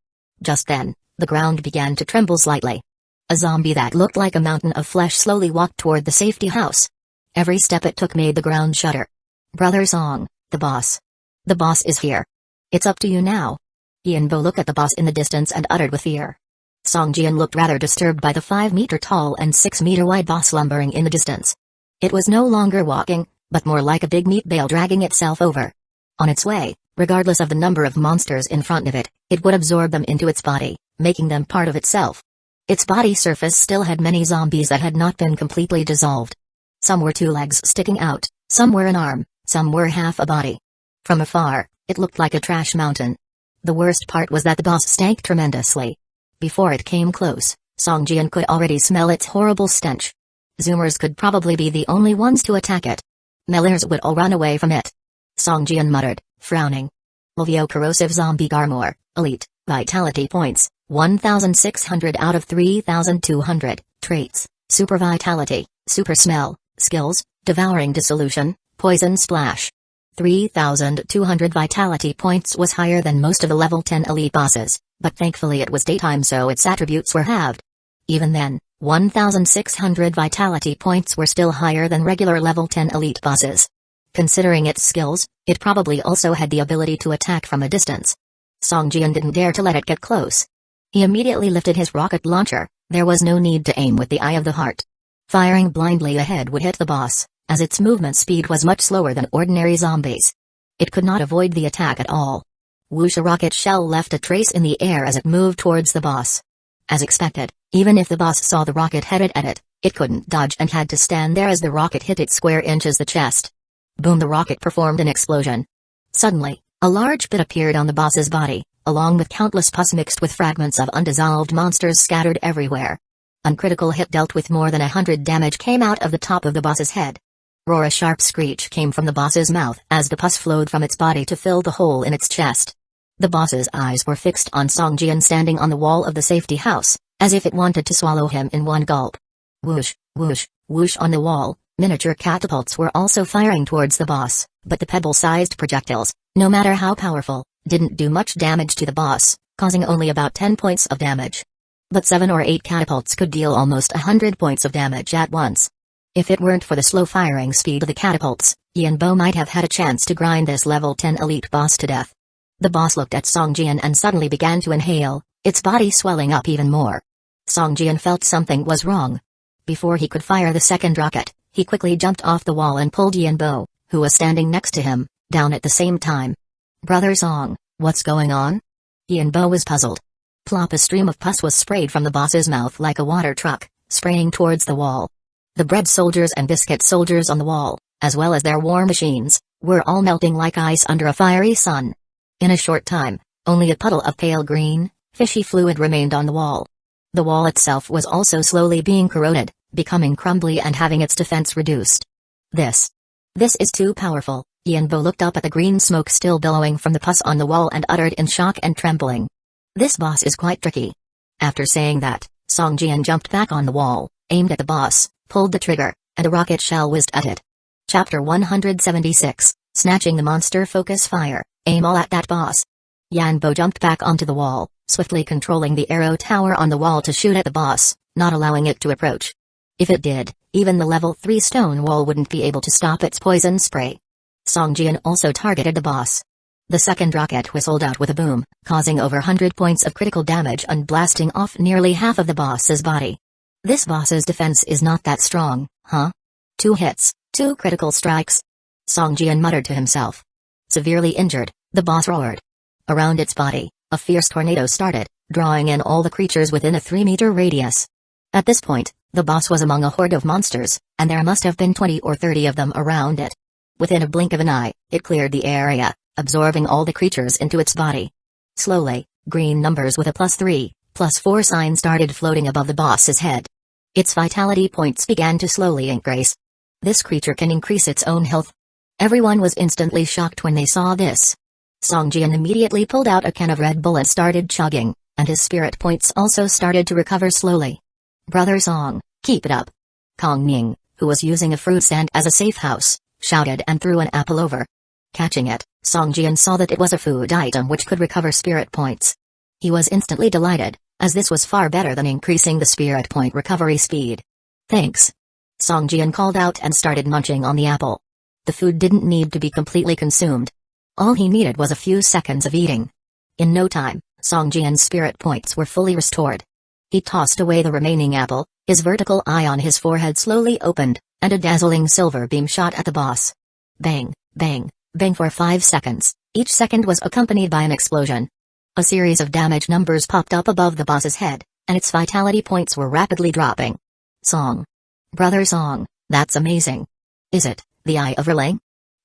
Just then, the ground began to tremble slightly. A zombie that looked like a mountain of flesh slowly walked toward the safety house. Every step it took made the ground shudder. Brother Song, the boss. The boss is here. It's up to you now. Yunbo looked at the boss in the distance and uttered with fear. Songjian looked rather disturbed by the 5-meter-tall and 6-meter-wide boss lumbering in the distance. It was no longer walking, but more like a big meat bale dragging itself over. On its way, regardless of the number of monsters in front of it, it would absorb them into its body, making them part of itself. Its body surface still had many zombies that had not been completely dissolved. Some were 2 legs sticking out, some were an arm, some were half a body. From afar, it looked like a trash mountain. The worst part was that the boss stank tremendously. Before it came close, Songjian could already smell its horrible stench. Zoomers could probably be the only ones to attack it. Mellers would all run away from it. Songjian muttered, frowning. Livio Corrosive Zombie Garmor, Elite, Vitality Points, 1,600 out of 3,200, Traits, Super Vitality, Super Smell, Skills, Devouring Dissolution, Poison Splash. 3,200 Vitality Points was higher than most of the level 10 elite bosses, But thankfully it was daytime, so its attributes were halved. Even then, 1,600 vitality points were still higher than regular level 10 elite bosses. Considering its skills, it probably also had the ability to attack from a distance. Song Jian didn't dare to let it get close. He immediately lifted his rocket launcher. There was no need to aim with the eye of the heart. Firing blindly ahead would hit the boss, as its movement speed was much slower than ordinary zombies. It could not avoid the attack at all. Whoosh! A rocket shell left a trace in the air as it moved towards the boss. As expected, even if the boss saw the rocket headed at it, it couldn't dodge and had to stand there as the rocket hit it square inches the chest. Boom! The rocket performed an explosion. Suddenly, a large pit appeared on the boss's body, along with countless pus mixed with fragments of undissolved monsters scattered everywhere. Uncritical hit dealt with more than 100 damage came out of the top of the boss's head. Roar! A sharp screech came from the boss's mouth as the pus flowed from its body to fill the hole in its chest. The boss's eyes were fixed on Song Jian standing on the wall of the safety house, as if it wanted to swallow him in one gulp. Whoosh, whoosh, whoosh! On the wall, miniature catapults were also firing towards the boss, but the pebble-sized projectiles, no matter how powerful, didn't do much damage to the boss, causing only about 10 points of damage. But 7 or 8 catapults could deal almost 100 points of damage at once. If it weren't for the slow firing speed of the catapults, Yanbo might have had a chance to grind this level 10 elite boss to death. The boss looked at Song Jian and suddenly began to inhale, its body swelling up even more. Song Jian felt something was wrong. Before he could fire the second rocket, he quickly jumped off the wall and pulled Yanbo, who was standing next to him, down at the same time. Brother Song, what's going on? Yanbo was puzzled. Plop! A stream of pus was sprayed from the boss's mouth like a water truck, spraying towards the wall. The bread soldiers and biscuit soldiers on the wall, as well as their war machines, were all melting like ice under a fiery sun. In a short time, only a puddle of pale green, fishy fluid remained on the wall. The wall itself was also slowly being corroded, becoming crumbly and having its defense reduced. This is too powerful. Yanbo looked up at the green smoke still billowing from the pus on the wall and uttered in shock and trembling. This boss is quite tricky. After saying that, Song Jian jumped back on the wall, aimed at the boss, pulled the trigger, and a rocket shell whizzed at it. Chapter 176, Snatching the Monster. Focus fire, aim all at that boss. Yanbo jumped back onto the wall, swiftly controlling the arrow tower on the wall to shoot at the boss, not allowing it to approach. If it did, even the level 3 stone wall wouldn't be able to stop its poison spray. Song Jian also targeted the boss. The second rocket whistled out with a boom, causing over 100 points of critical damage and blasting off nearly half of the boss's body. This boss's defense is not that strong, huh? 2 hits, 2 critical strikes. Song Jian muttered to himself. Severely injured, the boss roared. Around its body, a fierce tornado started, drawing in all the creatures within a 3-meter radius. At this point, the boss was among a horde of monsters, and there must have been 20 or 30 of them around it. Within a blink of an eye, it cleared the area, absorbing all the creatures into its body. Slowly, green numbers with a +3, +4 sign started floating above the boss's head. Its vitality points began to slowly increase. This creature can increase its own health. Everyone was instantly shocked when they saw this. Song Jian immediately pulled out a can of Red Bull and started chugging, and his spirit points also started to recover slowly. Brother Song, keep it up. Kong Ning, who was using a fruit stand as a safe house, shouted and threw an apple over. Catching it, Song Jian saw that it was a food item which could recover spirit points. He was instantly delighted, as this was far better than increasing the spirit point recovery speed. Thanks. Song Jian called out and started munching on the apple. The food didn't need to be completely consumed. All he needed was a few seconds of eating. In no time, Song Jian's spirit points were fully restored. He tossed away the remaining apple, his vertical eye on his forehead slowly opened, and a dazzling silver beam shot at the boss. Bang, bang, bang for 5 seconds, each second was accompanied by an explosion. A series of damage numbers popped up above the boss's head, and its vitality points were rapidly dropping. Song. Brother Song, that's amazing. Is it the Eye of Relang?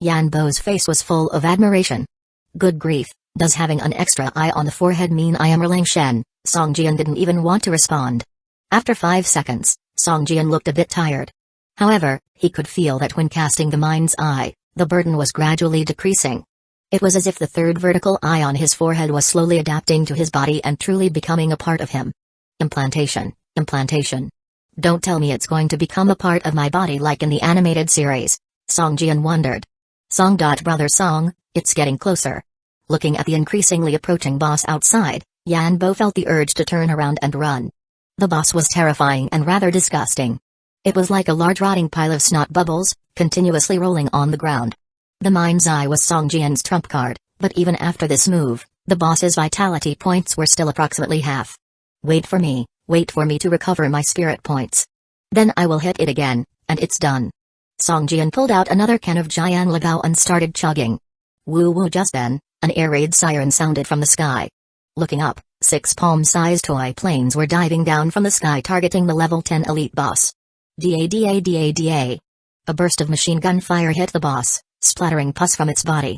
Yanbo's face was full of admiration. Good grief, does having an extra eye on the forehead mean I am Relang Shen? Song Jian didn't even want to respond. After 5 seconds, Song Jian looked a bit tired. However, he could feel that when casting the mind's eye, the burden was gradually decreasing. It was as if the third vertical eye on his forehead was slowly adapting to his body and truly becoming a part of him. Implantation, implantation. Don't tell me it's going to become a part of my body like in the animated series. Song Jian wondered. Song. Brother Song, it's getting closer. Looking at the increasingly approaching boss outside, Yanbo felt the urge to turn around and run. The boss was terrifying and rather disgusting. It was like a large rotting pile of snot bubbles, continuously rolling on the ground. The mind's eye was Song Jian's trump card, but even after this move, the boss's vitality points were still approximately half. Wait for me to recover my spirit points. Then I will hit it again, and it's done. Song Jian pulled out another can of Jian Legao and started chugging. Woo woo. Just then, an air raid siren sounded from the sky. Looking up, 6 palm-sized toy planes were diving down from the sky targeting the level 10 elite boss. Da. A burst of machine gun fire hit the boss, splattering pus from its body.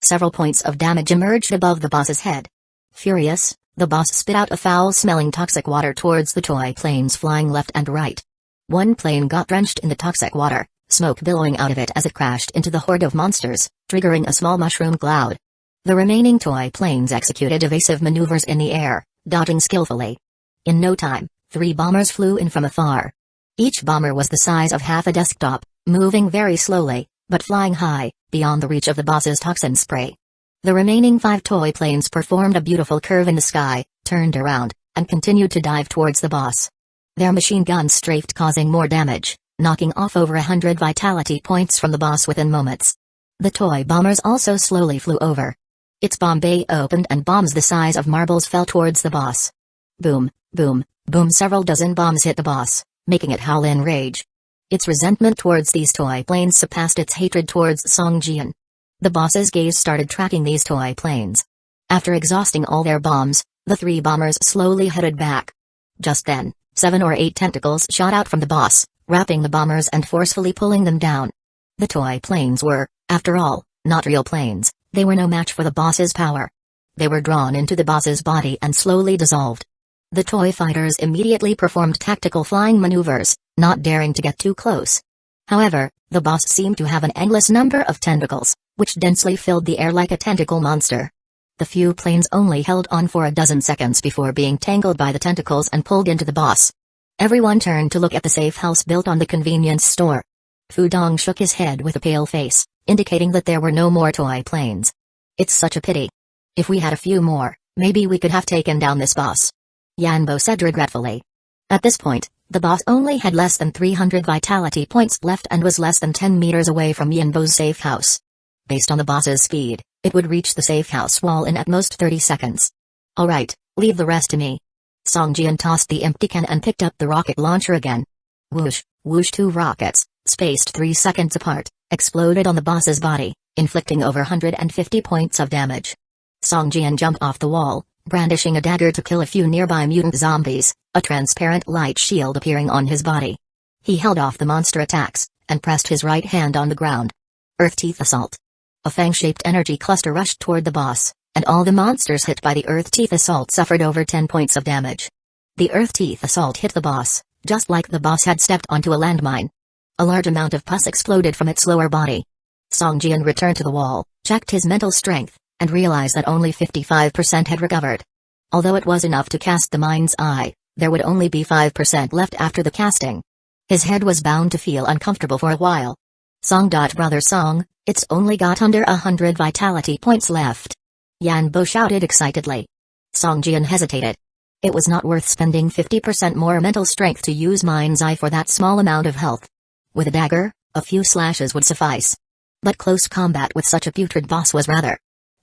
Several points of damage emerged above the boss's head. Furious, the boss spit out a foul-smelling toxic water towards the toy planes flying left and right. One plane got drenched in the toxic water, smoke billowing out of it as it crashed into the horde of monsters, triggering a small mushroom cloud. The remaining toy planes executed evasive maneuvers in the air, dodging skillfully. In no time, 3 bombers flew in from afar. Each bomber was the size of half a desktop, moving very slowly, but flying high, beyond the reach of the boss's toxin spray. The remaining 5 toy planes performed a beautiful curve in the sky, turned around, and continued to dive towards the boss. Their machine guns strafed, causing more damage, knocking off over 100 vitality points from the boss within moments. The toy bombers also slowly flew over. Its bomb bay opened and bombs the size of marbles fell towards the boss. Boom, boom, boom. Several dozen bombs hit the boss, making it howl in rage. Its resentment towards these toy planes surpassed its hatred towards Song Jian. The boss's gaze started tracking these toy planes. After exhausting all their bombs, the 3 bombers slowly headed back. Just then, 7 or 8 tentacles shot out from the boss, wrapping the bombers and forcefully pulling them down. The toy planes were, after all, not real planes. They were no match for the boss's power. They were drawn into the boss's body and slowly dissolved. The toy fighters immediately performed tactical flying maneuvers, not daring to get too close. However, the boss seemed to have an endless number of tentacles, which densely filled the air like a tentacle monster. The few planes only held on for a dozen seconds before being tangled by the tentacles and pulled into the boss. Everyone turned to look at the safe house built on the convenience store. Fu Dong shook his head with a pale face, indicating that there were no more toy planes. It's such a pity. If we had a few more, maybe we could have taken down this boss. Yanbo said regretfully. At this point, the boss only had less than 300 vitality points left and was less than 10 meters away from Yanbo's safe house. Based on the boss's speed, it would reach the safe house wall in at most 30 seconds. Alright, leave the rest to me. Song Jian tossed the empty can and picked up the rocket launcher again. Whoosh, whoosh. 2 rockets, spaced 3 seconds apart, exploded on the boss's body, inflicting over 150 points of damage. Song Jian jumped off the wall, brandishing a dagger to kill a few nearby mutant zombies, a transparent light shield appearing on his body. He held off the monster attacks, and pressed his right hand on the ground. Earth Teeth Assault. A fang-shaped energy cluster rushed toward the boss, and all the monsters hit by the Earth Teeth Assault suffered over 10 points of damage. The Earth Teeth Assault hit the boss, just like the boss had stepped onto a landmine. A large amount of pus exploded from its lower body. Song Jian returned to the wall, checked his mental strength, and realized that only 55% had recovered. Although it was enough to cast the mind's eye, there would only be 5% left after the casting. His head was bound to feel uncomfortable for a while. Song. Brother Song, it's only got under 100 vitality points left. Yanbo shouted excitedly. Song Jian hesitated. It was not worth spending 50% more mental strength to use mind's eye for that small amount of health. With a dagger, a few slashes would suffice. But close combat with such a putrid boss was rather.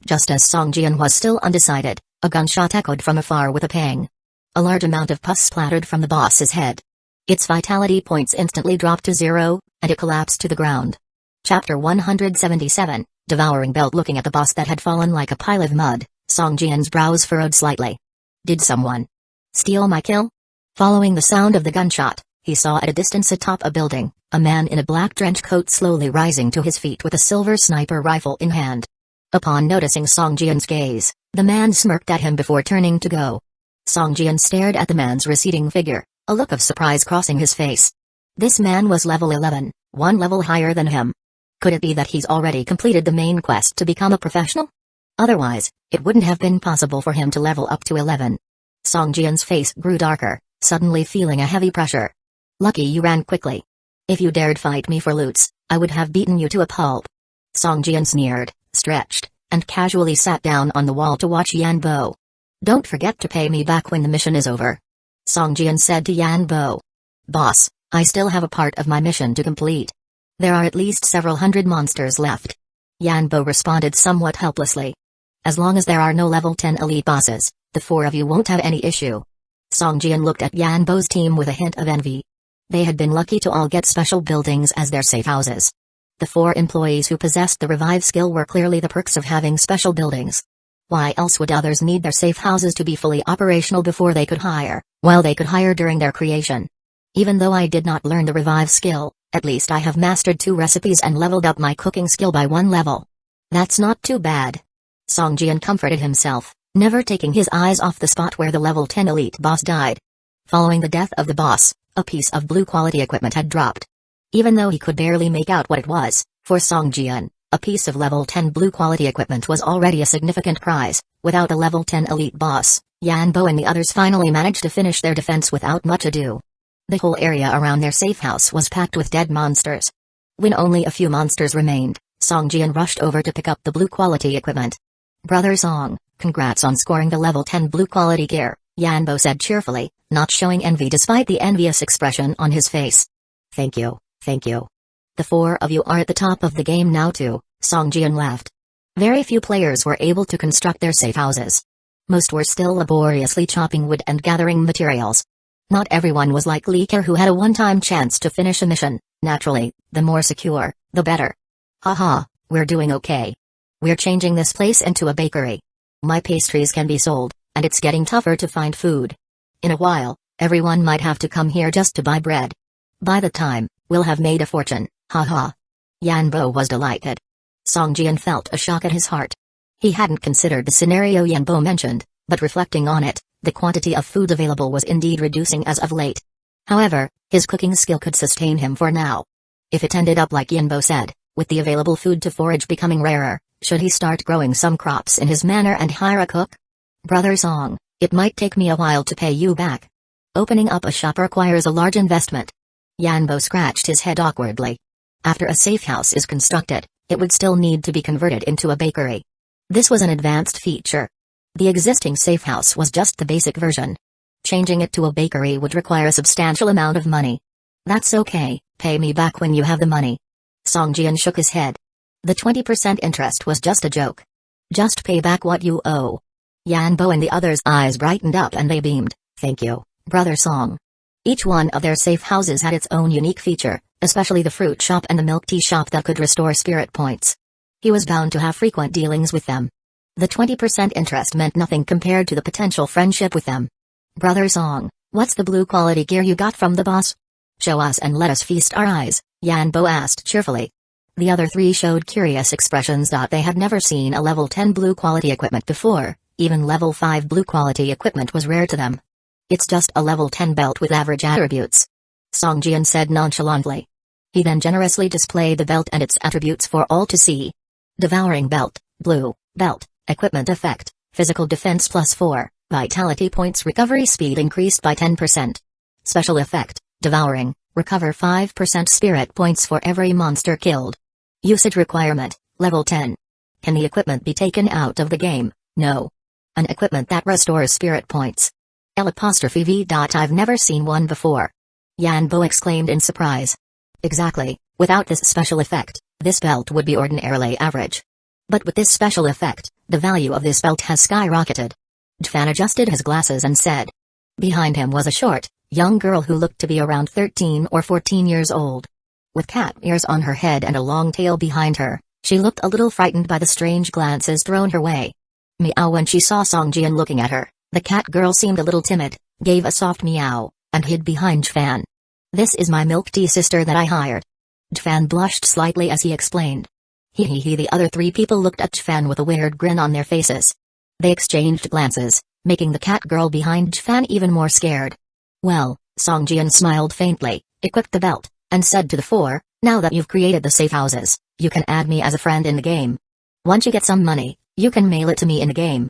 Just as Song Jian was still undecided, a gunshot echoed from afar with a pang. A large amount of pus splattered from the boss's head. Its vitality points instantly dropped to 0, and it collapsed to the ground. Chapter 177, Devouring Belt. Looking at the boss that had fallen like a pile of mud, Song Jian's brows furrowed slightly. Did someone steal my kill? Following the sound of the gunshot, he saw at a distance atop a building, a man in a black trench coat slowly rising to his feet with a silver sniper rifle in hand. Upon noticing Song Jian's gaze, the man smirked at him before turning to go. Song Jian stared at the man's receding figure, a look of surprise crossing his face. This man was level 11, 1 level higher than him. Could it be that he's already completed the main quest to become a professional? Otherwise, it wouldn't have been possible for him to level up to 11. Song Jian's face grew darker, suddenly feeling a heavy pressure. Lucky you ran quickly. If you dared fight me for loots, I would have beaten you to a pulp. Song Jian sneered, stretched, and casually sat down on the wall to watch Yanbo. Don't forget to pay me back when the mission is over. Songjian said to Yanbo. Boss, I still have a part of my mission to complete. There are at least several hundred monsters left. Yanbo responded somewhat helplessly. As long as there are no level 10 elite bosses, the four of you won't have any issue. Songjian looked at Yanbo's team with a hint of envy. They had been lucky to all get special buildings as their safe houses. The four employees who possessed the revive skill were clearly the perks of having special buildings. Why else would others need their safe houses to be fully operational before they could hire, while they could hire during their creation? Even though I did not learn the revive skill, at least I have mastered 2 recipes and leveled up my cooking skill by 1 level. That's not too bad. Songjian comforted himself, never taking his eyes off the spot where the level 10 elite boss died. Following the death of the boss, a piece of blue quality equipment had dropped. Even though he could barely make out what it was, for Songjian, a piece of level 10 blue quality equipment was already a significant prize. Without a level 10 elite boss, Yanbo and the others finally managed to finish their defense without much ado. The whole area around their safe house was packed with dead monsters. When only a few monsters remained, Songjian rushed over to pick up the blue quality equipment. Brother Song, congrats on scoring the level 10 blue quality gear, Yanbo said cheerfully, not showing envy despite the envious expression on his face. Thank you, thank you. The four of you are at the top of the game now too, Songjian laughed. Very few players were able to construct their safe houses. Most were still laboriously chopping wood and gathering materials. Not everyone was like Lee Kerr who had a one-time chance to finish a mission. Naturally, the more secure, the better. Haha, we're doing okay. We're changing this place into a bakery. My pastries can be sold, and it's getting tougher to find food. In a while, everyone might have to come here just to buy bread. By the time, we'll have made a fortune, haha. Yanbo was delighted. Songjian felt a shock at his heart. He hadn't considered the scenario Yanbo mentioned, but reflecting on it, the quantity of food available was indeed reducing as of late. However, his cooking skill could sustain him for now. If it ended up like Yanbo said, with the available food to forage becoming rarer, should he start growing some crops in his manor and hire a cook? Brother Song, it might take me a while to pay you back. Opening up a shop requires a large investment. Yanbo scratched his head awkwardly. After a safe house is constructed, it would still need to be converted into a bakery. This was an advanced feature. The existing safe house was just the basic version. Changing it to a bakery would require a substantial amount of money. That's okay, pay me back when you have the money. Songjian shook his head. The 20% interest was just a joke. Just pay back what you owe. Yanbo and the others' eyes brightened up and they beamed. Thank you, Brother Song. Each one of their safe houses had its own unique feature, especially the fruit shop and the milk tea shop that could restore spirit points. He was bound to have frequent dealings with them. The 20% interest meant nothing compared to the potential friendship with them. Brother Song, what's the blue quality gear you got from the boss? Show us and let us feast our eyes, Yanbo asked cheerfully. The other three showed curious expressions that they had never seen a level 10 blue quality equipment before, even level 5 blue quality equipment was rare to them. It's just a level 10 belt with average attributes. Songjian said nonchalantly. He then generously displayed the belt and its attributes for all to see. Devouring belt, blue, belt, equipment effect, physical defense +4, vitality points recovery speed increased by 10%. Special effect, devouring, recover 5% spirit points for every monster killed. Usage requirement, level 10. Can the equipment be taken out of the game? No. An equipment that restores spirit points. L''V. I've never seen one before. Yanbo exclaimed in surprise. Exactly, without this special effect, this belt would be ordinarily average. But with this special effect, the value of this belt has skyrocketed. Dfan adjusted his glasses and said. Behind him was a short, young girl who looked to be around 13 or 14 years old. With cat ears on her head and a long tail behind her, she looked a little frightened by the strange glances thrown her way. Meow. When she saw Songjian looking at her, the cat girl seemed a little timid, gave a soft meow, and hid behind Dfan. This is my milk tea sister that I hired. Dfan blushed slightly as he explained. The other three people looked at Dfan with a weird grin on their faces. They exchanged glances, making the cat girl behind Dfan even more scared. Well, Songjian smiled faintly, equipped the belt, and said to the four, now that you've created the safe houses, you can add me as a friend in the game. Once you get some money, you can mail it to me in the game.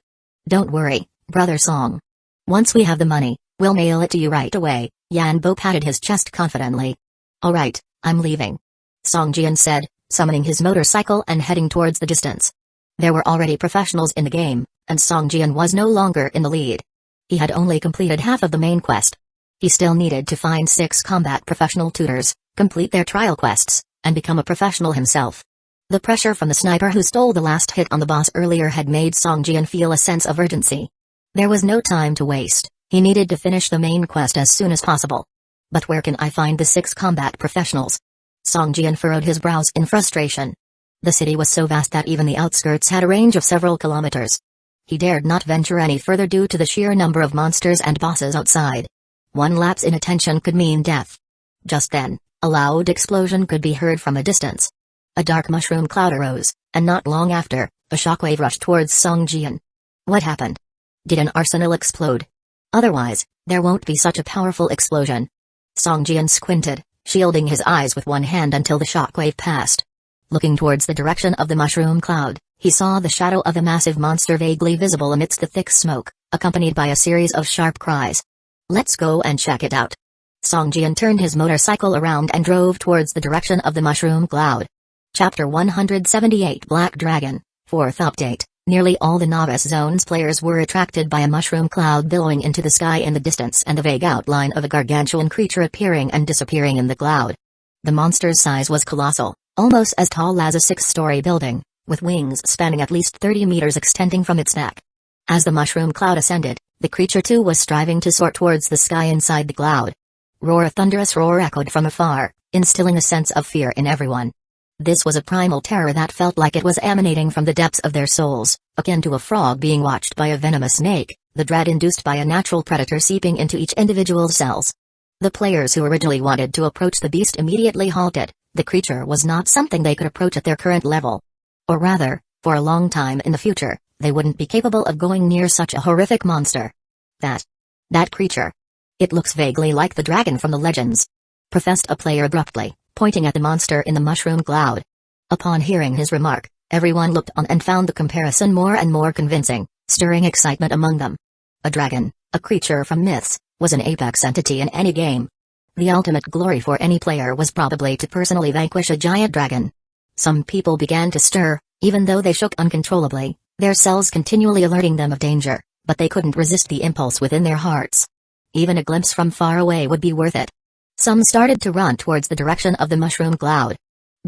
Don't worry, Brother Song. Once we have the money, we'll mail it to you right away, Yanbo patted his chest confidently. Alright, I'm leaving. Songjian said, summoning his motorcycle and heading towards the distance. There were already professionals in the game, and Song Jian was no longer in the lead. He had only completed half of the main quest. He still needed to find 6 combat professional tutors, complete their trial quests, and become a professional himself. The pressure from the sniper who stole the last hit on the boss earlier had made Song Jian feel a sense of urgency. There was no time to waste, he needed to finish the main quest as soon as possible. But where can I find the 6 combat professionals? Song Jian furrowed his brows in frustration. The city was so vast that even the outskirts had a range of several kilometers. He dared not venture any further due to the sheer number of monsters and bosses outside. One lapse in attention could mean death. Just then, a loud explosion could be heard from a distance. A dark mushroom cloud arose, and not long after, a shockwave rushed towards Song Jian. What happened? Did an arsenal explode? Otherwise, there won't be such a powerful explosion. Song Jian squinted, shielding his eyes with one hand until the shockwave passed. Looking towards the direction of the mushroom cloud, he saw the shadow of a massive monster vaguely visible amidst the thick smoke, accompanied by a series of sharp cries. Let's go and check it out. Song Jian turned his motorcycle around and drove towards the direction of the mushroom cloud. Chapter 178 Black Dragon, 4th update. Nearly all the novice zones players were attracted by a mushroom cloud billowing into the sky in the distance and the vague outline of a gargantuan creature appearing and disappearing in the cloud. The monster's size was colossal, almost as tall as a 6-story building, with wings spanning at least 30 meters extending from its neck. As the mushroom cloud ascended, the creature too was striving to soar towards the sky inside the cloud. Roar! A thunderous roar echoed from afar, instilling a sense of fear in everyone. This was a primal terror that felt like it was emanating from the depths of their souls, akin to a frog being watched by a venomous snake, the dread induced by a natural predator seeping into each individual's cells. The players who originally wanted to approach the beast immediately halted. The creature was not something they could approach at their current level. Or rather, for a long time in the future, they wouldn't be capable of going near such a horrific monster. That creature. It looks vaguely like the dragon from the legends, professed a player abruptly, pointing at the monster in the mushroom cloud. Upon hearing his remark, everyone looked on and found the comparison more and more convincing, stirring excitement among them. A dragon, a creature from myths, was an apex entity in any game. The ultimate glory for any player was probably to personally vanquish a giant dragon. Some people began to stir, even though they shook uncontrollably, their cells continually alerting them of danger, but they couldn't resist the impulse within their hearts. Even a glimpse from far away would be worth it. Some started to run towards the direction of the mushroom cloud.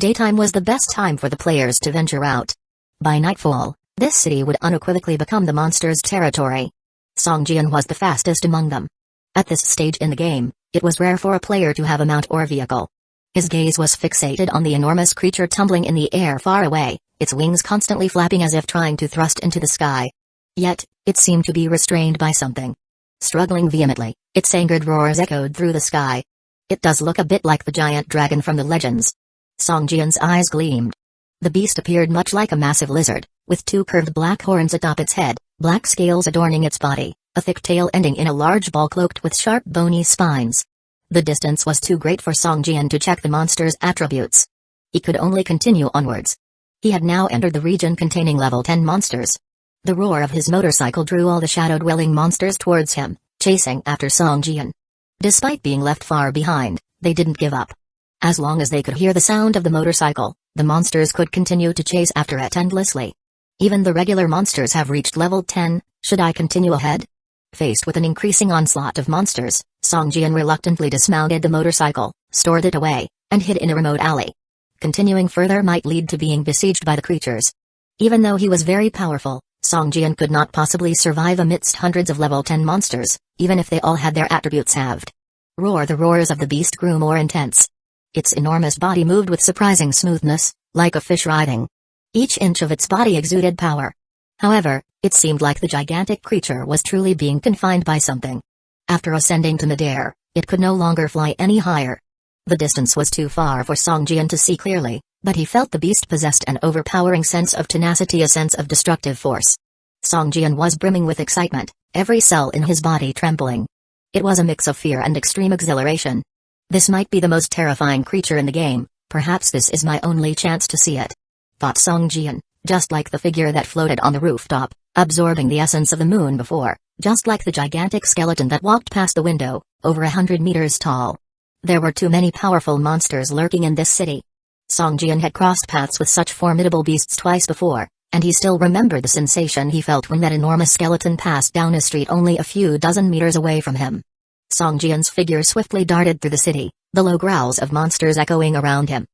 Daytime was the best time for the players to venture out. By nightfall, this city would unequivocally become the monster's territory. Song Jian was the fastest among them. At this stage in the game, it was rare for a player to have a mount or vehicle. His gaze was fixated on the enormous creature tumbling in the air far away, its wings constantly flapping as if trying to thrust into the sky. Yet, it seemed to be restrained by something. Struggling vehemently, its angered roars echoed through the sky. It does look a bit like the giant dragon from the legends. Song Jian's eyes gleamed. The beast appeared much like a massive lizard, with 2 curved black horns atop its head, black scales adorning its body, a thick tail ending in a large ball cloaked with sharp bony spines. The distance was too great for Song Jian to check the monster's attributes. He could only continue onwards. He had now entered the region containing level 10 monsters. The roar of his motorcycle drew all the shadow-dwelling monsters towards him, chasing after Song Jian. Despite being left far behind, they didn't give up. As long as they could hear the sound of the motorcycle, the monsters could continue to chase after it endlessly. Even the regular monsters have reached level 10, should I continue ahead? Faced with an increasing onslaught of monsters, Song Jian reluctantly dismounted the motorcycle, stored it away, and hid in a remote alley. Continuing further might lead to being besieged by the creatures. Even though he was very powerful, Song Jian could not possibly survive amidst hundreds of level 10 monsters, even if they all had their attributes halved. Roar! The roars of the beast grew more intense. Its enormous body moved with surprising smoothness, like a fish writhing. Each inch of its body exuded power. However, it seemed like the gigantic creature was truly being confined by something. After ascending to midair, it could no longer fly any higher. The distance was too far for Song Jian to see clearly, but he felt the beast possessed an overpowering sense of tenacity, a sense of destructive force. Song Jian was brimming with excitement, every cell in his body trembling. It was a mix of fear and extreme exhilaration. This might be the most terrifying creature in the game, perhaps this is my only chance to see it, thought Song Jian, just like the figure that floated on the rooftop, absorbing the essence of the moon before, just like the gigantic skeleton that walked past the window, over 100 meters tall. There were too many powerful monsters lurking in this city. Song Jian had crossed paths with such formidable beasts twice before, and he still remembered the sensation he felt when that enormous skeleton passed down a street only a few dozen meters away from him. Song Jian's figure swiftly darted through the city, the low growls of monsters echoing around him.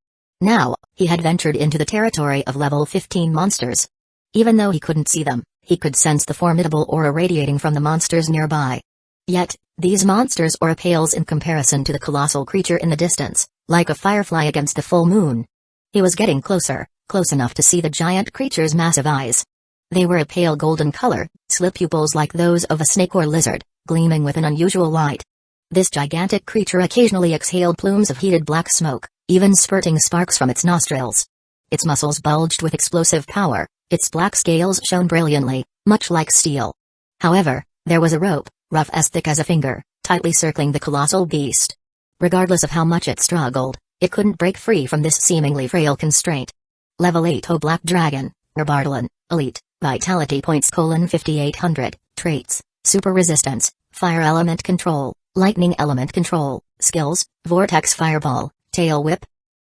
Now, he had ventured into the territory of level 15 monsters. Even though he couldn't see them, he could sense the formidable aura radiating from the monsters nearby. Yet, these monsters' aura pales in comparison to the colossal creature in the distance, like a firefly against the full moon. He was getting closer, close enough to see the giant creature's massive eyes. They were a pale golden color, slit pupils like those of a snake or lizard, gleaming with an unusual light. This gigantic creature occasionally exhaled plumes of heated black smoke, even spurting sparks from its nostrils. Its muscles bulged with explosive power, its black scales shone brilliantly, much like steel. However, there was a rope, rough as thick as a finger, tightly circling the colossal beast. Regardless of how much it struggled, it couldn't break free from this seemingly frail constraint. Level 8 Black Dragon, Reborn, Elite, Vitality Points: 5800, Traits, Super Resistance, Fire Element Control, Lightning Element Control, Skills, Vortex Fireball, Tail Whip,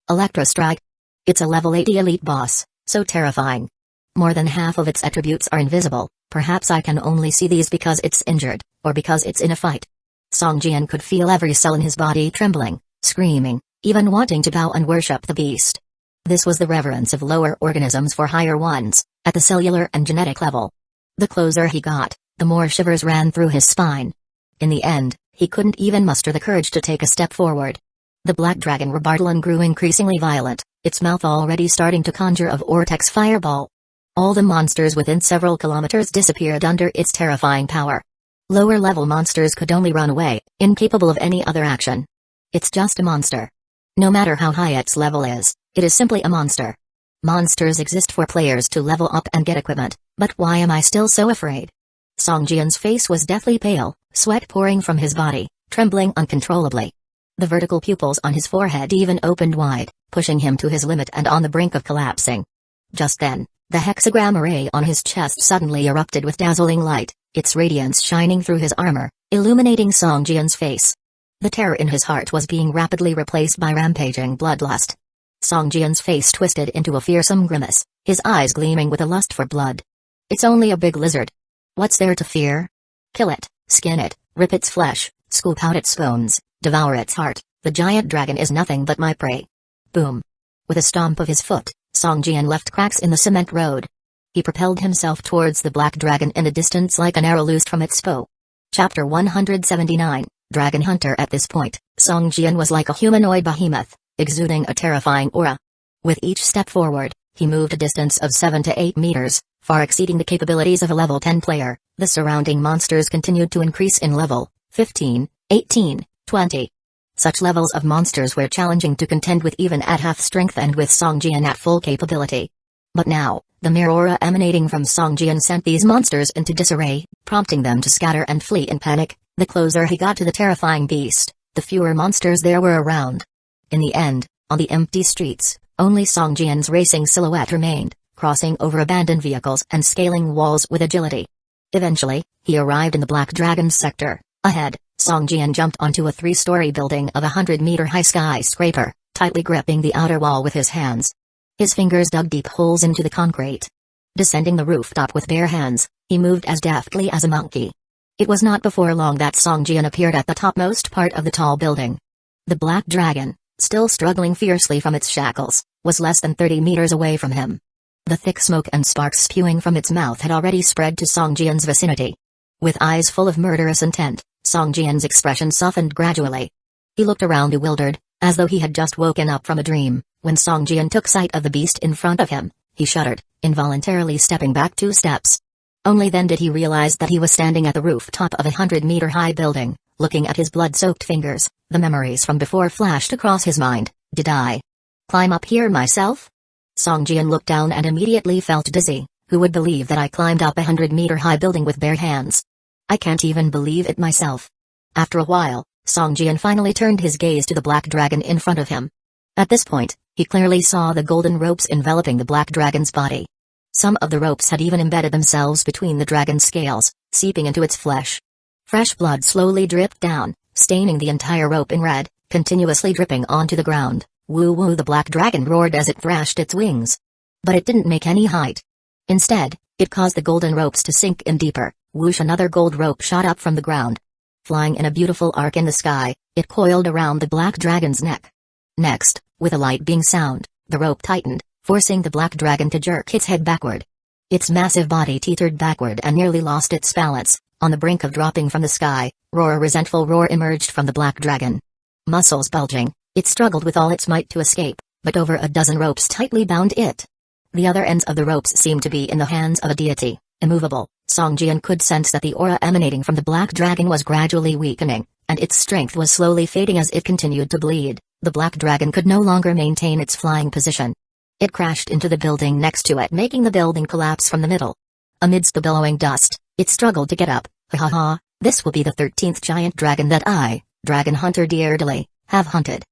Electro Strike. It's a level 80 elite boss, so terrifying. More than half of its attributes are invisible. Perhaps I can only see these because it's injured, or because it's in a fight. Song Jian could feel every cell in his body trembling, screaming, even wanting to bow and worship the beast. This was the reverence of lower organisms for higher ones, at the cellular and genetic level. The closer he got, the more shivers ran through his spine. In the end, he couldn't even muster the courage to take a step forward. The black dragon Reborn grew increasingly violent, its mouth already starting to conjure a vortex fireball. All the monsters within several kilometers disappeared under its terrifying power. Lower-level monsters could only run away, incapable of any other action. It's just a monster. No matter how high its level is, it is simply a monster. Monsters exist for players to level up and get equipment, but why am I still so afraid? Song Jian's face was deathly pale, sweat pouring from his body, trembling uncontrollably. The vertical pupils on his forehead even opened wide, pushing him to his limit and on the brink of collapsing. Just then, the hexagram array on his chest suddenly erupted with dazzling light, its radiance shining through his armor, illuminating Song Jian's face. The terror in his heart was being rapidly replaced by rampaging bloodlust. Song Jian's face twisted into a fearsome grimace, his eyes gleaming with a lust for blood. It's only a big lizard. What's there to fear? Kill it, skin it, rip its flesh, scoop out its bones, devour its heart. The giant dragon is nothing but my prey. Boom. With a stomp of his foot, Song Jian left cracks in the cement road. He propelled himself towards the black dragon in a distance like an arrow loosed from its bow. Chapter 179, Dragon Hunter. At this point, Song Jian was like a humanoid behemoth, exuding a terrifying aura. With each step forward, he moved a distance of 7 to 8 meters, far exceeding the capabilities of a level 10 player. The surrounding monsters continued to increase in level, 15, 18, 20. Such levels of monsters were challenging to contend with even at half strength and with Song Jian at full capability. But now, the mere aura emanating from Song Jian sent these monsters into disarray, prompting them to scatter and flee in panic. The closer he got to the terrifying beast, the fewer monsters there were around. In the end, on the empty streets, only Song Jian's racing silhouette remained, crossing over abandoned vehicles and scaling walls with agility. Eventually, he arrived in the Black Dragon's sector. Ahead, Song Jian jumped onto a 3-story building of a 100-meter-high skyscraper, tightly gripping the outer wall with his hands. His fingers dug deep holes into the concrete. Descending the rooftop with bare hands, he moved as deftly as a monkey. It was not before long that Song Jian appeared at the topmost part of the tall building. The black dragon, still struggling fiercely from its shackles, was less than 30 meters away from him. The thick smoke and sparks spewing from its mouth had already spread to Song Jian's vicinity. With eyes full of murderous intent, Song Jian's expression softened gradually. He looked around bewildered, as though he had just woken up from a dream. When Song Jian took sight of the beast in front of him, he shuddered, involuntarily stepping back 2 steps. Only then did he realize that he was standing at the rooftop of a 100-meter-high building, looking at his blood-soaked fingers. The memories from before flashed across his mind. Did I climb up here myself? Song Jian looked down and immediately felt dizzy. Who would believe that I climbed up a 100-meter-high building with bare hands? I can't even believe it myself. After a while, Song Jian finally turned his gaze to the black dragon in front of him. At this point, he clearly saw the golden ropes enveloping the black dragon's body. Some of the ropes had even embedded themselves between the dragon's scales, seeping into its flesh. Fresh blood slowly dripped down, staining the entire rope in red, continuously dripping onto the ground. Woo woo, the black dragon roared as it thrashed its wings. But it didn't make any height. Instead, it caused the golden ropes to sink in deeper. Whoosh, another gold rope shot up from the ground. Flying in a beautiful arc in the sky, it coiled around the black dragon's neck. Next, with a light bing sound, the rope tightened, forcing the black dragon to jerk its head backward. Its massive body teetered backward and nearly lost its balance, on the brink of dropping from the sky. A resentful roar emerged from the black dragon. Muscles bulging, it struggled with all its might to escape, but over a dozen ropes tightly bound it. The other ends of the ropes seemed to be in the hands of a deity, immovable. Song Jian could sense that the aura emanating from the black dragon was gradually weakening, and its strength was slowly fading as it continued to bleed. The black dragon could no longer maintain its flying position. It crashed into the building next to it, making the building collapse from the middle. Amidst the billowing dust, it struggled to get up. Ha ha ha, this will be the 13th giant dragon that I, Dragon Hunter Deardily, have hunted.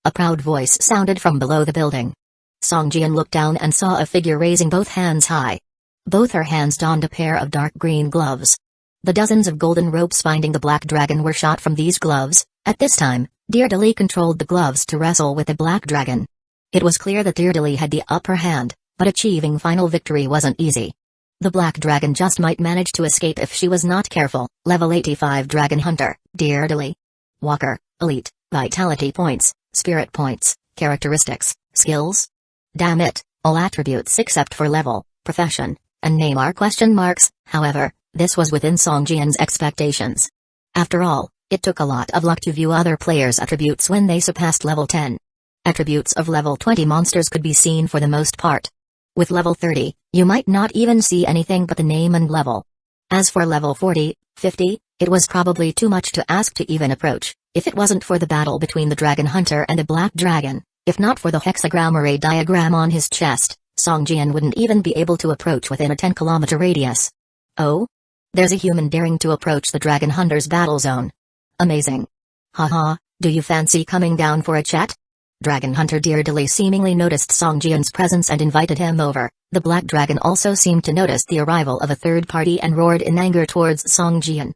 A proud voice sounded from below the building. Song Jian looked down and saw a figure raising both hands high. Both her hands donned a pair of dark green gloves. The dozens of golden ropes binding the black dragon were shot from these gloves. At this time, Deardily controlled the gloves to wrestle with the black dragon. It was clear that Deardily had the upper hand, but achieving final victory wasn't easy. The black dragon just might manage to escape if she was not careful. Level 85 Dragon Hunter, Deardily. Walker, Elite, Vitality Points, Spirit Points, Characteristics, Skills. Damn it, all attributes except for level, profession, and name are question marks. However, this was within Song Jian's expectations. After all, it took a lot of luck to view other players' attributes when they surpassed level 10. Attributes of level 20 monsters could be seen for the most part. With level 30, you might not even see anything but the name and level. As for level 40, 50, it was probably too much to ask to even approach, if it wasn't for the battle between the Dragon Hunter and the Black Dragon. If not for the hexagram array diagram on his chest, Song Jian wouldn't even be able to approach within a 10-kilometer radius. Oh? There's a human daring to approach the Dragon Hunter's battle zone. Amazing. Haha, do you fancy coming down for a chat? Dragon Hunter Deardily seemingly noticed Song Jian's presence and invited him over. The Black Dragon also seemed to notice the arrival of a third party and roared in anger towards Song Jian.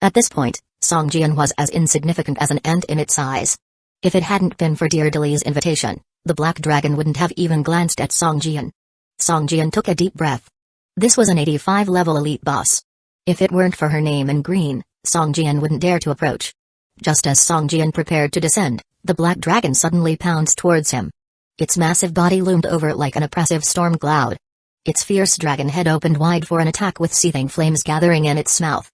At this point, Song Jian was as insignificant as an ant in its size. If it hadn't been for Deardily's invitation, the Black Dragon wouldn't have even glanced at Song Jian. Song Jian took a deep breath. This was an 85-level elite boss. If it weren't for her name in green, Song Jian wouldn't dare to approach. Just as Song Jian prepared to descend, the Black Dragon suddenly pounced towards him. Its massive body loomed over like an oppressive storm cloud. Its fierce dragon head opened wide for an attack with seething flames gathering in its mouth.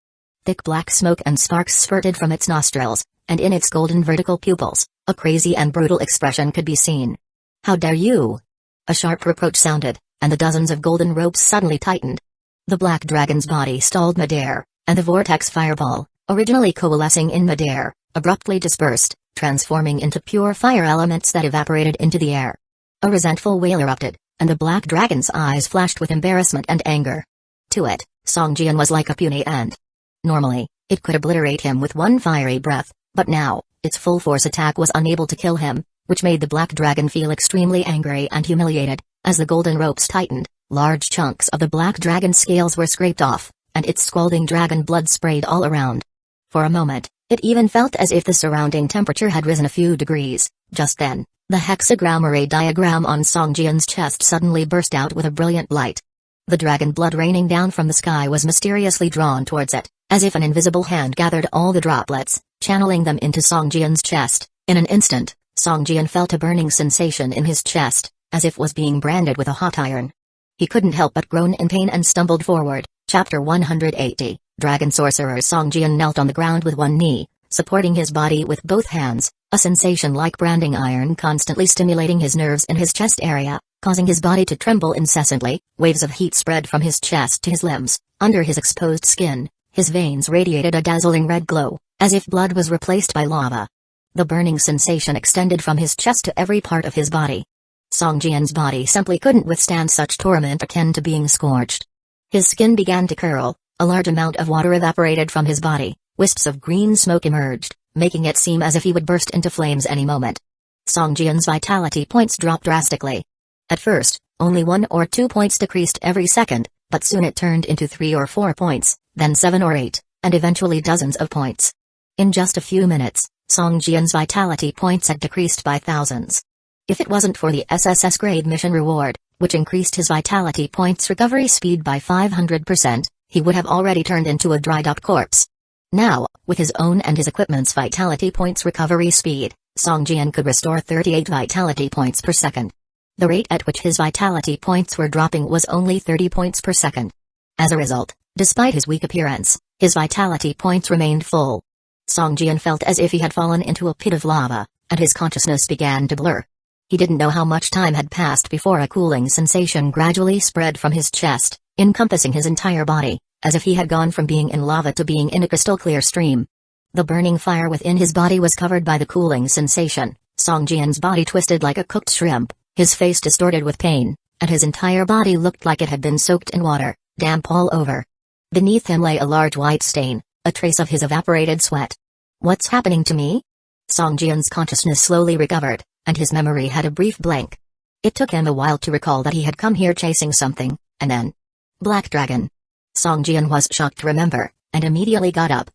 Thick black smoke and sparks spurted from its nostrils, and in its golden vertical pupils, a crazy and brutal expression could be seen. How dare you? A sharp reproach sounded, and the dozens of golden ropes suddenly tightened. The Black Dragon's body stalled midair, and the vortex fireball, originally coalescing in midair, abruptly dispersed, transforming into pure fire elements that evaporated into the air. A resentful wail erupted, and the Black Dragon's eyes flashed with embarrassment and anger. To it, Song Jian was like a puny ant. Normally, it could obliterate him with one fiery breath, but now, its full-force attack was unable to kill him, which made the Black Dragon feel extremely angry and humiliated. As the golden ropes tightened, large chunks of the Black Dragon's scales were scraped off, and its scalding dragon blood sprayed all around. For a moment, it even felt as if the surrounding temperature had risen a few degrees. Just then, the hexagram array diagram on Song Jian's chest suddenly burst out with a brilliant light. The dragon blood raining down from the sky was mysteriously drawn towards it, as if an invisible hand gathered all the droplets, channeling them into Song Jian's chest. In an instant, Song Jian felt a burning sensation in his chest, as if was being branded with a hot iron. He couldn't help but groan in pain and stumbled forward. Chapter 180, Dragon Sorcerer. Song Jian knelt on the ground with one knee, supporting his body with both hands, a sensation like branding iron constantly stimulating his nerves in his chest area, causing his body to tremble incessantly. Waves of heat spread from his chest to his limbs. Under his exposed skin, his veins radiated a dazzling red glow, as if blood was replaced by lava. The burning sensation extended from his chest to every part of his body. Song Jian's body simply couldn't withstand such torment akin to being scorched. His skin began to curl, a large amount of water evaporated from his body, wisps of green smoke emerged, making it seem as if he would burst into flames any moment. Song Jian's vitality points dropped drastically. At first, only 1 or 2 points decreased every second, but soon it turned into 3 or 4 points, then 7 or 8, and eventually dozens of points. In just a few minutes, Song Jian's vitality points had decreased by thousands. If it wasn't for the SSS grade mission reward, which increased his vitality points recovery speed by 500%, he would have already turned into a dried-up corpse. Now, with his own and his equipment's vitality points recovery speed, Song Jian could restore 38 vitality points per second. The rate at which his vitality points were dropping was only 30 points per second. As a result, despite his weak appearance, his vitality points remained full. Song Jian felt as if he had fallen into a pit of lava, and his consciousness began to blur. He didn't know how much time had passed before a cooling sensation gradually spread from his chest, encompassing his entire body, as if he had gone from being in lava to being in a crystal-clear stream. The burning fire within his body was covered by the cooling sensation. Song Jian's body twisted like a cooked shrimp, his face distorted with pain, and his entire body looked like it had been soaked in water, damp all over. Beneath him lay a large white stain, a trace of his evaporated sweat. What's happening to me? Song Jian's consciousness slowly recovered, and his memory had a brief blank. It took him a while to recall that he had come here chasing something, and then... Black Dragon. Song Jian was shocked to remember, and immediately got up.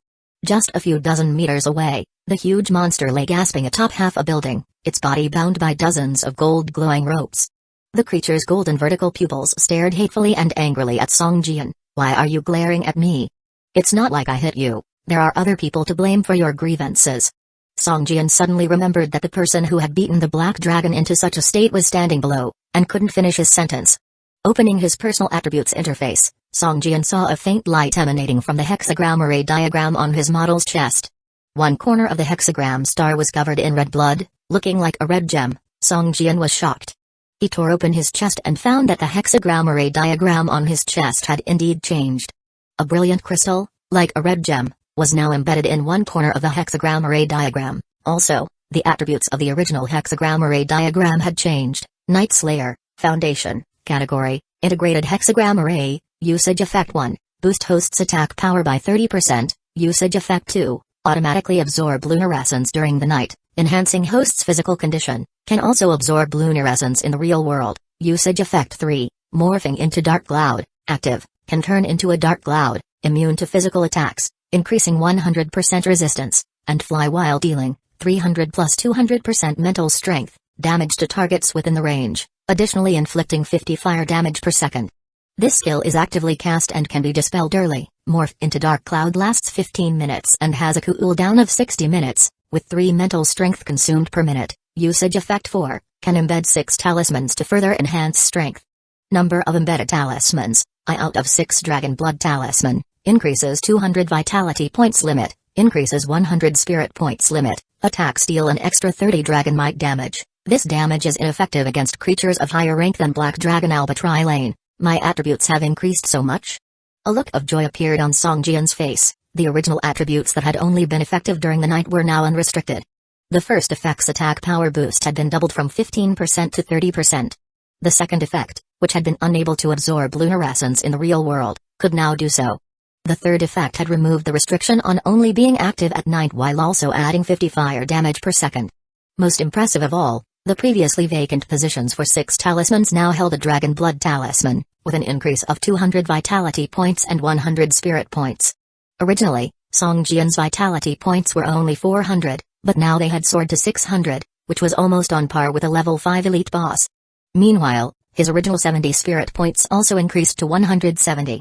Just a few dozen meters away, the huge monster lay gasping atop half a building, its body bound by dozens of gold glowing ropes. The creature's golden vertical pupils stared hatefully and angrily at Song Jian. Why are you glaring at me? It's not like I hit you, there are other people to blame for your grievances. Song Jian suddenly remembered that the person who had beaten the Black Dragon into such a state was standing below, and couldn't finish his sentence. Opening his personal attributes interface, Song Jian saw a faint light emanating from the hexagram array diagram on his model's chest. One corner of the hexagram star was covered in red blood, looking like a red gem. Song Jian was shocked. He tore open his chest and found that the hexagram array diagram on his chest had indeed changed. A brilliant crystal, like a red gem, was now embedded in one corner of the hexagram array diagram. Also, the attributes of the original hexagram array diagram had changed. Night Slayer, Foundation, Category, Integrated Hexagram Array, Usage Effect 1, Boost Host's Attack Power by 30%, Usage Effect 2, Automatically Absorb Lunar Essence during the night, Enhancing Host's Physical Condition, can also absorb lunar essence in the real world. Usage Effect 3, Morphing into Dark Cloud, Active, can turn into a dark cloud, immune to physical attacks, increasing 100% resistance, and fly while dealing 300 plus 200% mental strength, damage to targets within the range, additionally inflicting 50 fire damage per second. This skill is actively cast and can be dispelled early. Morph into Dark Cloud lasts 15 minutes and has a cooldown of 60 minutes, with 3 mental strength consumed per minute. Usage Effect 4, can embed 6 talismans to further enhance strength. Number of embedded talismans, I out of 6 Dragon Blood Talisman, increases 200 vitality points limit, increases 100 spirit points limit, attacks deal an extra 30 Dragon Might damage. This damage is ineffective against creatures of higher rank than Black Dragon Alba Trilane. My attributes have increased so much? A look of joy appeared on Song Jian's face. The original attributes that had only been effective during the night were now unrestricted. The first effect's attack power boost had been doubled from 15% to 30%. The second effect, which had been unable to absorb lunar essence in the real world, could now do so. The third effect had removed the restriction on only being active at night while also adding 50 fire damage per second. Most impressive of all, the previously vacant positions for 6 talismans now held a Dragon Blood Talisman, with an increase of 200 vitality points and 100 spirit points. Originally, Song Jian's vitality points were only 400, but now they had soared to 600, which was almost on par with a level 5 elite boss. Meanwhile, his original 70 spirit points also increased to 170.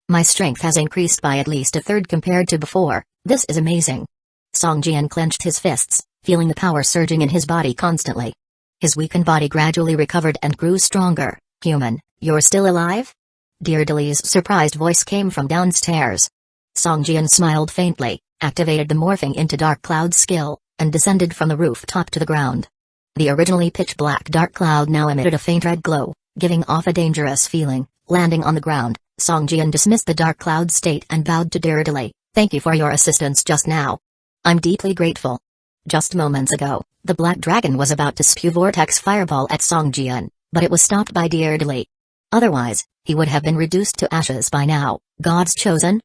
My strength has increased by at least a third compared to before. This is amazing. Song Jian clenched his fists, feeling the power surging in his body constantly. His weakened body gradually recovered and grew stronger. Human, you're still alive? Deirdre's surprised voice came from downstairs. Song Jian smiled faintly, activated the morphing into dark cloud skill, and descended from the rooftop to the ground. The originally pitch-black dark cloud now emitted a faint red glow, giving off a dangerous feeling. Landing on the ground, Song Jian dismissed the dark cloud state and bowed to Deirdre. Thank you for your assistance just now. I'm deeply grateful. Just moments ago, the Black Dragon was about to spew Vortex Fireball at Song Jian, but it was stopped by Deirdre. Otherwise, he would have been reduced to ashes by now. God's chosen?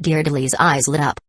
Deirdre's eyes lit up.